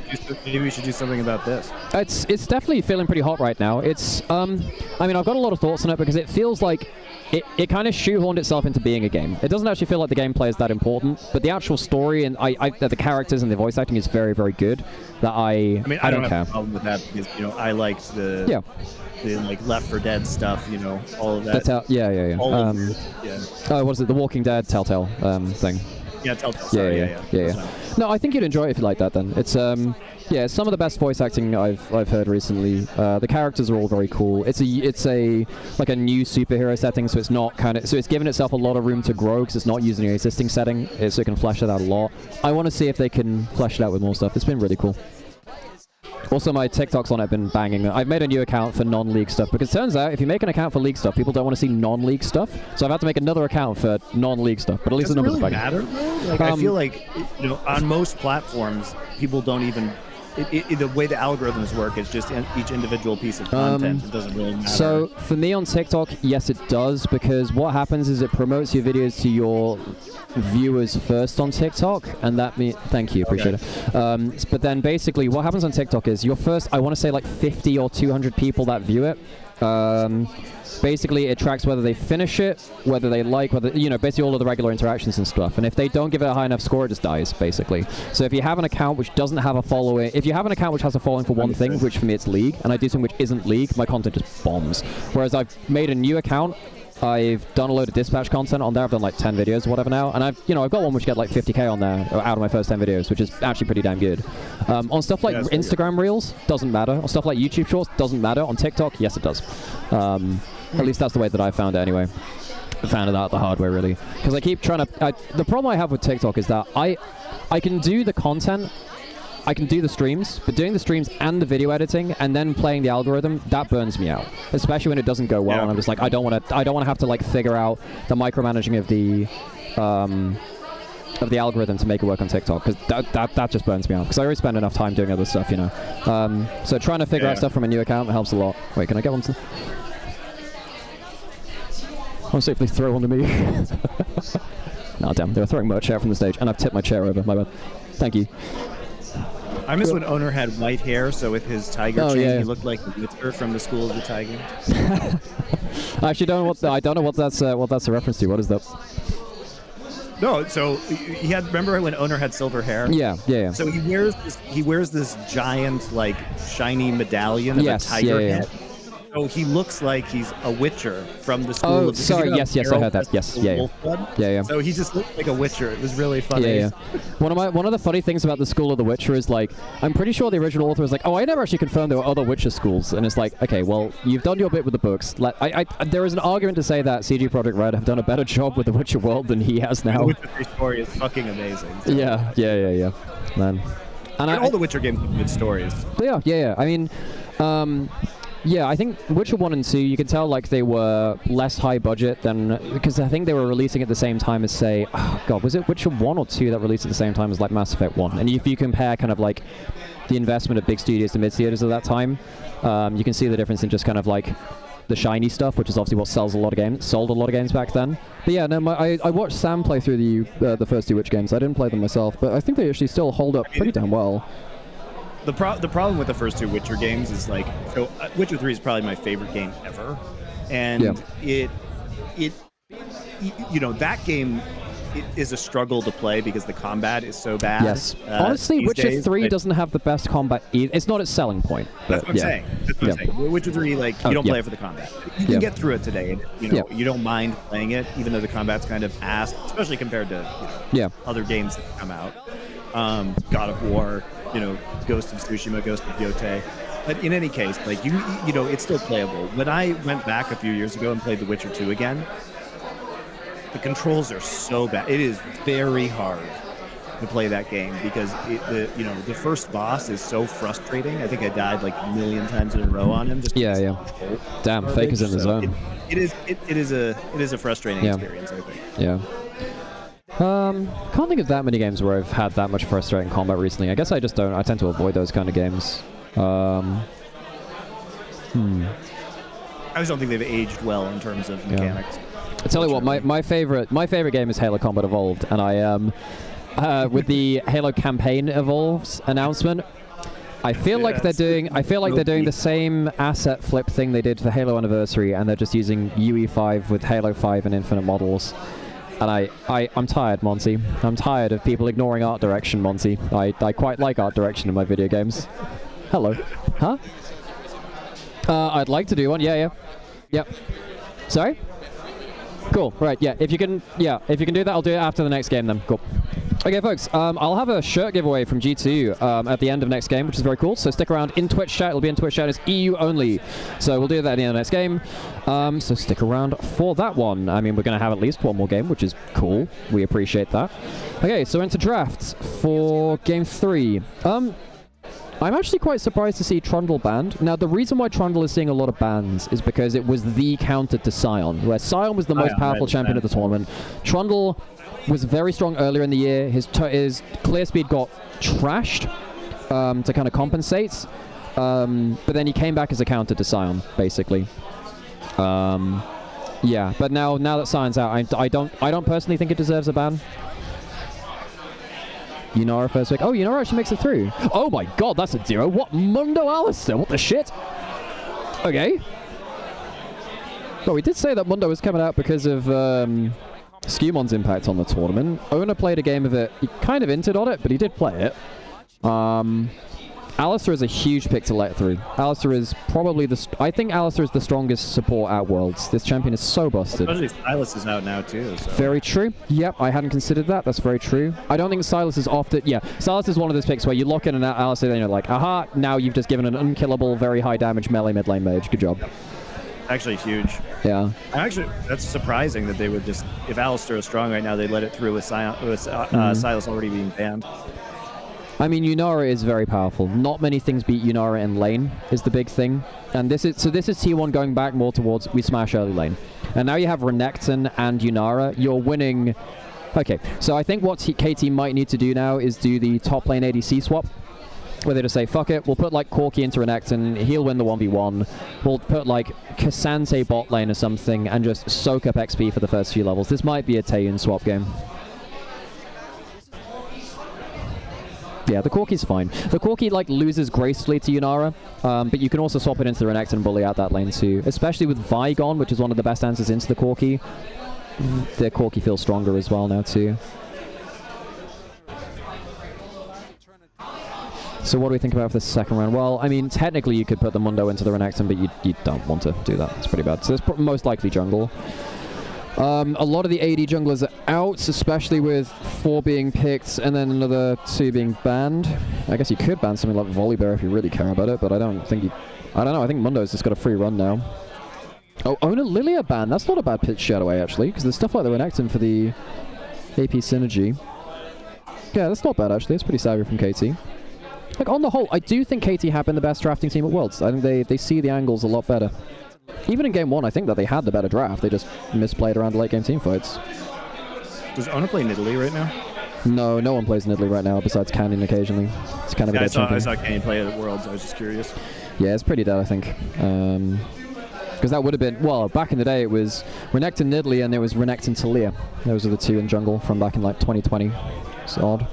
we should do something about this. It's definitely feeling pretty hot right now. It's I mean, I've got a lot of thoughts on it because it feels like it kind of shoehorned itself into being a game. It doesn't actually feel like the gameplay is that important, but the actual story and the characters and the voice acting is very, very good. That I don't care. Have a problem with that because I liked the like Left 4 Dead stuff, all of that. What is it? The Walking Dead Telltale thing. Yeah, Telltale. Yeah. No, I think you'd enjoy it if you like that. Then it's some of the best voice acting I've heard recently. The characters are all very cool. It's a like a new superhero setting, so it's not so it's given itself a lot of room to grow because it's not using an existing setting, so it can flesh it out a lot. I want to see if they can flesh it out with more stuff. It's been really cool. Also, my TikToks on it have been banging. I've made a new account for non-league stuff, because it turns out if you make an account for league stuff, people don't want to see non-league stuff. So I've had to make another account for non-league stuff, but at least the numbers are banging. Like, I feel like, on most platforms, people don't even... the way the algorithms work is just each individual piece of content. It doesn't really matter. So for me on TikTok, yes, it does, because what happens is it promotes your videos to your viewers first on TikTok, and that means thank you, appreciate it. But then basically what happens on TikTok is your first, I want to say like 50 or 200 people that view it. Basically it tracks whether they finish it, whether they like, whether basically all of the regular interactions and stuff. And if they don't give it a high enough score, it just dies, basically. So if you have an account which doesn't have a following, if you have an account which has a following for one thing, which for me it's League, and I do something which isn't League, my content just bombs. Whereas I've made a new account, I've done a load of Dispatch content on there. I've done like 10 videos or whatever now, and I've got one which get like 50k on there out of my first 10 videos, which is actually pretty damn good. On stuff like Instagram Reels, doesn't matter. On stuff like YouTube Shorts, doesn't matter. On TikTok, yes it does. At least that's the way that I found it anyway. I found it out the hard way, really, because I keep trying to. The problem I have with TikTok is that I can do the content. I can do the streams, but doing the streams and the video editing and then playing the algorithm, that burns me out. Especially when it doesn't go well, and I'm just like, I don't want to have to like figure out the micromanaging of the algorithm to make it work on TikTok, because that just burns me out. Because I already spend enough time doing other stuff, So trying to figure out stuff from a new account helps a lot. Wait, can I get one? I'll safely throw onto me. No, damn, they were throwing merch out from the stage, and I've tipped my chair over. My bad. Thank you. I miss when Owner had white hair, so with his tiger chain, he looked like the Witcher from the School of the Tiger. I actually don't know what I don't know what that's a reference to. What is that? No, so he had. Remember when Owner had silver hair? Yeah. So he wears this giant like shiny medallion of a tiger head. So he looks like he's a Witcher from the School Oh, of the sorry. Yes, I heard that. Yes, yeah. So he just looked like a Witcher. It was really funny. Yeah. One of the funny things about the School of the Witcher is like, I'm pretty sure the original author was like, oh, I never actually confirmed there were other Witcher schools, and it's like, okay, well, you've done your bit with the books. There is an argument to say that CG Projekt Red have done a better job with the Witcher world than he has now. The Witcher 3 story is fucking amazing. So. Yeah, man. And all the Witcher games have good stories. Yeah. I mean, yeah, I think Witcher 1 and 2, you can tell like they were less high budget than, because I think they were releasing at the same time as, say, oh god, was it Witcher 1 or 2 that released at the same time as like Mass Effect 1? And if you compare kind of like the investment of big studios to mid-theaters at that time, you can see the difference in just kind of like the shiny stuff, which is obviously what sold a lot of games back then. But yeah, no, I watched Sam play through the first 2 Witcher games. I didn't play them myself, but I think they actually still hold up pretty damn well. The problem with the first 2 Witcher games is like, so Witcher 3 is probably my favorite game ever, and it you know, that game is a struggle to play because the combat is so bad. Yes, honestly, Witcher 3 doesn't have the best combat either. It's not its selling point. That's what I'm saying. That's what I'm saying. Witcher 3, like, you don't play it for the combat. You can get through it today, and you know, you don't mind playing it, even though the combat's kind of ass, especially compared to other games that come out. God of War, you know, Ghost of Tsushima, Ghost of Yotei. But in any case, like, you know, it's still playable. When I went back a few years ago and played The Witcher 2 again, the controls are so bad. It is very hard to play that game because the first boss is so frustrating. I think I died like a million times in a row on him. Just Damn, Faker's in the zone. It is a frustrating experience, I think. Yeah. Can't think of that many games where I've had that much frustrating combat recently. I guess I just don't. I tend to avoid those kind of games. I just don't think they've aged well in terms of mechanics. I tell you what, my favorite game is Halo Combat Evolved, and I with the Halo Campaign Evolves announcement, I feel like they're doing the same asset flip thing they did for Halo Anniversary, and they're just using UE5 with Halo 5 and Infinite models. And I'm tired, Monty. I'm tired of people ignoring art direction, Monty. I quite like art direction in my video games. Hello. Huh? I'd like to do one. Yeah. Yep. Sorry? Cool. Right. Yeah. If you can do that, I'll do it after the next game then. Cool. Okay, folks. I'll have a shirt giveaway from G2 at the end of next game, which is very cool. So stick around in Twitch chat. It'll be in Twitch chat. It's EU only. So we'll do that at the end of the next game. So stick around for that one. I mean, we're going to have at least one more game, which is cool. We appreciate that. Okay, so into drafts for game 3. I'm actually quite surprised to see Trundle banned. Now, the reason why Trundle is seeing a lot of bans is because it was the counter to Sion, where Sion was the most powerful champion of the tournament. Trundle was very strong earlier in the year. His clear speed got trashed to kind of compensate, but then he came back as a counter to Sion, basically. Yeah, but now that Sion's out, I don't personally think it deserves a ban. Nymaera first pick. Oh, Nymaera actually makes it through. Oh my god, that's a 0. What? Mundo Alistair? What the shit? Okay. Well, we did say that Mundo was coming out because of Scumon's impact on the tournament. Owner played a game of it. He kind of hinted on it, but he did play it. Alistair is a huge pick to let through. Alistair is probably I think Alistair is the strongest support at Worlds. This champion is so busted. Especially Silas is out now too. So. Very true. Yep, I hadn't considered that. That's very true. I don't think Silas is often... Yeah, Silas is one of those picks where you lock in an Alistair, then you're like, aha, now you've just given an unkillable, very high damage melee mid lane mage. Good job. Actually huge. Yeah. Actually, that's surprising that they would just... If Alistair is strong right now, they'd let it through with Silas already being banned. I mean, Nymaera is very powerful. Not many things beat Nymaera in lane is the big thing. And this is T1 going back more towards we smash early lane. And now you have Renekton and Nymaera. You're winning. Okay, so I think what KT might need to do now is do the top lane ADC swap. Where they just say, fuck it, we'll put like Corki into Renekton, he'll win the 1v1. We'll put like Cassante bot lane or something and just soak up XP for the first few levels. This might be a Taeyeon swap game. Yeah, the Corki's fine. The Corki like loses gracefully to Nymaera, but you can also swap it into the Renekton and bully out that lane too. Especially with Vi gone, which is one of the best answers into the Corki. The Corki feels stronger as well now too. So what do we think about for the second round? Well, I mean, technically you could put the Mundo into the Renekton, but you don't want to do that. It's pretty bad. So it's most likely jungle. A lot of the AD junglers are out, especially with 4 being picked and then another 2 being banned. I guess you could ban something like Volibear if you really care about it, but I don't think you... I don't know, I think Mundo's just got a free run now. Oh, Owner Lilia ban. That's not a bad pitch away actually, because there's stuff like the Renekton for the AP synergy. Yeah, that's not bad actually. It's pretty savvy from KT. Like, on the whole, I do think KT have been the best drafting team at Worlds. I think they see the angles a lot better. Even in Game 1, I think that they had the better draft. They just misplayed around the late-game teamfights. Does Owner play Nidalee right now? No, no one plays Nidalee right now, besides Canyon occasionally. It's kind of a dead champion. I saw Canyon play it at Worlds. I was just curious. Yeah, it's pretty dead, I think. Because that would have been... Well, back in the day, it was Renekton Nidalee, and it was Renekton Talia. Those are the 2 in jungle from back in, like, 2020. It's odd.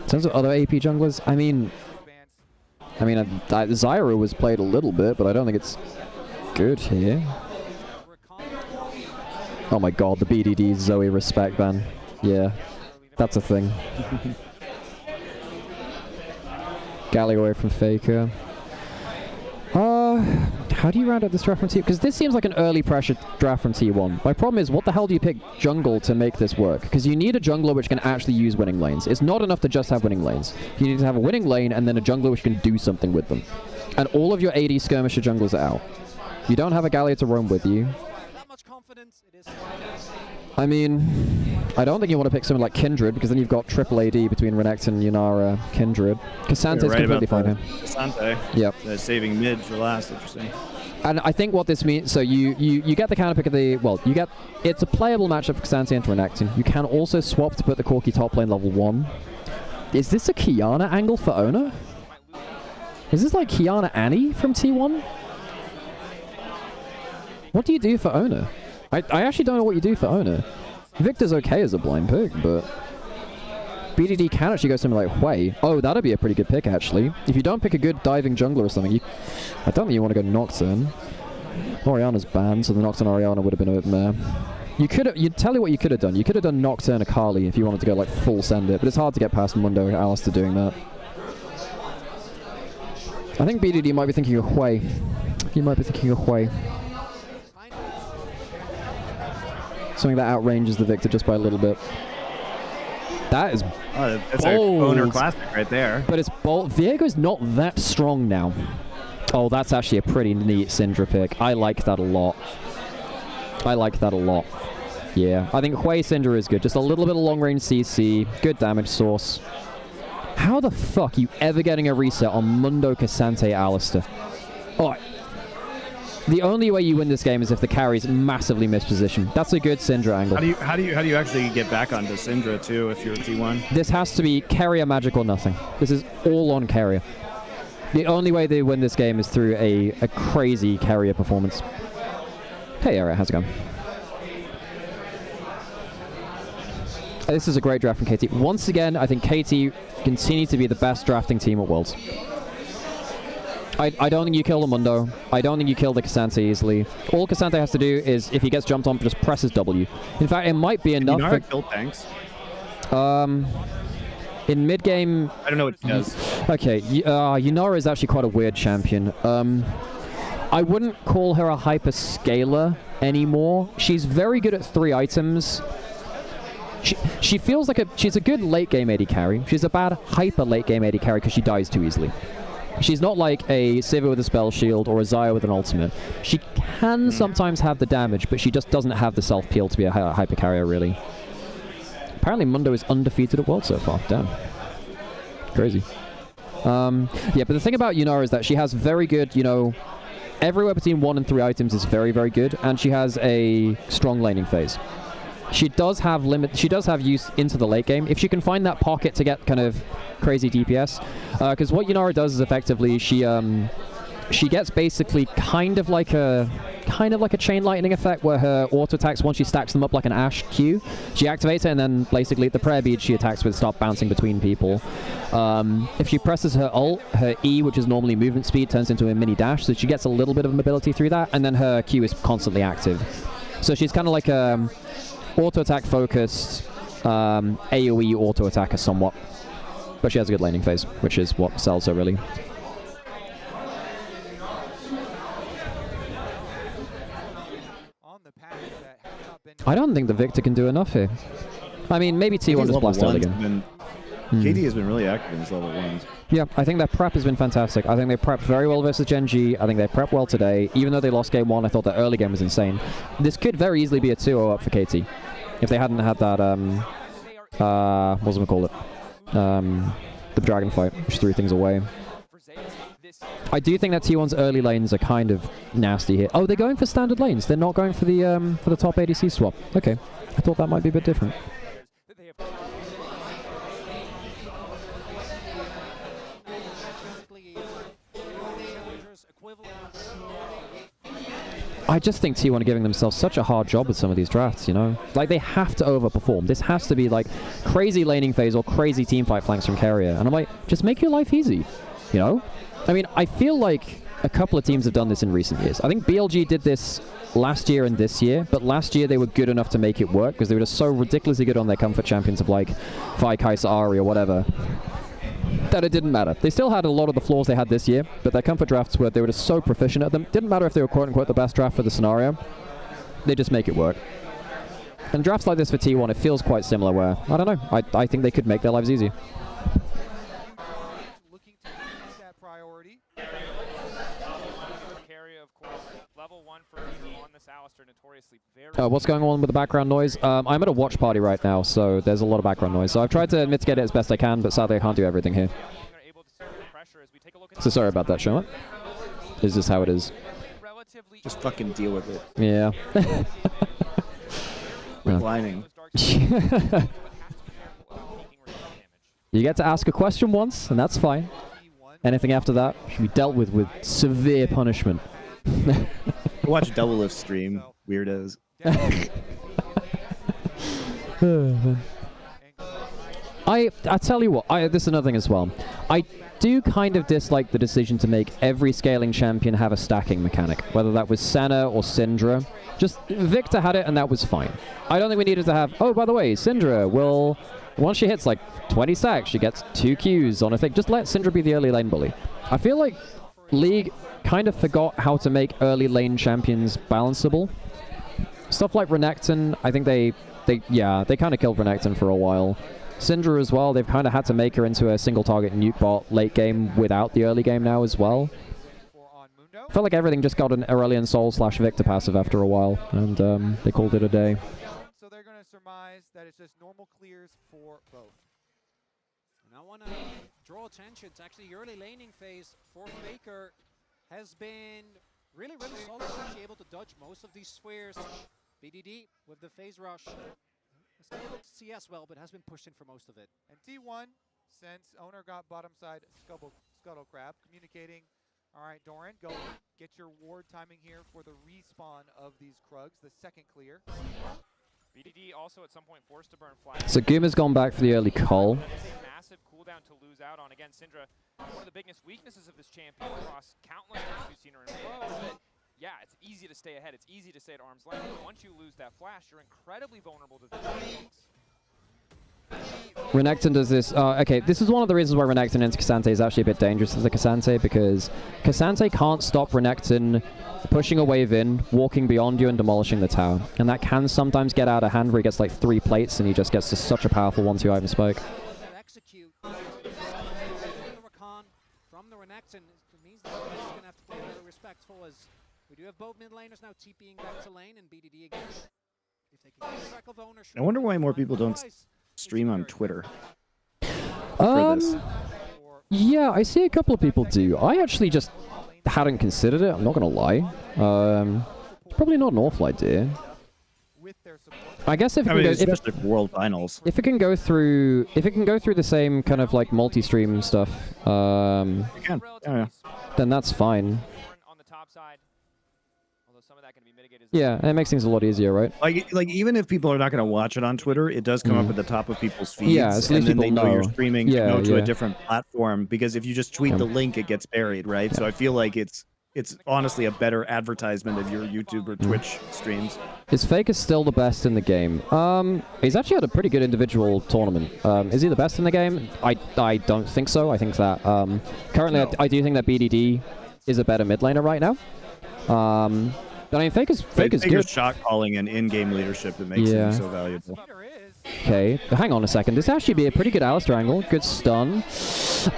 In terms of other AP junglers, I mean, Zyra was played a little bit, but I don't think it's good here. Oh my god, the BDD Zoe respect ban. Yeah, that's a thing. Galley away from Faker. How do you round out this draft from T1? Because this seems like an early pressure draft from T1. My problem is, what the hell do you pick jungle to make this work? Because you need a jungler which can actually use winning lanes. It's not enough to just have winning lanes. You need to have a winning lane and then a jungler which can do something with them. And all of your AD skirmisher junglers are out. You don't have a Gallia to roam with you. I mean, I don't think you want to pick someone like Kindred, because then you've got triple AD between Renekton, Nymaera, Kindred. Kasante's completely fine here. Kasante. Yep. Saving mid for last, interesting. And I think what this means, so you get the counter pick of the, well, you get, it's a playable matchup for Kasante and Renekton. You can also swap to put the Corki top lane level 1. Is this a Kiana angle for Owner? Is this like Kiana Annie from T1? What do you do for Owner? I actually don't know what you do for Owner. Victor's okay as a blind pick, but BDD can actually go something like Hui. Oh, that'd be a pretty good pick, actually. If you don't pick a good diving jungler or something, I don't think you want to go Nocturne. Oriana's banned, so the Nocturne Oriana would have been a bit meh. You'd tell you what you could have done. You could have done Nocturne Akali if you wanted to go like full send it, but it's hard to get past Mundo or Alistair doing that. I think BDD might be thinking of Hui. He might be thinking of Hui. Something that outranges the Victor just by a little bit. That is that's a Owner classic right there. But it's bold. Viego's not that strong now. Oh, that's actually a pretty neat Syndra pick. I like that a lot. I like that a lot. Yeah, I think Hui Syndra is good. Just a little bit of long-range CC, good damage source. How the fuck are you ever getting a reset on Mundo, Kasante, Alistair? Oh, the only way you win this game is if the carry's massively mispositioned. That's a good Syndra angle. How do you actually get back onto Syndra too if you're T1? This has to be carrier magic or nothing. This is all on carrier. The only way they win this game is through a crazy carrier performance. Hey Eric, how's it going? This is a great draft from KT. Once again, I think KT continue to be the best drafting team at Worlds. I don't think you kill the Mundo. I don't think you kill the Kasante easily. All Kasante has to do is, if he gets jumped on, just press his W. In fact, it might be enough for... kill tanks? In mid-game... I don't know what he does. Okay, Nymaera is actually quite a weird champion. I wouldn't call her a hyper-scaler anymore. She's very good at 3 items. She feels like she's a good late-game AD carry. She's a bad hyper-late-game AD carry because she dies too easily. She's not like a Sivir with a spell shield or a Xayah with an ultimate. She can sometimes have the damage, but she just doesn't have the self-peel to be a hyper carrier, really. Apparently Mundo is undefeated at World so far. Damn. Crazy. Yeah, but the thing about Nymaera is that she has very good, everywhere between 1 and 3 items is very, very good, and she has a strong laning phase. She does have use into the late game. If she can find that pocket to get kind of crazy DPS, because what Nymaera does is effectively she gets basically kind of like a kind of like a chain lightning effect where her auto attacks, once she stacks them up like an Ashe Q, she activates it and then basically the prayer bead she attacks with start bouncing between people. If she presses her ult, her E, which is normally movement speed, turns into a mini dash, so she gets a little bit of mobility through that, and then her Q is constantly active. So she's kind of like a auto attack focused AoE auto attacker somewhat. But she has a good laning phase, which is what sells her really. I don't think the Victor can do enough here. I mean, maybe T1 just blast out again. KT has been really active in his level 1s. Yeah, I think their prep has been fantastic. I think they prepped very well versus Gen G. I think they prepped well today. Even though they lost game 1, I thought the early game was insane. This could very easily be a 2-0 up for KT. If they hadn't had that, what was it called? The dragon fight, which threw things away. I do think that T1's early lanes are kind of nasty here. Oh, they're going for standard lanes. They're not going for the top ADC swap. Okay, I thought that might be a bit different. I just think T1 are giving themselves such a hard job with some of these drafts, you know? Like, they have to overperform. This has to be, like, crazy laning phase or crazy teamfight flanks from carrier. And I'm like, just make your life easy, you know? I mean, I feel like a couple of teams have done this in recent years. I think BLG did this last year and this year, but last year they were good enough to make it work because they were just so ridiculously good on their comfort champions of, like, Vi, Kai'Sa, Ahri, or whatever, that it didn't matter. They still had a lot of the flaws they had this year, but their comfort drafts were, they were just so proficient at them. Didn't matter if they were quote-unquote the best draft for the scenario. They just make it work. And drafts like this for T1, it feels quite similar where, I don't know, I think they could make their lives easy. Looking to use that priority. Carry, of course, level 1 for on this Alistar, notoriously very... What's going on with the background noise? I'm at a watch party right now, so there's a lot of background noise. So I've tried to mitigate it as best I can, but sadly I can't do everything here. So sorry about that, Sherman. Is this how it is? Just fucking deal with it. Yeah. Lining. You get to ask a question once, and that's fine. Anything after that should be dealt with severe punishment. Watch a double lift stream, weirdos. I tell you what, this is another thing as well. I do kind of dislike the decision to make every scaling champion have a stacking mechanic, whether that was Senna or Syndra. Just Victor had it and that was fine. I don't think we needed to have, oh, by the way, Syndra will, once she hits like 20 stacks, she gets 2 Qs on a thing. Just let Syndra be the early lane bully. I feel like League kind of forgot how to make early lane champions balanceable. Stuff like Renekton, I think they kind of killed Renekton for a while. Syndra as well, they've kind of had to make her into a single target nuke bot late game without the early game now as well. I felt like everything just got an Aurelion Soul / Victor passive after a while, and they called it a day. So they're going to surmise that it's just normal clears for both. And I want to draw attention to actually the early laning phase for Faker has been really solid. Actually able to dodge most of these spheres. BDD with the phase rush. It's able to CS well, but has been pushed in for most of it. And T1, since owner got bottom side Scuttle Crab, communicating, all right, Doran, go get your ward timing here for the respawn of these Krugs, the second clear. BDD also at some point forced to burn flash. So Guma's gone back for the early call. Massive cooldown to lose out on. Again, Syndra, one of the biggest weaknesses of this champion across countless times we've seen her in pro is that, yeah, it's easy to stay ahead. It's easy to stay at arm's length. But once you lose that flash, you're incredibly vulnerable to the Renekton does this. Okay, this is one of the reasons why Renekton into Cassante is actually a bit dangerous as a Cassante, because Cassante can't stop Renekton pushing a wave in, walking beyond you and demolishing the tower. And that can sometimes get out of hand where he gets like 3 plates and he just gets to such a powerful 1-2 item spike. Execute from the Renekton means that he's going to have to play very respectful, as we do have both mid laners now TPing back to lane and BDD again. If they can get track of ownership. I wonder why more people don't stream on Twitter. For this. Yeah, I see a couple of people do. I actually just hadn't considered it, I'm not gonna lie. It's probably not an awful idea. I guess if it can go, especially World Finals. If it can go through the same kind of like multi-stream stuff, yeah. then that's fine. Yeah, it makes things a lot easier, right? Like even if people are not going to watch it on Twitter, it does come up at the top of people's feeds. Yeah, at and least then they people know you're know. streaming Yeah, to go to a yeah. different platform, because if you just tweet the link, it gets buried, right? So I feel like it's honestly a better advertisement of your YouTube or Twitch streams. Is Faker still the best in the game? He's actually had a pretty good individual tournament. Is he the best in the game? I don't think so. I think that currently I do think that BDD is a better mid laner right now. But I mean, Faker's good. Shot calling and in-game leadership that makes him so valuable. Okay, hang on a second. This actually be a pretty good Alistar angle. Good stun.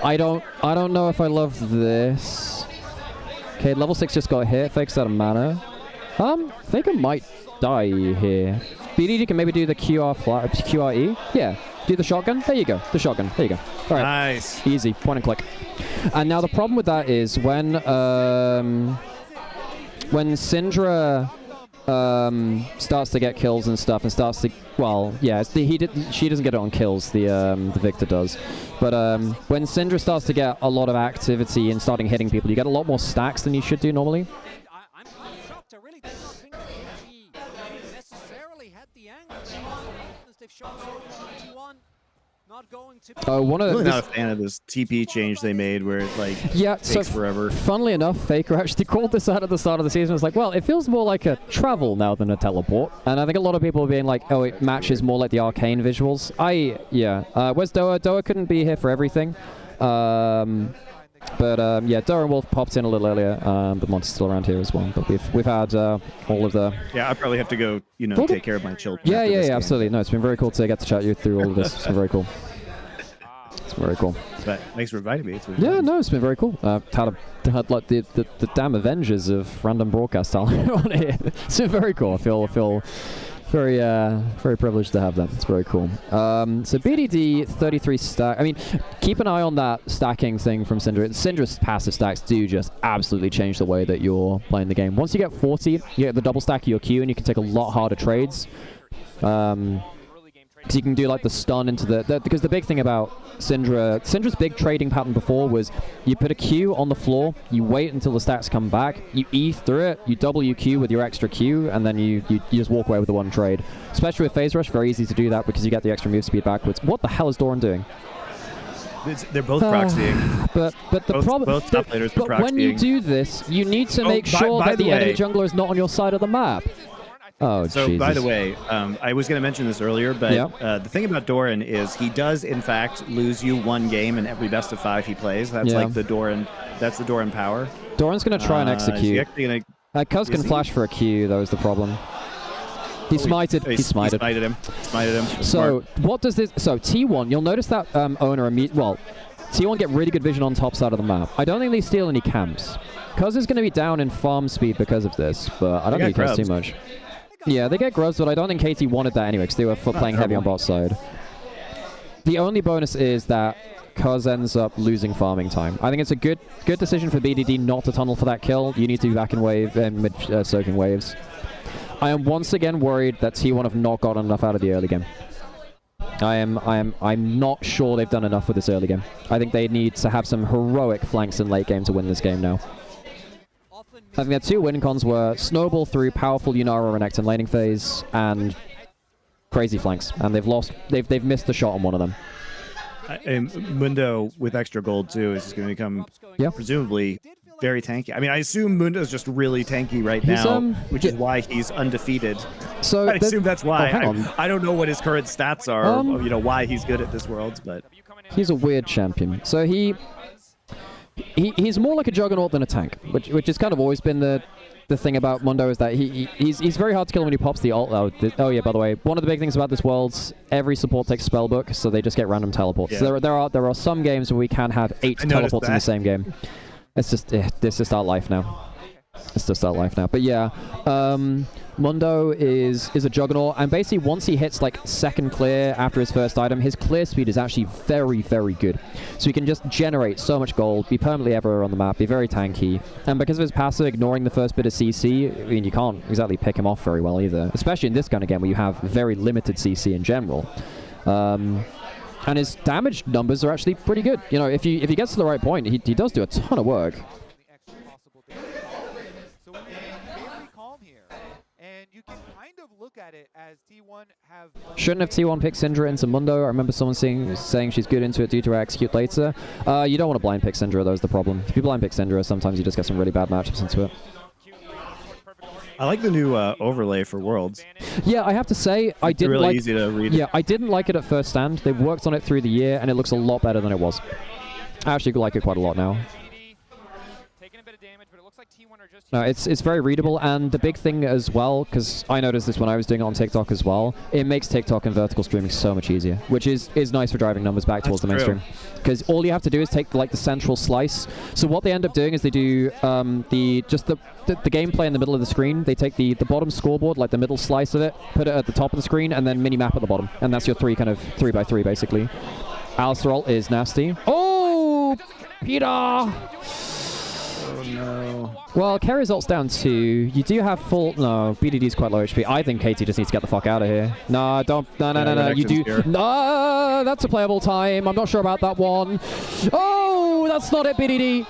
I don't know if I love this. Okay, level 6 just got hit. Faker's out of mana. Faker might die here. BDD can maybe do the QRE. Yeah, do the shotgun. There you go. The shotgun. There you go. All right. Nice. Easy. Point and click. And now the problem with that is when Syndra starts to get kills and stuff, and starts to, well, yeah, she doesn't get it on kills, the Victor does. But when Syndra starts to get a lot of activity and starting hitting people, you get a lot more stacks than you should do normally. I'm shocked. I really did not think that he necessarily had the angle. They've shown so far, 21. Not going to be One of I'm really not a fan of this TP change they made where it like takes forever. Funnily enough, Faker actually called this out at the start of the season. It was like, well, it feels more like a travel now than a teleport. And I think a lot of people are being like, oh, it matches more like the arcane visuals. Where's Doa? Doa couldn't be here for everything. Yeah, Doa and Wolf popped in a little earlier, but Monte's still around here as well. But we've had all of the. Yeah, I probably have to go, take care of my children. Yeah, absolutely. No, it's been very cool to get to chat you through all of this. It's been very cool. It's very cool. But thanks for inviting me. Yeah, no, it's been very cool. Had like the damn Avengers of random broadcast talent on here. It's been very cool. I feel very very privileged to have that. It's very cool. So BDD 33 stack. I mean, keep an eye on that stacking thing from Syndra. Syndra's passive stacks do just absolutely change the way that you're playing the game. Once you get 40, you get the double stack of your Q, and you can take a lot harder trades. So you can do like the stun into because the big thing about Syndra's big trading pattern before was you put a Q on the floor, you wait until the stacks come back, you E through it, you double your Q with your extra Q, and then you just walk away with the one trade. Especially with Phase Rush, very easy to do that because you get the extra move speed backwards. What the hell is Doran doing? They're both proxying. But the problem. But when you do this, you need to make sure that the enemy jungler is not on your side of the map. Oh, so Jesus. By the way, I was going to mention this earlier, but the thing about Doran is he does in fact lose you one game in every best of 5 he plays. That's like the Doran. That's the Doran power. Doran's going to try and execute. Cuz can flash for a Q. That was the problem. He smited. He smited. Smited him. So what does this? So T1, you'll notice that owner T1 get really good vision on top side of the map. I don't think they steal any camps. Cuz is going to be down in farm speed because of this, but I don't think he cares too much. Yeah, they get grubs, but I don't think KT wanted that anyway because they were playing heavy on bot side. The only bonus is that Cuz ends up losing farming time. I think it's a good decision for BDD not to tunnel for that kill. You need to be back in wave and mid soaking waves. I am once again worried that T1 have not gotten enough out of the early game. I'm not sure they've done enough with this early game. I think they need to have some heroic flanks in late game to win this game now. I think their 2 win cons were Snowball through powerful Nymaera Renekton in laning phase and crazy flanks, and they've missed the shot on one of them. And Mundo with extra gold too is going to become presumably very tanky. I mean, I assume Mundo's just really tanky right now, which is why he's undefeated. So I assume that's why. I don't know what his current stats are, or, why he's good at this Worlds, but he's a weird champion. So he's more like a juggernaut than a tank, which has kind of always been the thing about Mundo, is that he's very hard to kill when he pops the ult. Oh yeah, by the way, one of the big things about this Worlds, every support takes spellbook, so they just get random teleports. Yeah. So there are some games where we can have 8 teleports in the same game. It's just this is our life now. It's just our life now. But yeah, Mundo is a juggernaut, and basically once he hits like second clear after his first item, his clear speed is actually very, very good. So he can just generate so much gold, be permanently everywhere on the map, be very tanky, and because of his passive ignoring the first bit of CC, I mean, you can't exactly pick him off very well either, especially in this kind of game where you have very limited CC in general. And his damage numbers are actually pretty good. If he gets to the right point, he does do a ton of work. as T1 have... Shouldn't have T1 pick Syndra into Mundo. I remember someone saying she's good into it due to her execute later. You don't want to blind pick Syndra, though, is the problem. If you blind pick Syndra, sometimes you just get some really bad matchups into it. I like the new overlay for Worlds. Yeah, I have to say, I didn't really like. Easy to read. Yeah, I didn't like it at first stand. They've worked on it through the year, and it looks a lot better than it was. I actually like it quite a lot now. No, it's very readable, and the big thing as well, because I noticed this when I was doing it on TikTok as well, it makes TikTok and vertical streaming so much easier, which is nice for driving numbers back towards the mainstream. Because all you have to do is take like the central slice. So what they end up doing is they do the gameplay in the middle of the screen. They take the bottom scoreboard, like the middle slice of it, put it at the top of the screen, and then mini map at the bottom, and that's your 3x3 basically. Alistar ult is nasty. Oh, Peter! Oh no. Well, Kerry's ult's down 2. You do have full... No, BDD's quite low HP. I think KT just needs to get the fuck out of here. No, don't... No. You do... Here. No, that's a playable time. I'm not sure about that one. Oh, that's not it, BDD.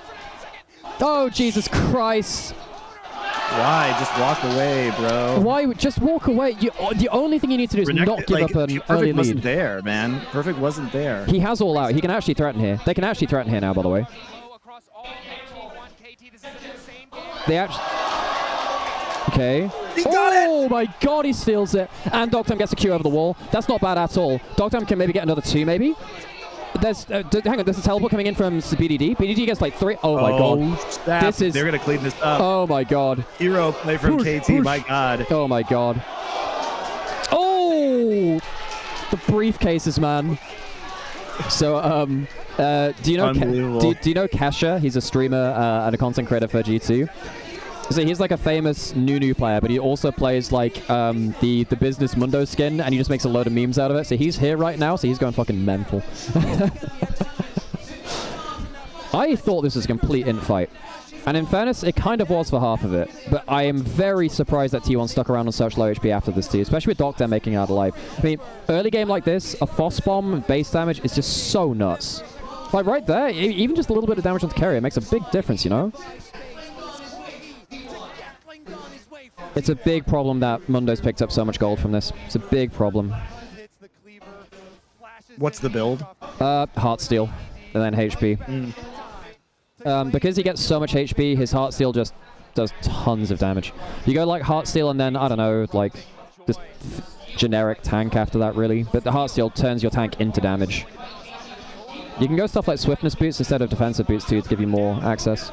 Oh, Jesus Christ. Why? Just walk away, bro. Why? Just walk away. The only thing you need to do is not give up an early Perfect lead. wasn't there, man. Perfect wasn't there. He has all out. He can actually threaten here. They can actually threaten here now, by the way. They actually... Okay. Oh my god, he steals it. And Dogtime gets a Q over the wall. That's not bad at all. Dogtime can maybe get another 2, maybe? There's... hang on, there's a teleport coming in from BDD. BDD gets like 3. Oh my god. Snap. This is... They're going to clean this up. Oh my god. Hero play from KT, my god. Oh my god. Oh! The briefcases, man. So, do you know do you know Kasha? He's a streamer and a content creator for G2. So he's like a famous Nunu player, but he also plays like the business Mundo skin, and he just makes a load of memes out of it. So he's here right now, so he's going fucking mental. I thought this was a complete infight. And in fairness, it kind of was for half of it. But I am very surprised that T1 stuck around on such low HP after this too, especially with Doctor making it out alive. I mean, early game like this, a Foss Bomb and base damage is just so nuts. Like right there, even just a little bit of damage on the carrier makes a big difference, you know? It's a big problem that Mundo's picked up so much gold from this. It's a big problem. What's the build? Heartsteel, and then HP. Because he gets so much HP, his Heartsteel just does tons of damage. You go like Heartsteel and then, I don't know, like just generic tank after that really. But the Heartsteel turns your tank into damage. You can go stuff like Swiftness boots instead of defensive boots too to give you more access.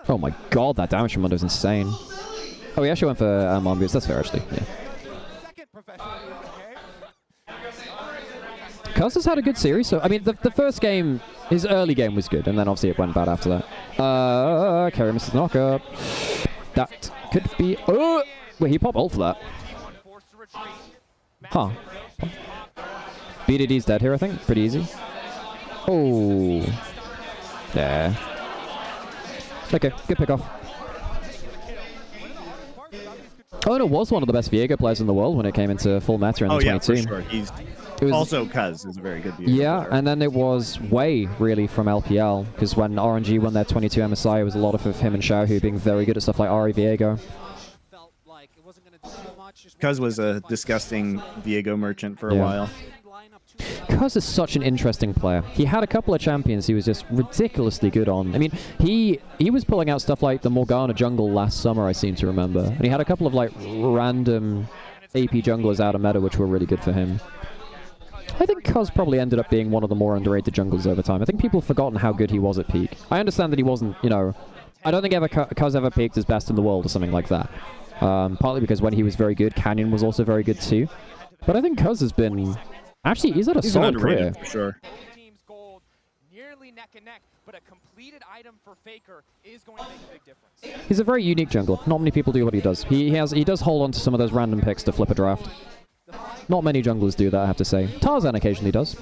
Oh my god, that damage from Mundo's insane. Oh, he actually went for arm boots. That's fair actually, yeah. Cuz has had a good series, so I mean the first game, his early game was good, and then obviously it went bad after that. Carry misses knockup. That could be... wait, he popped ult for that. Huh. BDD's dead here, I think. Pretty easy. Oh. Yeah. Okay, good pick off. Oh, and it was one of the best Viego players in the world when it came into full meta in the 22. Yeah, for sure. He's also Cuz is a very good Viego player. And then it was Wei, really, from LPL, because when RNG won their 22 MSI, it was a lot of him and Xiaohu being very good at stuff like Ari Viego. Cuz was a disgusting Viego merchant for a while. Cuz is such an interesting player. He had a couple of champions he was just ridiculously good on. I mean, he was pulling out stuff like the Morgana jungle last summer, I seem to remember. And he had a couple of like random AP junglers out of meta which were really good for him. I think Cuz probably ended up being one of the more underrated junglers over time. I think people have forgotten how good he was at peak. I understand that he wasn't, you know... I don't think Cuz ever peaked as best in the world or something like that. Partly because when he was very good, Canyon was also very good too. But I think Cuz has been... Actually, he's had a solid career. For sure. He's a very unique jungler. Not many people do what he does. He does hold on to some of those random picks to flip a draft. Not many junglers do that, I have to say. Tarzan occasionally does.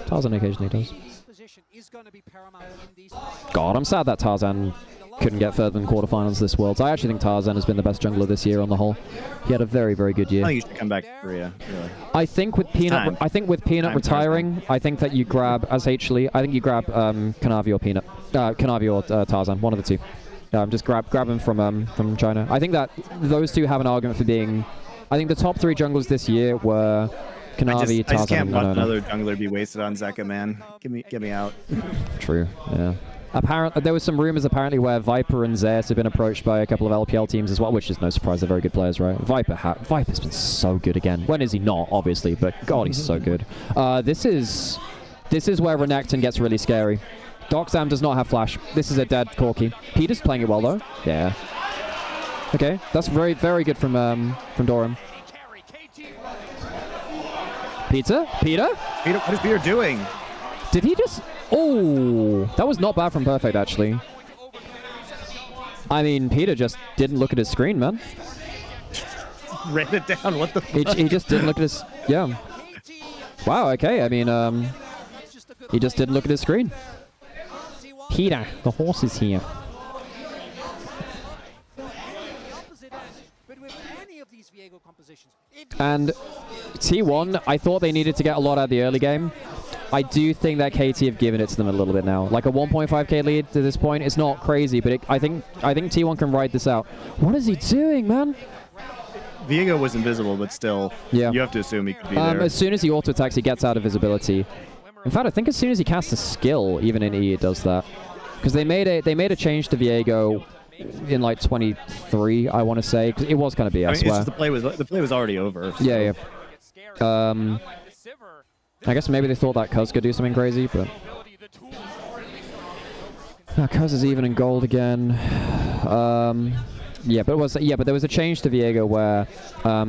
God, I'm sad that Tarzan couldn't get further than quarterfinals this Worlds. I actually think Tarzan has been the best jungler this year on the whole. He had a very, very good year. I think he should come back to Korea, really. I think with Peanut, retiring, I think that you grab, as H-Lee, I think you grab Kanavi or Peanut. Kanavi or Tarzan, one of the two. I'm just grabbing from China. I think that those two have an argument for being... I think the top 3 junglers this year were Kanavi, I just can't watch no. another jungler be wasted on Zeka, man. Get me out. True, yeah. Apparently, there was some rumors apparently where Viper and Zeus have been approached by a couple of LPL teams as well, which is no surprise. They're very good players, right? Viper's been so good again. When is he not, obviously, but God, he's so good. This is where Renekton gets really scary. Doxam does not have flash. This is a dead Corki. Peter's playing it well though. Yeah. Okay, that's very, very good from Doran. Peter? What is Peter doing? Did he just... Oh, that was not bad from Perfect, actually. I mean, Peter just didn't look at his screen, man. Ran it down, what the fuck? He just didn't look at his... Yeah. Wow, okay, I mean, he just didn't look at his screen. Peter, the horse is here. And T1, I thought they needed to get a lot out of the early game. I do think that KT have given it to them a little bit now. Like a 1.5k lead to this point, it's not crazy, but I think T1 can ride this out. What is he doing, man? Viego was invisible, but still, you have to assume he could be there. As soon as he auto-attacks, he gets out of visibility. In fact, I think as soon as he casts a skill, even in E, it does that. Because they made a change to Viego in like 23, I want to say, because it was going to be. I swear. It's just the play was already over. So. Yeah. I guess maybe they thought that Cuz could do something crazy, but Cuz is even in gold again. Yeah, but there was a change to Viego where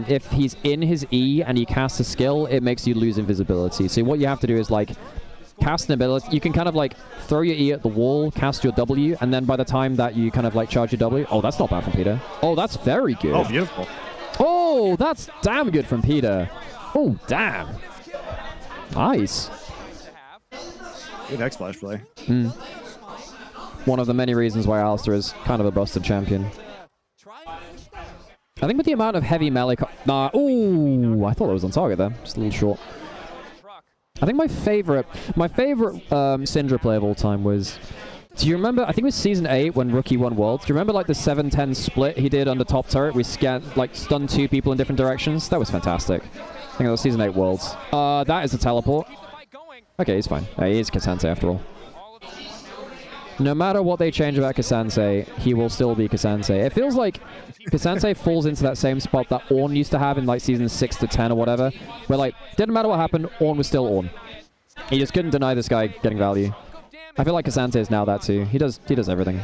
if he's in his E and he casts a skill, it makes you lose invisibility. So what you have to do is like cast an ability. You can kind of like throw your E at the wall, cast your W, and then by the time that you kind of like charge your W, oh, that's not bad from Peter. Oh, that's very good. Oh, beautiful. Oh, that's damn good from Peter. Oh, damn. Nice. Good X flash play. One of the many reasons why Alistar is kind of a busted champion. I think with the amount of heavy melee... Ooh, I thought it was on target there. Just a little short. I think my favorite Syndra play of all time was... Do you remember, I think it was Season 8 when Rookie won Worlds. Do you remember like the 7-10 split he did under top turret? We stunned 2 people in different directions. That was fantastic. I think that was Season 8 Worlds. That is a teleport. Okay, he's fine. He is Cassante after all. No matter what they change about Cassante, he will still be Cassante. It feels like Cassante falls into that same spot that Ornn used to have in like Season 6 to 10 or whatever. Where like, didn't matter what happened, Ornn was still Ornn. He just couldn't deny this guy getting value. I feel like Cassante is now that too. He does everything.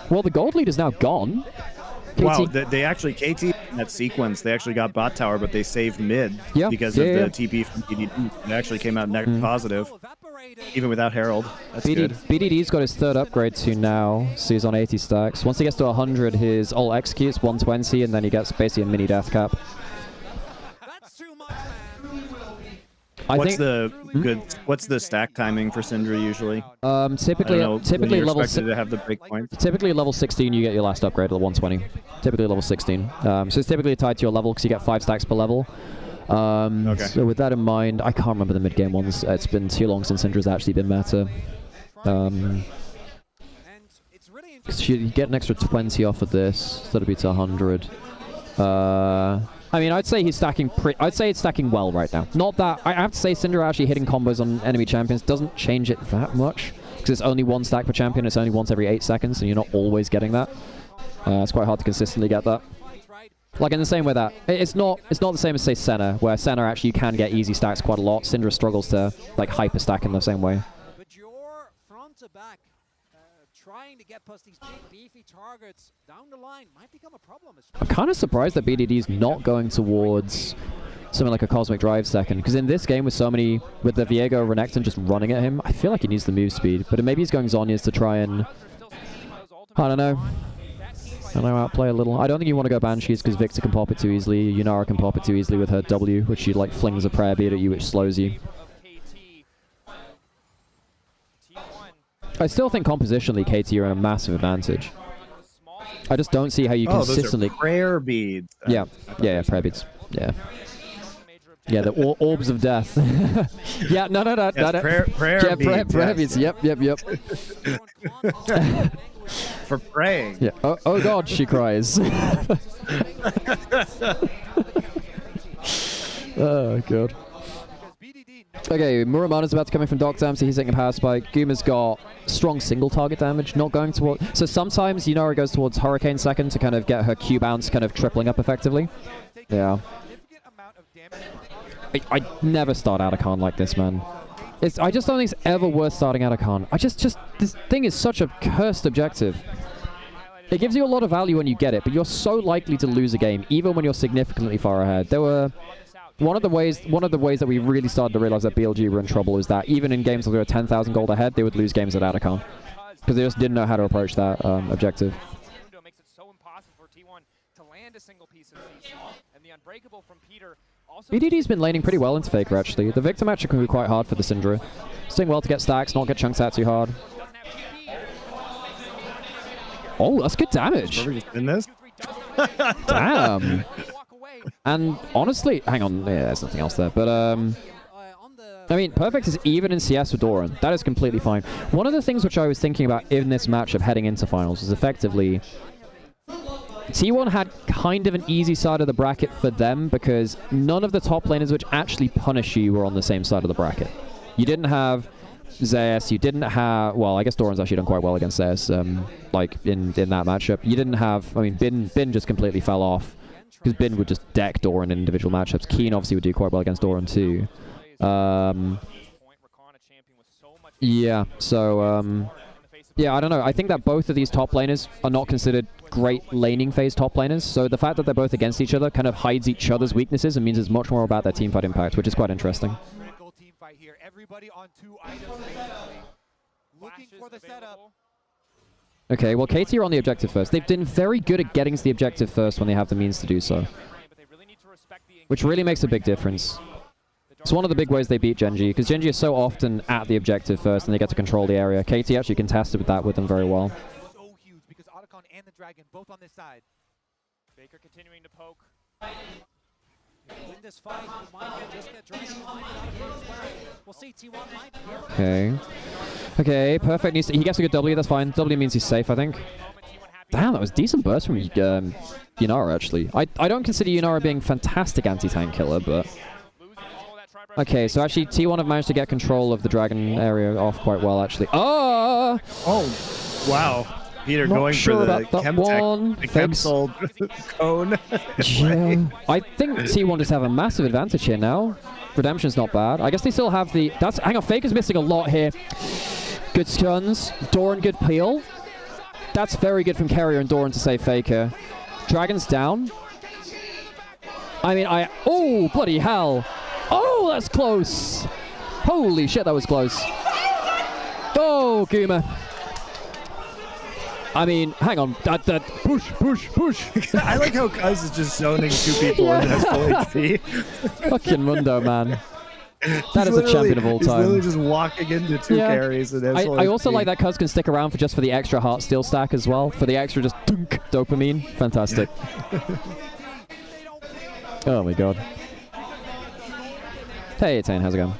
Well, the gold lead is now gone. KT. Wow, they actually, KT in that sequence, they actually got bot tower, but they saved mid because of the TP from BDD. It actually came out net positive, even without Herald. That's good. BDD's got his 3rd upgrade to now, so he's on 80 stacks. Once he gets to 100, his ult executes 120, and then he gets basically a mini death cap. What's the stack timing for Syndra usually? Typically level to have the break points. Typically level 16 you get your last upgrade at the 120. Typically level 16. So it's typically tied to your level because you get 5 stacks per level. So with that in mind, I can't remember the mid game ones. It's been too long since Syndra's actually been meta. You get an extra 20 off of this, so that'll be to 100. I mean, I'd say he's stacking I'd say it's stacking well right now. Not that... I have to say, Syndra actually hitting combos on enemy champions doesn't change it that much. Because it's only 1 stack per champion. It's only once every 8 seconds, and you're not always getting that. It's quite hard to consistently get that. Like, in the same way that... It's not the same as, say, Senna, where Senna actually you can get easy stacks quite a lot. Syndra struggles to, like, hyper stack in the same way. But your front to back... trying to get past these big beefy targets down the line might become a problem. I'm kind of surprised that BDD's not going towards something like a Cosmic Drive second, because in this game with so many, with the Viego Renekton just running at him, I feel like he needs the move speed. But maybe he's going Zhonya's to try and, I don't know, outplay a little. I don't think you want to go Banshees because Victor can pop it too easily, Nymaera can pop it too easily with her W, which she like flings a prayer bead at you, which slows you. I still think compositionally KT are in a massive advantage. I just don't see how you consistently... Those are prayer beads. Yeah, prayer beads. Yeah. Yeah, the orbs of death. Yeah, no. Yes, no. prayer Yeah, beads, prayer yes, beads. Yep. For praying. Yeah. Oh God, she cries. Oh God. Okay, Muramana's about to come in from Dock Dam, so he's hitting a power spike. Guma's got strong single target damage, not going toward... So sometimes Nymaera goes towards Hurricane second to kind of get her Q bounce kind of tripling up effectively. Yeah. I never start Atacon like this, man. I just don't think it's ever worth starting Atacon. This thing is such a cursed objective. It gives you a lot of value when you get it, but you're so likely to lose a game, even when you're significantly far ahead. There were... One of the ways that we really started to realize that BLG were in trouble is that even in games where they were 10,000 gold ahead, they would lose games at Atacon. Because they just didn't know how to approach that objective. BDD's been laning pretty well into Faker, actually. The Victor matchup can be quite hard for the Syndra. It's doing well to get stacks, not get chunks out too hard. Oh, that's good damage. In this? Damn. And honestly, hang on, yeah, there's nothing else there. But I mean, Perfect is even in CS with Doran. That is completely fine. One of the things which I was thinking about in this matchup heading into finals is effectively T1 had kind of an easy side of the bracket for them because none of the top laners which actually punish you were on the same side of the bracket. You didn't have Zeus, you didn't have... Well, I guess Doran's actually done quite well against Zeus, like in that matchup. You didn't have... I mean, Bin just completely fell off because Bin would just deck Doran in individual matchups. Keen obviously would do quite well against Doran too. Yeah, so... yeah, I don't know. I think that both of these top laners are not considered great laning phase top laners, so the fact that they're both against each other kind of hides each other's weaknesses and means it's much more about their teamfight impact, which is quite interesting. Critical teamfight here. Everybody on 2 items basically. Looking for the setup. Okay, well, KT are on the objective first. They've been very good at getting to the objective first when they have the means to do so, which really makes a big difference. It's one of the big ways they beat Genji, because Genji is so often at the objective first and they get to control the area. KT actually contested with that with them very well. So huge because Otacon and the Dragon both on this side. Baker continuing to poke. In this fight, he might just get Dragon blinded out of here as well. We'll see T1 might. Okay. Okay, Perfect needs to, he gets a good W, that's fine. W means he's safe, I think. Damn, that was decent burst from Nymaera, actually. I don't consider Nymaera being fantastic anti-tank killer, but... Okay, so actually T1 have managed to get control of the Dragon area off quite well, actually. Oh! Oh, wow. Peter Not going sure for the about that Chemtech, one. the Chemsold cone. Yeah. I think T1 just have a massive advantage here now. Redemption's not bad. I guess they still have the... Hang on, Faker's missing a lot here. Good stuns. Doran, good peel. That's very good from Carrier and Doran to save Faker. Dragon's down. I mean, oh, bloody hell. Oh, that's close. Holy shit, that was close. Oh, Guma. I mean, hang on. Push, push, push. I like how Cuz is just zoning 2 people and has full HP. Fucking Mundo, man. That is a champion of all time. He's literally just walking into 2 carries and has full I also HP. like that Cuz can stick around for just for the extra heart steal stack as well. For the extra just dunk dopamine. Fantastic. Oh my god. Hey, Tane, how's it going?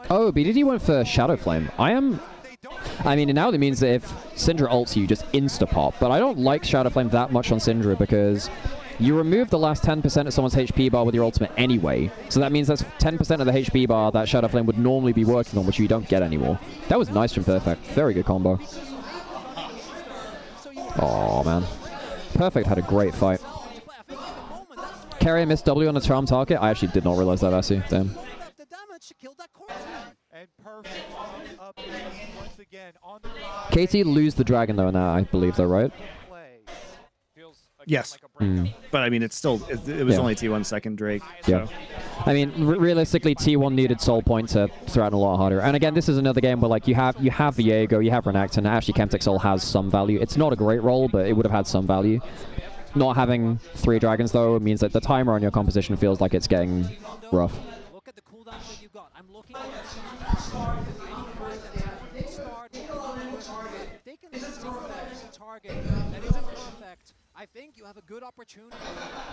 Oh, BDD went for Shadow Flame. I mean, now that means that if Syndra ults you, just insta-pop. But I don't like Shadow Flame that much on Syndra because you remove the last 10% of someone's HP bar with your ultimate anyway. So that means that's 10% of the HP bar that Shadow Flame would normally be working on, which you don't get anymore. That was nice from Perfect. Very good combo. Oh man. Perfect had a great fight. Carrier missed W on a charm target. I actually did not realize that, Vasu. Damn. KT lose the Dragon though now, I believe though, right? Yes. But I mean, it's still, it was only T1 second Drake. So. Yeah. I mean, realistically, T1 needed soul point to threaten a lot harder. And again, this is another game where like you have Viego, you have Renekton, and actually Chemtech Soul has some value. It's not a great role, but it would have had some value. Not having 3 dragons though means that the timer on your composition feels like it's getting rough. Look at the cooldowns that you got. I'm looking at if they can stick that target that isn't perfect, I think you have a good opportunity.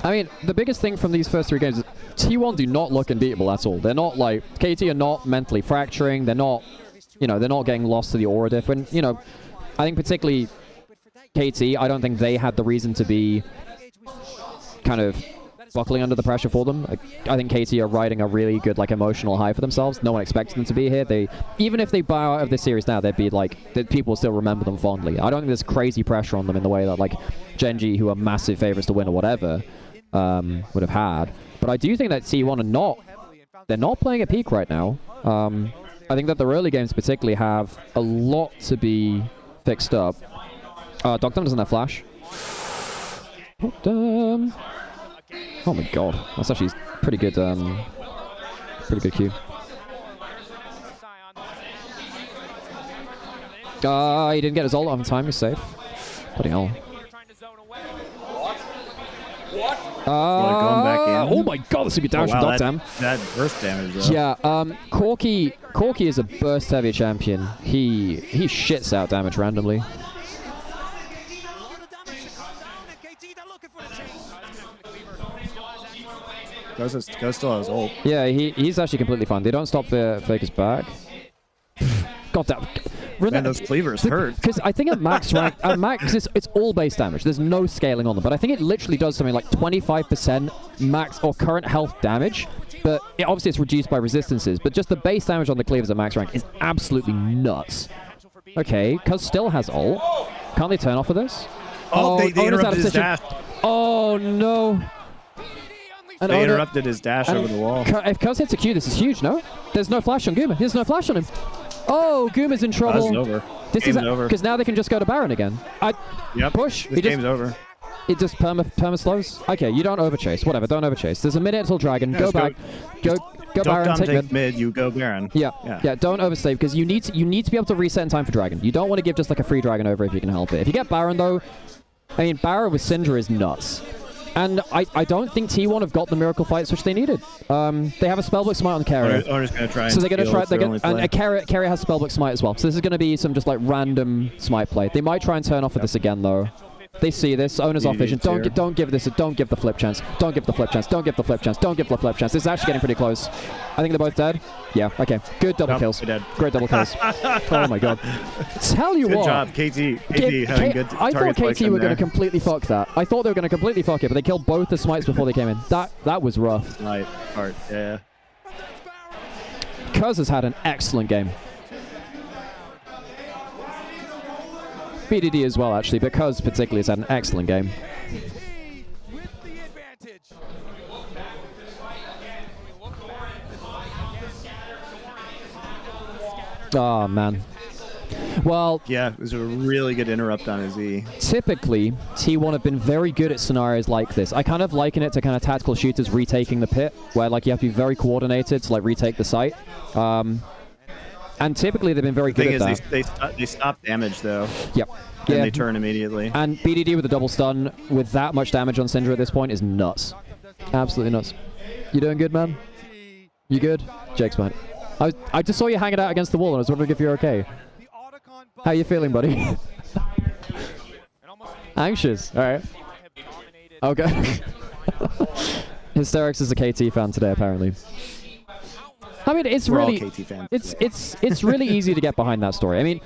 I mean, the biggest thing from these first 3 games is T1 do not look unbeatable at all. They're not like, KT are not mentally fracturing. They're not, you know, they're not getting lost to the aura diff. And, you know, I think particularly KT, I don't think they had the reason to be kind of buckling under the pressure for them. I think KT are riding a really good, like, emotional high for themselves. No one expected them to be here. Even if they bow out of this series now, they'd be like, people will still remember them fondly. I don't think there's crazy pressure on them in the way that, like, Genji, who are massive favorites to win or whatever, would have had. But I do think that T1 are not, they're not playing at peak right now. I think that the early games particularly have a lot to be fixed up. Dogdom doesn't have flash. Dogdom. Oh my god, that's actually pretty good Q. He didn't get his ult off in time, he's safe. Bloody hell. Going back in. Oh my god, that's a good damage from Dogdam. That burst damage though. Yeah, Corki is a burst heavy champion. He shits out damage randomly. Ghost still has ult. Yeah, he's actually completely fine. They don't stop the Faker's back. God damn. Man, those cleavers hurt. Because I think at max rank, it's all base damage. There's no scaling on them. But I think it literally does something like 25% max or current health damage. But obviously it's reduced by resistances. But just the base damage on the cleavers at max rank is absolutely nuts. Okay, Cuz still has ult. Can't they turn off of this? Oh, they interrupted his dash. Oh no. And they interrupted his dash over the wall. If Cuz hits a Q, this is huge, no? There's no flash on Guma. There's no flash on him. Oh, Guma's in trouble. That's over. This is over. Because now they can just go to Baron again. Yep. Push. This game's over. It just perma slows. Okay, you don't overchase. Whatever, don't overchase. There's a minute till Dragon. Go back. Go Baron. Take mid. You go Baron. Yeah. Don't overstay because you need to be able to reset in time for Dragon. You don't want to give just like a free Dragon over if you can help it. If you get Baron though, I mean Baron with Syndra is nuts. And I don't think T1 have got the miracle fights which they needed. They have a Spellbook Smite on Carrier. Owner's gonna try. So they're gonna try. And Carrier has Spellbook Smite as well. So this is gonna be some just like random Smite play. They might try and turn off of this again though. They see this. Owner's off vision. Don't give the flip chance. Don't give the flip chance. Don't give the flip chance. Don't give the flip chance. This is actually getting pretty close. I think they're both dead. Yeah. Okay. Good double kills. Dead. Great double kills. Oh my god. Tell you good what. Job, KT having good I thought KT were going to completely fuck that. I thought they were going to completely fuck it, but they killed both the smites before they came in. That was rough. Right. Hard. Yeah. Cuz has had an excellent game. BDD as well, actually, because particularly has had an excellent game. Oh, man. Well... Yeah, it was a really good interrupt on his E. Typically, T1 have been very good at scenarios like this. I kind of liken it to kind of tactical shooters retaking the pit, where like you have to be very coordinated to like retake the site. And typically they've been very good at that. They stop damage though. Yep. And they turn immediately. And BDD with a double stun with that much damage on Syndra at this point is nuts. Absolutely nuts. You doing good, man? You good? Jake's fine. I just saw you hanging out against the wall and I was wondering if you're okay. How you feeling, buddy? Anxious. Alright. Okay. Hysterics is a KT fan today, apparently. I mean, it's really, it's really easy to get behind that story. I mean,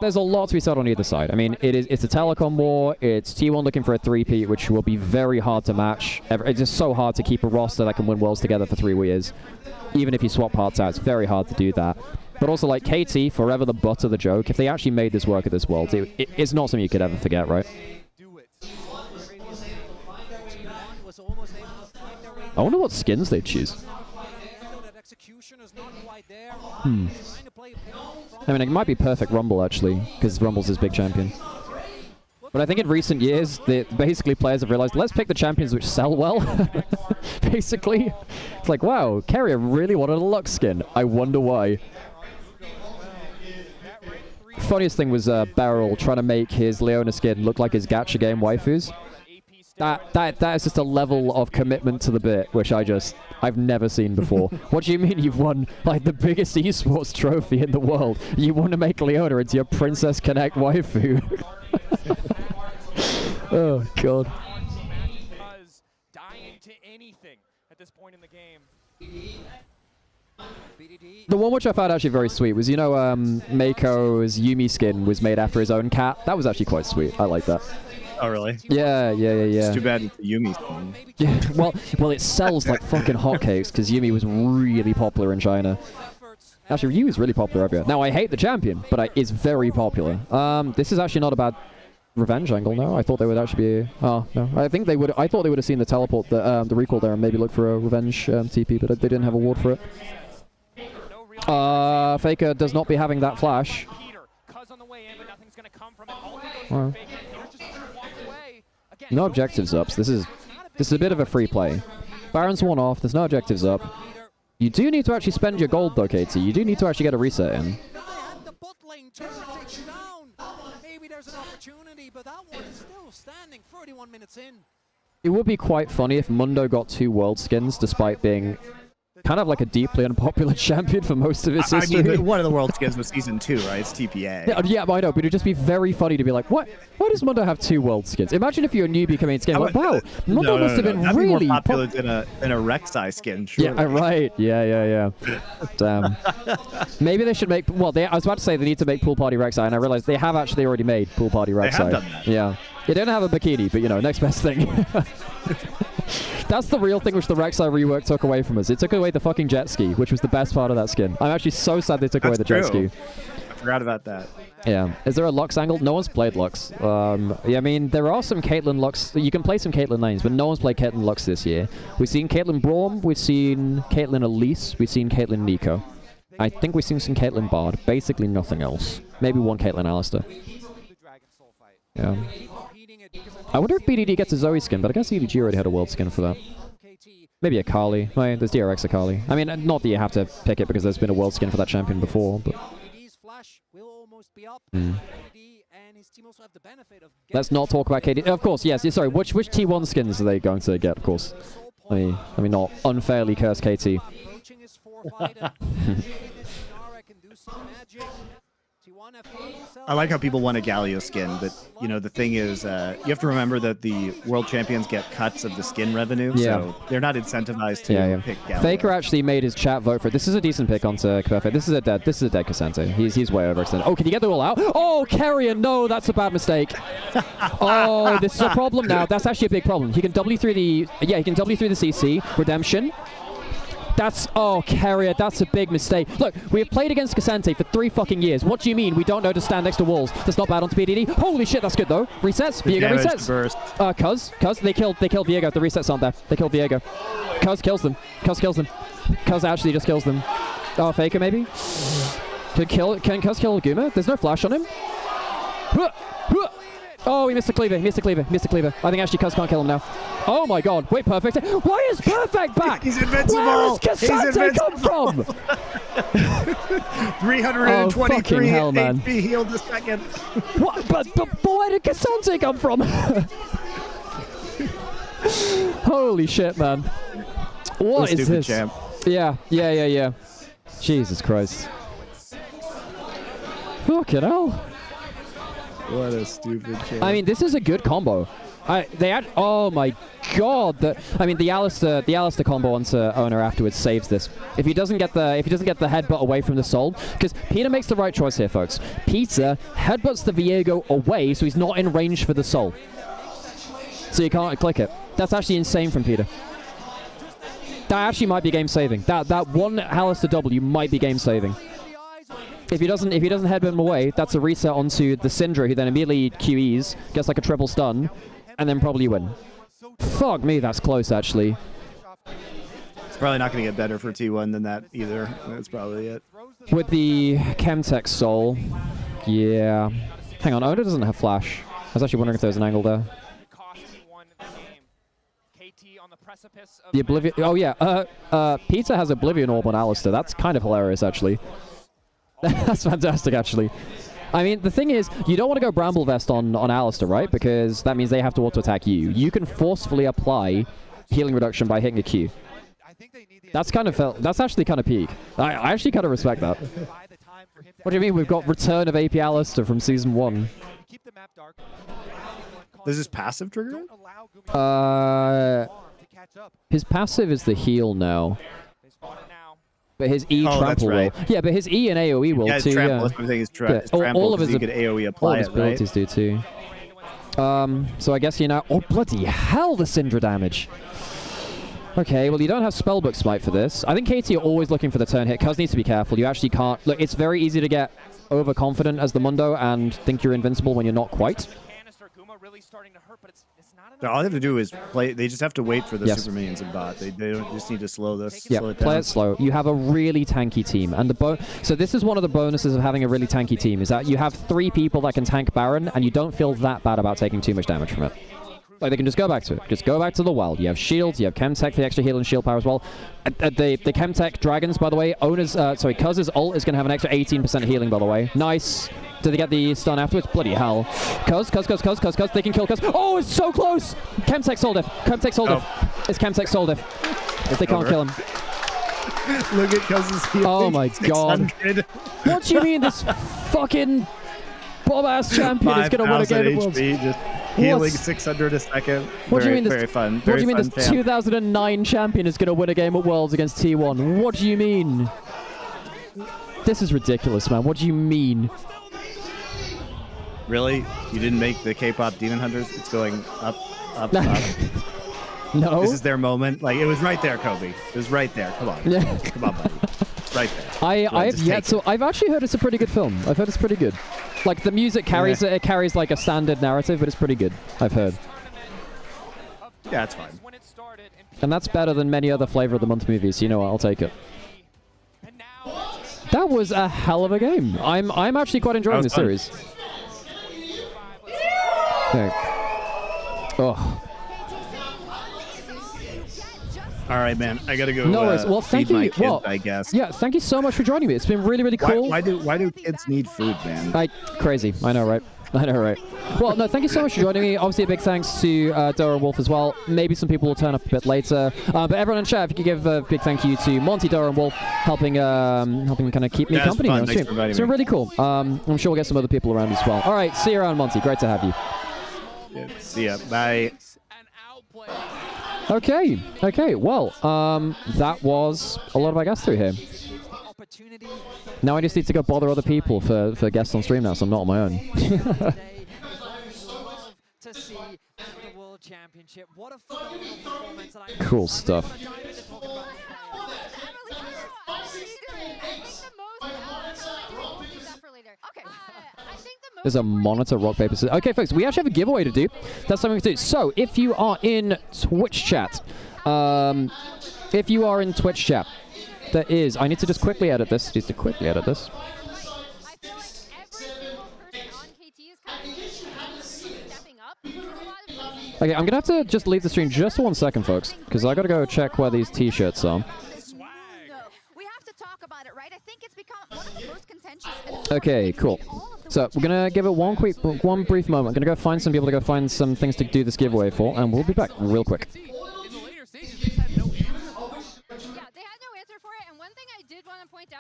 there's a lot to be said on either side. I mean, it's a telecom war. It's T1 looking for a 3-peat, which will be very hard to match. It's just so hard to keep a roster that can win worlds together for 3 years. Even if you swap parts out, it's very hard to do that. But also, like, KT, forever the butt of the joke. If they actually made this work at this world, it's not something you could ever forget, right? I wonder what skins they'd choose. I mean, it might be perfect Rumble, actually, because Rumble's his big champion. But I think in recent years, basically players have realized, let's pick the champions which sell well. Basically. It's like, wow, Carrier really wanted a Lux skin. I wonder why. Funniest thing was Barrel trying to make his Leona skin look like his gacha game waifus. That is just a level of commitment to the bit, which I've never seen before. What do you mean you've won, like, the biggest esports trophy in the world? You want to make Leona into your Princess Connect waifu? Oh, God. Does dying to anything at this point in the game. The one which I found actually very sweet was, you know, Mako's Yumi skin was made after his own cat. That was actually quite sweet. I like that. Oh, really? Yeah. It's too bad it's the Yumi skin. Yeah, well, it sells like fucking hotcakes because Yumi was really popular in China. Actually, Yumi's really popular everywhere. Now, I hate the champion, but it's very popular. This is actually not a bad revenge angle, no? I thought they would actually be... Oh, no. I think they would... I thought they would have seen the teleport, the recall there, and maybe look for a revenge TP, but they didn't have a ward for it. Faker does not be having that flash. Wow. No objectives up, so this is a bit of a free play. Baron's one off, there's no objectives up. You do need to actually spend your gold though, Katie. You do need to actually get a reset in. Maybe there's an opportunity, but that one is still standing 31 minutes in. It would be quite funny if Mundo got 2 world skins despite being kind of like a deeply unpopular champion for most of his history. I mean, one of the world skins was Season 2, right? It's TPA. Yeah, I know, but it'd just be very funny to be like, what? Why does Mundo have 2 world skins? Imagine if you're a newbie coming into game, like, wow, Mundo must have been That'd really be more popular than a Rek'Sai skin, surely. Yeah, right. Yeah. Damn. Maybe they should make... Well, I was about to say they need to make Pool Party Rek'Sai, and I realized they have actually already made Pool Party Rek'Sai. They have done that. Yeah. They don't have a bikini, but, you know, next best thing. That's the real thing which the Rek'Sai rework took away from us. It took away the fucking jet ski, which was the best part of that skin. I'm actually so sad they took away the jet ski. I forgot about that. Yeah. Is there a Lux angle? No one's played Lux. Yeah, I mean, there are some Caitlyn Lux. You can play some Caitlyn lanes, but no one's played Caitlyn Lux this year. We've seen Caitlyn Braum, we've seen Caitlyn Elise, we've seen Caitlyn Nico. I think we've seen some Caitlyn Bard. Basically nothing else. Maybe one Caitlyn Alistair. Yeah. I wonder if BDD gets a Zoe skin, but I guess EDG already had a world skin for that. Maybe a Kali. Oh, yeah, there's DRX Akali. I mean, not that you have to pick it because there's been a world skin for that champion before, but... Let's not talk about KD. Of course, yes. Sorry, which T1 skins are they going to get, of course? Let me not unfairly curse KT. I like how people want a Galio skin, but you know the thing is, you have to remember that the world champions get cuts of the skin revenue, so they're not incentivized to pick Galio. Faker actually made his chat vote for it. This is a decent pick onto Perfect. This is a dead Cassante. He's way overextended. Oh, can you get the all out? Oh, Carrion! No, that's a bad mistake. Oh, this is a problem now. That's actually a big problem. He can W through the CC redemption. Oh, Carrier, that's a big mistake. Look, we have played against Cassante for 3 fucking years. What do you mean we don't know to stand next to walls? That's not bad onto PDD. Holy shit, that's good though. Resets, Viego resets. Cuz, they killed Viego. The resets aren't there. They killed Viego. Cuz kills them. Cuz actually just kills them. Oh, Faker maybe? Can Cuz kill Guma? There's no flash on him. Oh, he missed the cleaver. I think actually Cuz can't kill him now. Oh my god. Wait, Perfect. Why is Perfect back? He's invincible. Where does Cassante come from? 323 hell, man. HP healed a second. What? But where did Cassante come from? Holy shit, man. What is this? Champ. Yeah. Jesus Christ. Fucking hell. What a stupid champ. I mean, this is a good combo. Oh my god! The Alistair combo onto Owner afterwards saves this. If he doesn't get the headbutt away from the soul, because Peter makes the right choice here, folks. Peter headbutts the Viego away, so he's not in range for the soul. So you can't click it. That's actually insane from Peter. That actually might be game saving. That one Alistair W might be game saving. If he doesn't headbutt him away, that's a reset onto the Syndra, who then immediately QEs, gets like a triple stun, and then probably win. Fuck me, that's close actually. It's probably not going to get better for T1 than that either. That's probably it. With the Chemtech Soul, yeah. Hang on, Oda doesn't have flash. I was actually wondering if there was an angle there. The Oblivion. Oh yeah. Peter has Oblivion Orb on Alistair. That's kind of hilarious actually. That's fantastic, actually. I mean, the thing is, you don't want to go Bramble Vest on Alistair, right? Because that means they have to auto-attack you. You can forcefully apply healing reduction by hitting a Q. That's actually kind of peak. I actually kind of respect that. What do you mean? We've got Return of AP Alistair from Season 1. Keep the map dark. Does his passive trigger it? His passive is the heal now. But his E trample right. will. Yeah, but his E and AoE will too. Trample, Yeah. everything is All of his you could AoE apply all of his it, abilities do too. So I guess you now. Oh bloody hell! The Syndra damage. Okay, well you don't have Spellbook Smite for this. I think KT are always looking for the turn hit. Cuz needs to be careful. You actually can't. Look, it's very easy to get overconfident as the Mundo and think you're invincible when you're not quite. All they have to do is play. They just have to wait for the super minions and bot. They don't just need to slow this. Yeah, slow it play down. it slow. You have a really tanky team, and so this is one of the bonuses of having a really tanky team is that you have 3 people that can tank Baron, and you don't feel that bad about taking too much damage from it. Like they can just go back to it. Just go back to the wild. You have shields. You have Chemtech for the extra heal and shield power as well. The Chemtech dragons, by the way, Cuz's ult is going to have an extra 18% healing, by the way. Nice. Did they get the stun afterwards? Bloody hell. Cuz. They can kill Cuz. Oh, it's so close. Chemtech soul diff. Chemtech soul diff. It's Chemtech soul diff. If they can't kill him. Look at Cuz's healing. Oh my god. What do you mean this fucking Bob-ass champion is going to win a game of Worlds? Just healing 600 a second. What do you mean this? Very fun. What do you mean this 2009 champion is going to win a game at Worlds against T1? What do you mean? This is ridiculous, man. What do you mean? Really? You didn't make the K-pop Demon Hunters? It's going up, up, up. No. This is their moment. Like, it was right there, Kobe. It was right there. Come on. Yeah. Come on, buddy. Right there. I've actually heard it's a pretty good film. I've heard it's pretty good. Like, the music carries it. It carries, like, a standard narrative, but it's pretty good. I've heard. Yeah, it's fine. And that's better than many other Flavor of the Month movies. You know what? I'll take it. That was a hell of a game. I'm actually quite enjoying this series. Okay. Oh. All right, man. I gotta go. No worries. Well, thank feed my you. kids, I guess. Yeah, thank you so much for joining me. It's been really, really cool. Why do kids need food, man? Crazy. I know, right? I know, right? Well, no, thank you so much for joining me. Obviously, a big thanks to Doa and Wolf as well. Maybe some people will turn up a bit later. But everyone in chat, if you could give a big thank you to Monte, Doa, and Wolf, helping kind of keep me company on stream. It's been really cool. I'm sure we'll get some other people around as well. All right, see you around, Monte. Great to have you. Yeah, see ya. Bye. Okay. Well, that was a lot of our guests through here. Now I just need to go bother other people for guests on stream now, so I'm not on my own. Cool stuff. There's a monitor, rock, paper, scissors. Okay, folks, we actually have a giveaway to do. That's something to do. So, if you are in Twitch chat, there is. I need to just quickly edit this. Okay, I'm gonna have to just leave the stream just 1 second, folks, because I gotta go check where these T-shirts are. Okay, cool. So we're gonna give it one brief moment. I'm gonna go find some people to go find some things to do this giveaway for, and we'll be back real quick.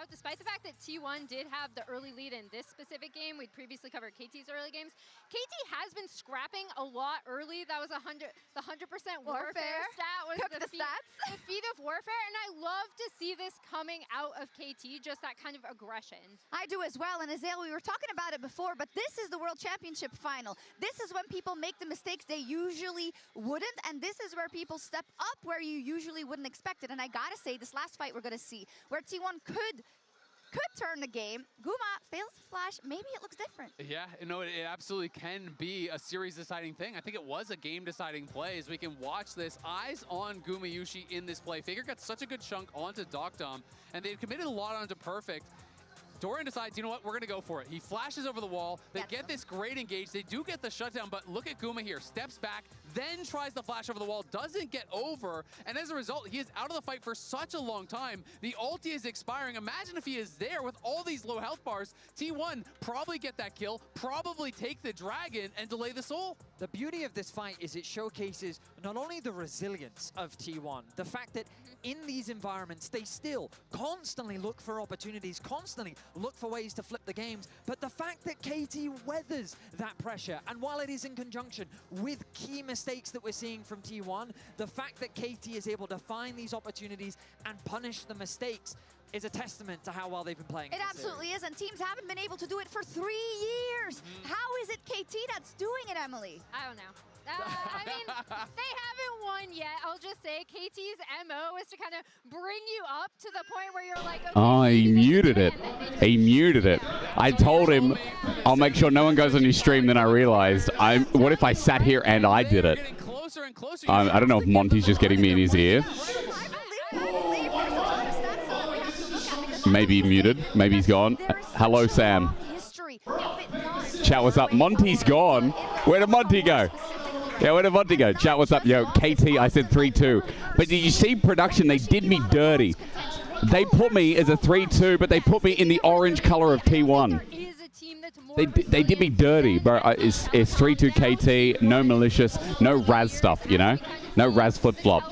Despite the fact that T1 did have the early lead in this specific game, we'd previously covered KT's early games. KT has been scrapping a lot early. That was the 100% warfare stat was the feat of warfare, and I love to see this coming out of KT, just that kind of aggression. I do as well, and Azale, we were talking about it before, but this is the World Championship final. This is when people make the mistakes they usually wouldn't, and this is where people step up where you usually wouldn't expect it. And I gotta say, this last fight we're gonna see, where T1 could turn the game. Guma fails to flash. Maybe it looks different. Yeah, no, it absolutely can be a series-deciding thing. I think it was a game-deciding play as we can watch this. Eyes on Gumayushi in this play. Faker got such a good chunk onto Docdom, and they've committed a lot onto Perfect. Dorian decides, you know what, we're going to go for it. He flashes over the wall. They get this great engage. They do get the shutdown, but look at Guma here. Steps back, then tries the flash over the wall, doesn't get over, and as a result, he is out of the fight for such a long time. The ulti is expiring. Imagine if he is there with all these low health bars. T1 probably get that kill, probably take the dragon, and delay the soul. The beauty of this fight is it showcases not only the resilience of T1, the fact that in these environments, they still constantly look for opportunities, constantly look for ways to flip the games. But the fact that KT weathers that pressure, and while it is in conjunction with key mistakes that we're seeing from T1, the fact that KT is able to find these opportunities and punish the mistakes is a testament to how well they've been playing. It absolutely is, and teams haven't been able to do it for 3 years. How is it KT that's doing it, Emily? I don't know. I mean, they haven't won yet. I'll just say KT's MO is to kind of bring you up to the point where you're like, okay, Oh, he muted it. He muted it. I told him, I'll make sure no one goes on your stream. Then I realized, what if I sat here and I did it? I don't know if Monty's just getting me in his ear. Maybe muted. Maybe he's gone. Hello, Sam. Chat, what's up? Monty's gone. Where did Monty go? Yeah, where did Monty go? Chat, what's up? Yo, KT, I said 3-2. But did you see production? They did me dirty. They put me as a 3-2, but they put me in the orange color of T1. They did me dirty, bro. It's 3-2 KT, no malicious, no Raz stuff, you know? No Raz flip-flop.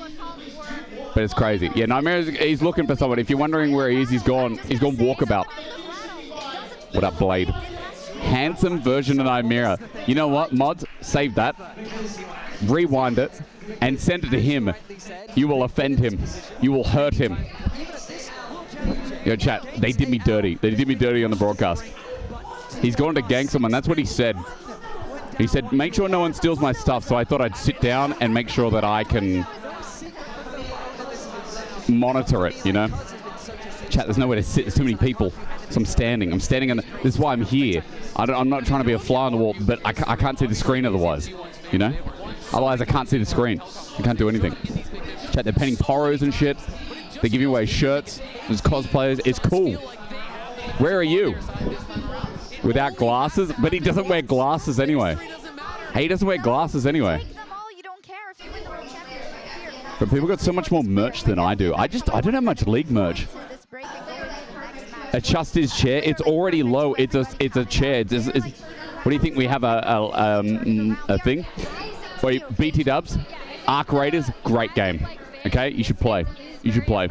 But it's crazy. Yeah, Nymaera, he's looking for someone. If you're wondering where he is, he's gone walkabout. What up, Blade? Handsome version of Nymaera. You know what, mods? Save that. Rewind it and send it to him. You will offend him. You will hurt him. Yo, chat, they did me dirty. They did me dirty on the broadcast. He's going to gang someone. That's what he said. He said, make sure no one steals my stuff. So I thought I'd sit down and make sure that I can monitor it, you know? Chat, there's nowhere to sit. There's too many people. So I'm standing. This is why I'm here. I'm not trying to be a fly on the wall, but I can't see the screen otherwise, you know? Otherwise, I can't see the screen. I can't do anything. Chat, they're painting poros and shit. They're giving away shirts. There's cosplayers. It's cool. Where are you? Without glasses? But he doesn't wear glasses anyway. He doesn't wear glasses anyway. But people got so much more merch than I do. I don't have much league merch. Adjust his chair. It's already low. It's a chair. What do you think? We have a thing? Wait, BT Dubs, Arc Raiders, great game. Okay, you should play. You should play.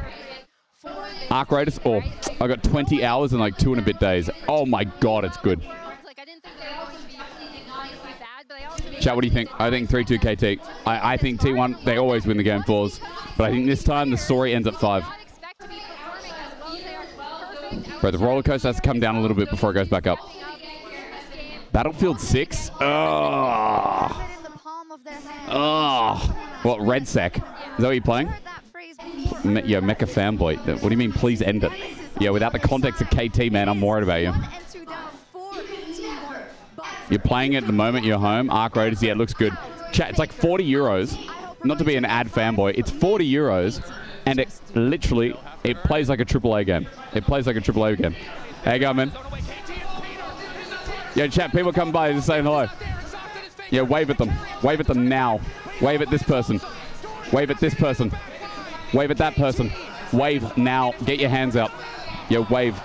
Arc Raiders. Oh, I got 20 hours and like 2 and a bit days. Oh my god, it's good. Chat, what do you think? I think 3-2 KT. I think T1, they always win the game 4s. But I think this time the story ends at 5. Bro, the roller coaster has to come down a little bit before it goes back up. Battlefield 6? Oh. Oh. What, Red Sec? Is that what you're playing? Yeah, Mecha Fanboy. What do you mean, please end it? Yeah, without the context of KT, man, I'm worried about you. You're playing it at the moment, you're home. Arc Raiders, yeah, it looks good. Chat, it's like 40 euros. Not to be an ad fanboy, it's 40 euros, and it literally, it plays like a AAA game. It plays like a AAA game. How you going, man? Yeah, chat, people come by just saying hello. Yeah, wave at them. Wave at them now. Wave at this person. Wave at this person. Wave at that person. Wave now. Get your hands out. Yeah, wave.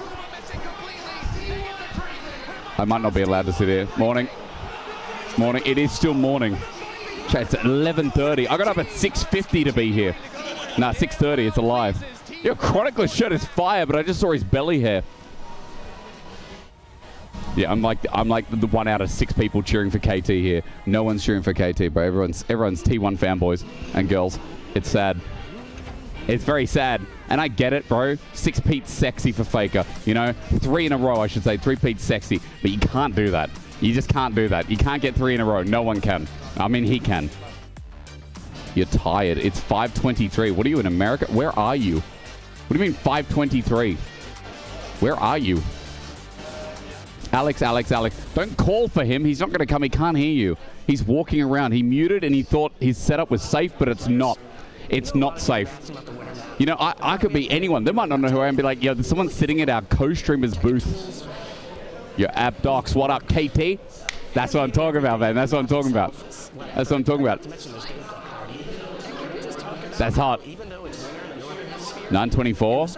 I might not be allowed to sit here. Morning. Morning. It is still morning. Chat, it's at 11:30. I got up at 6:50 to be here. Nah, 6:30. It's alive. Your Chronicler's shirt is fire, but I just saw his belly hair. Yeah, I'm like the 1 out of 6 people cheering for KT here. No one's cheering for KT, bro. Everyone's T1 fanboys and girls. It's sad. It's very sad. And I get it, bro. 6-peat sexy for Faker. You know, 3 in a row, I should say. 3-peat sexy. But you can't do that. You just can't do that. You can't get 3 in a row. No one can. I mean, he can. You're tired. It's 5:23. What are you in America? Where are you? What do you mean 5:23? Where are you? Alex. Don't call for him. He's not going to come. He can't hear you. He's walking around. He muted and he thought his setup was safe, but it's not. It's not safe. You know, I could be anyone. They might not know who I am and be like, yo, there's someone sitting at our co-streamer's booth. Yo, Abdox, what up, KT? That's what I'm talking about, man. That's what I'm talking about. That's what I'm talking about. That's hot. 924.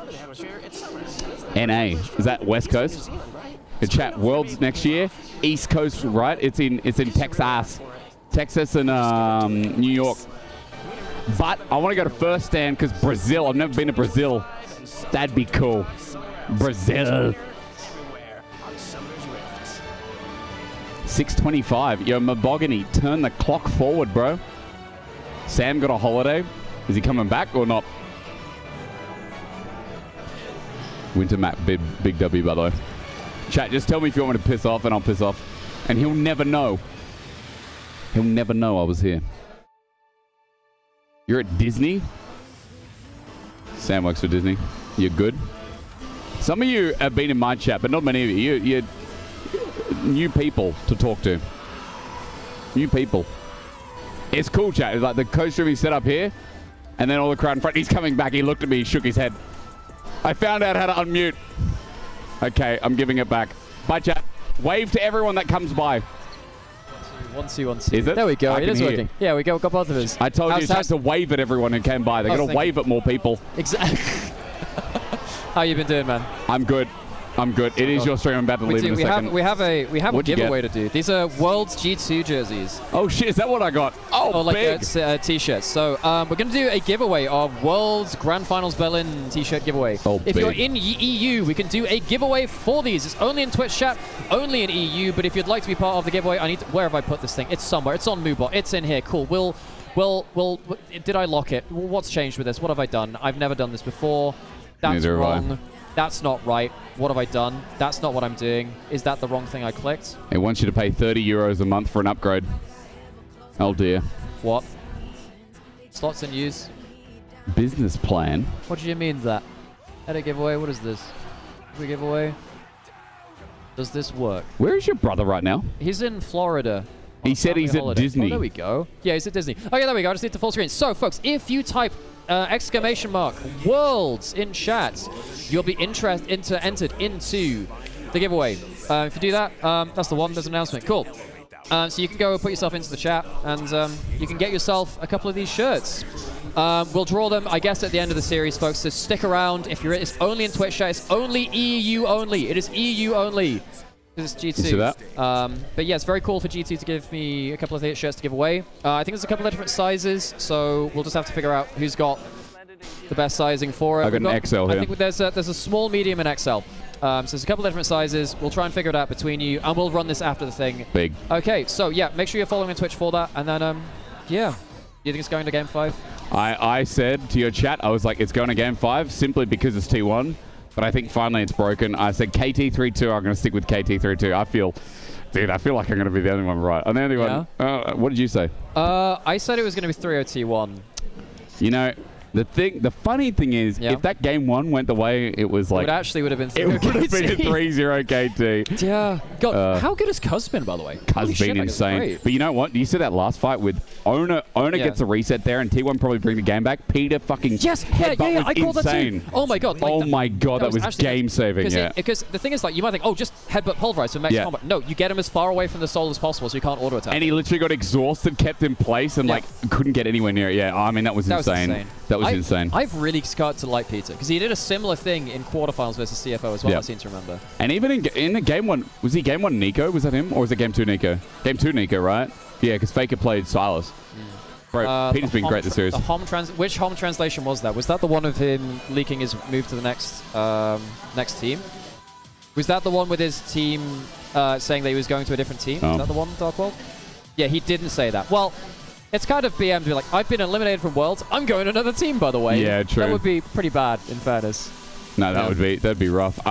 NA. Is that West Coast? Good chat. Worlds next year. East Coast, right? It's in Texas. Texas and New York. But I want to go to first stand because Brazil. I've never been to Brazil. That'd be cool. Brazil. on Summoner's Rift. 6:25. Yo, Mabogany, turn the clock forward, bro. Sam got a holiday. Is he coming back or not? Winter Map, big W, by the way. Chat, just tell me if you want me to piss off, and I'll piss off. And he'll never know. He'll never know I was here. You're at Disney? Sam works for Disney. You're good? Some of you have been in my chat, but not many of you. You're new people to talk to. New people. It's cool, chat. It's like the coach room he set up here, and then all the crowd in front. He's coming back. He looked at me. He shook his head. I found out how to unmute. Okay, I'm giving it back. Bye, chat. Wave to everyone that comes by. 1-2-1-2. Is it? There we go. I It can is hear. working. Yeah, we got both of us. I told you just to wave at everyone who came by. They're going to wave at more people. Exactly. How you been doing, man? I'm good. I'm good. It is your stream. I'm about to leave in a second. We have a What'd you giveaway get? to do. These are World's G2 jerseys. Oh shit! Is that what I got? Oh, like big. T-shirts. So we're going to do a giveaway of World's Grand Finals Berlin T-shirt giveaway. Oh, if big. you're in EU, we can do a giveaway for these. It's only in Twitch chat, only in EU. But if you'd like to be part of the giveaway, I need. Where have I put this thing? It's somewhere. It's on Moobot. It's in here. Cool. We'll. Did I lock it? What's changed with this? What have I done? I've never done this before. That's Neither have I. wrong. That's not right. What have I done? That's not what I'm doing. Is that the wrong thing I clicked? It wants you to pay 30 euros a month for an upgrade. Oh dear. What? Slots in use. Business plan. What do you mean that? Edit giveaway. What is this? We giveaway. Does this work? Where is your brother right now? He's in Florida. He said he's at Holiday. Disney. Oh, there we go. Yeah, he's at Disney. Okay, there we go. I just need to full screen. So, folks, if you type exclamation mark Worlds in chat, you'll be entered into the giveaway. If you do that, that's the one. There's an announcement. Cool. So you can go put yourself into the chat, and you can get yourself a couple of these shirts. We'll draw them, I guess, at the end of the series, folks. So stick around. If you're, it's only in Twitch chat. It's only EU only. It is EU only. This is G2. You see that? But yeah, it's very cool for G2 to give me a couple of shirts to give away. I think there's a couple of different sizes, so we'll just have to figure out who's got the best sizing for it. I've got an XL here. I think there's a small, medium, and XL. So there's a couple of different sizes. We'll try and figure it out between you, and we'll run this after the thing. Big. Okay, so yeah, make sure you're following on Twitch for that, and then, yeah. You think it's going to Game 5? I said to your chat, I was like, it's going to Game 5 simply because it's T1. But I think finally it's broken. I said KT32. I'm going to stick with KT32. I feel like I'm going to be the only one right. I'm the only one. What did you say? I said it was going to be 3-0 T1. You know, the funny thing is, if that game 1 went the way it was like... It actually would have been 3-0 It would have been a 3-0 KT. Yeah. God, how good has Cuz been, by the way? Cuz been insane. But you know what? You see that last fight with Owner gets a reset there, and T1 probably bring the game back. Peter fucking headbutt was I called insane. that too. Oh my god. Like my god, that was game-saving, yeah. Because the thing is, like, you might think, oh, just headbutt pulverize for max combat. No, you get him as far away from the soul as possible so you can't auto-attack. And he literally got exhausted, kept in place, and like couldn't get anywhere near it. Yeah, I mean, that was insane. That was insane. I've really started to like Peter, because he did a similar thing in quarterfinals versus CFO as well, I seem to remember. And even in the game 1, was he game 1 Nico? Was that him? Or was it game 2 Nico? Game 2 Nico, right? Yeah, because Faker played Silas. Bro, Peter's been great this series. Which home translation was that? Was that the one of him leaking his move to the next team? Was that the one with his team saying that he was going to a different team? Was that the one, Dark World? Yeah, he didn't say that. Well, it's kind of BM to be like, I've been eliminated from Worlds. I'm going to another team, by the way. Yeah, true. That would be pretty bad, in fairness. No, that'd be rough.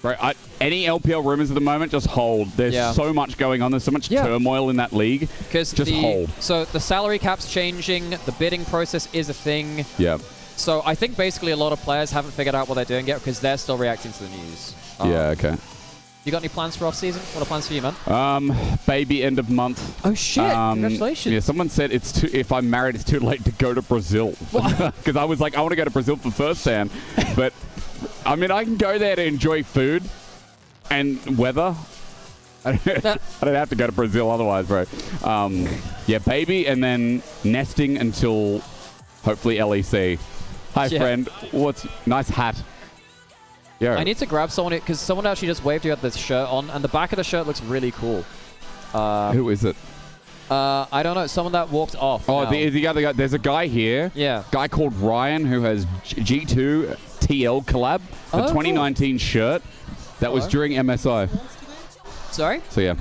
Bro, any LPL rumors at the moment, just hold. There's so much going on. There's so much turmoil in that league. Just hold. So the salary cap's changing. The bidding process is a thing. Yeah. So I think basically a lot of players haven't figured out what they're doing yet because they're still reacting to the news. Yeah, okay. You got any plans for off-season? What are plans for you, man? Baby end of month. Oh, shit. Congratulations. Yeah, someone said if I'm married, it's too late to go to Brazil. Because I was like, I want to go to Brazil for first hand. But, I mean, I can go there to enjoy food and weather. I don't have to go to Brazil otherwise, bro. Yeah, baby, and then nesting until hopefully LEC. Hi, friend. Nice hat. Yeah. I need to grab someone because someone actually just waved you at this shirt on, and the back of the shirt looks really cool. Who is it? I don't know. Someone that walked off. Oh, the other guy. There's a guy here. Yeah. Guy called Ryan who has G2 TL collab, the 2019 shirt. That was during MSI. Sorry? So yeah.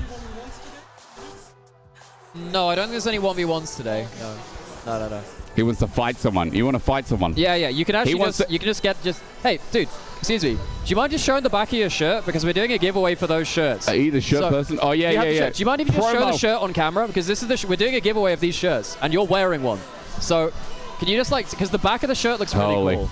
No, I don't think there's any 1v1s today. No. He wants to fight someone. You want to fight someone? Yeah. You can actually you can just get Hey, dude, excuse me. Do you mind just showing the back of your shirt? Because we're doing a giveaway for those shirts. Are you the shirt person? Oh, yeah. Do you mind if you just show the shirt on camera? Because this is we're doing a giveaway of these shirts, and you're wearing one. So, can you just because the back of the shirt looks really cool.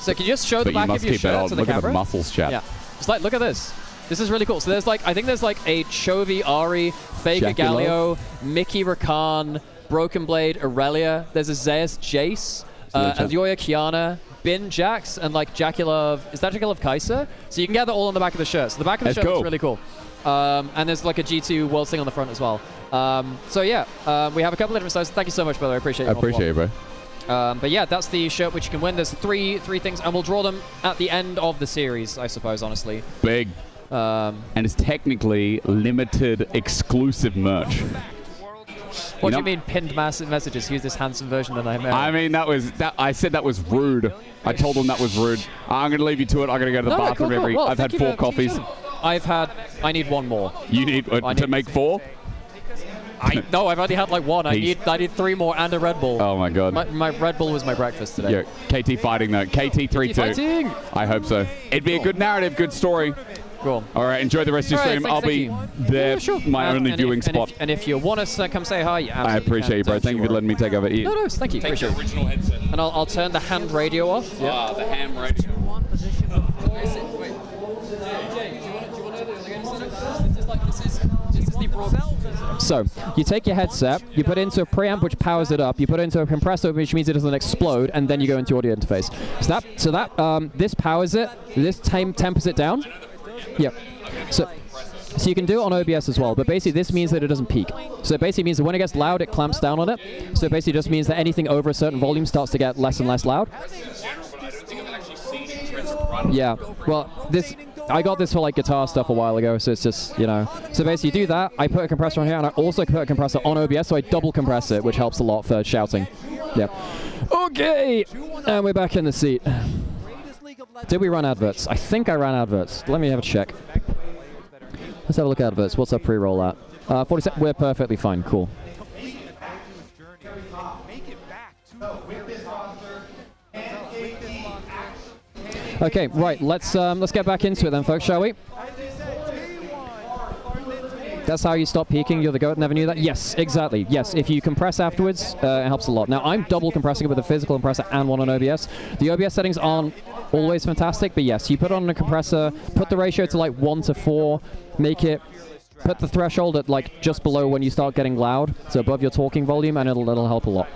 So can you just show the back of your shirt to the camera? Look at the muscles, chat. Yeah. Just look at this. This is really cool. So there's I think there's a Chovy, Ari, Faker, Galio, Mickey, Rakan, Broken Blade, Aurelia. There's a Zeus, Jace, Alioya, Kiana, Bin, Jax, and Jaculov. Is that Jaculov Kaiser? So you can get that all on the back of the shirt. So the back of the shirt looks really cool. And there's a G2 World Thing on the front as well. So yeah, we have a couple of different sizes. Thank you so much, brother. I appreciate it. I appreciate it, bro. But yeah, that's the shirt which you can win. There's three things, and we'll draw them at the end of the series, I suppose, honestly. Big. And it's technically limited exclusive merch. What do you mean pinned massive messages? Use this handsome version of Nymaera. I mean, I said that was rude. I told them that was rude. I'm going to leave you to it. I'm going to go to the bathroom Well, I've had 4 coffees. I need one more. You need to make 4? No, I've only had 1. I need 3 more and a Red Bull. Oh my god. My Red Bull was my breakfast today. Yo, KT fighting though. KT 3-2. I hope so. It'd be a good narrative, good story. Cool. All right, enjoy the rest of your stream. I'll be there, my only viewing spot. And if you want us to come say hi, I appreciate you, bro. Thank you for letting me take over. No, thank you. Take your original headset. And I'll turn the hand radio off. Yeah. The ham radio. So, you take your headset, you put it into a preamp which powers it up, you put it into a compressor which means it doesn't explode, and then you go into your audio interface. This powers it, this tempers it down. Yep. So you can do it on OBS as well, but basically this means that it doesn't peak. So it basically means that when it gets loud, it clamps down on it. So it basically just means that anything over a certain volume starts to get less and less loud. Yeah, well, I got this for guitar stuff a while ago, so it's just, So basically you do that, I put a compressor on here, and I also put a compressor on OBS, so I double compress it, which helps a lot for shouting. Yeah. Okay, and we're back in the seat. Did we run adverts? I think I ran adverts. Let me have a check. Let's have a look at adverts. What's our pre-roll at? 47. We're perfectly fine. Cool. Okay, right. Let's get back into it then, folks, shall we? That's how you stop peaking. You're the goat. Never knew that. Yes, exactly. Yes, if you compress afterwards, it helps a lot. Now, I'm double compressing it with a physical compressor and one on OBS. The OBS settings aren't always fantastic, but yes, you put on a compressor, put the ratio to 1:4, put the threshold at just below when you start getting loud, so above your talking volume, and it'll help a lot.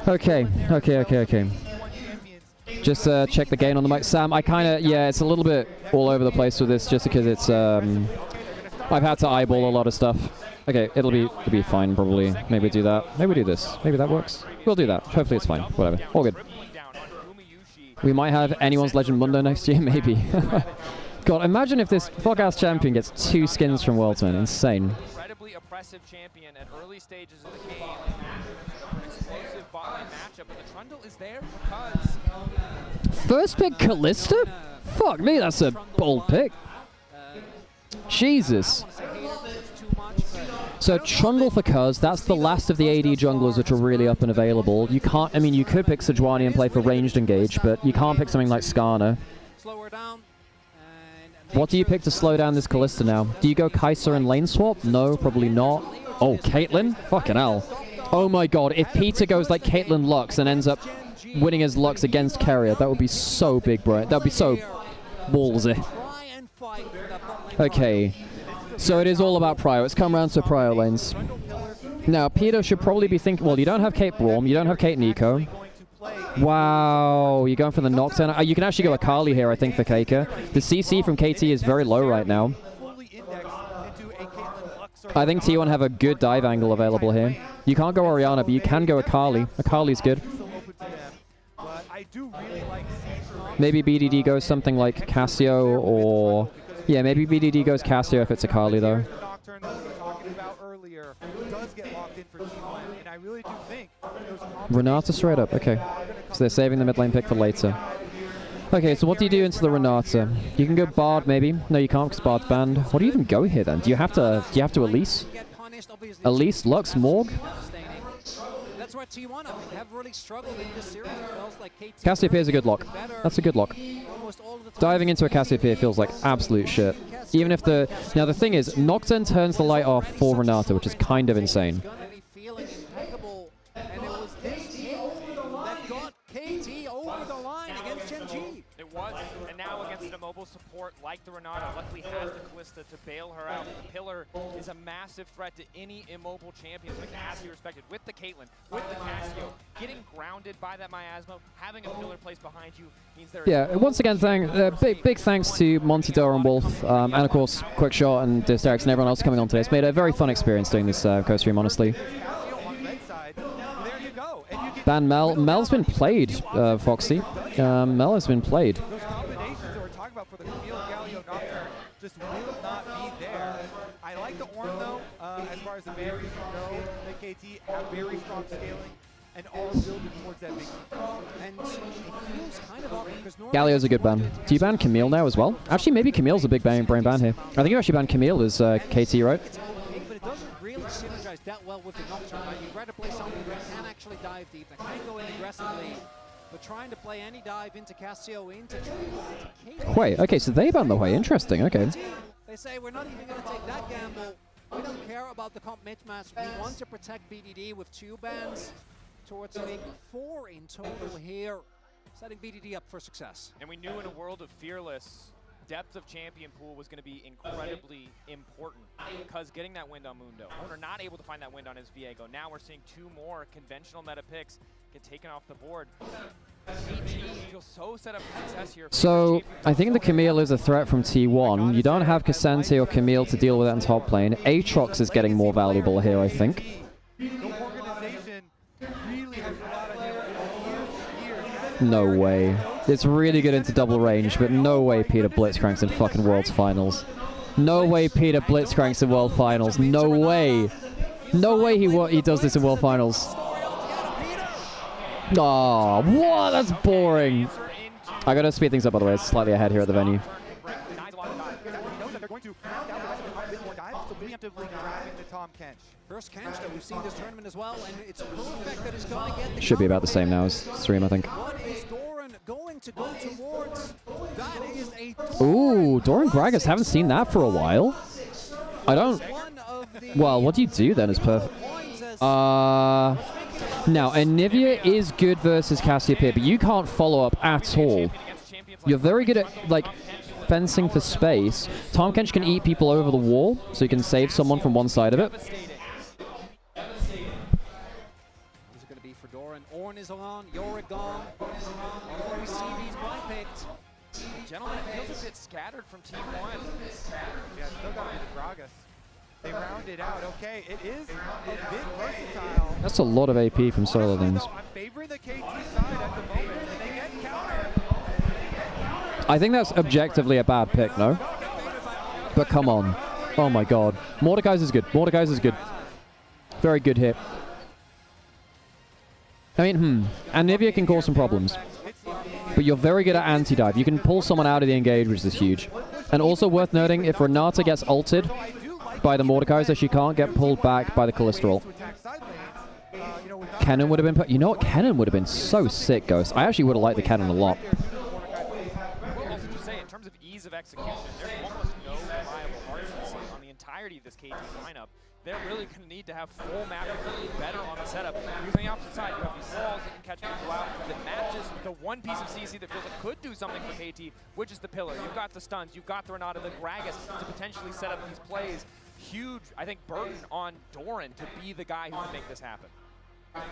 Okay. Just check the gain on the mic. Sam, it's a little bit all over the place with this just because it's, I've had to eyeball a lot of stuff. Okay, it'll be fine probably. Maybe do that. Maybe do this. Maybe that works. We'll do that. Hopefully it's fine. Whatever. All good. We might have anyone's Legend Mundo next year, maybe. God, imagine if this fuck-ass champion gets 2 skins from Worldsman. Insane. Incredibly oppressive champion at early stages of the game. An explosive bot lane matchup, but the Trundle is there because... First pick Callista? Fuck me, that's a bold pick. Jesus. So Trundle for Cuz, that's the last of the AD junglers which are really up and available. You can't, you could pick Sejuani and play for ranged engage, but you can't pick something like Skarner. What do you pick to slow down this Callista now? Do you go Kai'Sa and lane swap? No, probably not. Oh, Caitlyn? Fucking hell. Oh my god, if Peter goes like Caitlyn Lux and ends up winning his Lux against Carrier, that would be so big, bro. That would be so ballsy. Okay, so it is all about Prio. It's come around to Prio lanes. Now, Peter should probably be thinking, well, you don't have Kate Braum, you don't have Kate Nico. Wow, you're going for the Nocturne. You can actually go Akali here, I think, for Keika. The CC from KT is very low right now. I think T1 have a good dive angle available here. You can't go Orianna, but you can go Akali. Akali's good. Maybe BDD goes something like Cassio, or... Yeah, maybe BDD goes Cassio if it's Akali, though. I really do think those Renata straight up, okay. So they're saving the mid lane pick for later. Okay, so what do you do into the Renata? You can go Bard maybe. No, you can't because Bard's banned. What do you even go here then? Do you have to Elise? Elise, Lux, Morg? That's where T1 I think have really struggled in this series. It feels like KT Cassiopeia is a good lock. That's a good lock. Diving into a Cassiopeia feels like absolute shit. Even if the... Now the thing is, Nocturne turns the light off for Renata, which is kind of insane. feeling impeccable, and it was this hit that got KT over the line against Gen G. It was, and now against a mobile support like the Renata, luckily has the Callista to bail her out. The Pillar is a massive threat to any immobile champion, so it has to be respected. With the Caitlyn, with the Cassio, getting grounded by that Miasma, having a Pillar placed behind you means there is... Yeah, once again, big thanks to Monte Doa and Wolf, and of course Quickshot and Hysterics and everyone else coming on today. It's made a very fun experience doing this co-stream, honestly. Ban Mel. Mel's been played, Foxy. Mel has been played. Those combinations that we're talking about for the Camille, Galio, Nocturne just will not be there. I like the Ornn though, as far as the berries go. The KT have very strong scaling and are building towards that big. And it feels kind of awkward because Galio's a good ban. Do you ban Camille now as well? Actually, maybe Camille's a big brain ban here. I think you actually ban Camille as KT, right? but it doesn't really synergize that well with the Nocturne. Right? You'd rather play something that can actually dive deep, that can go in aggressively, but trying to play any dive into Cassio, into KT. Wait, okay, so they ban the way. Interesting, okay. They say we're not even going to take that gamble. We don't care about the comp mismatch. We want to protect BDD with 2 bans towards making 4 in total here, setting BDD up for success. And we knew in a world of Fearless, depth of champion pool was going to be incredibly important because getting that wind on Mundo. Owner not able to find that wind on his Viego. Now we're seeing 2 more conventional meta picks get taken off the board. Feels so set up for success here. So, I think the Camille is a threat from T1. You don't have Cassante or Camille to deal with that in top lane. Aatrox is getting more valuable here, I think. No way. It's really good into double range, but no way Peter Blitzcranks in fucking Worlds Finals. No way Peter Blitzcranks in World Finals. No way. No way he does this in World Finals. Oh, what? That's boring. I gotta speed things up, by the way. It's slightly ahead here at the venue. First Kench that we've seen this tournament as well, and it's perfect that it's going to get the Should be about the same now as stream, I think. What is Doran going to go towards? That is a Ooh, Doran Gragas. Haven't seen that for a while. I don't... Well, what do you do then is perfect. Now, Anivia is good versus Cassiopeia, but you can't follow up at all. You're very good at, like, fencing for space. Tahm Kench can eat people over the wall, so you can save someone from one side of it. Ornn is on, Yorick gone. Before we see these blind picked. Gentlemen, it feels a bit scattered from Team 1. Yeah, still got to be the Gragas. They round it out. Okay, it is a bit versatile. That's a lot of AP from solo lanes. I'm favoring the KT side at the moment, and they get countered. I think that's objectively a bad pick, no? But come on. Oh my god. Mordekaiser is good. Mordekaiser is good. Very good hit. I mean, Anivia can cause some problems. But you're very good at anti-dive. You can pull someone out of the engage, which is huge. And also worth noting, if Renata gets ulted by the Mordekaiser, she can't get pulled back by the Callisto. Kennen would have been... You know what? Kennen would have been so sick, Ghost. I actually would have liked the Kennen a lot. Well, also to say, in terms of ease of execution, there's almost no reliable arts on the entirety of this KT lineup. They're really going to need to have full map and better on the setup. Because on the opposite side, you have these walls that can catch people out that matches the one piece of CC that feels like could do something for KT, which is the Pillar. You've got the stuns, you've got the Renata, the Gragas to potentially set up these plays. Huge, I think, burden on Doran to be the guy who can make this happen.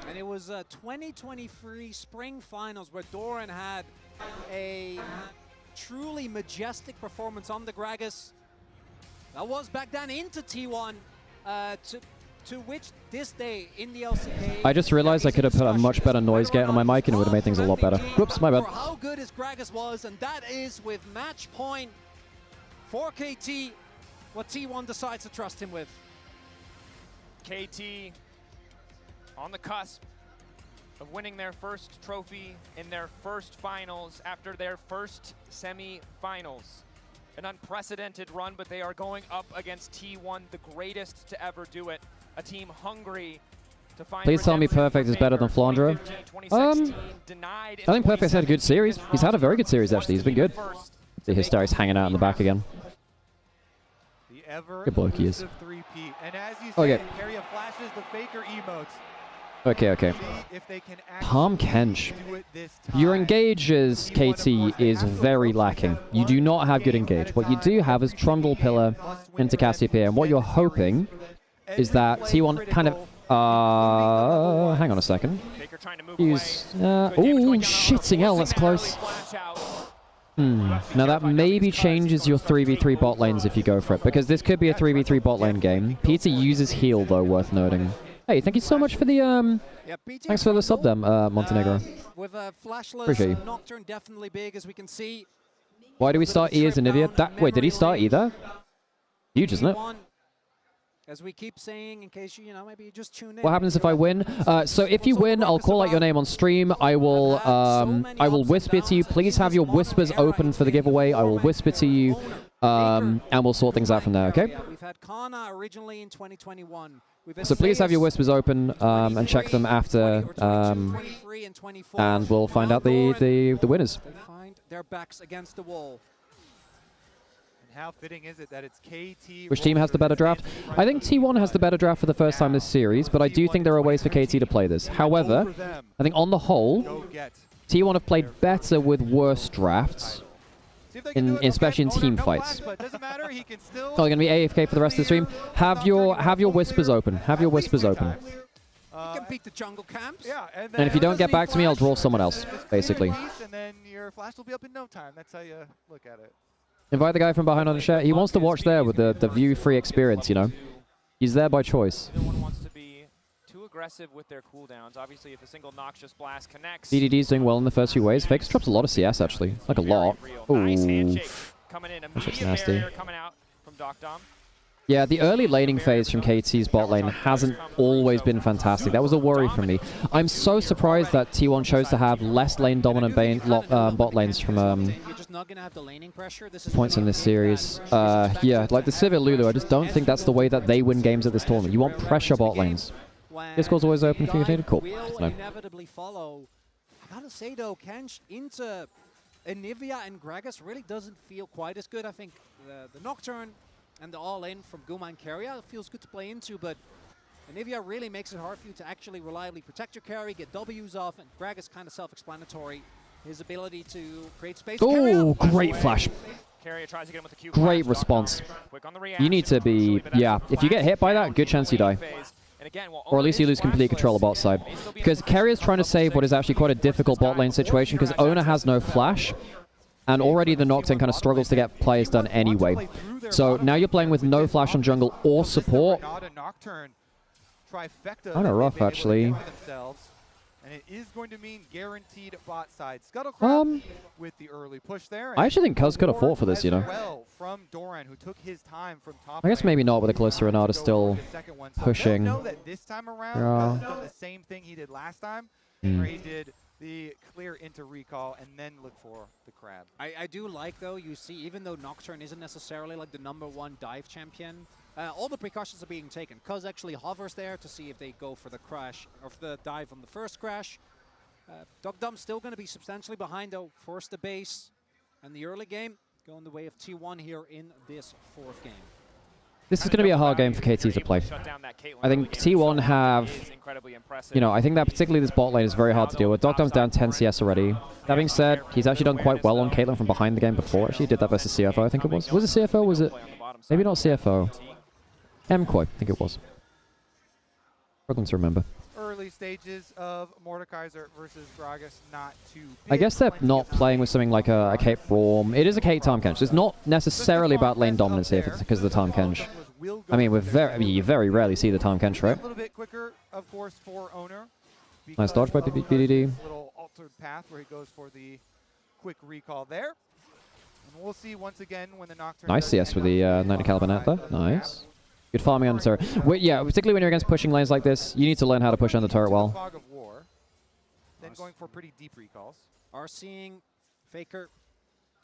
And it was 2023 Spring Finals where Doran had a truly majestic performance on the Gragas. That was back then into T1. To which this day in the LCK... I just realized I could have put a much better noise gate on my mic and it would have made things a lot better. Whoops, my bad. How good his Gragas was, and that is with match point for KT, what T1 decides to trust him with. KT on the cusp of winning their first trophy in their first finals after their first semi-finals. An unprecedented run, but they are going up against T1, the greatest to ever do it. A team hungry to find Please tell me Perfect is better than Flandre. I think Perfect's had a good series. He's had a very good series, actually. He's been good. See Hysterics hanging out in the back again. Good bloke he is. And as you Okay. say, Keria flashes the Faker emotes. Okay. Palm Kench. Your engage as KT is very lacking. You do not have good engage. What you do have is Trundle Pillar into Cassiopeia, and what you're hoping is that T1 kind of... hang on a second. Use... ooh, shitting hell, that's close. Now that maybe changes your 3v3 bot lanes if you go for it, because this could be a 3v3 bot lane game. Peter uses heal, though, worth noting. Hey, thank you so much for the, thanks for the sub there, Montenegro. With a flashless Appreciate you. Nocturne definitely big, as we can see. Why do we start E as Anivia? Wait, did he start E there? Huge, isn't it? As we keep saying, in case you know, maybe you just tune in. What happens if I win? So if you win, I'll call out your name on stream. I will whisper to you. Please have your whispers open for the giveaway. I will whisper to you, and we'll sort things out from there, okay? Yeah, we've had Kana originally in 2021. So please have your whispers open and check them after, and we'll find out the winners. They find their backs against the wall. And how fitting is it that it's KT? Which team has the better draft? I think T1 has the better draft for the first time this series, but I do think there are ways for KT to play this. However, I think on the whole, T1 have played better with worse drafts, especially in team fights. Oh, you're gonna be AFK for the rest of the stream. Have your whispers open. Have your whispers open. You can beat the jungle camps. Yeah, And if you don't get back to me, I'll draw someone else, basically. And then your flash will be up in no time. That's how you look at it. Invite the guy from behind on the chat. He wants to watch there with the view-free experience, you know. He's there by choice. No one wants to be too aggressive with their cooldowns. Obviously, if a single Noxious Blast connects... DDD's doing well in the first few waves. Fakes drops a lot of CS, actually. Like a lot. Ooh. That's just nasty. Coming out from Doc Dom. Yeah, the early laning phase from KT's bot lane hasn't always been fantastic. That was a worry for me. I'm so surprised that T1 chose to have less lane-dominant bot lanes from points in this series. Yeah, like the Sivir Lulu, I just don't think that's the way that they win games at this tournament. You want pressure bot lanes. Discord's always open for you. Cool. No. Inevitably follow. I gotta say though, Kench into Anivia and Gragas really doesn't feel quite as good. I think the Nocturne and the all-in from Guma and Keria feels good to play into, but Anivia really makes it hard for you to actually reliably protect your carry, get W's off, and Gragas kind of self-explanatory. His ability to create space. Oh, great flash. Keria tries to get him with the Q Great response. You need to be, yeah, if you get hit by that, good chance you die. Or at least you lose complete control of bot side. Because Keria's trying to save what is actually quite a difficult bot lane situation, because Ona has no flash, and already the Nocturne kind of struggles to get plays done anyway. So now you're playing with no flash on jungle or support. Kind of rough, actually. And it is going to mean guaranteed bot side. Scuttlecraft with the early push there. I actually think Cuz could have fought for this, you know. Well from Doran, who took his time from top I guess maybe not with a closer Renata still pushing. Know that this time around, Cuz has done the same thing he did last time, where he did the clear into recall and then look for the crab. I do like, though, you see, even though Nocturne isn't necessarily like the #1 dive champion, all the precautions are being taken. Cuz actually hovers there to see if they go for the crash, or for the dive on the first crash. Doc Dum's still going to be substantially behind, though. Force the base, and the early game going the way of T1 here in this fourth game. This is going to be a hard game for KT to play. I think T1 have, you know, I think that particularly this bot lane is very hard to deal with. Doc Dum's down 10 CS already. That being said, he's actually done quite well on Caitlyn from behind the game before. Actually, he did that versus CFO, I think it was. Was it CFO? Was it? Maybe not CFO. MKoi, I think it was. Struggling to remember. Early stages of Mordekaiser versus Gragas, not too big. I guess they're not playing with something like a Cape Braum. It is a Cape Time Kench. It's not necessarily about lane dominance here because of the Time Kench. I mean, you very rarely see the Time Kench, right? A little bit quicker, of course, for Owner. Nice dodge by BDD. Little altered path where he goes for the quick recall there. And we'll see once again when the Nocturne. Nice CS with the 90 caliber net there. Nice. Good farming on the turret. Yeah, particularly when you're against pushing lanes like this, you need to learn how to push on the turret well. Fog of War. Then going for pretty deep recalls. Are seeing Faker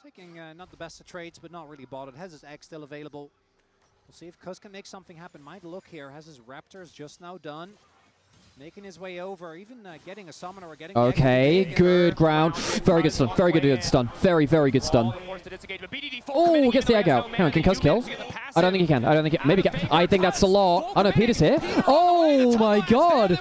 taking not the best of trades, but not really botted. Has his egg still available. We'll see if Cuz can make something happen. Might look here. Has his Raptors just now done. Making his way over, even getting a summoner or getting... Okay, good ground. Very good stun. Very good stun. Very, very good stun. Oh, gets the egg out. Hang on, can Cuz kill? I don't think he can. I don't think he... Maybe he can. I think that's a lot. Oh no, Peter's here. Oh my god!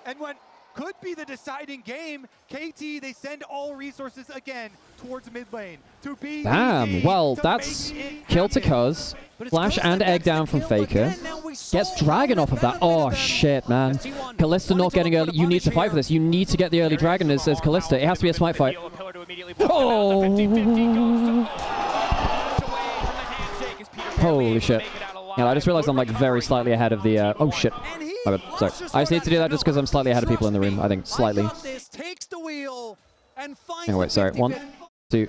And what could be the deciding game, KT, they send all resources again towards mid lane to be... Damn, well, that's kill to Cuz. Flash and egg down from Faker. Gets Dragon off of that. Oh, shit, man. Kalista not getting early. You need to fight for this. You need to get the early Dragon as Kalista. It has to be a smite fight. Oh! Holy shit. Yeah, I just realized I'm like very slightly ahead of the... oh, shit. Oh, sorry. I just need to do that just because I'm slightly ahead of people in the room. I think slightly. Hang on, wait, sorry. 1, 2...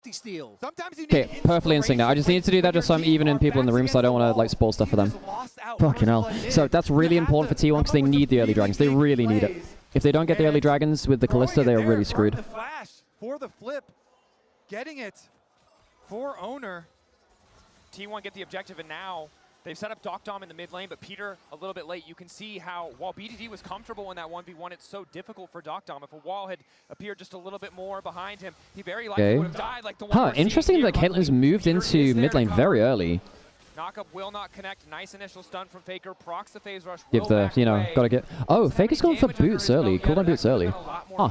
Okay, perfectly in sync now. I just need to do that just so I'm even in people in the room, so I don't want to like spoil stuff for them. Fucking hell. So that's really important for T1 because they need the early dragons. They really need it. If they don't get the early dragons with the Kalista, they are really screwed. For the flip, getting it for Owner. T1 get the objective, and now they've set up Doc Dom in the mid lane, but Peter a little bit late. You can see how, while BDD was comfortable in that 1v1, it's so difficult for Doc Dom. If a wall had appeared just a little bit more behind him, he very likely would have died like the one. Interesting that Caitlyn's moved into mid lane very early. Knockup will not connect. Nice initial stun from Faker. Procs the phase rush. Give the, you know, gotta get... Oh, Faker's going for boots early. Cooldown boots early. Huh.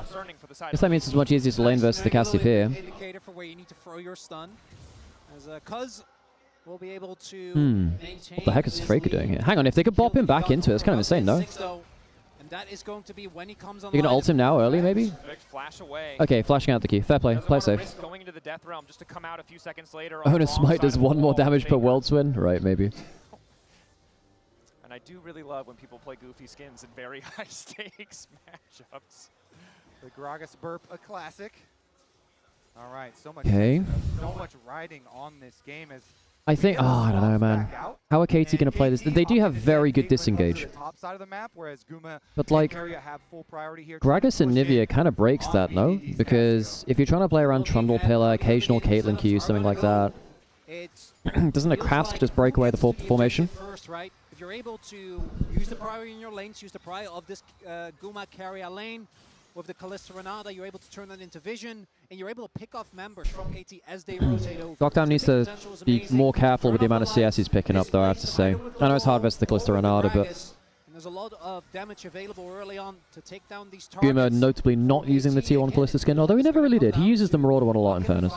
Guess that means it's much easier to lane versus the Cassiopeia. Indicator for where you need to throw your stun. As Cuz will be able to maintain... What the heck is Faker doing here? Hang on, if they could bop him back into it, it's kind of insane, no? And that is going to be when he comes You're gonna ult him now early, maybe? Flash away. Okay, flashing out the key. Fair play. Play safe. Going into the death realm just to come out a few seconds later. Owner Smite does 1 more damage per world swing? Right, maybe. And I do really love when people play goofy skins in very high stakes matchups. The Gragas burp, a classic. All right, so much riding on this game as I think, oh, I don't know, man. How are KT going to play this? They do have very good disengage. But, like, Gragas and Nivea kind of breaks that, no? Because if you're trying to play around Trundle Pillar, occasional Caitlyn Q, something like that, doesn't a Krask just break away the formation? If you're able to use the priority in your lanes, use the priority of this Guma carrier lane, with the Kalista Renata, you're able to turn that into vision, and you're able to pick off members from KT as they rotate over. Lockdown needs to be more careful with the amount of CS he's picking up, though, I have to say. I know it's hard versus the Kalista Renata, but... And there's a lot of damage available early on to take down these targets. Guma notably not using the T1 Kalista skin, although he never really did. He uses the Marauder one a lot, in fairness.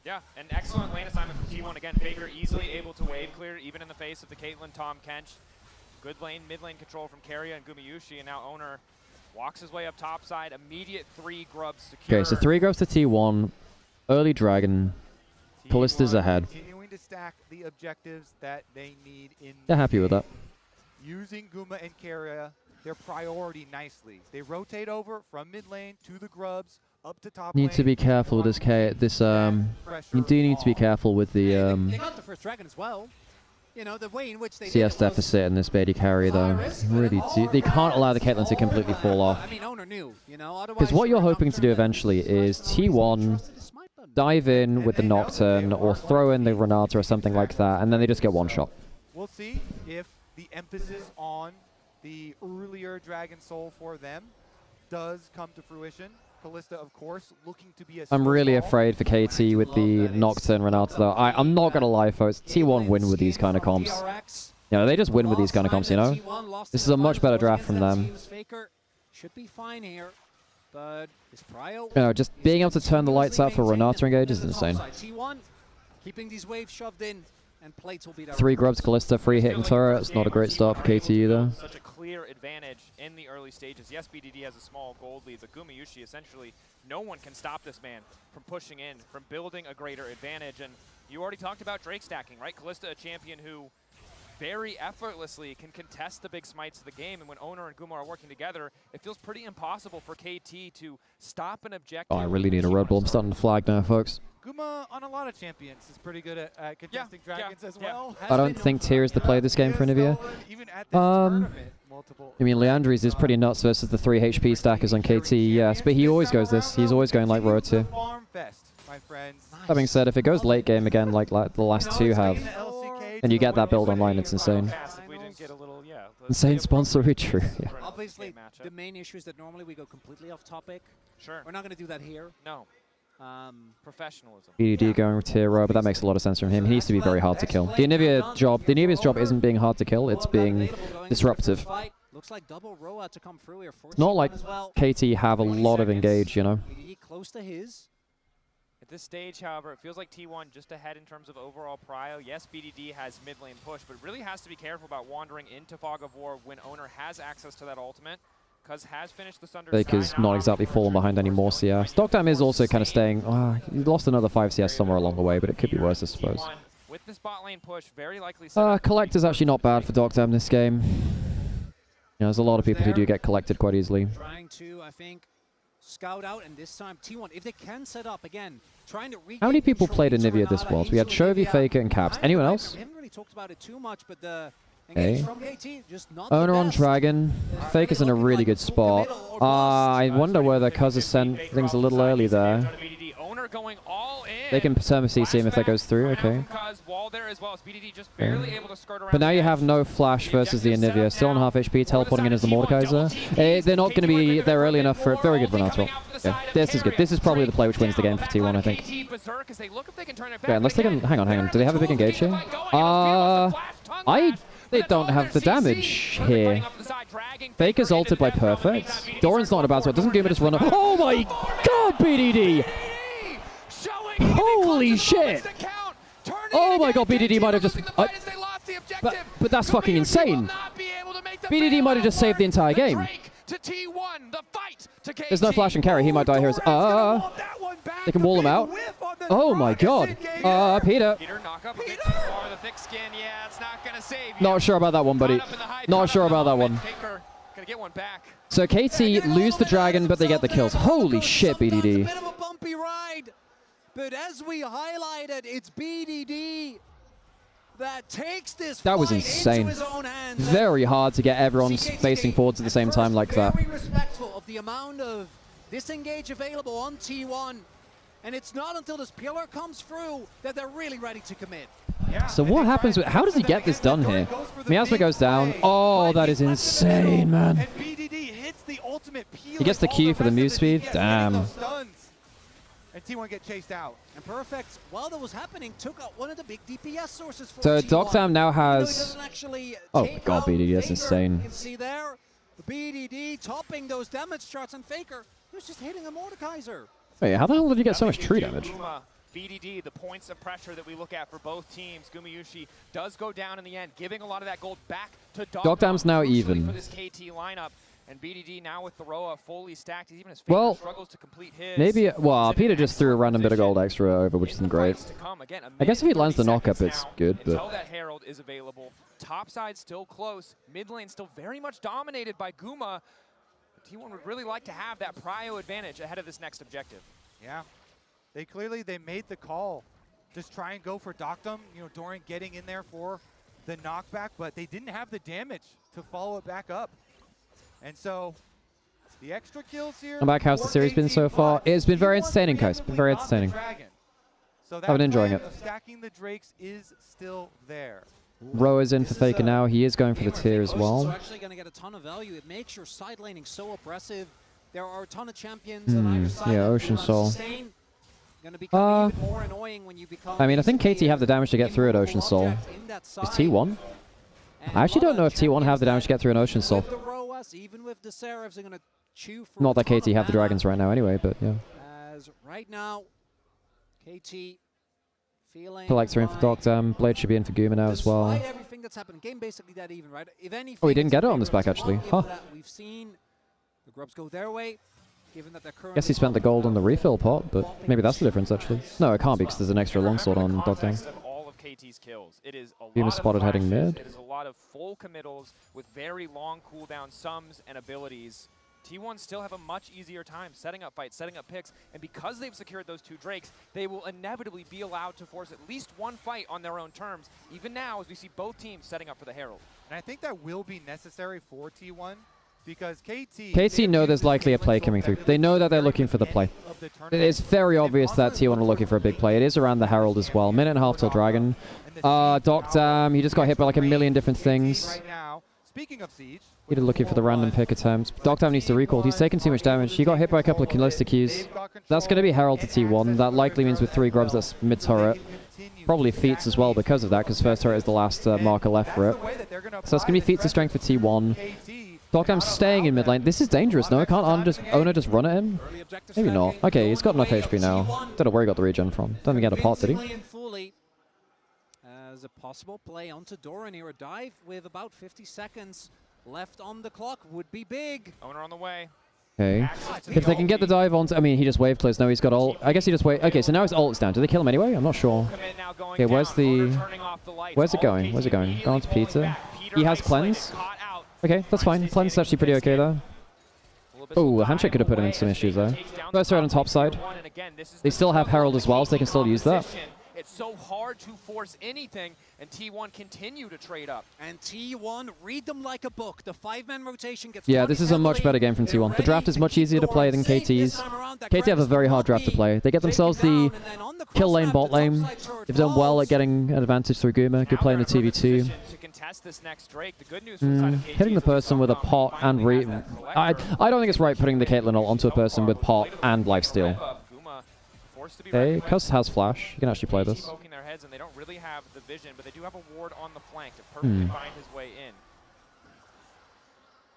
Yeah, an excellent lane assignment from T1 again. Faker easily able to wave clear, even in the face of the Caitlyn Tom Kench. Good lane, mid lane control from Keria and Gumayushi, and now Owner walks his way up top side, immediate 3 grubs secure. Okay, so 3 grubs to T1, early Dragon, Kalista's ahead. Continuing to stack the objectives that they need in They're happy with that. Using Guma and Keria, their priority nicely. They rotate over from mid lane to the grubs, up to top lane. Need to be careful with this, you do need to be careful with the, They got the first Dragon as well. You know, the way in which they CS deficit in this Baidy carry, though. Really they can't allow the Caitlyn to completely fall off. I mean, Owner knew, you know, Because what you're hoping to do eventually is T1 dive in with the Nocturne or throw in the Renata or something like that, and then they just get one shot. We'll see if the emphasis on the earlier Dragon Soul for them does come to fruition. Kalista, of course, looking to be a... I'm really afraid for KT with the Nocturne Renata, though. I'm not going to lie, folks. T1 win with these kind of comps. You know, they just win with these kind of comps, you know? This is a much better draft from them. Should be fine here, but you know, just being able to turn the lights out for Renata engage is insane. T1 keeping these waves shoved in, and plates will be 3 grubs, Kalista, 3 hitting turret. It's not a great start for KT either. Such a clear advantage in the early stages. Yes, BDD has a small gold lead, but Gumayushi, essentially, no one can stop this man from pushing in, from building a greater advantage. And you already talked about Drake stacking, right? Kalista, a champion who very effortlessly can contest the big smites of the game, and when Owner and Guma are working together, it feels pretty impossible for KT to stop an objective. Oh, I really need a Red Bull. I'm starting to flag now, folks. Guma on a lot of champions is pretty good at contesting dragons as well. I don't think Tyr is the play this game for Nivea. I mean, Leandri's is pretty nuts versus the 3 HP stackers on KT, yes, but he always goes this. He's always going like Road 2. That being said, if it goes late game again like the last two have, and you get that build online, it's insane. Insane sponsory, true. Yeah. Obviously, the main issue is that normally we go completely off topic. Sure. We're not going to do that here. No. Professionalism. BDD going with Tyr, but that makes a lot of sense from him. He needs to be very hard to kill. The Anivia's job isn't being hard to kill, it's being disruptive. Looks like double Roa to come through here. It's not like KT have a lot of engage, you know. Close to his. At this stage, however, it feels like T1 just ahead in terms of overall prio. Yes, BDD has mid lane push, but really has to be careful about wandering into Fog of War when Owner has access to that ultimate. Cuz has finished the Sunder. Baker's not exactly fallen behind anymore CS. Dogdam is also kind of staying. He lost another 5 CS somewhere along the way, but it could be worse, I suppose. With this bot lane push, very likely. Collector's actually not bad for Dogdam this game. You know, there's a lot of people who do get collected quite easily. Trying to, I think, scout out, and this time T1, if they can set up again, trying to. How many people played Anivia this world? We had Chovy, Faker, and Caps. Anyone else? We haven't really talked about it too much, but the Okay. from KT, just not Owner on Dragon. Faker's in a really good spot. I wonder whether Cuz has sent things a little early there. They can perma CC him if that goes through, okay. But now you have no flash versus the Anivia. Still on half HP, teleporting in as the Mordekaiser. They're not going to be there early enough for it. Very good Renato. Yeah, this is good. This is probably the play which wins the game for T1, I think. Okay, unless they can... Hang on. Do they have a big engage here? They don't have the damage here. Faker's ulted by Perfect. Doran's not about to. Doesn't Guma just run up? Oh my god, BDD! Holy shit! Oh my god, BDD might have just... but that's fucking insane. BDD might have just saved the entire game. There's no flash and carry. He might die here. They can wall him out. Oh my god. Peter. Not sure about that one, buddy. Not sure about that one. So KT lose the dragon, but they get the kills. Holy shit, BDD. Bit of a bumpy ride, but as we highlighted, it's BDD that takes this. That was insane. Very hard to get everyone facing forwards at the same time like that. Very respectful of the amount of disengage available on T1, and it's not until this pillar comes through that they're really ready to commit. So what happens with... How does he get this done here? Miasma goes down. Oh, that is insane, man. He gets the Q for the move speed. Damn. And T1 get chased out. And Perfect, while that was happening, took out one of the big DPS sources for So T1. Dogdam now has... Oh god, BDD, that's insane. You can see there, the BDD topping those damage charts, and Faker, he was just hitting a Mordekaiser. Wait, how the hell did he get so much true damage? BDD, the points of pressure that we look at for both teams, Gumayushi does go down in the end, giving a lot of that gold back to Dogdam's now even. For this KT lineup. And BDD now with the Roa fully stacked, even as Faker struggles to complete his. Maybe, well, Peter just threw a random bit of gold extra over, which isn't great. I guess if he lands the knockup, it's good, but... Until that Herald is available, top side still close, mid lane still very much dominated by Guma. T1 would really like to have that prio advantage ahead of this next objective. Yeah, they made the call. Just try and go for Dogdam, you know, Doran getting in there for the knockback, but they didn't have the damage to follow it back up. And so, the extra kills here... I'm back. How's the series been so far? It's been very entertaining, guys. Been very entertaining. So I've been enjoying it. Stacking the Drakes is still there. Roa's in for Faker now. He is going for the tier as well. Actually going to get a ton of value. It makes your side laning so oppressive. There are a ton of champions on either side. Yeah, Ocean Soul. Going to become even more annoying when you become... I mean, I think KT have the damage to get through at Ocean Soul. Is T1? I actually don't know if T1 have the damage to get through an Ocean Soul. Even with the Seraphs, they're going to chew for Not that KT have the dragons right now anyway, but yeah. As right now, KT feeling... Collector in for Dogdam. Blade should be in for Guma now as well. Despite everything that's happened, game basically that even, right? If anything, Oh, he didn't get it on this back actually. Huh. We've seen the Grubs go their way, given that they're currently... Guess he spent the gold on the refill pot, but maybe that's the difference actually. No, it can't be because there's an extra longsword on Dogdam. KT's kills. It is a Beam lot is spotted of heading flashes. mid. It is a lot of full committals with very long cooldown sums and abilities. T1 still have a much easier time setting up fights, setting up picks, and because they've secured those 2 Drakes, they will inevitably be allowed to force at least one fight on their own terms, even now as we see both teams setting up for the Herald. And I think that will be necessary for T1 because KT know there's likely a play coming through. They know that they're looking for the play. It's very obvious that T1 are looking for a big play. It is around the Herald as well. Minute and a half till Dragon. Doc Dam, he just got hit by like a million different things. Right now, speaking of Siege, He's looking for the random pick attempt. Doc Dam needs to recall. He's taken too much damage. He got hit by a couple of Calista Qs. That's going to be Herald to T1. That likely means with 3 grubs, that's mid-turret. Probably feats as well because of that, because first turret is the last marker left for it. So it's going to be feats of strength for T1. Doc Dam's staying in mid lane. This is dangerous, no? Can't Owner just run at him? Maybe not. Okay, he's got enough HP now. Don't know where he got the regen from. Don't think he had a pot, did he? As a possible play onto Doran here, a dive with about 50 seconds left on the clock would be big. Owner on the way. Okay. If they can get the dive on, I mean, he just wave clears. No, he's got ult. I guess he just wave. Okay, so now his ult's down. Do they kill him anyway? I'm not sure. Okay, where's it going? Where's it going? Go on to Peter. He has cleanse. Okay, that's fine. Cleanse is actually pretty okay there. Oh, a handshake could have put him in some issues though. First threat on top side. They still have Herald as well, so they can still use that. It's so hard to force anything, and T1 continue to trade up. And T1 read them like a book. The 5-man rotation gets Yeah, this is a much better game from T1. The draft is much easier to play than KT's. KT have a very hard draft to play. They get themselves the kill lane, bot lane. They've done well at getting an advantage through Guma. Good play in the 2v2. Hitting the person with a pot and I don't think it's right putting the Caitlyn ult onto a person with pot and lifesteal. Okay, Cuz has flash. You can actually play this. Poking their heads and they don't really have the vision, but they do have a ward on the flank to perfectly find his way in.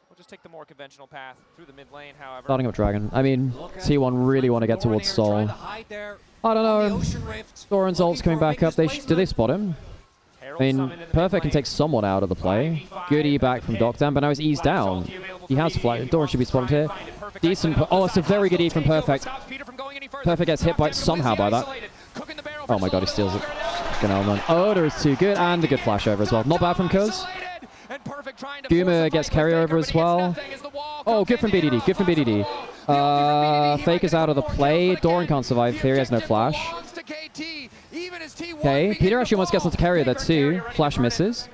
We'll just take the more conventional path through the mid lane, however. Starting up Dragon. I mean, T1 really want to get towards Sol. I don't know. Doran's ult's coming back up. Do they spot him? I mean, Perfect can take someone out of the play. Good E back from Doc Dam, but now he's E's down. He has flight. Doran should be spotted here. Decent. Oh, it's a very good E from Perfect. Perfect gets hit by somehow by that. Oh my god, he steals it. Fucking hell, man. Oh, there's too good. And a good flash over as well. Not bad from Cuz. Guma gets carryover as well. Oh, good from BDD. Good from BDD. Faker's out of the play. Doran can't survive here. He has no flash. Okay, Peter actually wants to get onto carrier there too. Flash misses.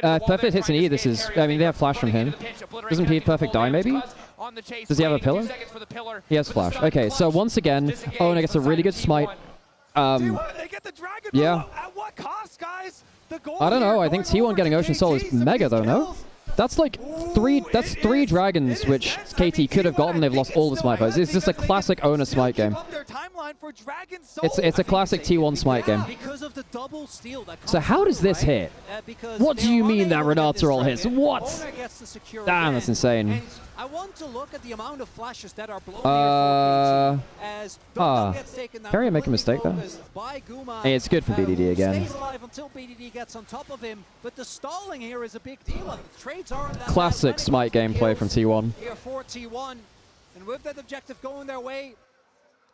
Perfect hits an E. This is, I mean, they have flash from him. Doesn't Perfect die maybe? Does he have a pillar? He has flash. Okay, so once again, Owner gets a really good smite. Yeah. I don't know. I think T1 getting Ocean Soul is mega though, no? That's like three dragons which KT could have gotten. They've lost all the smite fights. It's just a classic Owner smite game. It's a classic T1 smite game. So how does this hit? What do you mean that Renata all hits? What? Damn, that's insane. I want to look at the amount of flashes that are blown as gets taken down. Carrier make a mistake there. Hey, it's good for BDD again. Stays alive until BDD gets on top of him, but the stalling here is a big deal. Trades are classic smite gameplay from T1. Here for T1, and with that objective going their way,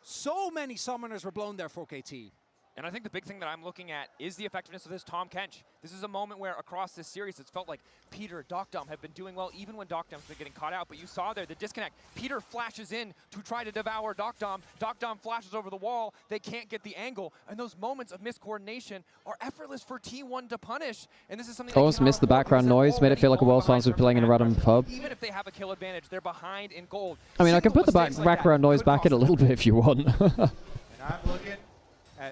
so many summoners were blown there for KT. And I think the big thing that I'm looking at is the effectiveness of this Tahm Kench. This is a moment where across this series it's felt like Peter, Doc Dam have been doing well even when Doc Dam's been getting caught out. But you saw there the disconnect. Peter flashes in to try to devour Doc Dam. Doc Dam flashes over the wall. They can't get the angle. And those moments of miscoordination are effortless for T1 to punish. And this is something Almost missed the background noise. Made it feel like a World Finals was playing in a random pub. Even if they have a kill advantage, they're behind in gold. I mean, I can put the background noise back in a little bit if you want.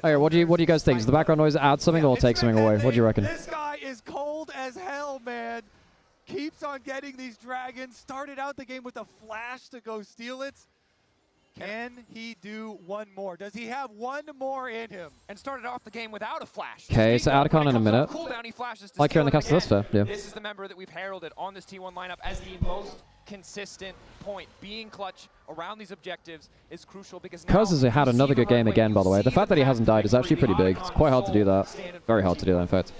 Okay, what do you guys think? Does the background noise add something or take something away? What do you reckon? This guy is cold as hell, man. Keeps on getting these dragons. Started out the game with a flash to go steal it. Can he do one more? Does he have one more in him? And started off the game without a flash. Okay, so Adacon in a minute. Like here in the cast of this fair, yeah. This is the member that we've heralded on this T1 lineup as the most consistent point. Being clutch around these objectives is crucial because Cuz has had another good game again, by the way. The fact that he hasn't died is actually pretty big. It's quite hard to do that. Very hard to do that, in fact.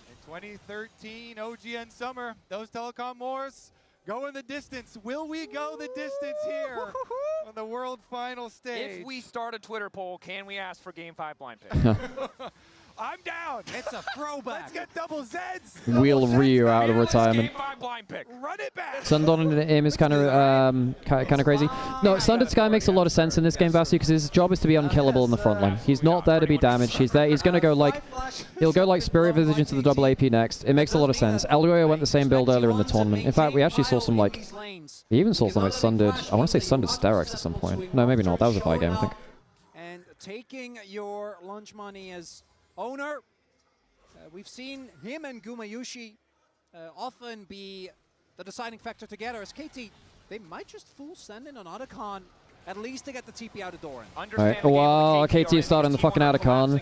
In 2013 OGN Summer, those Telecom Wars going the distance. Will we go the distance here on the World Final stage? If we start a Twitter poll, can we ask for Game 5 blind pick? I'm down. It's a throwback. Let's get double Zeds. Wheel Ryu out of retirement. Run it back. Sundon and him is kind of crazy. No, Sundered Sky makes a lot of sense in this game, Vasu, because his job is to be unkillable in the front line. He's not there to be damaged. He's there. He's going to go like, he'll go like Spirit Visage into the double AP next. It makes a lot of sense. Elioyo went the same build earlier in the tournament. In fact, we actually saw some like, we even saw some like Sundered. I want to say Sundered Hysterics at some point. No, maybe not. That was a fight game, I think. And taking your lunch money as owner, we've seen him and Gumayushi often be the deciding factor together. As KT, they might just full send in on Otacon, at least to get the TP out of Doran. Alright, well, KT is starting the fucking Otacon.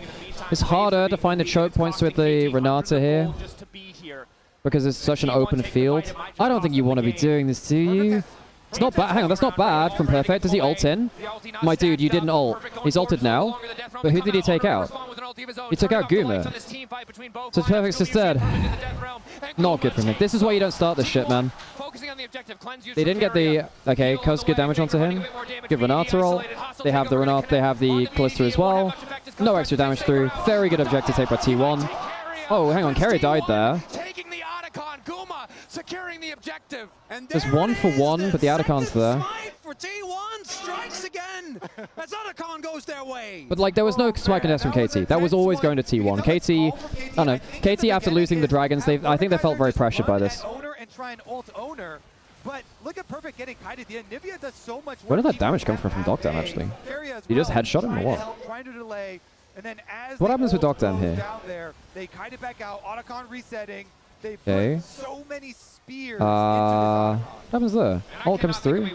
It's harder to find the choke points with the Renata here, because it's such an open field. I don't think you want to be doing this, do you? It's not bad. Hang on, that's not bad from Perfect. Does he ult in? My dude, you didn't ult. He's ulted now. But who did he take out? He took out Guma. So Perfect's just dead. Not good for him. This is why you don't start this shit, man. They didn't get the... Okay, cause good damage onto him. Good Renata ult. They have the Renata, they have the Callisto as well. No extra damage through. Very good objective take by T1. Oh, hang on, Kerry died there. Securing the objective. And there's 1 for 1, but the Otacon's there. For T1 strikes again as Otacon goes their way. But like, there was no spike contest from KT. That was always going to T1. KT, I don't know. KT after losing the Dragons, I think they felt very pressured by this. But look at Perfect getting kited. The Anivia does so much work. Where did that damage come from Docdam actually? You just headshot him or what? Trying to delay, and then as what happens with Docdam here? Down there, they kite it back out. Otacon resetting. They put so many spears what happens there? Ult comes through.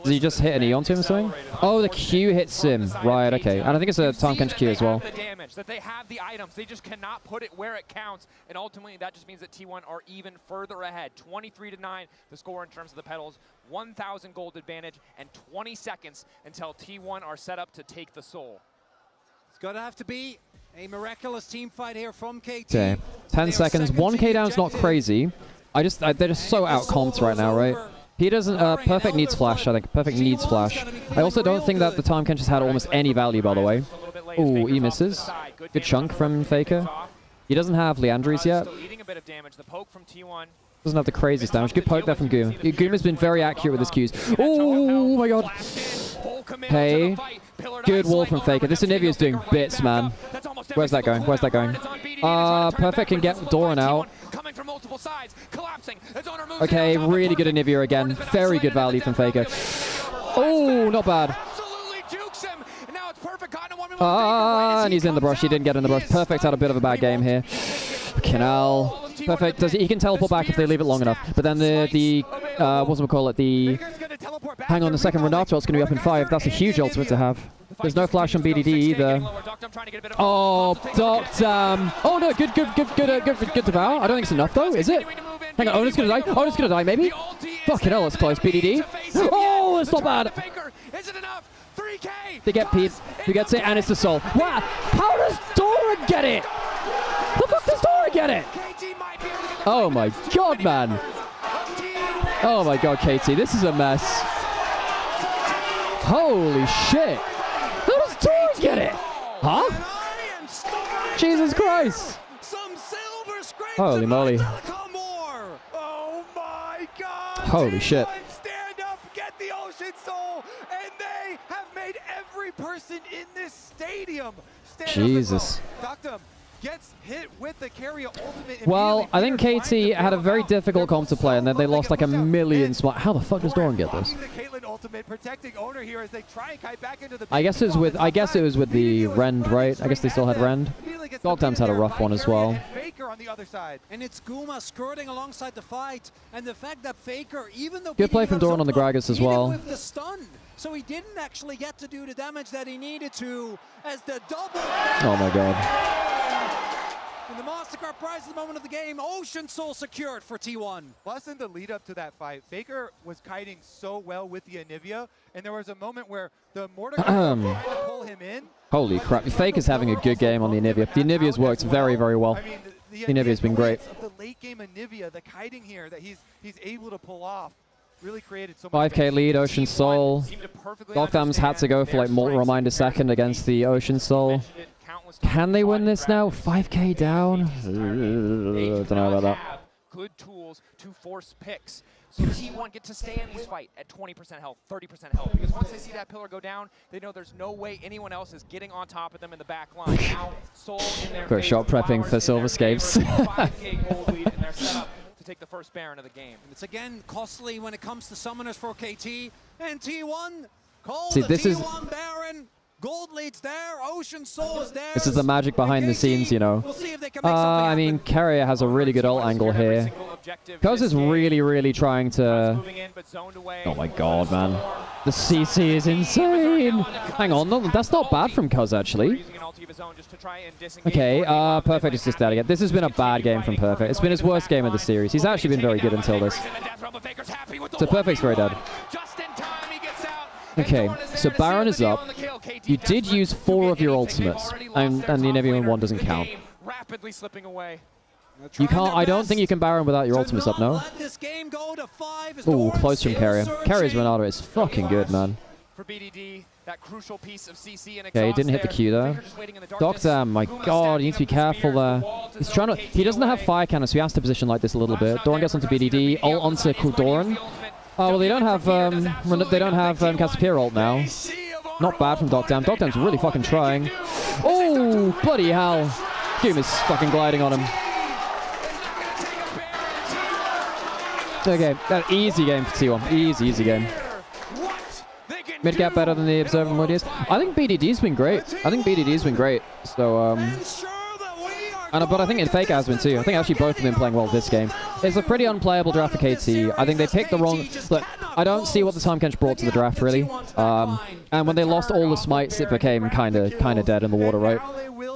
Does he just hit an E onto him or something? Oh, the Q hits him. Right, okay. And I think it's a Time Kench Q as well. The damage, that they have the items, they just cannot put it where it counts, and ultimately that just means that T1 are even further ahead. 23-9, the score in terms of the pedals. 1,000 gold advantage, and 20 seconds until T1 are set up to take the soul. It's going to have to be a miraculous team fight here from KT. Okay, 10 seconds. 1k down's not crazy. They're just so out-comped right now, right? He doesn't, Perfect needs flash, I think. Perfect needs flash. I also don't think that the Time Kench has had almost any value, by the way. Ooh, he misses. Good chunk from Faker. He doesn't have Leandries yet. Doesn't have the craziest damage. Good poke there from Goom. Goom been very accurate with his Qs. Oh my god. Hey. Good wall from Faker. This Anivia is doing bits, man. Where's that going? Where's that going? Perfect can get Doran out. Okay, really good Anivia again. Very good value from Faker. Oh, not bad. And he's in the brush. He didn't get in the brush. Perfect had a bit of a bad game here. Canal. Perfect. He can teleport back if they leave it long enough. But then hang on, the second Renata ult's going to be up in 5. That's a huge ultimate to have. There's no flash on BDD either. Oh, Docdam. Oh no, good devour. I don't think it's enough though, is it? Hang on, Ona's going to die. Ona's going to die, maybe? Fucking hell, that's close. BDD. Oh, it's not bad. They get Pete. Who gets it? And it's the soul. Wow. How does Doran get it? The fuck does Doran get it? Oh my god, man. Oh my god, KT. This is a mess. Holy shit. How does Doran get it? Huh? Jesus Christ. Holy moly. Oh my god. Holy shit. Stand up, get the Ocean Soul, and they have made every person in this stadium stand Jesus. up. Docdam gets hit with the carrier ultimate. Well, I think KT had a very difficult comp to play, and then they lost like a million smart. How the fuck does Doran get this? I guess it was with the Rend, right? I guess they still had Rend. Docdam's had a rough one as well. And it's Guma skirting alongside the fight, and the fact that Faker, even though good play from Doran on the Gragas as well. With the stun, so he didn't actually get to do the damage that he needed to, as the double. Oh my god. And the Mastercard prize at the moment of the game, Ocean Soul secured for T1. Plus, in the lead up to that fight, Faker was kiting so well with the Anivia, and there was a moment where the Mordecai pull him in. Holy crap, Faker's having a good game on the Anivia. The Anivia's worked very, very well. I mean, the Anivia's been great. The late game Anivia, the kiting here that he's able to pull off, really created so much 5k lead, Ocean Soul. Docdam's had to go for like more reminder second against the Ocean Soul. Can they win this now? 5k down? Don't know about that. Good tools to force picks. So T1 get to stay in this fight at 20% health, 30% health. Because once they see that pillar go down, they know there's no way anyone else is getting on top of them in the back line. Now, Soul in their Quickshot prepping for Silver Scapes. 5k gold lead, and they're set up to take the first Baron of the game. It's again costly when it comes to summoners for KT. And T1 called See, the this is T1 Baron. Gold leads there. Ocean Soul is there. This is the magic behind the scenes, you know. I mean, Carrier has a really good ult angle here. Cuz is really, really trying to... Oh my god, man. The CC is insane. Hang on, no, that's not bad from Cuz, actually. Okay, Perfect is just out again. This has been a bad game from Perfect. It's been his worst game of the series. He's actually been very good until this. So Perfect's very dead. Okay, so Baron is up. You did use 4 of your ultimates, and the Nevian one doesn't count. You can't. I don't think you can Baron without your ultimates up, no? Ooh, close from Carrier. Carrier's Renata is fucking good, man. Okay, he didn't hit the Q there. Doctor, my god, he needs to be careful there. He's trying to. He doesn't have fire cannon, so he has to position like this a little bit. Doran gets onto BDD, ult onto Doran. Oh, well, they don't have Cassiopeia ult now. Not bad from Docdam. Docdam's really fucking trying. Oh, bloody hell. Doom is fucking gliding on him. Okay, that easy game for T1. Easy game. Mid gap better than the Observer Modius. I think BDD's been great. So, but I think in Faker has been too. I think actually both have been playing well this game. It's a pretty unplayable draft for KT. I think they picked the wrong... Look, I don't see what the Time Kench brought to the draft, really. And when they lost all the smites, it became kind of dead in the water, right?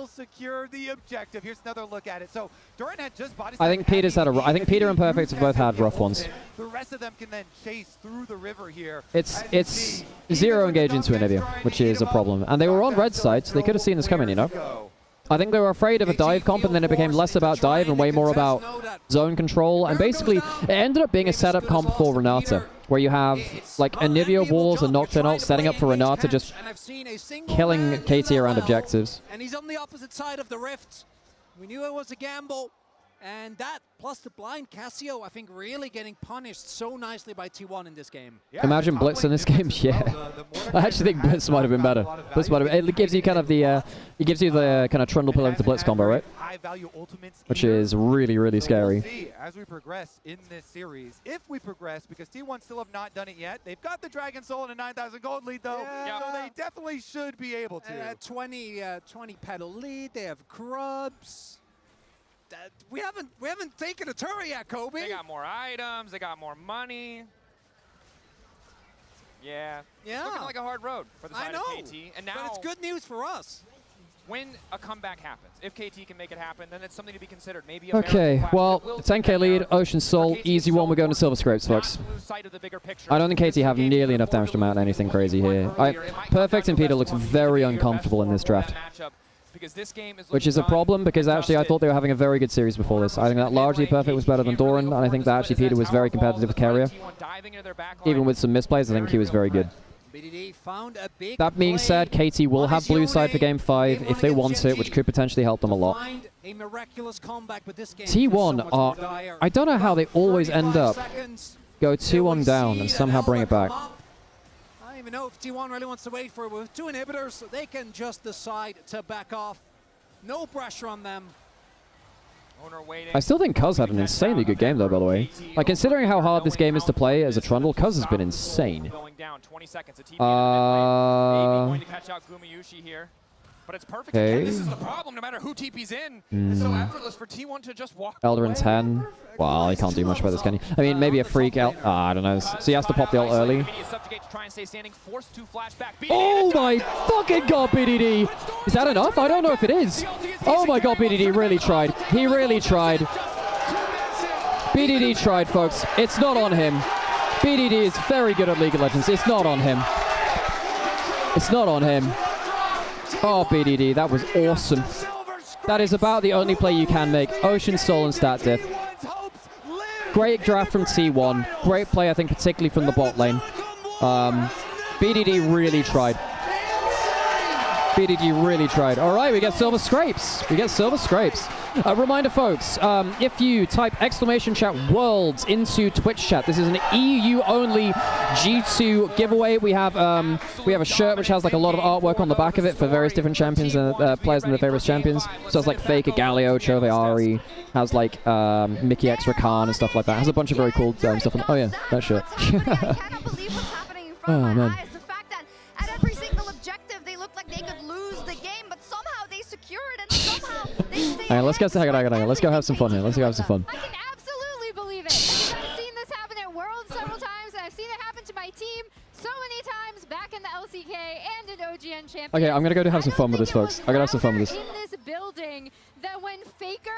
Secure the objective. Here's another look at it. So Doran had just body. I think Peter's had I think Peter and Perfect have both had rough ones. The rest of them can then chase through the river here. It's zero engage into Anivia, which is a problem. And they were on red side, so they could have seen this coming, you know. I think they were afraid of a dive comp, and then it became less about dive and way more about zone control. And basically, it ended up being a setup comp for Renata, where you have like Anivia walls and Nocturne ult setting up for Renata, just killing KT around objectives. And he's on the opposite side of the rift. We knew it was a gamble. And that, plus the blind Cassio, I think really getting punished so nicely by T1 in this game. Yeah, imagine Blitz in this game, yeah. I actually think Blitz might have been better. It gives you kind of the, kind of Trundle Pillar into Blitz combo, right? Which is really, really scary. We'll see as we progress in this series, if we progress, because T1 still have not done it yet. They've got the Dragon Soul and a 9,000 gold lead, though, so they definitely should be able to. 20 pedal lead, they have Krubs. We haven't taken a turret yet, Kobe. They got more items. They got more money. Yeah. It's looking like a hard road for the side of KT. And now, but it's good news for us. When a comeback happens, if KT can make it happen, then it's something to be considered. Maybe a okay, well, 10k lead, Ocean Soul, easy one. We're going to Silver Scrapes, folks. I don't think KT have nearly enough damage to mount anything crazy here. Perfect and Peter looks very uncomfortable in this draft. Which is a problem, because actually I thought they were having a very good series before this. I think that largely Perfect was better than Doran, and I think that actually Peter was very competitive with Carrier. Even with some misplays, I think he was very good. That being said, KT will have blue side for Game 5 if they want it, which could potentially help them a lot. T1 are... I don't know how they always end up go 2-1 down and somehow bring it back. I don't even know if T1 really wants to wait for it. With 2 inhibitors, they can just decide to back off. No pressure on them. I still think Cuz had an insanely good game, though, by the way. Like, considering how hard this game is to play as a Trundle, Cuz has been insane. But it's perfect. Again, this is the problem. No matter who TP's in, it's so effortless for T1 to just walk Elder in 10. Well, he can't do much about this, can he? I mean, maybe a freak out. I don't know. So he has to pop the ult early. Oh my fucking god, BDD! Is that enough? I don't know if it is. Oh my god, BDD really tried. He really tried. BDD tried, folks. It's not on him. BDD is very good at League of Legends. It's not on him. It's not on him. Oh, BDD, that was awesome. That is about the only play you can make. Ocean Soul and stat diff. Great draft from T1. Great play, I think, particularly from the bot lane. BDD really tried. BDD really tried. All right, we get silver scrapes. We get silver scrapes. A reminder, folks, if you type !worlds into Twitch chat, this is an EU-only G2 giveaway. We have a shirt which has like a lot of artwork on the back of it for various different champions and players and their favorite champions. So it's like Faker, Galio, Chove, Ari. Has like Mickey X Rakan and stuff like that. Has a bunch of very cool stuff. Oh yeah, that shirt. Oh man. The fact that at every single objective they looked like they could lose the game, but somehow they secured and somehow they stayed. Hang on, let's go. Hang on. Let's go have some fun here. Let's go have some fun. I can absolutely believe it. I've seen this happen at Worlds several times, and I've seen it happen to my team so many times back in the LCK and in OGN Champions. Okay, I'm gonna go to have some fun with this, folks. I'm gonna have some fun with this. In this building, that when Faker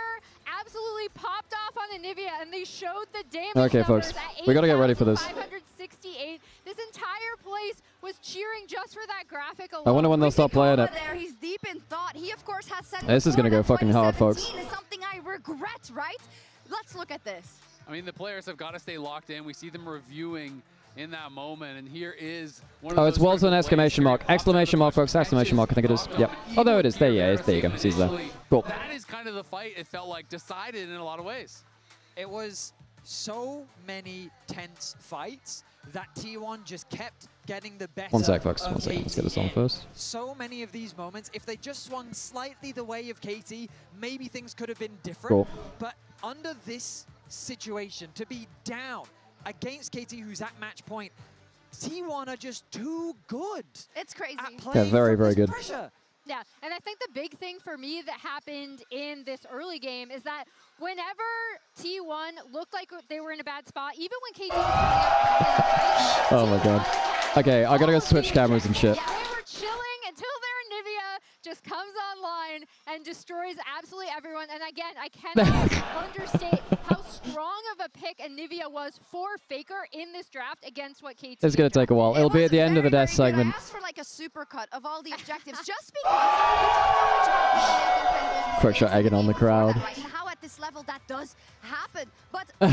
absolutely popped off on Anivia and they showed the damage Okay, folks, we gotta get ready for this. 568. This entire place was cheering just for that graphic alone. I wonder when they'll stop playing it. He's deep in thought. He of course has said This is gonna go fucking hard, folks. is something I regret, right? Let's look at this. I mean, the players have got to stay locked in. We see them reviewing in that moment, and here is one of Oh, it's Worlds with an exclamation mark. Exclamation mark, folks. Exclamation mark, I think it is. Yep. Oh, there it is. There you go. See there. Cool. That is kind of the fight, it felt like, decided in a lot of ways. It was so many tense fights that T1 just kept getting the better. 1 sec, folks. 1 sec. Let's get this on first. So many of these moments, if they just swung slightly the way of KT, maybe things could have been different. Cool. But under this situation, to be down against KT, who's at match point, T1 are just too good. It's crazy. Yeah, very, very good. Pressure. Yeah, and I think the big thing for me that happened in this early game is that whenever T1 looked like they were in a bad spot, even when KT was coming up, Oh my god. Okay, I gotta go switch cameras and shit. yeah, we were chilling until their Nivea just comes online and destroys absolutely everyone. And again, I cannot understate how strong of a pick Anivia was for Faker in this draft against what KT. It's gonna take a while. It'll be at the end of the death segment. I asked for like a super cut of all the objectives just Quickshot egging on the crowd. right, and how at this level that does happen. But how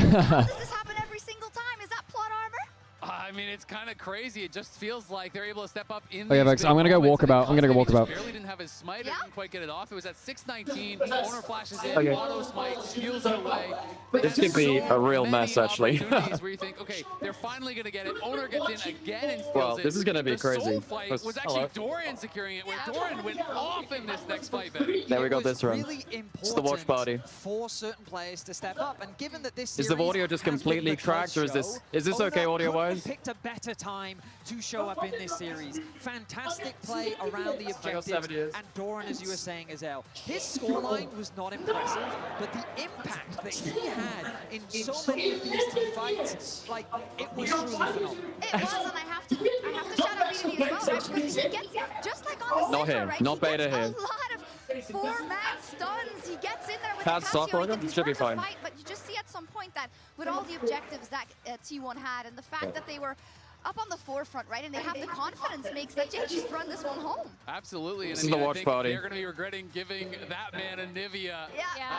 does this happen every single time? Is that plot armor? I mean, it's kind of crazy. It just feels like they're able to step up in Okay, folks, I'm gonna go walkabout. I'm gonna go walkabout. Barely didn't have his smite, didn't quite get it off. It was at 619. Owner flashes in, Okay. auto smite, steals it away. This could be a real mess, actually. Where you think, okay, they're finally gonna get it. Owner gets in again and steals Well, it. this is gonna be The soul crazy. fight Let's- was actually hello. Dorian securing it, where Dorian went off in this next fight, Ben. There we go, this run. Really It's the watch party. for certain players to step up, and given that this Is the series audio just has been completely the close cracked, or is this show, okay Owner audio-wise? couldn't have picked a better time to show up in this series. Fantastic play around the objectives, 7 years. and Doran, as you were saying, Azel, his scoreline was not impressive, but the impact that he had in so many of these team fights, like, it was truly phenomenal. It was, and I have to shout out BDD as well, right? Because he gets, just like on the Not Sigma, here, right? not He beta gets here. a lot of four-man stuns. He gets in there with Pad the stock Casio, he order? can Should be turn the fine. fight, but you just see at some point that with all the objectives that T1 had and the fact that they were up on the forefront, right, and they have the confidence makes that they just run this one home. Absolutely. And This I is mean, the I watch think party. they're going to be regretting giving that man a Nivea.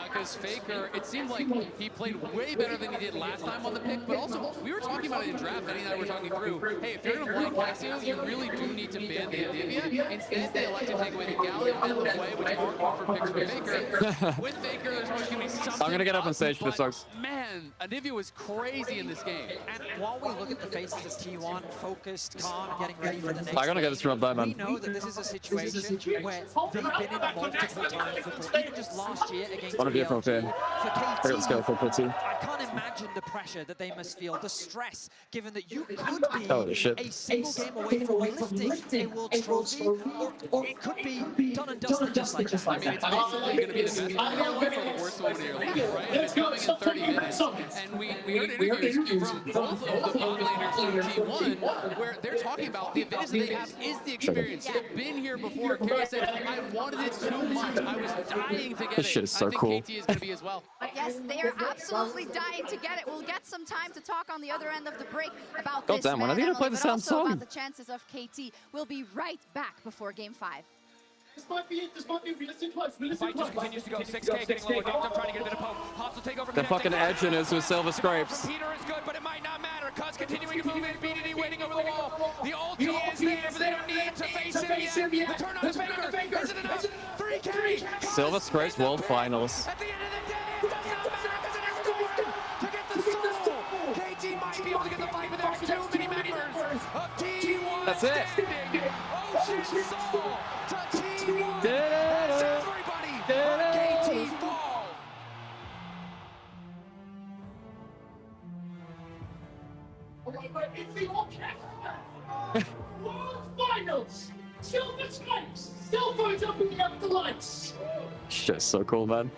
Because Faker, it seemed like he played way better than he did last time on the pick, but also, we were talking about it in draft, Benny and I were talking through, hey, if you're going to blind Casio, you really do need to ban the Nivea. Instead, they elect to take away the Gallium and the Way, which are good for picks for Faker. With Faker, there's always going to be something. I'm gonna get up on stage for this, but, folks. Man, Anivia was crazy in this game. And while we look at the faces of T1, focused, calm, and getting ready for the next I gotta get this from up there, we man. know that this is a situation where they've been in multiple times before, even just last year against Wanna be a front BLG. here. For KT, Let's go for putty. I can't imagine the pressure that they must feel, the stress, given that you could be Holy shit. a single game away from lifting a world trophy, or it could be done and dusted just like that. I mean, it's basically going to be the best one in your life or the worst one in your life, right? And it's coming in 30 minutes. And we heard interviews from both of the bot laners from T1 where they're talking about the advantage that they have is the experience. They've been here before. Kara said, I wanted it too much. I was dying to get This it. shit is so I think cool. KT is going to be as well. Yes, they are absolutely dying to get it. We'll get some time to talk on the other end of the break about God this damn, when are they gonna man, play Emily, the but same also song? about the chances of KT. We'll be right back before Game 5. The fight just continues to go. 6K getting lower. Doctor trying to get a bit of poke. Hostile takeover. They're fucking edging us with silver scrapes. Peter is good, but it might not matter. Cuz continuing to move in. BDD waiting over the wall. The ulti is there, but they don't need to face him yet. The turn on Faker. Silver Scrapes World Finals. At the end of the day, it does not matter because it is going to get the soul. KT might be able to get the fight, but there's too many members of T1 That's it. standing. Ocean Soul to T1 as everybody on KT falls. It's the World Finals! Silver Scrapes! Still phones up picking up the lights! Shit's so cool, man.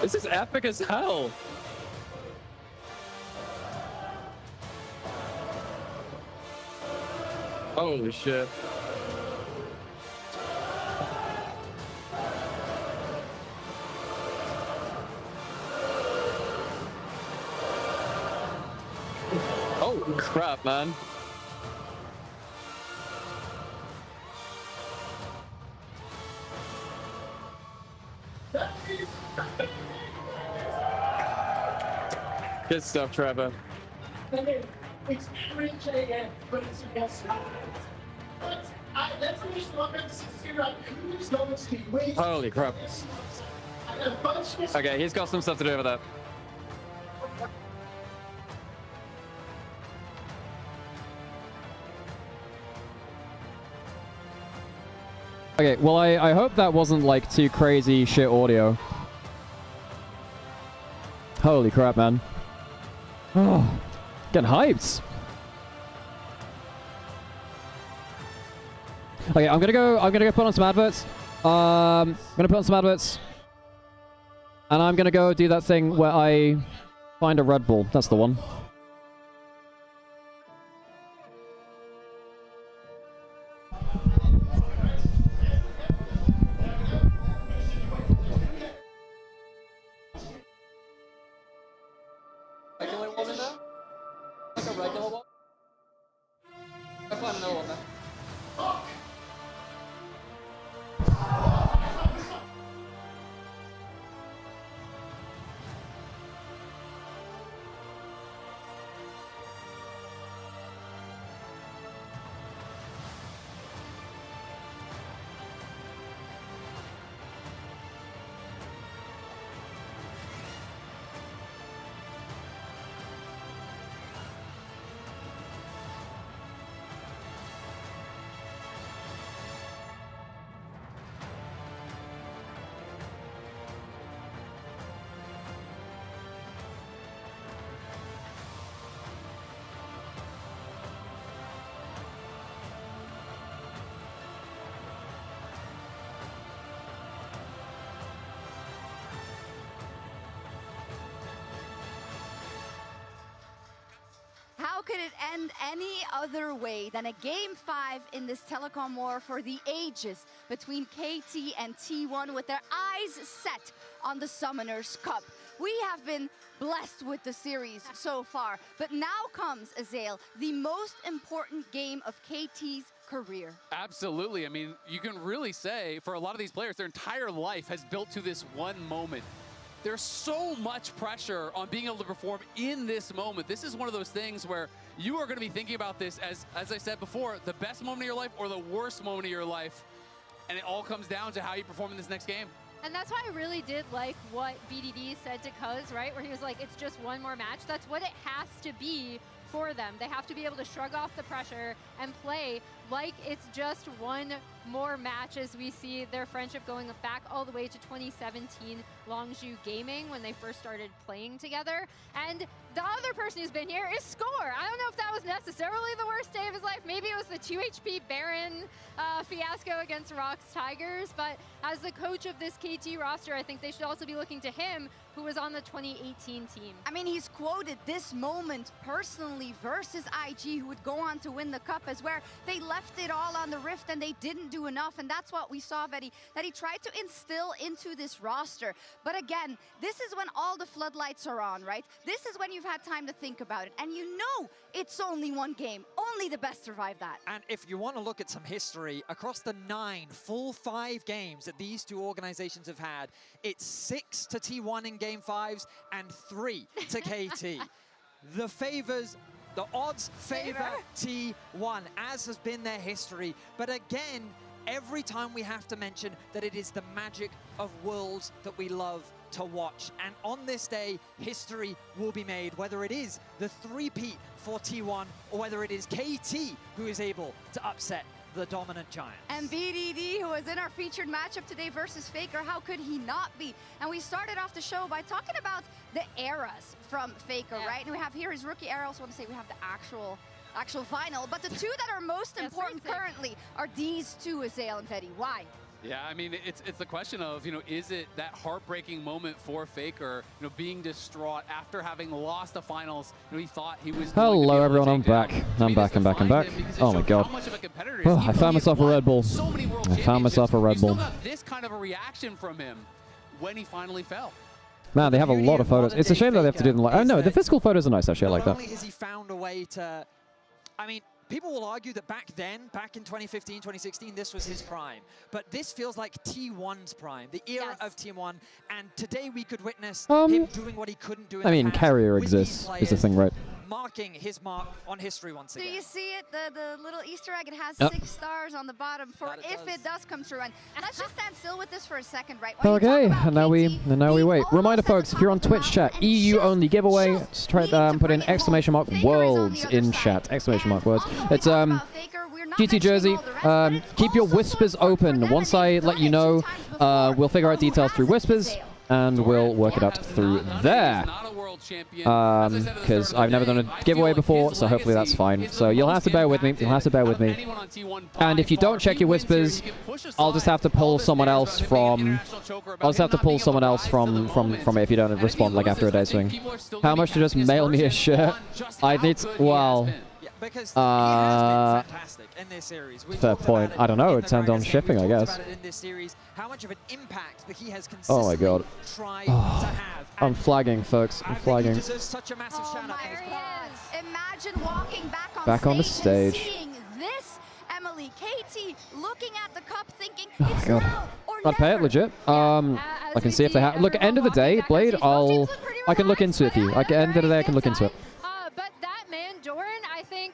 This is epic as hell. Holy shit. Oh crap, man. Good stuff, Trevor. It's JF, but it's a guest. But let's finish the one to figure out who's going to be winning. Holy crap. Okay, he's got some stuff to do with that. Okay, well, I hope that wasn't like too crazy shit audio. Holy crap, man. Oh, getting hyped. Okay, I'm gonna go put on some adverts. I'm gonna put on some adverts. And I'm gonna go do that thing where I find a Red Bull. That's the one. Regular one in there? Like a regular one? I find another one there. How could it end any other way than a Game 5 in this telecom war for the ages between KT and T1 with their eyes set on the Summoners Cup? We have been blessed with the series so far, but now comes, Azael, the most important game of KT's career. Absolutely. I mean, you can really say for a lot of these players, their entire life has built to this one moment. There's so much pressure on being able to perform in this moment. This is one of those things where you are going to be thinking about this as I said before, the best moment of your life or the worst moment of your life. And it all comes down to how you perform in this next game. And that's why I really did like what BDD said to Cuz, right? Where he was like, it's just one more match. That's what it has to be for them. They have to be able to shrug off the pressure and play like it's just one more match, as we see their friendship going back all the way to 2017 Longzhou Gaming when they first started playing together. And the other person who's been here is Score. I don't know if that was necessarily the worst day of his life. Maybe it was the 2 HP Baron fiasco against Rox Tigers. But as the coach of this KT roster, I think they should also be looking to him, who was on the 2018 team. I mean, he's quoted this moment personally versus IG, who would go on to win the cup, as where they left it all on the Rift and they didn't do enough. And that's what we saw that he tried to instill into this roster. But again, this is when all the floodlights are on, right? This is when you've had time to think about it. And you know it's only one game. Only the best survive that. And if you want to look at some history, across the 9 full 5 games that these two organizations have had, it's 6 to T1 in game 5s and 3 to KT. The odds favor T1, as has been their history. But again, every time we have to mention that it is the magic of Worlds that we love to watch. And on this day, history will be made, whether it is the 3-peat for T1 or whether it is KT who is able to upset the dominant giants. And BDD, who was in our featured matchup today versus Faker, how could he not be? And we started off the show by talking about the eras from Faker, right? And we have here his rookie era. I also want to say we have the actual final. But the two that are most important currently are these two, Azael and Fetty. Why? Yeah, I mean, it's the question of, is it that heartbreaking moment for Faker, being distraught after having lost the finals? He thought he was. Hello, everyone. I'm back. I'm back. Oh my god. Oh, I found myself a Red Bull. I found myself a Red Bull. We still got this kind of a reaction from him when he finally fell. Man, they have a lot of photos. It's a shame that they have to do them like. Oh no, the physical photos are nice actually. I like that. Not only has he found a way to, I mean, people will argue that back in 2015, 2016, this was his prime. But this feels like T1's prime, the era of T1. And today we could witness him doing what he couldn't do in I mean, the past carrier exists is the thing, right? Marking his mark on history once again. Do you see it? The little Easter egg, it has Yep. 6 stars on the bottom for if it does come true. And let's just stand still with this for a second, right? Okay, and now we wait. Reminder, folks, if you're on Twitch chat, EU only giveaway. Just try put in exclamation mark worlds in chat. Exclamation mark words. It's GT jersey. Keep your whispers open. Once I let you know, we'll figure out details through whispers, and we'll work it out through there. Because I've never done a giveaway before, so hopefully that's fine. So you'll have to bear with me. And if you don't check your whispers, I'll just have to pull someone else from. I'll just have to pull someone else from it if you don't respond like after a day swing. How much to just mail me a shirt? I need. Well. Because he has been fantastic in this series. Fair point. I don't know. It turned on shipping, I guess. In this series, how much of an impact that he has oh my god. tried to have. I'm flagging, folks. I'm flagging. He deserves such a massive shout out. Imagine walking back on the stage. Seeing this, Emily, KT, looking at the cup, thinking Oh my god. I'd pay it legit. I can see if they have. Look, end of the day, Blade. I can look into it for you. Like, end of the day, I can look into it. But that man, Doran, I think,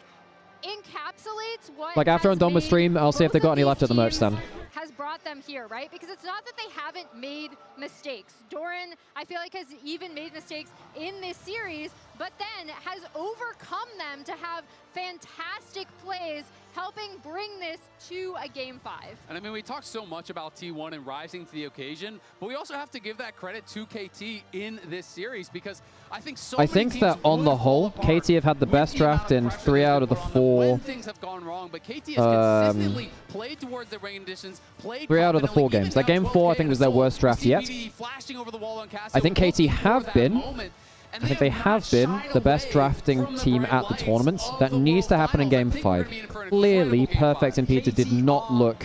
encapsulates what. Like after I'm done with stream, I'll see if they got any left at the merch stand. Has brought them here, right? Because it's not that they haven't made mistakes. Doran, I feel like, has even made mistakes in this series, but then has overcome them to have fantastic plays, helping bring this to a Game 5. And I mean, we talked so much about T1 and rising to the occasion, but we also have to give that credit to KT in this series because I think I think that on the whole, KT have had the best draft in 3 out of the 4. When things have gone wrong, but KT has consistently played towards the rain conditions, played 3 out of the 4 games. That game 4, I think, was their worst draft yet. I think KT have been. I think they have been the best drafting team at the tournament. That needs to happen in Game 5. Clearly, Perfect and Peter did not look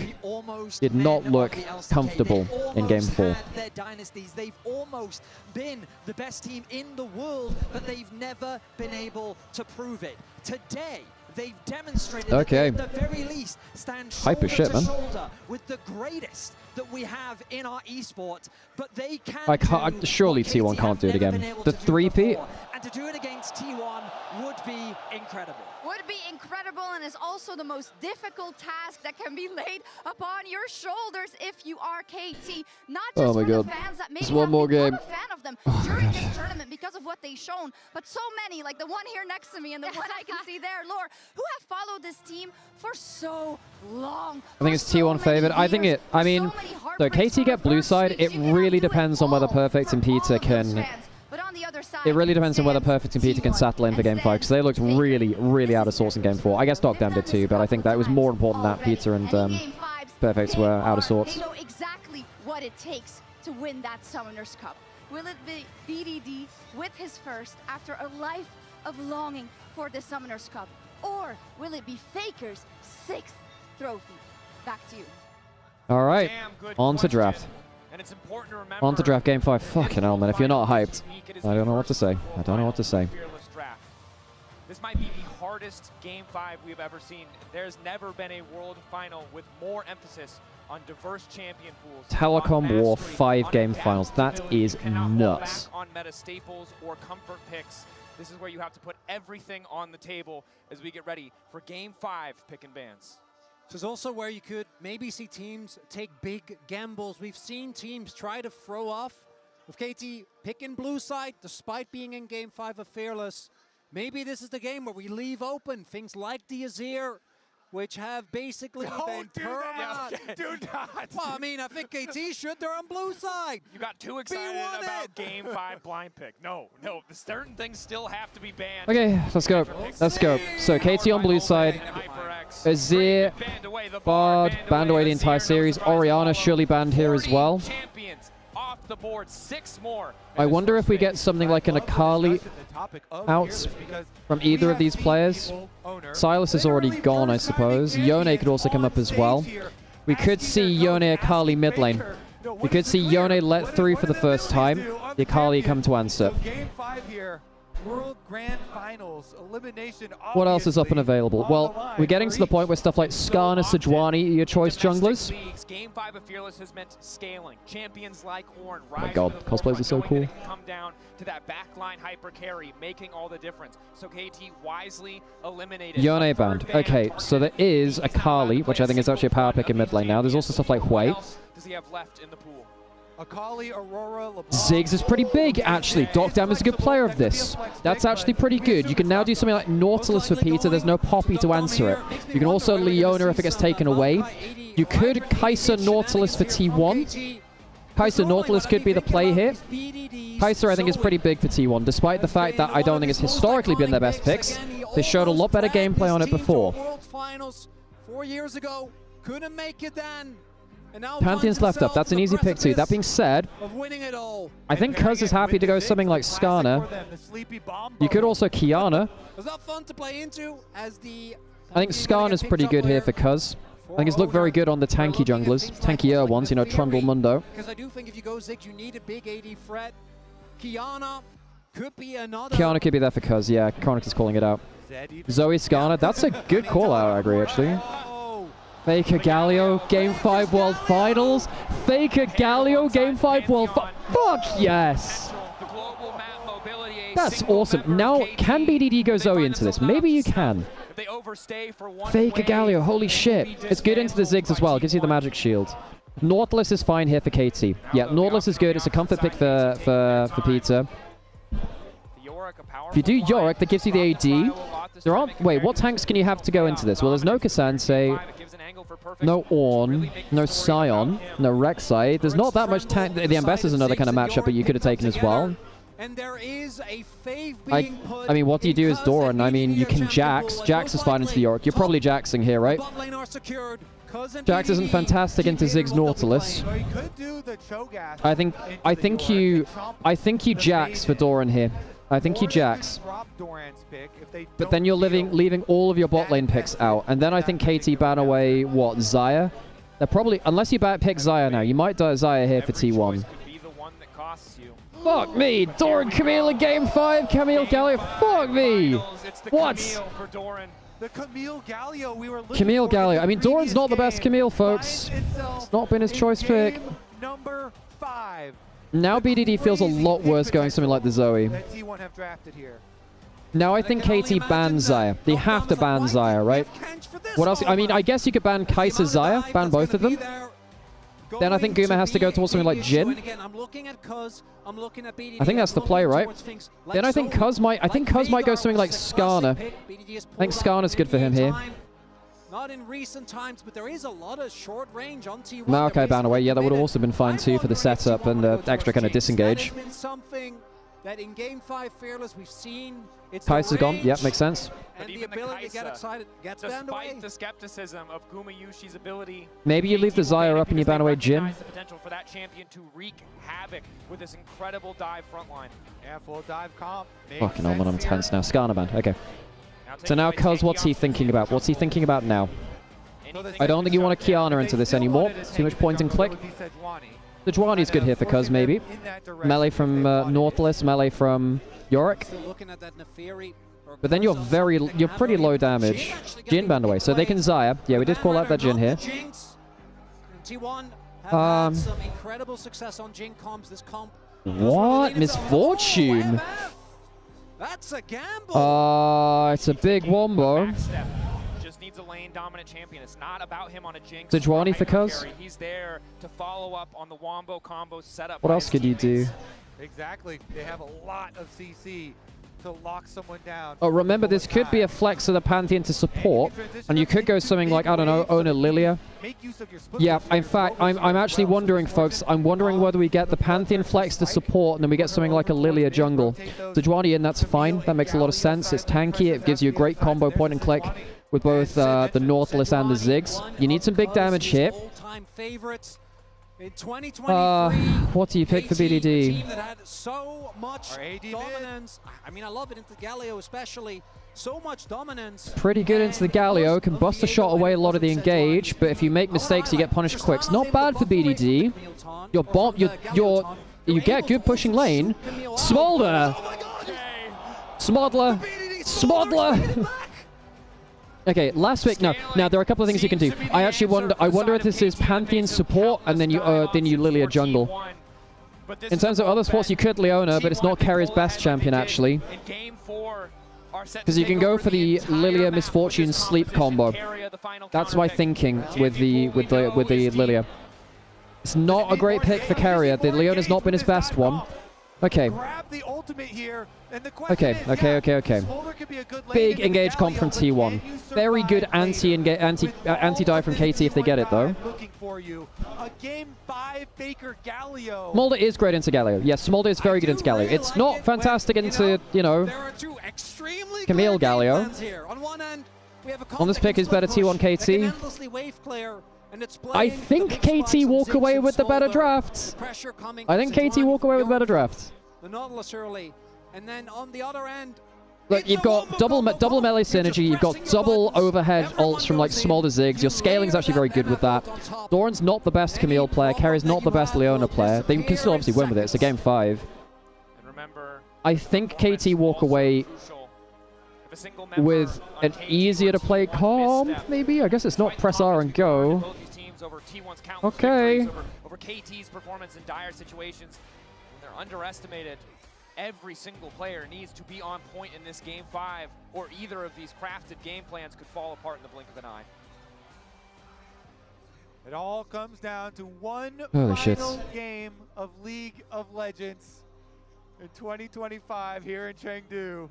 comfortable in Game 4. Their dynasties, they've almost been the best team in the world, but they've never been able to prove it. Today, they've demonstrated that they, at the very least, stand shoulder to shoulder with the greatest that we have in our esports, but they can surely T1 can't do it again. The 3-peat? And to do it against T1 would be incredible. Would be incredible, and is also the most difficult task that can be laid upon your shoulders if you are KT. Not just for the fans that maybe have become a fan of them during this tournament because of what they've shown, but so many, like the one here next to me and the one I can see there, Lore, who have followed this team for so long. I think it's T1 favored. I mean, so KT get blue side. It really depends on whether Perfect and Peter can. It really depends on whether Perfect and Peter can settle in for Game 5, because they looked really, really out of sorts in Game 4. I guess Dogdam did too, but I think that was more important that Peter and Perfect were out of sorts. They know exactly what it takes to win that Summoners Cup. Will it be BDD with his first after a life of longing for the Summoners Cup? Or will it be Faker's 6th trophy? Back to you. All right, on to draft. And it's important to remember On to draft Game 5. Fucking hell, man. If you're not hyped, I don't know what to say. I don't know what to say. This might be the hardest Game 5 we've ever seen. There's never been a World Final with more emphasis on diverse champion pools. Telecom War 5 game finals. That is nuts. On meta staples or comfort picks. This is where you have to put everything on the table as we get ready for Game 5 pick and bans. This is also where you could maybe see teams take big gambles. We've seen teams try to throw off with KT picking blue side despite being in Game 5 of Fearless. Maybe this is the game where we leave open things like the Azir, which have basically been permanent. Do not. Well, I mean, I think KT should. They're on blue side. You got too excited about Game 5 blind pick. No, certain things still have to be banned. Okay, let's go. Let's go. So KT on blue side. Azir, Bard, banned away the entire series. Orianna surely banned here as well. Off the board, 6 more. I wonder if we get something like an Akali out from either of these players. Silas is already gone, I suppose. Yone could also come up as well. We could see Yone Akali mid lane. We could see Yone let through for the first time. The Akali come to answer. Game 5 here. World Grand Finals elimination. What else is up and available? Well, we're getting to the point where stuff like Skarner, Sejuani are your choice junglers. Game 5 of Fearless has meant scaling. Champions like Ornn, Oh my god, cosplays are so cool. Come down to that backline hyper carry, making all the difference. So KT wisely eliminated. Yone banned. Okay, so there is Akali, which I think is actually a power pick in mid lane now. There's also stuff like Hui. Does he have left in the pool? Akali, Aurora, Ziggs is pretty big, actually. Docdam is a good player of this. That's actually pretty good. You can now do something like Nautilus for Peter. There's no Poppy to answer it. You can also Leona if it gets taken away. You could Kai'Sa Nautilus for T1. Kai'Sa Nautilus could be the play here. Kai'Sa, I think, is pretty big for T1, despite the fact that I don't think it's historically been their best picks. They showed a lot better gameplay on it before. 4 years ago, couldn't make it then. Pantheon's left up. That's an easy pick too. That being said, I think Cuz is happy to go something like Skarner. You could also Kiana. Was that fun to play into as the I think Skarner's pretty good here for Cuz. I think it's looked very good on the tanky junglers. Tankier ones, you know, Trundle Mundo. Because I do think if you go Ziggs, you need a big AD threat. Kiana could be another. Kiana could be there for Cuz, yeah. Chronix is calling it out. Zoe Skarner. That's a good call out, I agree, actually. Faker Galio, Game 5 World Finals. Faker Galio, Game 5 World Fuck yes! That's awesome. Now, can BDD go Zoe into this? Maybe you can. Faker Galio, holy shit. It's good into the Ziggs as well. It gives you the magic shield. Nautilus is fine here for KT. Yeah, Nautilus is good. It's a comfort pick for Peter. If you do Yorick, that gives you the AD. There aren't... Wait, what tanks can you have to go into this? Well, there's no Cassandre, no Ornn, no Sion, no Rek'Sai. There's not that much tank... The Ambassador's another kind of matchup that you could have taken as well. And there is a fave being I mean, what do you do as Doran? I mean, you can Jax. Jax is fine into the Yorick. You're probably Jaxing here, right? Jax isn't fantastic into Ziggs Nautilus. I think you Jax for Doran here. I think you Jax. But then you're leaving all of your bot lane picks out. And then I think KT ban away, what, Xayah? They're probably, unless you pick Xayah now, you might die Xayah here for T1. Fuck me! Doran Camille in Game 5, Camille Galio, fuck me! What? The Camille Galio we were Camille Galio. I mean, Doran's not the best Camille, folks. It's not been his choice pick. Number 5. Now BDD feels a lot worse going something like the Zoe. That T1 have drafted here. Now I think KT bans Xayah. They have to ban Xayah, right? What else? I mean, I guess you could ban Kai'Sa Xayah, ban both of them. Then I think Guma has to go towards something like Jhin. I think that's the play, right? Then I think Cuz might go something like Skarner. I think Skarner's good for him here. Not in recent times, but there is a lot of short range on T1. Maokai ban away. Yeah, that would have also been fine too for the setup and the extra kind of disengage. That has been something that in Game 5 Fearless we've seen. Kai'Sa's gone. Yep, makes sense. And the ability to get excited gets banned away. Despite the skepticism of Guma Yushi's ability, maybe you leave the Xayah up and you ban away Jhin. The potential for that champion to wreak havoc with this incredible dive frontline. Yeah, full dive comp. Fucking hell, man, I'm tense now. Skarner banned. Okay. So now Cuz, what's he thinking about? What's he thinking about now? I don't think you want a Kiana into this anymore. Too much point and click. Sejuani's good here for Cuz, maybe. Melee from Nautilus, melee from Yorick. Looking at that Neferi But then you're pretty low damage. Jin banned away, so they can Xayah. Yeah, we did call out that Jin here. T1 have had some incredible success on Jin comps. This comp. What? Misfortune? That's a gamble. It's a big wombo. Just needs a lane dominant champion. It's not about him on a Jinx. Sejuani for Cuz? He's there to follow up on the wombo combo setup. What else could you do? Exactly. They have a lot of CC to lock someone down. Oh, remember, this could be a flex of the Pantheon to support, and you could go something like, I don't know, Ona Lilia. Yeah, in fact, I'm actually wondering, folks, I'm wondering whether we get the Pantheon flex to support, and then we get something like a Lilia jungle. Sejuani in, that's fine. That makes a lot of sense. It's tanky. It gives you a great combo point and click with both the Nautilus and the Ziggs. You need some big damage here. In 2023, what do you pick for BDD? Team that had so much dominance. I mean, I love it into the Galio especially. So much dominance. Pretty good into the Galio. Can bust a shot away a lot of the engage, but if you make mistakes, you get punished quick. It's not bad for BDD. You get good pushing lane. Smolder. Smodler. Smodler. Okay, last pick. No. Now there are a couple of things you can do. I actually wonder if this is Pantheon support and then you Lilia jungle. In terms of other sports, you could Leona, but it's not Carrier's best champion actually. Because you can go for the Lilia Misfortune sleep combo. That's my thinking with the Lilia. It's not a great pick for Carrier. The Leona's not been his best one. Okay. Okay. Big engage comp from T1. Very good anti-die from KT if they get it though. Smolder is great into Galio. Yes, Smolder is very good into Galio. It's not fantastic into, you know, Camille Galio. On this pick is better T1 KT. I think KT walk away with the better draft. I think KT walk away with the better draft. The Nautilus early, and then on the other end. Look, you've got double melee synergy. You've got double overhead ults from like Smolder Ziggs. Your scaling's actually very good with that. Doran's not the best Camille player. Carrier's not the best Leona player. They can still obviously win with it. It's a game 5. I think KT walk away with an easier to play comp, maybe? I guess it's not press R and go. Okay. Over KT's performance in dire situations. When they're underestimated, every single player needs to be on point in this game 5, or either of these crafted game plans could fall apart in the blink of an eye. It all comes down to one Holy final shit. game of League of Legends in 2025 here in Chengdu.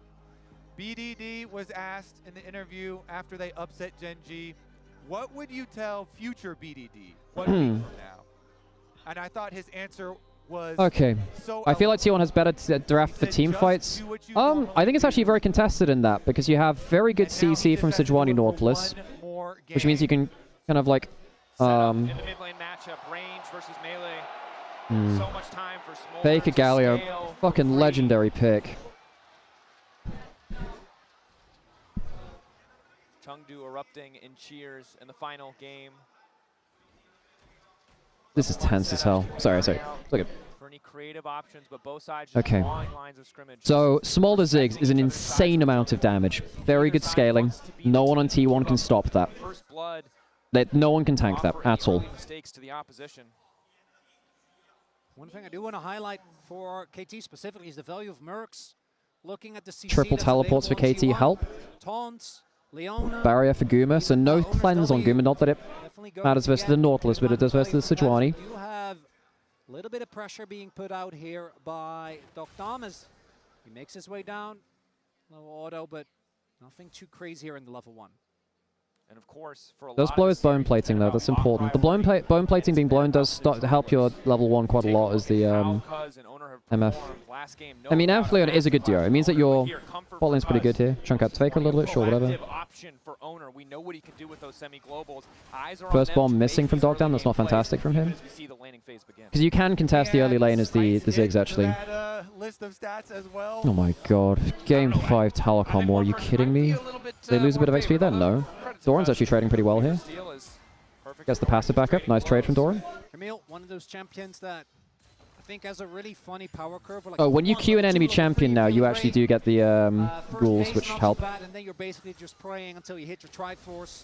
BDD was asked in the interview after they upset Gen G, what would you tell future BDD 1 week from now? And I thought his answer was okay. So I feel like T1 has better draft for team fights. I think it's actually very contested in that because you have very good CC from Sejuani Nautilus, which means you can kind of like In the mid lane matchup, range versus melee. So much time for Smolder fake a to Galio. scale. Fucking legendary pick. Chengdu erupting in cheers in the final game. This is tense as hell. Sorry. Look at. For any creative options, but both sides just okay. Lines of scrimmage. So Smolder Ziggs is an insane amount of damage. Very good scaling. No one on T1 can stop that. No one can tank that at all. Mistakes to the opposition. One thing I do want to highlight for KT specifically is the value of Mercs. Looking at the CC Triple teleports for KT help. Taunts, Leona. Barrier for Guma, so no cleanse on Guma. Not that it matters versus the Nautilus, but it does versus the Sejuani. You have a little bit of pressure being put out here by Dr. as he makes his way down. Low auto, but nothing too crazy here in the level 1. And of course, for a Does blow his bone plating though, that's important. The bone plating being blown does start to help your level 1 quite a lot as the MF. I mean, MF Leon is a good duo. It means that your bot lane's pretty good here. Chunk out Faker a little bit, sure, whatever. First bomb missing from Dogdown, that's not fantastic from him. Because you can contest the early lane as the Ziggs actually. Oh my god. Game 5 Telecom War, are you kidding me? They lose a bit of XP then? No. Doran's actually trading pretty well here. Gets the passive back up. Nice trade from Doran. Camille, one of those champions that I think has a really funny power curve. Like Oh, when you queue an enemy champion now, you actually do get the rules, which help. And then you're basically just praying until you hit your Triforce.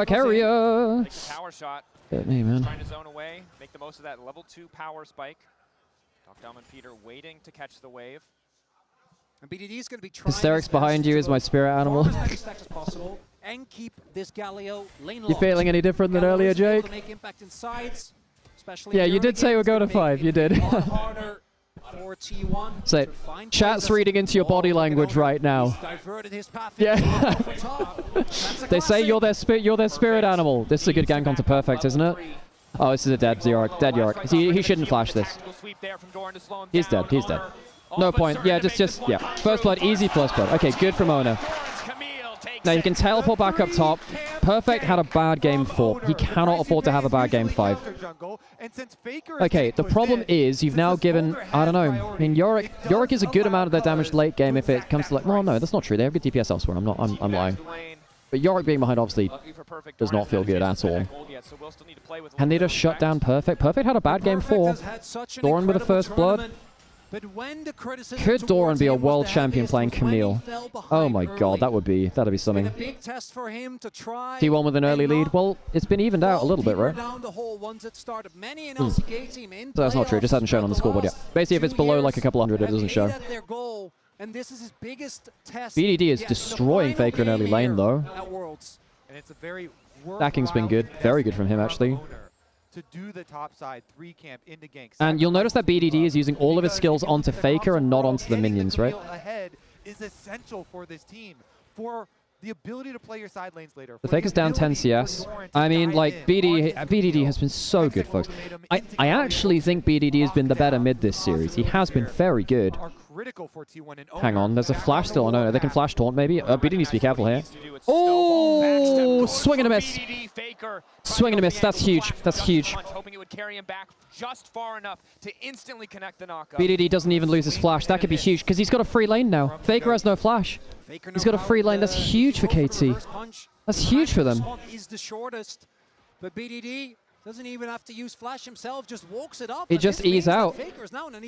Carrier! Takes a power shot. Hit me, man. Trying to zone away, make the most of that level 2 power spike. Dom and Peter waiting to catch the wave. And BDD is going to be trying Hysterics behind you is my spirit animal. And keep this Galio lane You feeling any different than earlier, Jake? Yeah, you did say we'll go to 5. You did. So, chat's reading into your body language right now. Yeah. They say you're their spirit animal. This is a good gank onto perfect, isn't it? Oh, this is a dead Yorick. Dead Yorick. He shouldn't flash this. He's dead. He's dead. No point. Yeah, yeah. First blood, easy first blood. Okay, good from Ona. Now you can teleport back up top. Perfect had a bad game 4. He cannot afford to have a bad game 5. Okay, the problem is you've now given, I don't know. I mean, Yorick is a good amount of their damage late game if it comes to like, well, no, that's not true. They have good DPS elsewhere. I'm lying. But Yorick being behind obviously does not feel good at all. And they just shut down Perfect. Perfect had a bad game 4. Doran with the first blood. Could Doran be a world champion playing Camille? Oh my god, that'd be something. T1 with an early lead. Well, it's been evened out a little bit, right? So that's not true. It just hasn't shown on the scoreboard yet. Basically, if it's below like a couple hundred, it doesn't show. And this is his biggest test. BDD is destroying Faker in early lane, though. Stacking's been good. Very good from him, actually. To do the top side 3 camp into gank. And you'll notice that BDD is using all of his skills onto Faker and not onto the minions, right? Ahead is essential for this team, for the ability to play your side lanes later. The Faker's down 10 CS. I mean, like, BDD has been so good, folks. I actually think BDD has been the better mid this series. He has been very good. Hang on, there's a flash still on Ona. They can flash taunt, maybe. BDD needs to be careful here. Oh, swing and a miss. Swing and a miss. That's huge. That's huge. Hoping it would carry him back just far enough to instantly connect the knockup. BDD doesn't even lose his flash. That could be huge because he's got a free lane now. Faker has no flash. He's got a free lane. That's huge for KT. That's huge for them. Is the shortest, but BDD doesn't even have to use flash himself, just walks it up. He just ease out.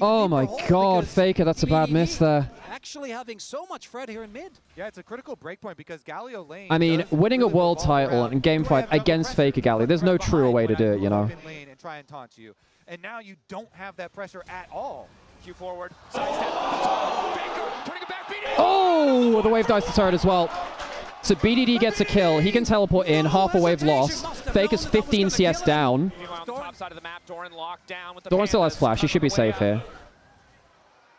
Oh my god, Faker, that's a bad miss there. Actually having so much Fred here in mid. Yeah, it's a critical breakpoint because Galio lane. I mean, winning a world title in Game 5 against Faker Galio, there's no truer way to do it, you know. And try and taunt you. And now you don't have that pressure at all. Q forward. Oh, the wave dies to turret as well. So BDD gets a kill. He can teleport in. Half a wave lost. Faker's 15 CS down. Doran still has flash. He should be safe here.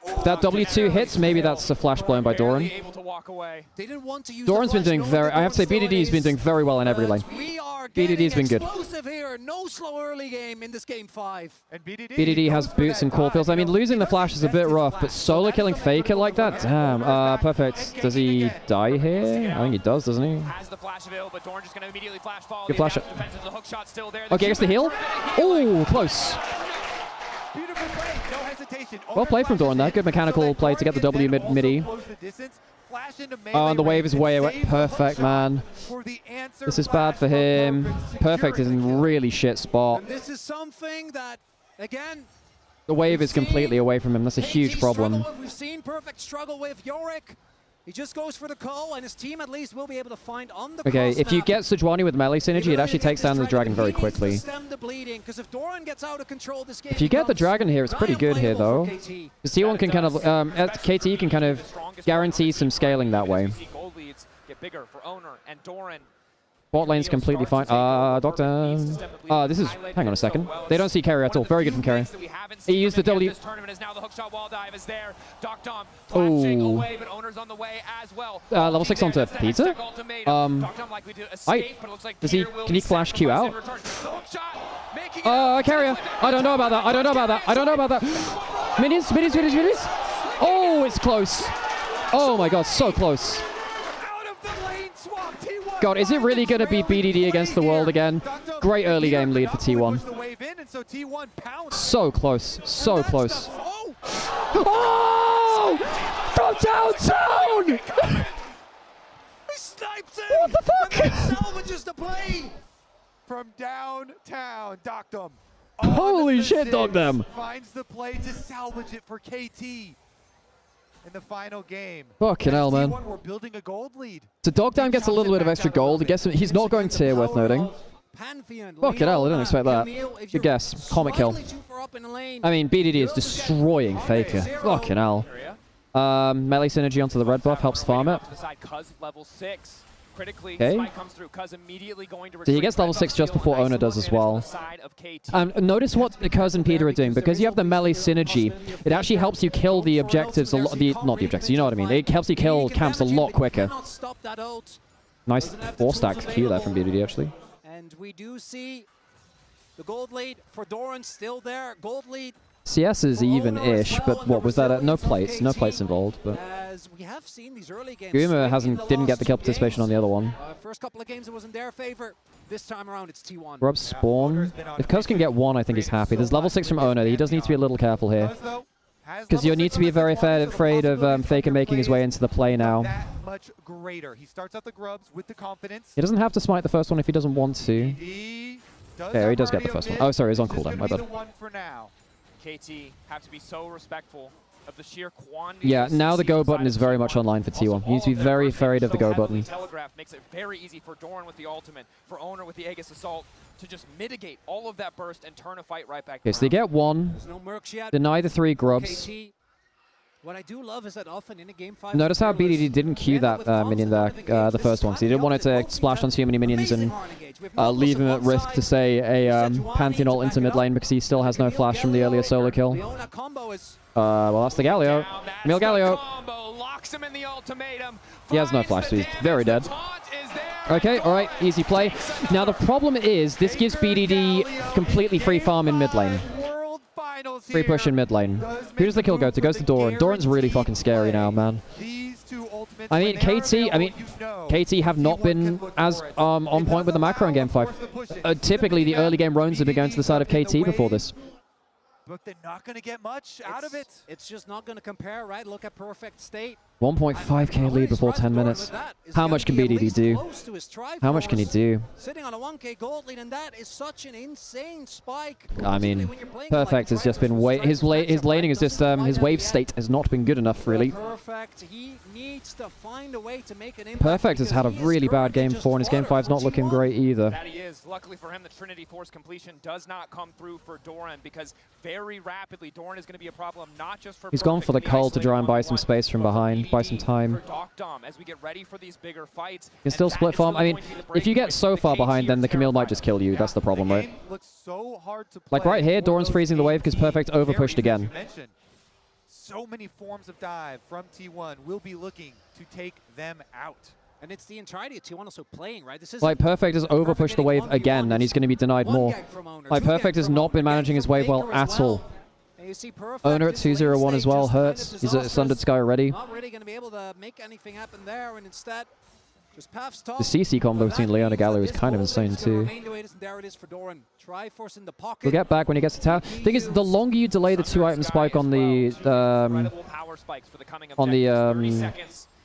If that W2 hits, maybe that's a flash blown by Doran. Doran's been doing I have to say, BDD's been doing very well in every lane. BDD's been good. No slow early game in this game 5. And BDD has boots and core fields. I mean, losing the flash is a bit rough, but solo killing Faker like that? Damn. Perfect. Does he die here? I think he does, doesn't he? Has the flash available, but Doran just going to immediately flash follow. Good flash it. The hook shot still there. Okay, gets the heal. Oh, close. Beautiful play, no hesitation. Well played from Doran there. Good mechanical play to get the W mid-E. Oh, and the wave is way away. Perfect, man. This is bad for him. Perfect is in really shit spot. And this is something that, again, the wave is completely away from him. That's a huge problem. We've seen Perfect struggle with Yorick. He just goes for the call, and his team at least will be able to find on the okay, if you get Sejuani with melee synergy, it actually takes down the dragon very quickly. If you get the dragon here, it's pretty good here, though. Because T1 can kind of, KT can kind of guarantee some scaling that way. Bot lane's completely fine. Doctor. This is... Hang on a second. They don't see carrier at all. Very good from carrier. He used the W. Oh. Level 6 onto Peter? Can he flash Q out? Carrier. I don't know about that. I don't know about that. I don't know about that. Minions. Oh, it's close. Oh my god, so close. God, is it really going to be BDD against the world again? Great early game lead for T1. So close. So close. Oh! From downtown! He snipes him! What the fuck? Salvages the play! From downtown, Doctum. Holy shit, dog them. Finds the play to salvage it for KT in the final game. Fucking hell, man. We're building a gold lead. So Dogdown gets a little bit of extra gold. He's not going tier, worth noting. Fucking hell, I didn't expect that. Good guess. Comic kill. I mean, BDD is destroying Faker. Fucking hell. Melee synergy onto the red buff helps farm it. Okay. So he gets level 6 just before Ona does as well. Notice what Cuz and Peter are doing. Because you have the melee synergy, it actually helps you kill the objectives, not the objectives, you know what I mean. It helps you kill camps a lot quicker. Nice 4-stack Q there from BDD, actually. And we do see the gold lead for Doran still there. Gold lead. CS is even-ish, but what was that? No plates involved. But we have seen these early games. Guma didn't get the kill participation on the other one. First couple of games it was in their favor. This time around it's T1. Grub spawn. If Cuz can get 1, I think he's happy. There's level 6 from Ona. He does need to be a little careful here. Because you need to be very afraid of Faker making his way into the play now. Much greater. He starts out the grubs with the confidence. He doesn't have to smite the first one if he doesn't want to. Yeah, he does get the first one. Oh, sorry, he's on cooldown. My bad. KT have to be so respectful of the sheer quantity. Yeah, now the go button is very much online for T1. You need to be very afraid of the go button. Telegraph makes it very easy for Doran with the ultimate, for Owner with the Aegis Assault to just mitigate all of that burst and turn a fight right back. Okay, so they get 1. Deny the 3 grubs. What I do love is that often in a game 5. Notice how BDD didn't queue that minion there, the first one. So he didn't want it to splash on too many minions and leave him at risk to, say, a Pantheon ult into mid lane because he still has no flash from the earlier solo kill. Well, that's the Galio. Emil Galio. He has no flash, so he's very dead. Okay, alright, easy play. Now the problem is, this gives BDD completely free farm in mid lane. Free push in mid lane. Who does the kill go to? Goes to Doran. Doran's really fucking scary now, man. I mean, KT have not been as on point with the macro in Game 5. Typically, the early game roams have been going to the side of KT before this. But they're not going to get much out of it. It's just not going to compare, right? Look at Perfect State. 1.5k lead before 10 minutes. How much can BDD do? How much can he do? Sitting on a 1k gold lead, and that is such an insane spike. I mean, Perfect has just been his laning is just his wave state has not been good enough, really. Perfect, he needs to find a way to make an impact. Perfect has had a really bad game 4, and his game 5's not looking great either. That he is. Luckily for him, the Trinity Force completion does not come through for Doran because very rapidly Doran is going to be a problem not just for. He's gone for the cull to try and buy some space from behind. Buy some time. As we get ready for these bigger fights, you can still split farm. I mean, if you get so far behind, then the Camille might just kill you. That's the problem, right? Like right here, Doran's freezing the wave because Perfect overpushed again. So many forms of dive from T1 will be looking to take them out. And it's the entirety of T1 also playing, right? This is like Perfect has overpushed the wave again, and he's going to be denied more. Like Perfect has not been managing his wave well at all. Owner at 2-0-1 as well, hurts. He's at Sundered Sky already. Not really going to be able to make anything happen there, and instead, just paths top. The CC combo between Leon and Gallo is kind of insane too. We'll get back when he gets to tower. Thing is, the longer you delay the 2-item spike on the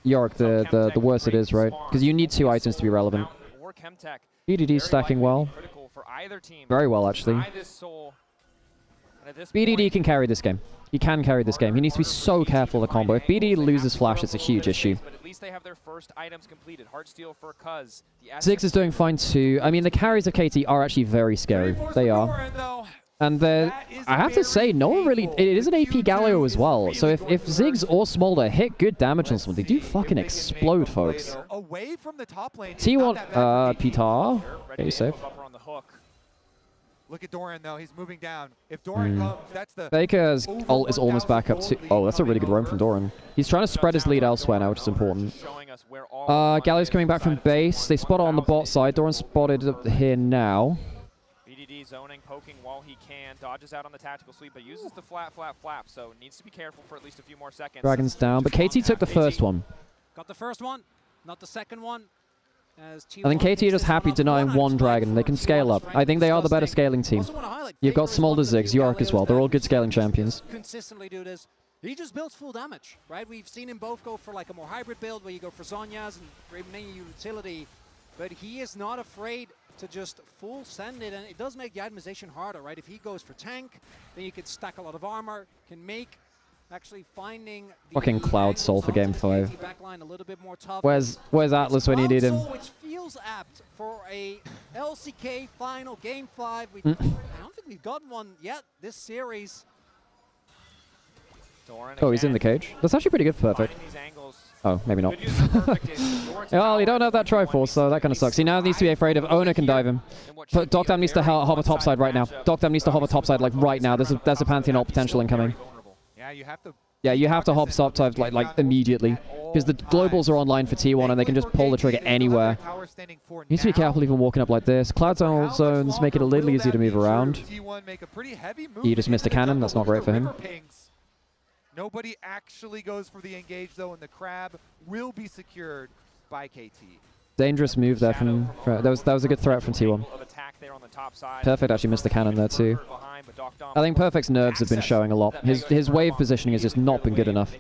Yorick, the worse it is, right? Because you need 2 items to be relevant. BDD stacking well. Very well, actually. BDD can carry this game. He can carry this game. He needs to be so careful of the combo. If BDD loses flash, it's a huge issue. Ziggs is doing fine too. I mean, the carries of KT are actually very scary. They are. And I have to say, no one really... It is an AP Galio as well. So if Ziggs or Smolder hit good damage on someone, they do fucking explode, folks. T1... Peter. Okay, safe. Look at Doran, though. He's moving down. If Doran comes, that's the... Faker's ult is almost back up to... Oh, that's a really good roam from Doran. He's trying to spread his lead elsewhere now, which is important. Galio's coming back from base. They spot it on the bot side. Doran spotted here now. BDD zoning, poking while he can. Dodges out on the tactical sweep, but uses the flap, so needs to be careful for at least a few more seconds. Dragon's down, but KT took the first one. Got the first one, not the second one. I think KT are just happy denying 1 dragon. They can scale up. I think they are the better scaling team. You've got Smolder, Ziggs, Yorick as well. They're all good scaling champions. Consistently do this. He just builds full damage, right? We've seen him both go for like a more hybrid build where you go for Zhonya's and main utility, but he is not afraid to just full send it, and it does make the itemization harder, right? If he goes for tank, then you could stack a lot of armor, can make actually finding Fucking Cloud Soul for game 5. backline a little bit more tough. Where's Atlas when you need him? Which feels apt for a LCK final game 5. I don't think we've gotten one yet this series. Oh, he's in the cage. That's actually pretty good for Perfect. Oh, maybe not. Well, you don't have that Triforce, so that kind of sucks. He now needs to be afraid of Owner can dive him. But Docdam needs to hover topside right now. Docdam needs to hover topside like right now. There's a Pantheon ult potential incoming. Yeah, you have to hover topside like immediately. Because the globals are online for T1 and they can just pull the trigger anywhere. You need to be careful even walking up like this. Cloud zones make it a little easier to move around. He just missed a cannon. That's not great for him. Nobody actually goes for the engage, though, and the crab will be secured by KT. Dangerous move there from... That was a good threat from T1. Perfect actually missed the cannon there too. I think Perfect's nerves have been showing a lot. His wave positioning has just not been good enough.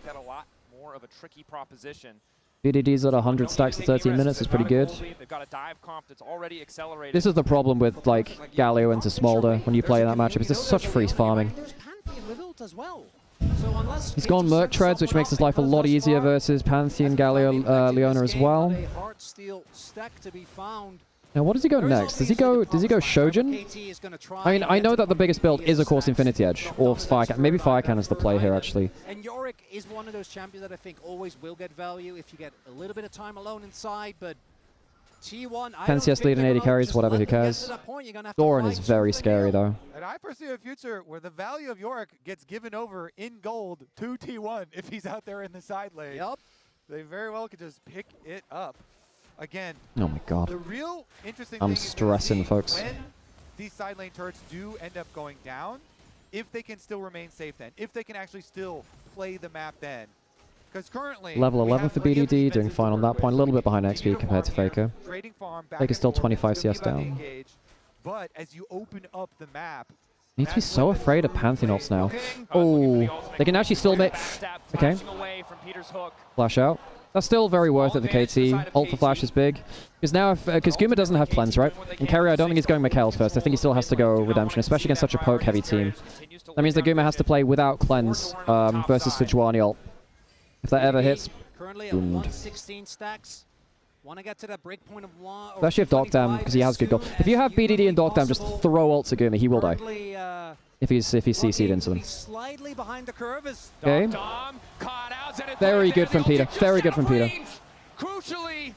BDD's at 100 stacks in 13 minutes is pretty good. This is the problem with like Galio into Smolder when you play in that matchup. It's just such free farming. He's gone Merc Treads, which makes his life a lot easier versus Pantheon, Galio, Leona as well. Now, what does he go next? Does he go Shojin? I mean, I know that the biggest build is, of course, Infinity Edge, or Fire Cannon. Maybe Fire Cannon's the play here, actually. And Yorick is one of those champions that I think always will get value if you get a little bit of time alone inside, but T1, Pensias leading 80 carries, whatever, who cares? Doran is very scary, though. And I foresee a future where the value of Yorick gets given over in gold to T1 if he's out there in the side lane. Yep. They very well could just pick it up. Again, oh my god. The real interesting I'm thing stressing, is folks. When these side lane turrets do end up going down, if they can still remain safe then, if they can actually still play the map then. Because currently, level 11 for BDD, doing fine on that point. A little bit behind XP compared to Faker. Faker's still 25 CS down. But as you open up the map, Needs to be so afraid of Pantheon ults now. Oh, they can actually still make... Okay. Flash out. That's still very worth it for KT. Ult for Flash is big. Because now, because Guma doesn't have cleanse, right? And Carry, I don't think he's going Mikhail's first. I think he still has to go Redemption, especially against such a poke-heavy team. That means that Guma has to play without cleanse versus Sejuani ult. If that ever hits, currently at 116 stacks. Want to get to that break point of one. Especially if Docdam, because he has good goal. If you have BDD and Docdam, just throw ults at Guma, he will die. If he's CC'd into them. Slightly behind the curve is okay. Very good from Peter. Very good from Peter. Crucially,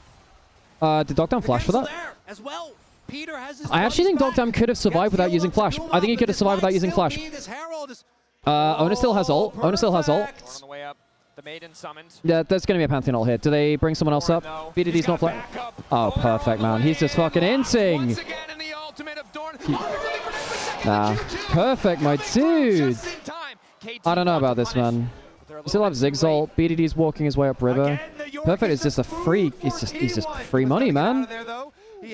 did Docdam flash for that? As well. Peter has his I actually think Docdam could have survived without using flash. I think he could have survived without using flash. Owner still has ult. Owner still has ult. Yeah, there's going to be a Pantheon ult here. Do they bring someone else up? BDD's not flash. Oh, perfect, man. He's just fucking inting. Nah. Perfect, my dude. I don't know about this, man. You still have Ziggs ult. BDD's walking his way up river. Perfect is just a free. He's just free money, man.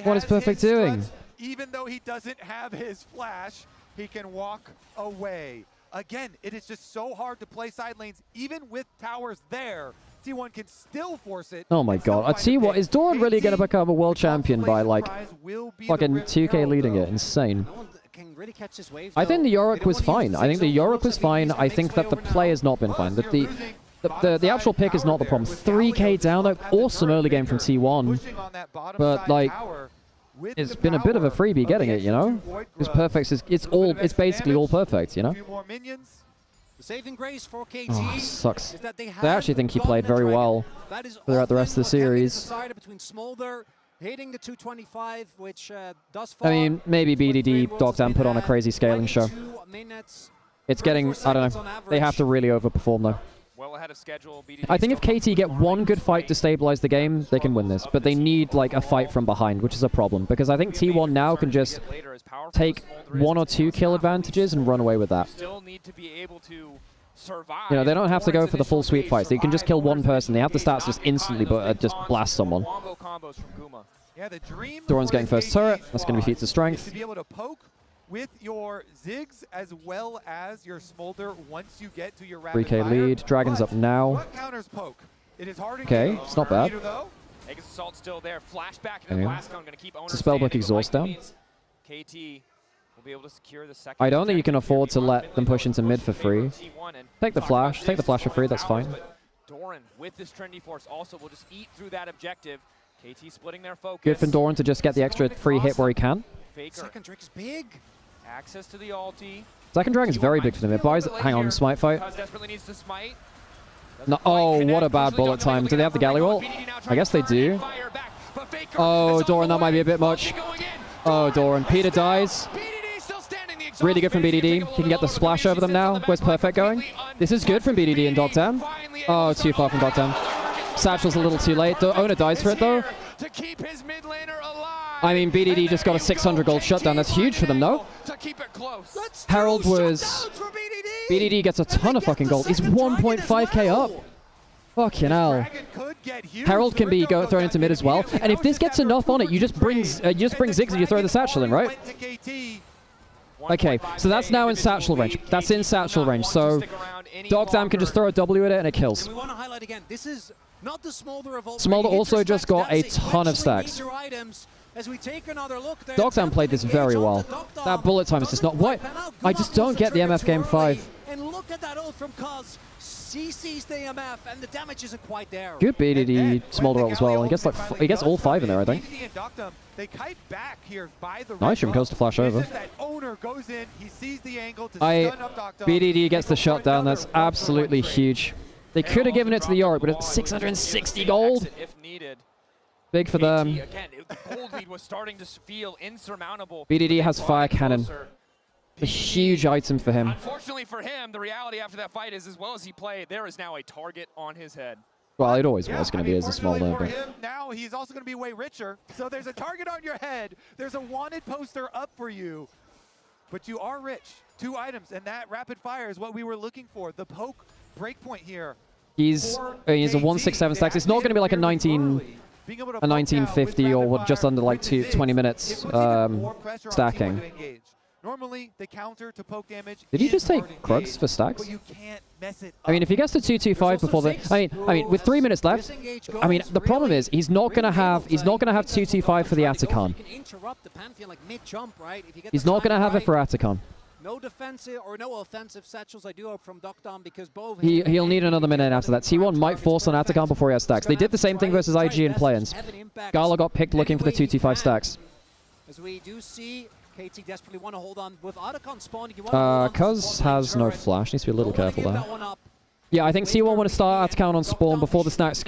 What is Perfect doing? Even though he doesn't have his flash, he can walk away. Again, it is just so hard to play side lanes, even with towers there. T1 can still force it. Oh my god. I tell you what, is Doran really going to become a world champion by like fucking 2K leading it? Insane. I think the Yorick was fine. I think the Yorick was fine. I think that the play has not been fine. The actual pick is not the problem. 3K down, though. Awesome early game from T1. But like, it's been a bit of a freebie getting it, you know? Because Perfect is, it's basically all perfect, you know? Oh, sucks. They actually think he played very well throughout the rest of the series. Hitting the 225, which I mean, maybe BDD Docdam put on a crazy scaling show. It's getting, I don't know. They have to really overperform, though. Well ahead of schedule. I think if KT get one good fight to stabilize the game, they can win this. But they need like a fight from behind, which is a problem. Because I think T1 now can just take 1 or 2 kill advantages and run away with that. You know, they don't have to go for the full sweep fights. They can just kill one person. They have the stats just instantly just blast someone. Doran's getting first turret. That's going to be feats of strength. To be able to poke with your Ziggs as well as your Smolder once you get to your rapid 3K lead. Dragon's up now. What counters poke? It is hard okay, it's not bad. Aegis Assault still there. Flashback and Okay. Blast Cone going to keep Owner It's a Spellbook standing. exhaust Likely down. means KT will be able to secure the second. I don't think you can objective afford to here. let them push into mid for free. Take the flash for free, that's fine. Doran with this trendy force also will just eat through that objective. KT splitting their focus. Good for Doran to just get the extra free hit where he can. Faker. Second Drake's big. Access to the ulti. Second Dragon's very big for them. It buys, hang on, smite fight. Cuz desperately needs to smite. No, oh, what a bad bullet time. Do they have the Galio ult? I guess they do. Oh, Doran, that might be a bit much. Oh, Doran. Peter dies. Really good from BDD. He can get the splash over them now. Where's Perfect going? This is good from BDD and Dogtam. Oh, too far from Dogtam. Satchel's a little too late. Owner dies for it, though. I mean, BDD just got a 600 gold shutdown. That's huge for them, no? Herald was... BDD gets a ton of fucking gold. He's 1.5k up. Fucking hell. Herald can be thrown into mid as well. And if this gets enough on it, you just bring Ziggs and you throw the Satchel in, right? Okay, so that's now in Satchel range. That's in Satchel range. So Dogtam can just throw a W at it and it kills. We want to highlight again, this is not the Smolder of Smolder also just got a ton of stacks. As we take another look there, Dogtam played this very well. That bullet time is just not... What? I just don't get the MF Game 5. And look at that ult from Cuz. CC's the MF, and the damage isn't quite there. Good BDD Smolder ult as well. He gets like he gets all 5 in there, I think. They kite back here by the Nice from Coast to flash over. that owner goes in, he sees the angle to stun up Dogtam. BDD gets the shutdown. That's absolutely huge. They could have given it to the Yorick, but it's 660 gold. If needed. Big for them. Again, the gold lead was starting to feel insurmountable. BDD has Fire Cannon. A huge item for him. Unfortunately for him, the reality after that fight is as well as he played, there is now a target on his head. Well, it always was going to be as a Smolder. But Now he's also going to be way richer. So there's a target on your head. There's a wanted poster up for you. But you are rich. 2 items, and that rapid fire is what we were looking for. The poke breakpoint here. he's a 167 stacks. It's not going to be like a 1950 or just under like 20 minutes stacking. Normally, the counter to poke damage. Did he just take Krugs for stacks? I mean, if he gets to 225 before the, I mean, with 3 minutes left, I mean, the problem is he's not gonna have 225 for the Atacon. He's not gonna have it for Atacon. No defensive or no offensive satchels I do hope from Dogtam because both He'll need another minute after that. T1 might force on Atacon before he has stacks. They did the same thing versus IG in play-ins. Gala got picked looking for the 225 stacks. As we do see, KT desperately want to hold on with Atacon spawning. Cuz has no flash. Needs to be a little careful there. Yeah, I think T1 want to start Atacon on spawn before the stacks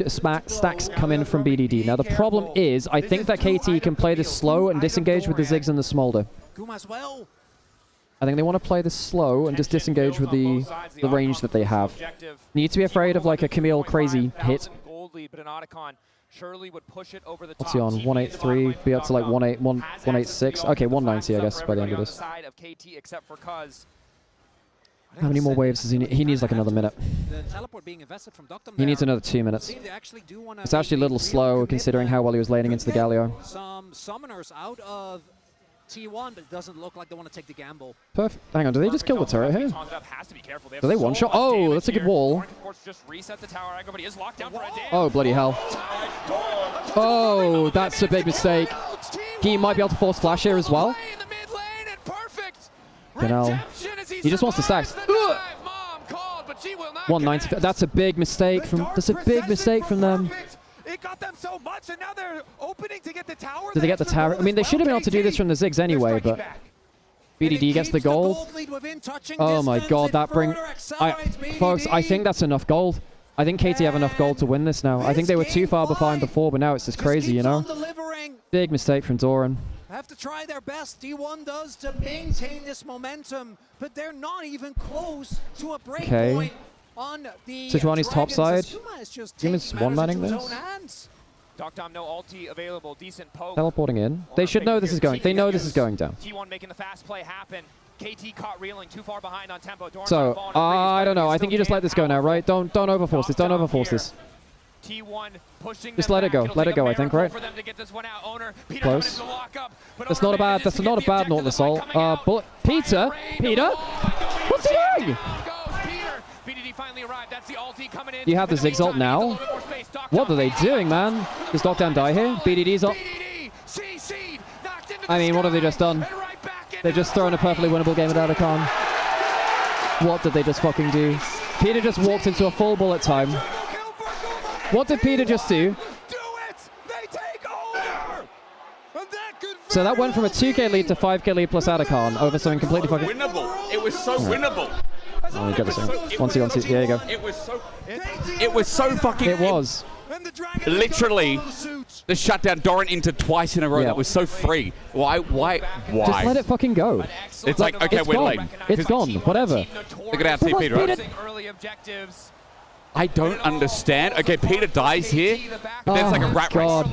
come in from BDD. Now the problem is, I think that KT can play this slow and disengage with the Ziggs and the Smolder. I think they want to play this slow and just disengage with the range that they have. Need to be afraid of like a Camille crazy hit. What's he on? 183, be up to like 186. Okay, 190 I guess by the end of this. How many more waves does he need? He needs like another minute. He needs another 2 minutes. It's actually a little slow considering how well he was laning into the Galio. Some summoners out of T1, but it doesn't look like they want to take the gamble. Perfect. Hang on, do they just kill the turret here? Do they one-shot? Oh, that's a good wall. Oh, bloody hell. Oh, that's a big mistake. He might be able to force flash here as well. He just wants the stacks. 190. That's a big mistake from. That's a big mistake from them. It got them so much, and now they're opening to get the tower. Did they get the tower? I mean, they should have been able to do this from the Ziggs anyway, but BDD gets the gold. Oh my god, that folks, I think that's enough gold. I think KT have enough gold to win this now. I think they were too far behind before, but now it's just crazy, you know? Big mistake from Doran. Have to try their best, D1 does, to maintain this momentum, but they're not even close to a break point. On the Sejuani's top side. Humans one-manning this. Dogtam, no ulti available, decent poke. Teleporting in. They should know this is going. They know this is going down. T1 making the fast play happen. KT caught reeling, too far behind on tempo. So I don't know. I think you just let this go now, right? Don't overforce this. Don't overforce this. T1 pushing just let it go. Let it go. I think, right? Close. That's not a bad. That's not a bad Nautilus ult. Bullet. Peter. What's he doing? BDD finally arrived. That's the ulti coming in. You have the Ziggs ult now. What are they doing, man? Does Lockdown die here? BDD's up. I mean, what have they just done? They've just thrown a perfectly winnable game at Atakan. What did they just fucking do? Peter just walked into a full bullet time. What did Peter just do? So that went from a 2k lead to 5k lead plus Atakan over something completely fucking... Winnable. It was so winnable. Oh, you got this thing. 1-2, 1-2. Yeah, you go. It was so fucking... It was. Literally, the shutdown Doran into twice in a row. Yeah. That was so free. Why? Just let it fucking go. It's like, okay, it's we're gone. late. It's gone. Whatever. They're gonna have TP, right? I don't understand. Okay, Peter dies here. But there's like a rat race.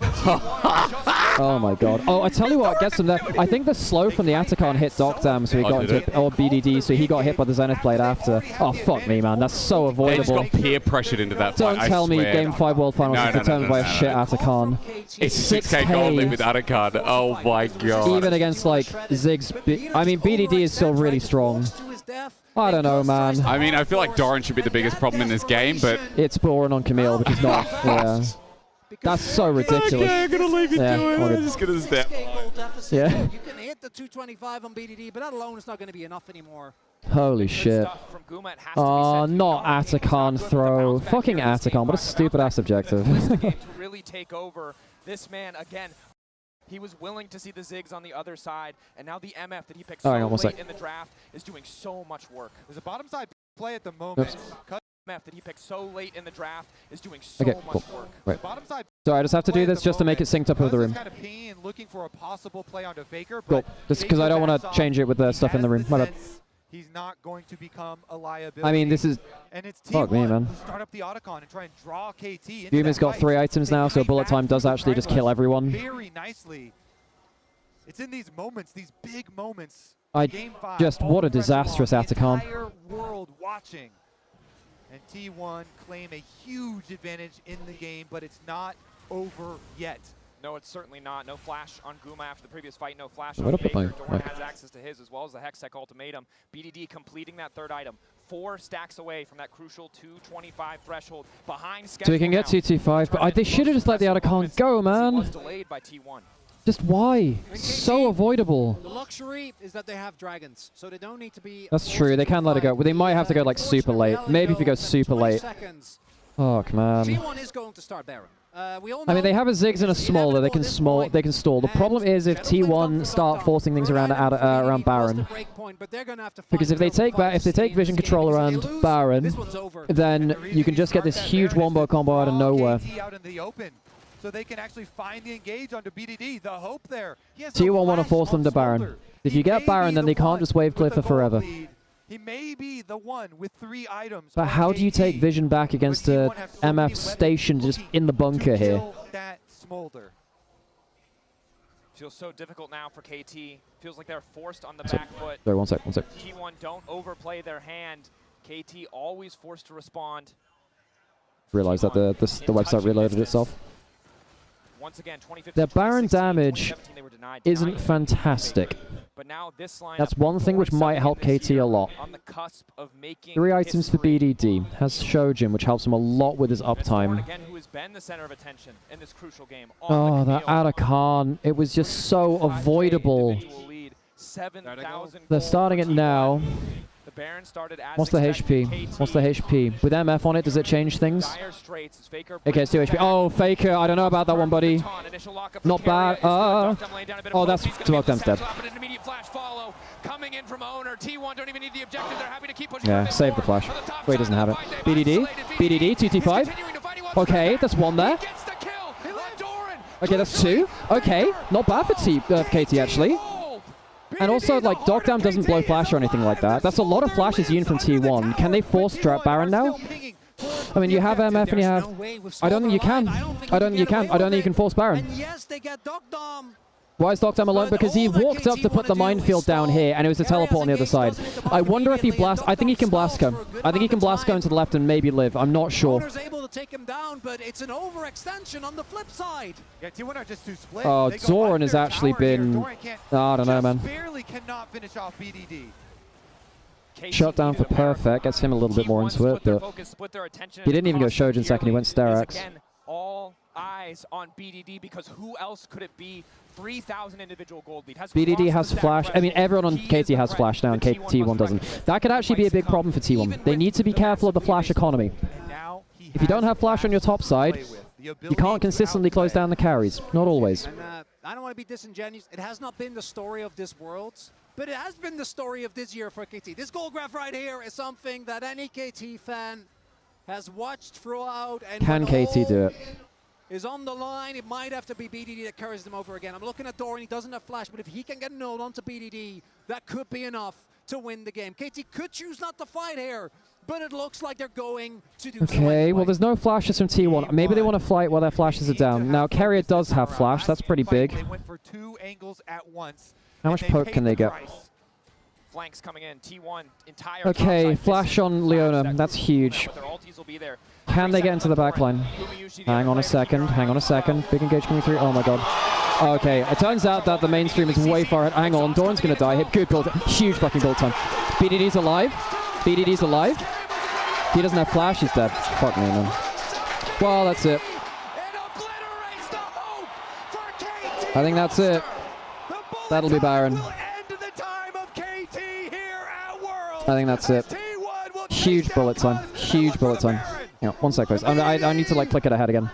Oh my god. Oh, I tell you what gets him there. I think the slow from the Atakan hit Doc Dam, so he got into it. Or BDD, so he got hit by the Zenith Blade after. Oh, fuck me, man. That's so avoidable. They just got peer pressured into that fight. Don't tell me Game 5 World Finals is determined by a shit Atakan. It's 6k gold lead with Atakan. Oh my god. Even against, like, Ziggs. I mean, BDD is still really strong. I don't know, man. I mean, I feel like Doran should be the biggest problem in this game, but... It's boring on Camille, which is not. Yeah. That's so ridiculous. Okay, I'm gonna leave you to it. I'm just gonna step. Yeah. You can hit the 225 on BDD, but that alone is not going to be enough anymore. Holy shit. Oh, not Atakan throw. Fucking Atakan. What a stupid ass objective. to really take over. This man, again, he was willing to see the Ziggs on the other side, and now the MF that he picked so late in the draft is doing so much work. There's a bottom side play at the moment. MF that he picked so late in the draft is doing so Okay, much cool. work. Wait. So I just have to do this just to make it synced up with the room. Looking for a possible play onto Faker, Cool. Just because I don't want to change it with the stuff in the room. My bad. He's not going to become a liability. I mean, this is... And it's Fuck me, man. Start up the Otacon and try and draw KT into Yuma's got 3 items now, so bullet time does actually just kill everyone. Very nicely. It's in these moments, these big moments. Game 5, just... What a disastrous Atakan. Entire world watching. And T1 claim a huge advantage in the game, but it's not over yet. No, it's certainly not. No flash on Guma after the previous fight. No flash What on up, Faker. my- Doran has access to his as well as the Hextech ultimatum. BDD completing that third item. 4 stacks away from that crucial 225 threshold. Behind schedule So we can get 225, but they should have just let the Atakan go, man. was delayed by T1. Just why? So avoidable. The luxury is that they have dragons, so they don't need to be... That's true. They can let it go. Well, they might have to go like super late. Maybe if you go super late. Fuck, man. T1 is going to start Baron. I mean, they have a Ziggs and a Smaller. They can stall. The problem is if T1 start forcing things around around Baron. Because if they take Vision Control around Baron, then you can just get this huge wombo combo out of nowhere. So they can actually find the engage onto BDD. The hope there. T1 want to force them to Baron. If you get Baron, then they can't just wave clear for forever. He may be the one with 3 items. But how do you take Vision back against a MF station just in the bunker here? That smolder. Feels so difficult now for KT. Feels like they're forced on the back foot. Sorry, one sec. T1 don't overplay their hand. KT always forced to respond. Realized that the website reloaded itself. Once again, Their Baron damage isn't fantastic. But now this That's one thing which might help KT a lot. 3 items for BDD. Has Shojin, which helps him a lot with his uptime. Again, who has been the center of attention in this crucial game. Oh, that Atakan. It was just so avoidable. They're starting it now. What's the HP? What's the HP? With MF on it, does it change things? Okay, it's 2 HP. Oh, Faker. I don't know about that one, buddy. Not bad. Oh, that's Dogdam's dead. Coming in from owner. T1 don't even need the objective. They're happy to keep pushing. Yeah, save the flash. Wait, he doesn't have it. BDD. BDD, 2T5. Okay, that's 1 there. Okay, that's 2. Okay, not bad for KT, actually. And also, like, Dogdam doesn't blow flash or anything like that. That's a lot of flashes Yoon from T1. Can they force Drop Baron now? I mean, you have MF and you have... I don't think you can. I don't think you can. I don't think you can force Baron. Yes, they get Dogdam. Why is Dogdam alone? Because he walked up to put the minefield down here, and it was a teleport on the other side. I wonder if he blasts... I think he can blast go. I think he can blast go into the left and maybe live. I'm not sure. Able to take him down, but it's an overextension on the flip side. Yeah, T1 are just too split. Oh, Zoran has actually been... I don't know, man. Barely cannot finish off BDD. Shut down for perfect. Gets him a little bit more into it, but he didn't even go Shojin second. He went Hysterics. Again, all eyes on BDD because who else could it be? 3,000 individual gold lead. BDD has flash. I mean, everyone on KT has flash now, and T1 doesn't. That could actually be a big problem for T1. They need to be careful of the flash economy. If you don't have flash on your top side, you can't consistently close down the carries. Not always. And, I don't want to be disingenuous. It has not been the story of this Worlds, but it has been the story of this year for KT. This gold graph right here is something that any KT fan has watched throughout. And Can KT do it? Is on the line. It might have to be BDD that carries them over again. I'm looking at Doran. He doesn't have flash, but if he can get a node onto BDD, that could be enough to win the game. KT could choose not to fight here, but it looks like they're going to do so. Okay, well, there's no flashes from T1. Maybe they want to fight while their flashes are down. Now, Carrier does have flash. That's pretty big. They went for 2 angles at once. How much poke can they get? Flanks coming in. T1 entire. Okay, flash on Leona. That's huge. Can they get into the backline? Hang on a second. Hang on a second. Big engage coming through. Oh my god. Okay, it turns out that the mainstream is way far ahead. Hang on, Doran's gonna die here. Good build. Huge fucking build time. BDD's alive. BDD's alive. He doesn't have flash. He's dead. Fuck me, man. Well, that's it. I think that's it. That'll be Baron. I think that's it. Huge bullet time. Huge bullet time. Yeah, 1 sec, please. I need to like click it ahead again.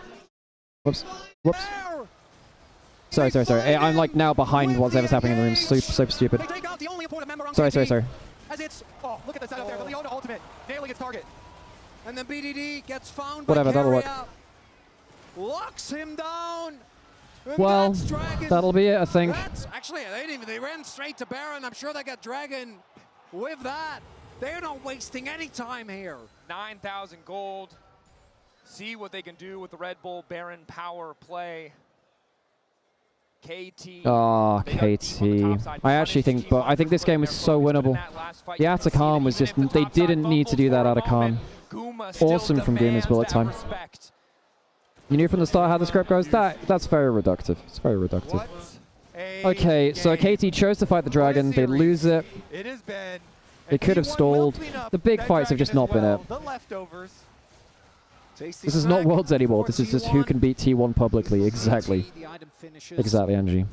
Whoops. Whoops. Sorry. I'm like now behind whatever's happening in the room. Super stupid. Sorry. As it's, oh, look at the setup there. The Leona ultimate, nailing its target. And then BDD gets found. Whatever, that'll work. Locks him down. Well, that'll be it, I think. Actually, they ran straight to Baron. I'm sure they got Dragon with that. They're not wasting any time here. 9,000 gold. See what they can do with the Red Bull Baron power play. KT. Oh, KT. I actually think, but I think this game was so winnable. The Atacam was just, they didn't need to do that Atacam. Awesome from Guma's bullet time. You knew from the start how the script goes? That's very reductive. It's very reductive. Okay, so KT chose to fight the dragon. They lose it. They could have stalled. The big fights have just not been it. This is not Worlds anymore. This is just who can beat T1 publicly. Exactly. Exactly, Angie.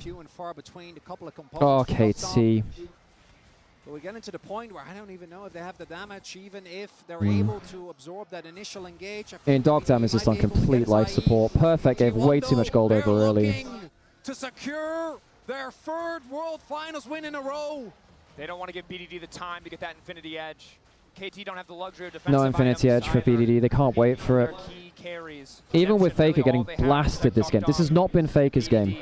Oh, KT. But we get into the point where I don't even know if they have the damage, even if they're able to absorb that initial engage. And Dark Dam is just on complete life support. Perfect gave way too much gold over early. To secure their 3rd World Finals win in a row. They don't want to give BDD the time to get that Infinity Edge. KT don't have the luxury of defensive No Infinity Edge for BDD. They can't wait for it. Even with Faker getting blasted this game. This has not been Faker's game.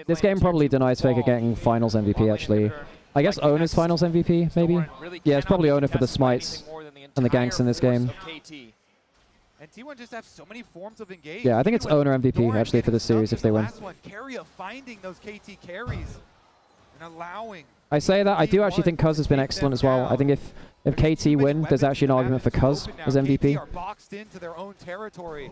This game probably denies Faker getting Finals MVP, actually. I guess Owner's Finals MVP, maybe? Yeah, it's probably Owner for the smites and the ganks in this game. And T1 just have so many forms of engage. Yeah, I think it's Owner MVP, actually, for this series if they win. Carry of finding those KT carries and allowing. I say that, I do actually think Cuz has been excellent as well. I think if KT win, there's actually an argument for Cuz as MVP. Are boxed into their own territory.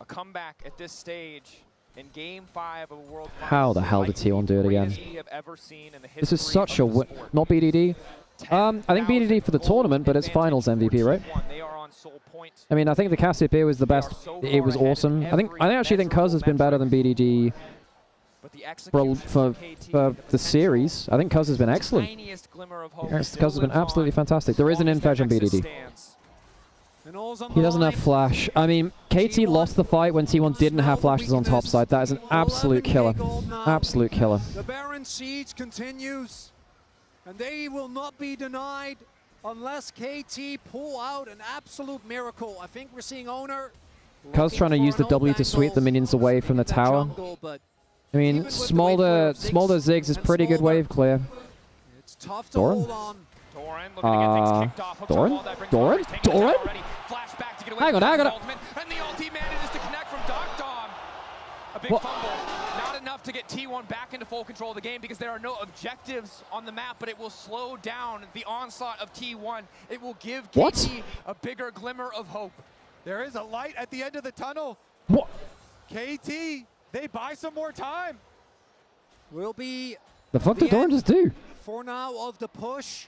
A comeback at this stage in Game 5 of a World Finals. How the hell did T1 do it again? This is such a win. Not BDD. I think BDD for the tournament, but it's Finals MVP, right? I mean, I think the Cassiopeia was the best. It was awesome. I actually think Cuz has been better than BDD for the series. I think Cuz has been excellent. Cuz has been absolutely fantastic. There is an in-fetch on BDD. He doesn't have flash. I mean, KT lost the fight when T1 didn't have flashes on top side. That is an absolute killer. Absolute killer. The Baron siege continues, and they will not be denied unless KT pull out an absolute miracle. I think we're seeing Owner. Cuz trying to use the W to sweep the minions away from the tower. I mean, Smolder Ziggs is pretty good wave clear. It's tough to hold on. Doran? Hang on. And the ulti manages to connect from Dark Dom. A big fumble. Not enough to get T1 back into full control of the game because there are no objectives on the map, but it will slow down the onslaught of T1. It will give KT a bigger glimmer of hope. There is a light at the end of the tunnel. What? KT, they buy some more time. Will be The fuck did Doran just do? For now of the push,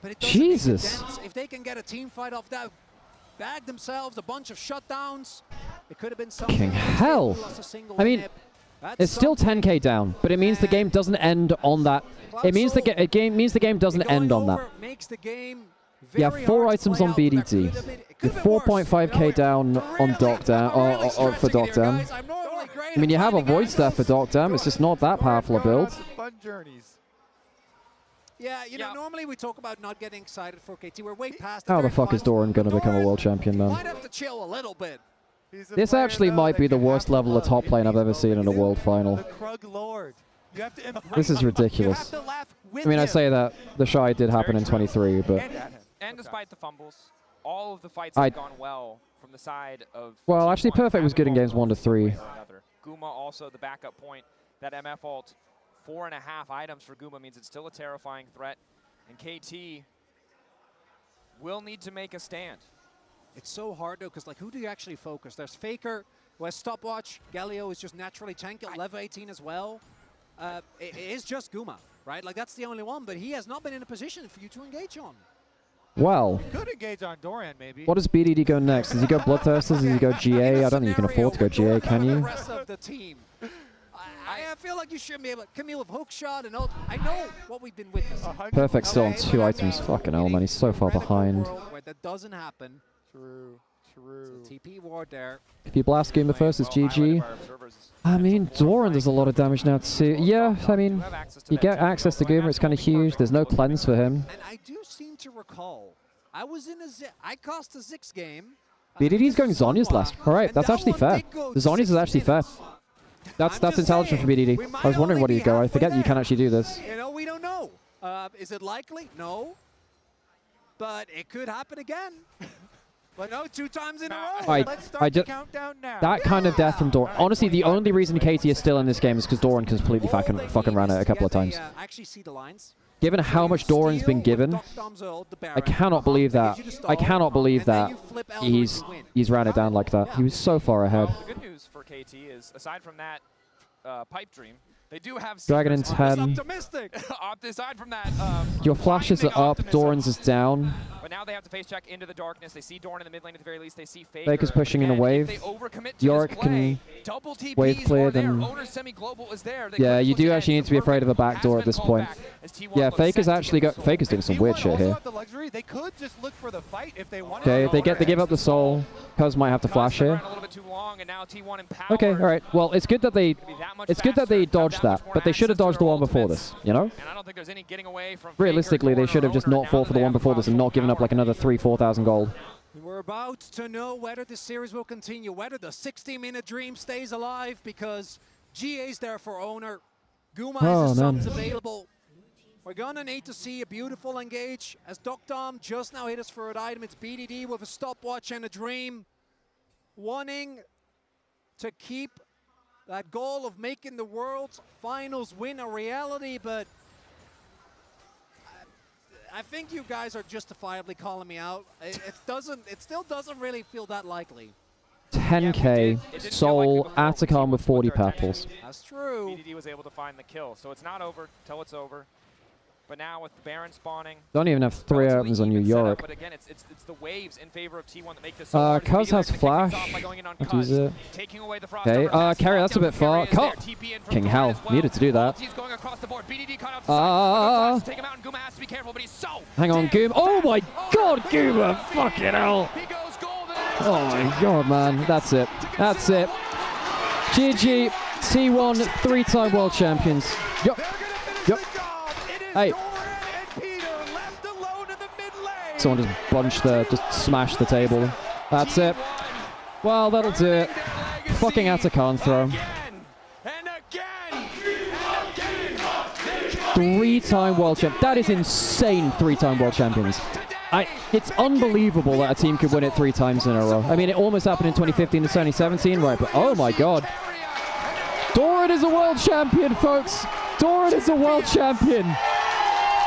but it Jesus. If they can get a team fight off that, bag themselves a bunch of shutdowns, it could have been something. Fucking hell. I mean, it's still 10k down, but it means the game doesn't end on that. It means the game doesn't end on that. You have 4 items on BDT. You're 4.5k down on Docdown, or for Docdown. I mean, you have a voice there for Docdown. It's just not that powerful a build. Fun journeys. Yeah, you know, normally we talk about not getting excited for KT. We're way past the How the fuck is Doran going to become a world champion, man? Might have to chill a little bit. This actually might be the worst level of top lane I've ever seen in a world final. This is ridiculous. I mean, I say that the Shy did happen in 23, but... And despite the fumbles, all of the fights have gone well from the side of... Well, actually, Perfect was good in games 1 to 3. Guma also the backup point. That MF ult, 4.5 items for Guma means it's still a terrifying threat. And KT will need to make a stand. It's so hard, though, because, like, who do you actually focus? There's Faker, who has stopwatch. Galio is just naturally tanky, level 18 as well. It is just Guma, right? Like, that's the only one, but he has not been in a position for you to engage on. Well, could engage on Doran, maybe. What does BDD go next? Does he go Bloodthirsters? Does he go GA? I don't think you can afford to go GA, can you? The rest of the team. I feel like you shouldn't be able to. Camille with hookshot and all. I know what we've been witnessing. Perfect still on 2 items. Fucking hell, man. He's so far behind. Where that doesn't happen. True. So TP ward there. If you blast Guma first, it's GG. I mean, Doran does a lot of damage now too. Yeah, I mean, you get access to Guma, it's kind of huge. There's no cleanse for him. And I do seem to recall, I was in I cast a Ziggs game. BDD's going Zhonya's last. Alright, that's actually fair. The Zhonya's is actually fair. That's intelligent for BDD. I was wondering what he'd go. I forget that you can actually do this. You know, we don't know. Is it likely? No. But it could happen again. But no, 2 times in a row. Let's start the countdown now. That kind of death from Doran. Honestly, the only reason KT is still in this game is because Doran completely fucking ran it a couple of times. I actually see the lines. Given how much Doran's been given, I cannot believe that. I cannot believe that he's ran it down like that. He was so far ahead. The good news for KT is, aside from that pipe dream, they do have Dragon in 10. Optimistic. Aside from that, your flashes are up, Doran's is down. But now they have to face check into the darkness. They see Doran in the mid lane at the very least. They see Faker. Faker's pushing in a wave. Yorick can wave clear them. Yeah, you do actually need to be afraid of a backdoor at this point. Yeah, Faker's doing some weird shit here. They could just look for the fight if they want. Okay, they give up the soul. Cuz might have to flash here. Okay, all right. Well, it's good that they dodged that, but they should have dodged the one before this, you know? Realistically, they should have just not fought for the one before this and not given up like another 3,000-4,000 gold. We're about to know whether this series will continue, whether the 60-minute dream stays alive, because GA's there for owner. Guma has his subs available. We're gonna need to see a beautiful engage as Docdom just now hit us for an item. It's BDD with a stopwatch and a dream, wanting to keep that goal of making the World's Finals win a reality, but I think you guys are justifiably calling me out. It still doesn't really feel that likely. 10k, Soul, Atacon with 40 purples. That's true. BDD was able to find the kill, so it's not over till it's over. But now with the Baron spawning, don't even have 3 items on you, Yorick. But again, it's the waves in favor of T1 that make this so hard. Cuz has flash. Let's use it. Okay, carry, that's a bit far. Cut! King hell, needed to do that. Hang on, Goom. Oh my god, Goomer! Fucking hell! Oh my god, man. That's it. That's it. GG, T1, 3-time world champions. Yup. Yup. Hey. Someone just smashed the table. That's it. Well, that'll do it. Fucking Atacon throw. 3-time world champ. That is insane, 3-time world champions. It's unbelievable that a team could win it 3 times in a row. I mean, it almost happened in 2015 to 2017, right? But oh my god. Doran is a world champion, folks. Doran is a world champion.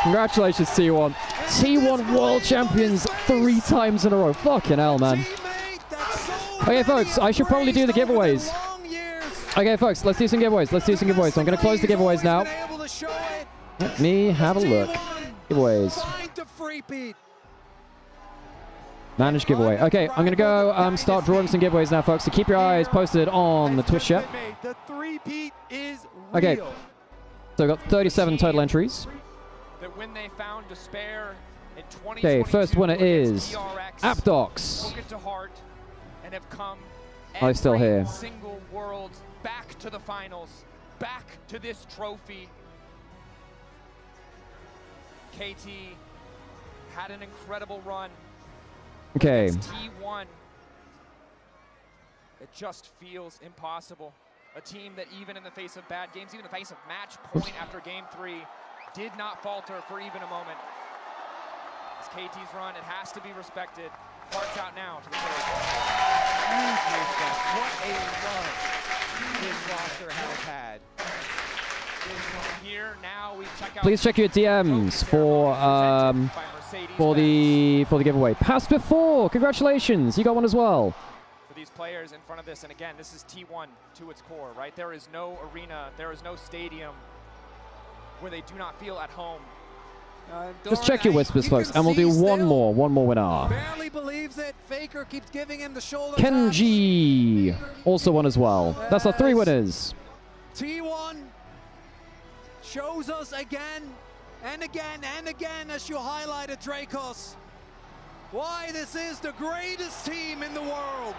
Congratulations, T1. T1 world champions 3 times in a row. Fucking hell, man. Okay, folks, I should probably do the giveaways. Okay, folks, let's do some giveaways. I'm going to close the giveaways now. Let me have a look. Giveaways. Manage giveaway. Okay, I'm going to go start drawing some giveaways now, folks. So keep your eyes posted on the Twitch chat. The three-peat is Okay. real. So we've got 37 total entries. That when they found despair in Okay, first winner is Apdox. took it to heart and have come I'm still every here. single world back to the finals, back to this trophy. KT had an incredible run. Okay. T1. It just feels impossible. A team that even in the face of bad games, even in the face of match point after game 3, did not falter for even a moment. It's KT's run, it has to be respected. Hearts out now to the players. What a run this roster has had. Here now we check out. Please check your DMs for the giveaway. Passed before. Congratulations, you got one as well. For these players in front of this, and again, this is T1 to its core, right? There is no arena, there is no stadium where they do not feel at home. Just check your whispers, folks, and we'll do one more winner. Barely believes it. Faker keeps giving him the shoulder. Kenji also won as well. That's our 3 winners. T1 shows us again and again and again, as you highlighted, Dracos, why this is the greatest team in the world.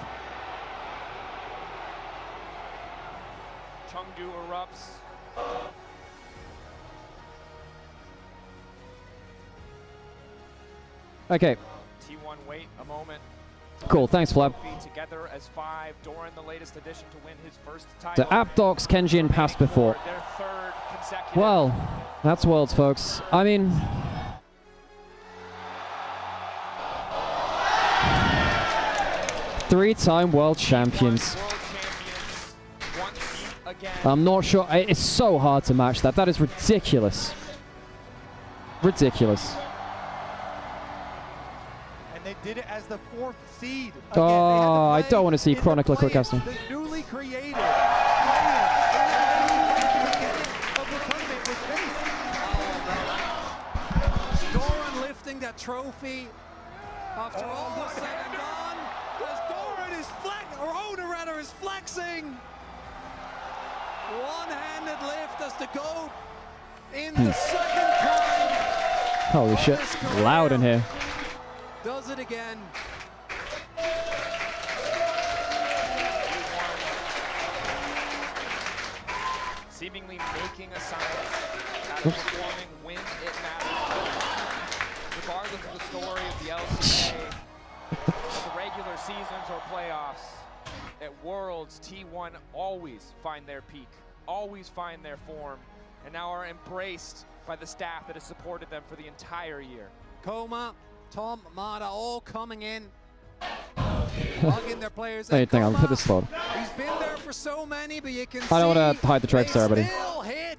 Chengdu erupts. Okay. T1 wait a moment. Cool, thanks, Flab. Together as 5. Doran, the latest addition to win his first So title. Apdox, Kenji, and passed before. Their 3rd consecutive. Well, that's Worlds, folks. I mean, three-time world champions. I'm not sure. It's so hard to match that. That is ridiculous. Ridiculous. And they did it as the 4th seed. Oh, I don't want to see Chronicler quickcasting. The newly created Doran lifting that trophy after all was said and done. As Doran is Oda is flexing. One-handed lift as the GOAT in the 2nd time. Holy shit. Loud in here. Does it again. Seemingly making a science out of performing when it matters. Regardless of the story of the LCK, the regular seasons or playoffs, at Worlds, T1 always find their peak, always find their form, and now are embraced by the staff that has supported them for the entire year. Coma, Tom, Mata, all coming in, hugging their players. Hey, hang on, put this slot. He's been there for so many, but you can I don't want to hide the trophies there, buddy. still hit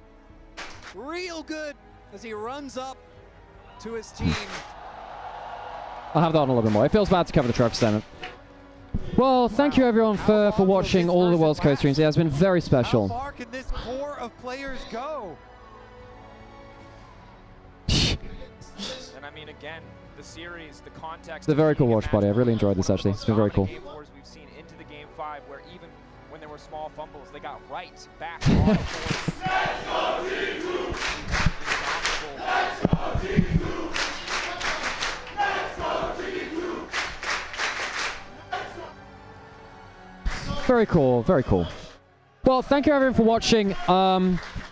real good as he runs up to his team. I'll have that on a little bit more. It feels bad to cover the trophy center. Well, thank you everyone for watching all of the World's Coast streams. It has been very special. How far can this core of players go? And I mean, again, the series, the context. It's a very cool watch party. I really enjoyed this actually. It's been very cool. Game 4s we've seen into the game 5, where even when there were small fumbles, they got right back on Very cool, very cool. Well, thank you everyone for watching.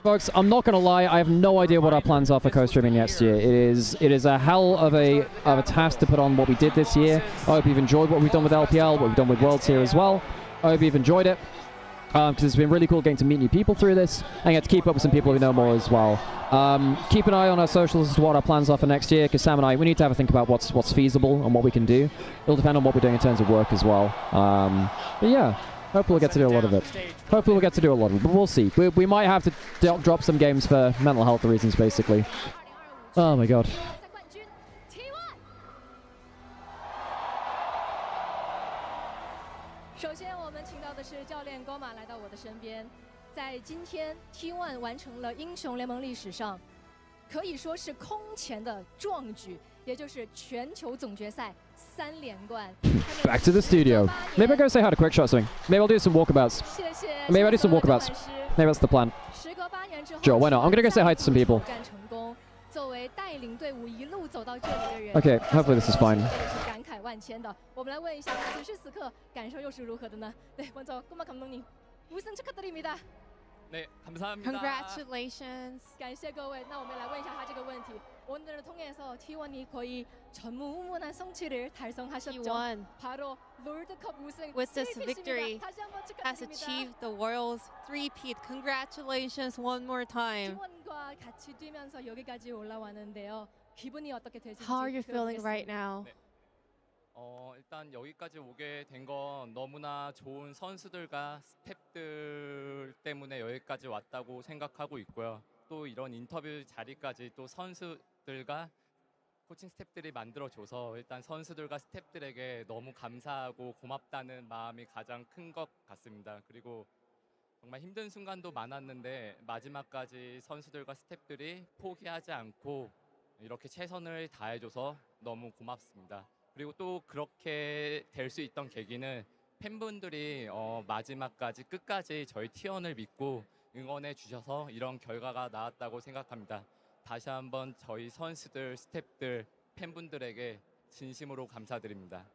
Folks, I'm not gonna lie, I have no idea what our plans are for co-streaming next year. It is a hell of a task to put on what we did this year. I hope you've enjoyed what we've done with LPL, what we've done with Worlds here as well. I hope you've enjoyed it. Because it's been really cool getting to meet new people through this and get to keep up with some people who know more as well. Keep an eye on our socials as to what our plans are for next year, because Sam and I, we need to have a think about what's feasible and what we can do. It'll depend on what we're doing in terms of work as well. But yeah, hopefully we'll get to do a lot of it. Hopefully we'll get to do a lot of it, but we'll see. We might have to drop some games for mental health reasons, basically. Oh my god. 首先，我们请到的是教练高马来到我的身边。在今天 ，T1 完成了英雄联盟历史上可以说是空前的壮举，也就是全球总决赛3连冠。Back to the studio. Maybe I go say hi to Quickshot something. Maybe I'll do some walkabouts. 谢谢。 Maybe I'll do some walkabouts. Maybe that's the plan. 时隔8年之后 Sure, why not? I'm gonna go say hi to some people. 战成功，作为带领队伍一路走到这里的人 Okay, hopefully this is fine. 是感慨万千的。我们来问一下，此时此刻感受又是如何的呢？네, 먼저 꼬마 감독님 우승 축하드립니다. 네, 감사합니다. Congratulations. 感谢各位。那我们来问一下他这个问题。 오늘을 통해서 T1이 거의 전무후무한 성취를 달성하셨죠. T1 바로 롤드컵 우승. with this victory 다시 한번 has 축하드립니다. achieved the world's three-peat. Congratulations one more time. T1과 같이 뛰면서 여기까지 올라왔는데요. 기분이 어떻게 되시는지 How are you feeling right now? 일단 여기까지 오게 된 건 너무나 좋은 선수들과 스태프들 때문에 여기까지 왔다고 생각하고 있고요. 또 이런 인터뷰 자리까지 또 선수들과 코칭 스태프들이 만들어줘서 일단 선수들과 스태프들에게 너무 감사하고 고맙다는 마음이 가장 큰 것 같습니다. 그리고 정말 힘든 순간도 많았는데 마지막까지 선수들과 스태프들이 포기하지 않고 이렇게 최선을 다해줘서 너무 고맙습니다. 그리고 또 그렇게 될 수 있던 계기는 팬분들이 마지막까지 끝까지 저희 T1을 믿고 응원해 주셔서 이런 결과가 나왔다고 생각합니다. 다시 한번 저희 선수들, 스태프들, 팬분들에게 진심으로 감사드립니다.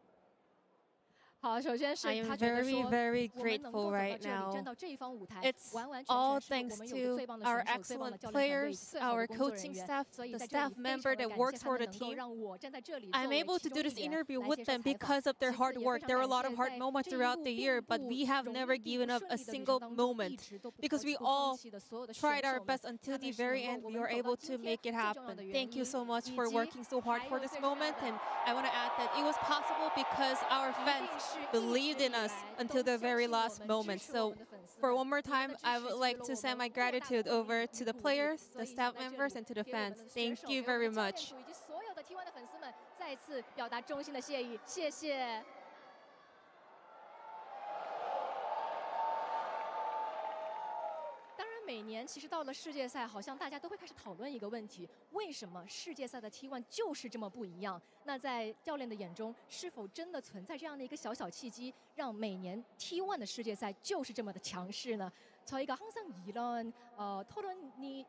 好，首先是 I am 他觉得 very, 说 very 我们能够 grateful 走到 right 这里， now. 站到这一方舞台， It's 完完 all 全全是我 thanks 们有着 to 最棒的 our 选手、最棒的 excellent 教练团队、 players, 最好的 our 工作人 coaching 员。 staff, 所以 the 在这里 staff 非 member 常的 that 感 works 谢他 for 们 the 能够 team. 让我站在这里， I'm 作为 able 其 to 中 do 一 this 员 interview 来 with 接受 them 采访。 because of their 这次 hard 也非 work. 常 There are a 感 lot 谢 of hard 在 moments 这一 throughout 路 the 并 year, but 不 we have 容 never 易、并 given 不 up 顺 a 利的旅 single 程当中， moment 一直都不 because 得 we 不放 all 弃的所有的 tried 选 our 手们， best 他 until 们 the 是能 very 够 end. 我 We 们 were 走到 able 今 to 天 make it 最重要 happen. 的原 Thank you 因， so much 以 for 及 working so hard 还 for 有 this 最重要 moment, 的 and I want to add that it was possible because our 一 fans 定是一 believed 直 in 以 us 来 until 都 the 相 very 信我 last 们、支 moment. 持我 So 们的粉丝 for 们。 one more 你们 time, 的支 I 持 would 给 like 了 to 我 send 们 my 莫大的 gratitude 动力 over 与 to the 鼓励。 players, 所 the 以想 staff 在这 members, 里 and to the 给我们 fans. 的选 Thank 手， you 给我们 very 的教练 much. 组以及所有的 T1 的粉丝们，再次表达衷心的谢意，谢谢。当然，每年其实到了世界赛，好像大家都会开始讨论一个问题：为什么世界赛的 T1 就是这么不一样？那在教练的眼中，是否真的存在这样的一个小小契机，让每年 T1 的世界赛就是这么的强势呢？ 저희가 항상 이런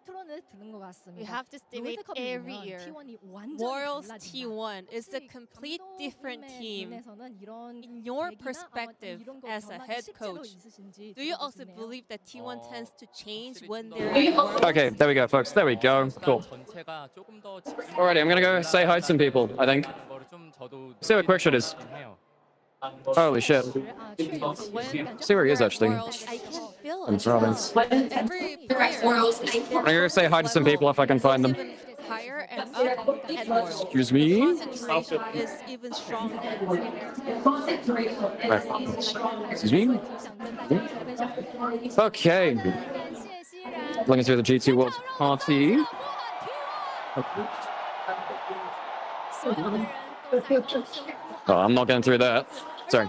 토론을 듣는 것 같습니다. We have this debate 롤드컵이 every 오면 year. T1이 완전히 World's 달라진다. T1 is a 혹시 complete different 감독님의 team. 눈에서는 이런 In your 계기나 아마 perspective 이런 거 as a 변화가 head 실제로 coach, 있으신지 do you 들어보고 also 싶네요. believe that T1 tends to change when Okay, there we go, folks. There we go. Cool. Alrighty, I'm gonna go say hi to some people, I think. See where Quickshot is. Holy shit. See where he is, actually. In province. I'm gonna go say hi to some people if I can find them. higher and up and more. Excuse me? Concentration is even stronger. Excuse me? Okay. Looking through the GT World Party. Oh, I'm not getting through that. Sorry.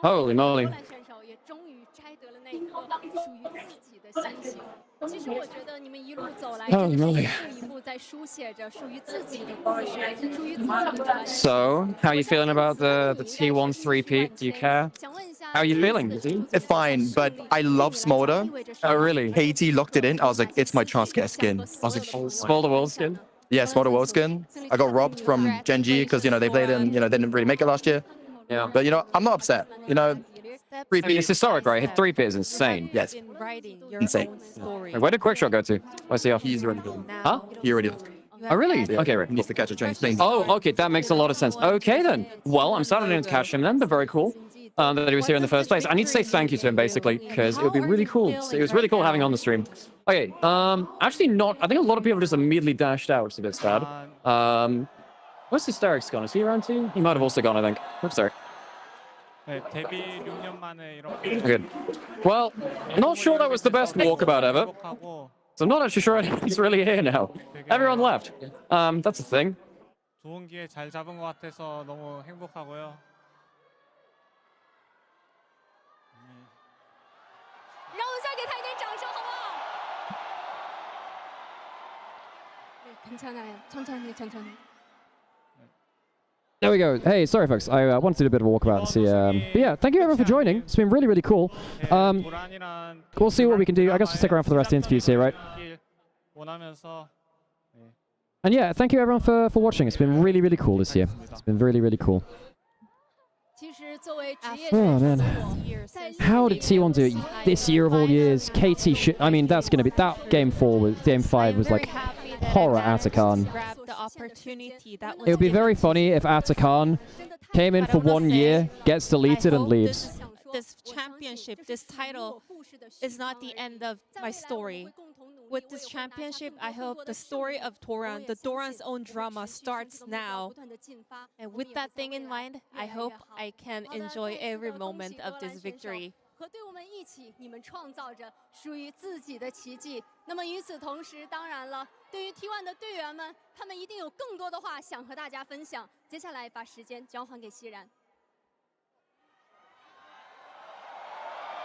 Holy moly. Holy moly. So, how are you feeling about the T1 3-peat? Do you care? How are you feeling? It's fine, but I love Smolder. Oh, really? KT locked it in. I was like, it's my chance to get a skin. I was like, Smolder World skin? Yeah, Smolder World skin. I got robbed from Genji because, you know, they played him, you know, they didn't really make it last year. Yeah. But, you know, I'm not upset. You know, I mean, it's historic, right? 3-peat is insane. Yes. Insane. Wait, where did Quickshot go to? Where's he off? He's already done. Huh? He already done. Oh, really? Yeah. Okay, right. He needs to catch a Chinese plane. Oh, okay, that makes a lot of sense. Okay, then. Well, I'm sorry I didn't catch him then, but very cool that he was here in the first place. I need to say thank you to him, basically, because it would be really cool. It was really cool having him on the stream. Okay, actually not. I think a lot of people just immediately dashed out, which is a bit sad. Where's Hysterics gone? Is he around too? He might have also gone, I think. Oops, sorry. Okay. Well, I'm not sure that was the best walkabout ever. So I'm not actually sure anyone's really here now. Everyone left. That's the thing. 좋은 기회 잘 잡은 것 같아서 너무 행복하고요. 괜찮아요. 천천히. There we go. Hey, sorry folks, I wanted to do a bit of a walkabout and see. But yeah, thank you everyone for joining. It's been really, really cool. We'll see what we can do. I guess we'll stick around for the rest of the interviews here, right? And yeah, thank you everyone for watching. It's been really, really cool this year. It's been really, really cool. Oh man, how did T1 do it this year of all years? KT should. I mean, that's gonna be that game 5 was like horror Atakan. It would be very funny if Atakan came in for 1 year, gets deleted, and leaves. This championship, this title, is not the end of my story. With this championship, I hope the story of Doran, the Doran's own drama, starts now. And with that thing in mind, I hope I can enjoy every moment of this victory. 和队伍们一起，你们创造着属于自己的奇迹。那么与此同时，当然了，对于 T1 的队员们，他们一定有更多的话想和大家分享。接下来把时间交还给熙然。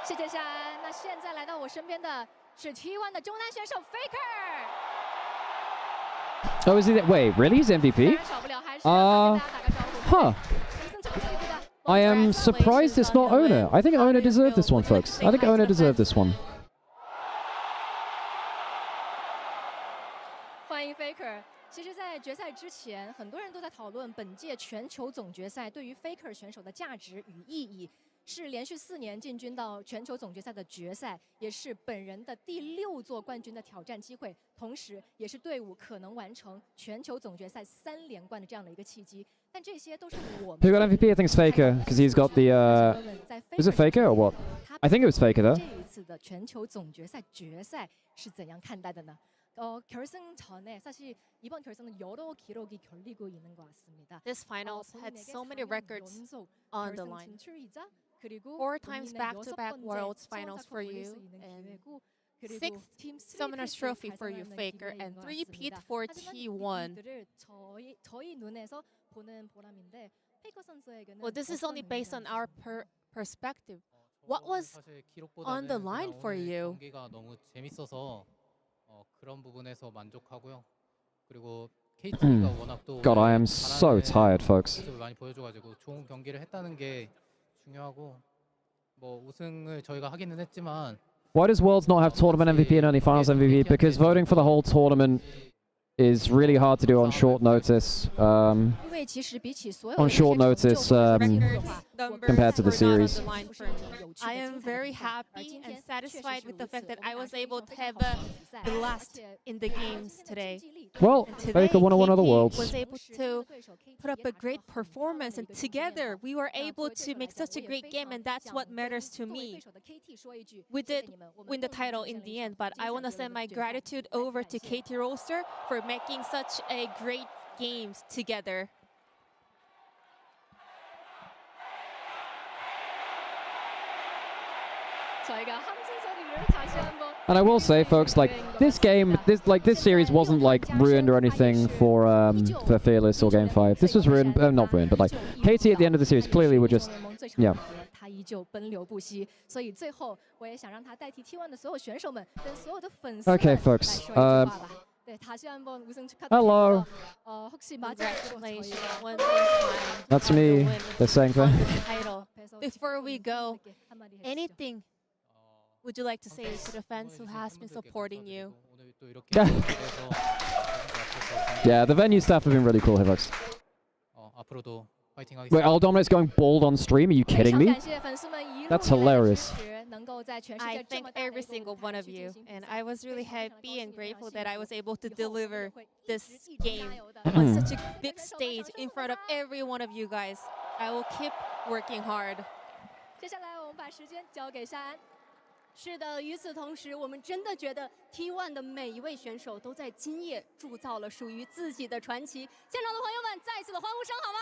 谢谢珊安。那现在来到我身边的是 T1 的中单选手 Faker。Oh, is he? Wait, really? He's MVP? Huh. I am surprised it's not Owner. I think Owner deserved this one, folks. I think Owner deserved this one. 欢迎 Faker。其实，在决赛之前，很多人都在讨论本届全球总决赛对于 Faker 选手的价值与意义。是连续4年进军到全球总决赛的决赛，也是本人的第6座冠军的挑战机会，同时也是队伍可能完成全球总决赛3连冠的这样的一个契机。但这些都是我们。Who got MVP? I think it's Faker because he's got the. Is it Faker or what? I think it was Faker though. 这一次的全球总决赛决赛是怎样看待的呢？결승 전에 사실 이번 결승은 여러 기록이 결리고 있는 것 같습니다. This finals had so many records on the line. 4 times back-to-back Worlds Finals for you, and 6th Summoner's Trophy for you, Faker, and 3-peat for T1. Well, this is only based on our perspective. What was on the line for you? 그런 부분에서 만족하고요. 그리고 God, I am so tired, folks. 많이 보여줘가지고 좋은 경기를 했다는 게 중요하고 뭐 우승을 저희가 하기는 했지만. Why does Worlds not have tournament MVP and only finals MVP? Because voting for the whole tournament is really hard to do on short notice. On short notice compared to the series. I am very happy and satisfied with the fact that I was able to have the last in the games today. Well, Faker won one of the Worlds. Was able to put up a great performance, and together we were able to make such a great game, and that's what matters to me. We did win the title in the end, but I want to send my gratitude over to KT Roster for making such a great games together. And I will say, folks, like this series wasn't like ruined or anything for Fearless or Game 5. This was ruined, not ruined, but like KT at the end of the series clearly were just, yeah. Okay, folks. Hello. That's me. They're saying that. Before we go, anything would you like to say to the fans who has been supporting you? Yeah, the venue staff have been really cool here, folks. Wait, Aldominate's going bald on stream? Are you kidding me? That's hilarious. I thank every single one of you, and I was really happy and grateful that I was able to deliver this game on such a big stage in front of every one of you guys. I will keep working hard. 是的，与此同时，我们真的觉得 T1 的每一位选手都在今夜铸造了属于自己的传奇。现场的朋友们，再次的欢呼声好吗？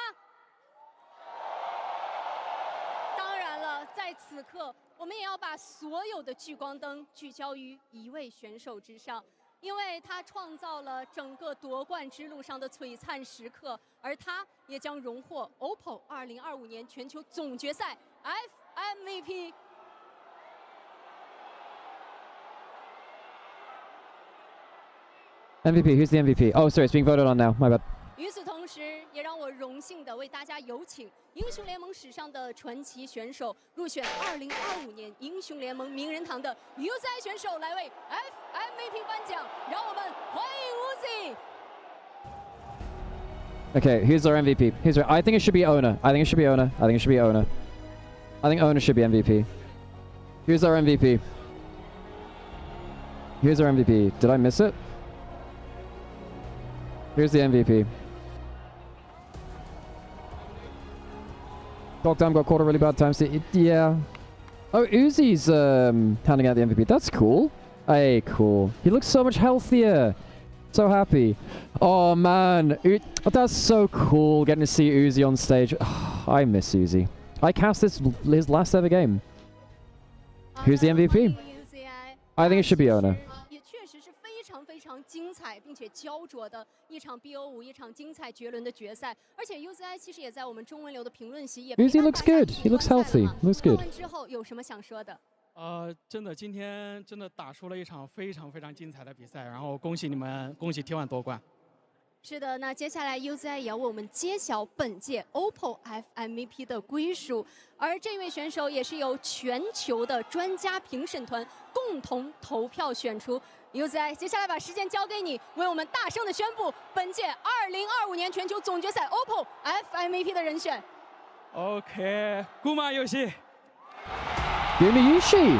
当然了，在此刻，我们也要把所有的聚光灯聚焦于一位选手之上，因为他创造了整个夺冠之路上的璀璨时刻，而他也将荣获 OPPO 2025年全球总决赛 FMVP。MVP. Who's the MVP? Oh, sorry, it's being voted on now. My bad. 与此同时，也让我荣幸的为大家有请英雄联盟史上的传奇选手，入选2025年英雄联盟名人堂的 UZI 选手来为 FMVP 颁奖。让我们欢迎 Uzi。 Okay, who's our MVP? I think it should be Ona. I think it should be Ona. I think Ona should be MVP. Who's our MVP? Here's our MVP. Did I miss it? Here's the MVP. Dogtime got caught a really bad time. Yeah. Oh, Uzi's handing out the MVP. That's cool. Hey, cool. He looks so much healthier. So happy. Oh, man. That's so cool getting to see Uzi on stage. I miss Uzi. I cast his last ever game. Who's the MVP? I think it should be Ona. 也确实是非常非常精彩并且焦灼的一场 BO5，一场精彩绝伦的决赛。而且 UZI 其实也在我们中文流的评论席也。Uzi looks good. He looks healthy. Looks good. 看完之后有什么想说的？真的今天真的打出了一场非常非常精彩的比赛，然后恭喜你们，恭喜T1夺冠。是的，那接下来 UZI 也要为我们揭晓本届 OPPO FMVP 的归属，而这位选手也是由全球的专家评审团共同投票选出。UZI， 接下来把时间交给你，为我们大声的宣布本届2025年全球总决赛 OPPO FMVP 的人选。OK， 古马游戏。Give me Yushi.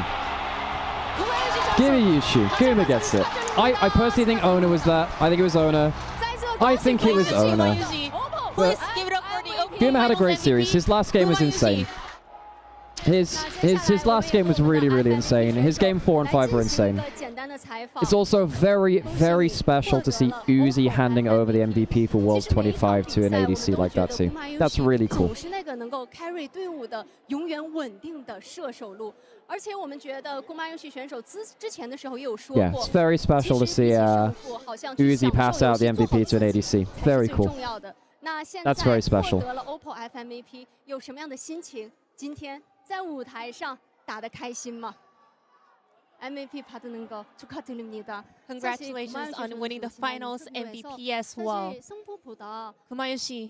Give me Yushi. Guma gets it. I personally think Ona was that. I think it was Ona. I think it was Ona. But Guma had a great series. His last game was insane. His last game was really, really insane. His game 4 and 5 were insane. It's also very, very special to see Uzi handing over the MVP for Worlds 25 to an ADC like that too. That's really cool. 是那个能够 carry 队伍的永远稳定的射手路，而且我们觉得古马游戏选手之前的时候也有说过 Yeah, it's very special to see Uzi pass out the MVP to an ADC. Very cool. 那现 That's very special. 获得了 OPPO FMVP， 有什么样的心情？今天在舞台上打得开心吗？ MVP 받는 거 축하드립니다. Congratulations on winning the finals MVP as well. Kumayoshi,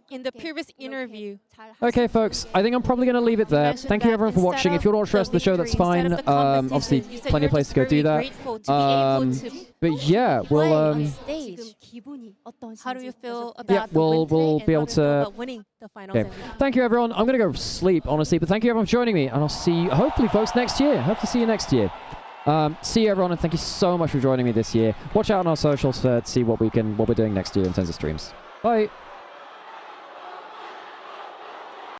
in the previous interview. Okay, folks, I think I'm probably going to leave it there. Thank you everyone for watching. If you want to watch the rest of the show, that's fine. Obviously, plenty of places to go do that. But yeah, we'll How do you feel about yeah, we'll be able to winning the finals? Okay. Thank you everyone. I'm going to go sleep, honestly, but thank you everyone for joining me, and I'll see you, hopefully, folks, next year. Hope to see you next year. See you everyone, and thank you so much for joining me this year. Watch out on our socials to see what we're doing next year in terms of streams. Bye.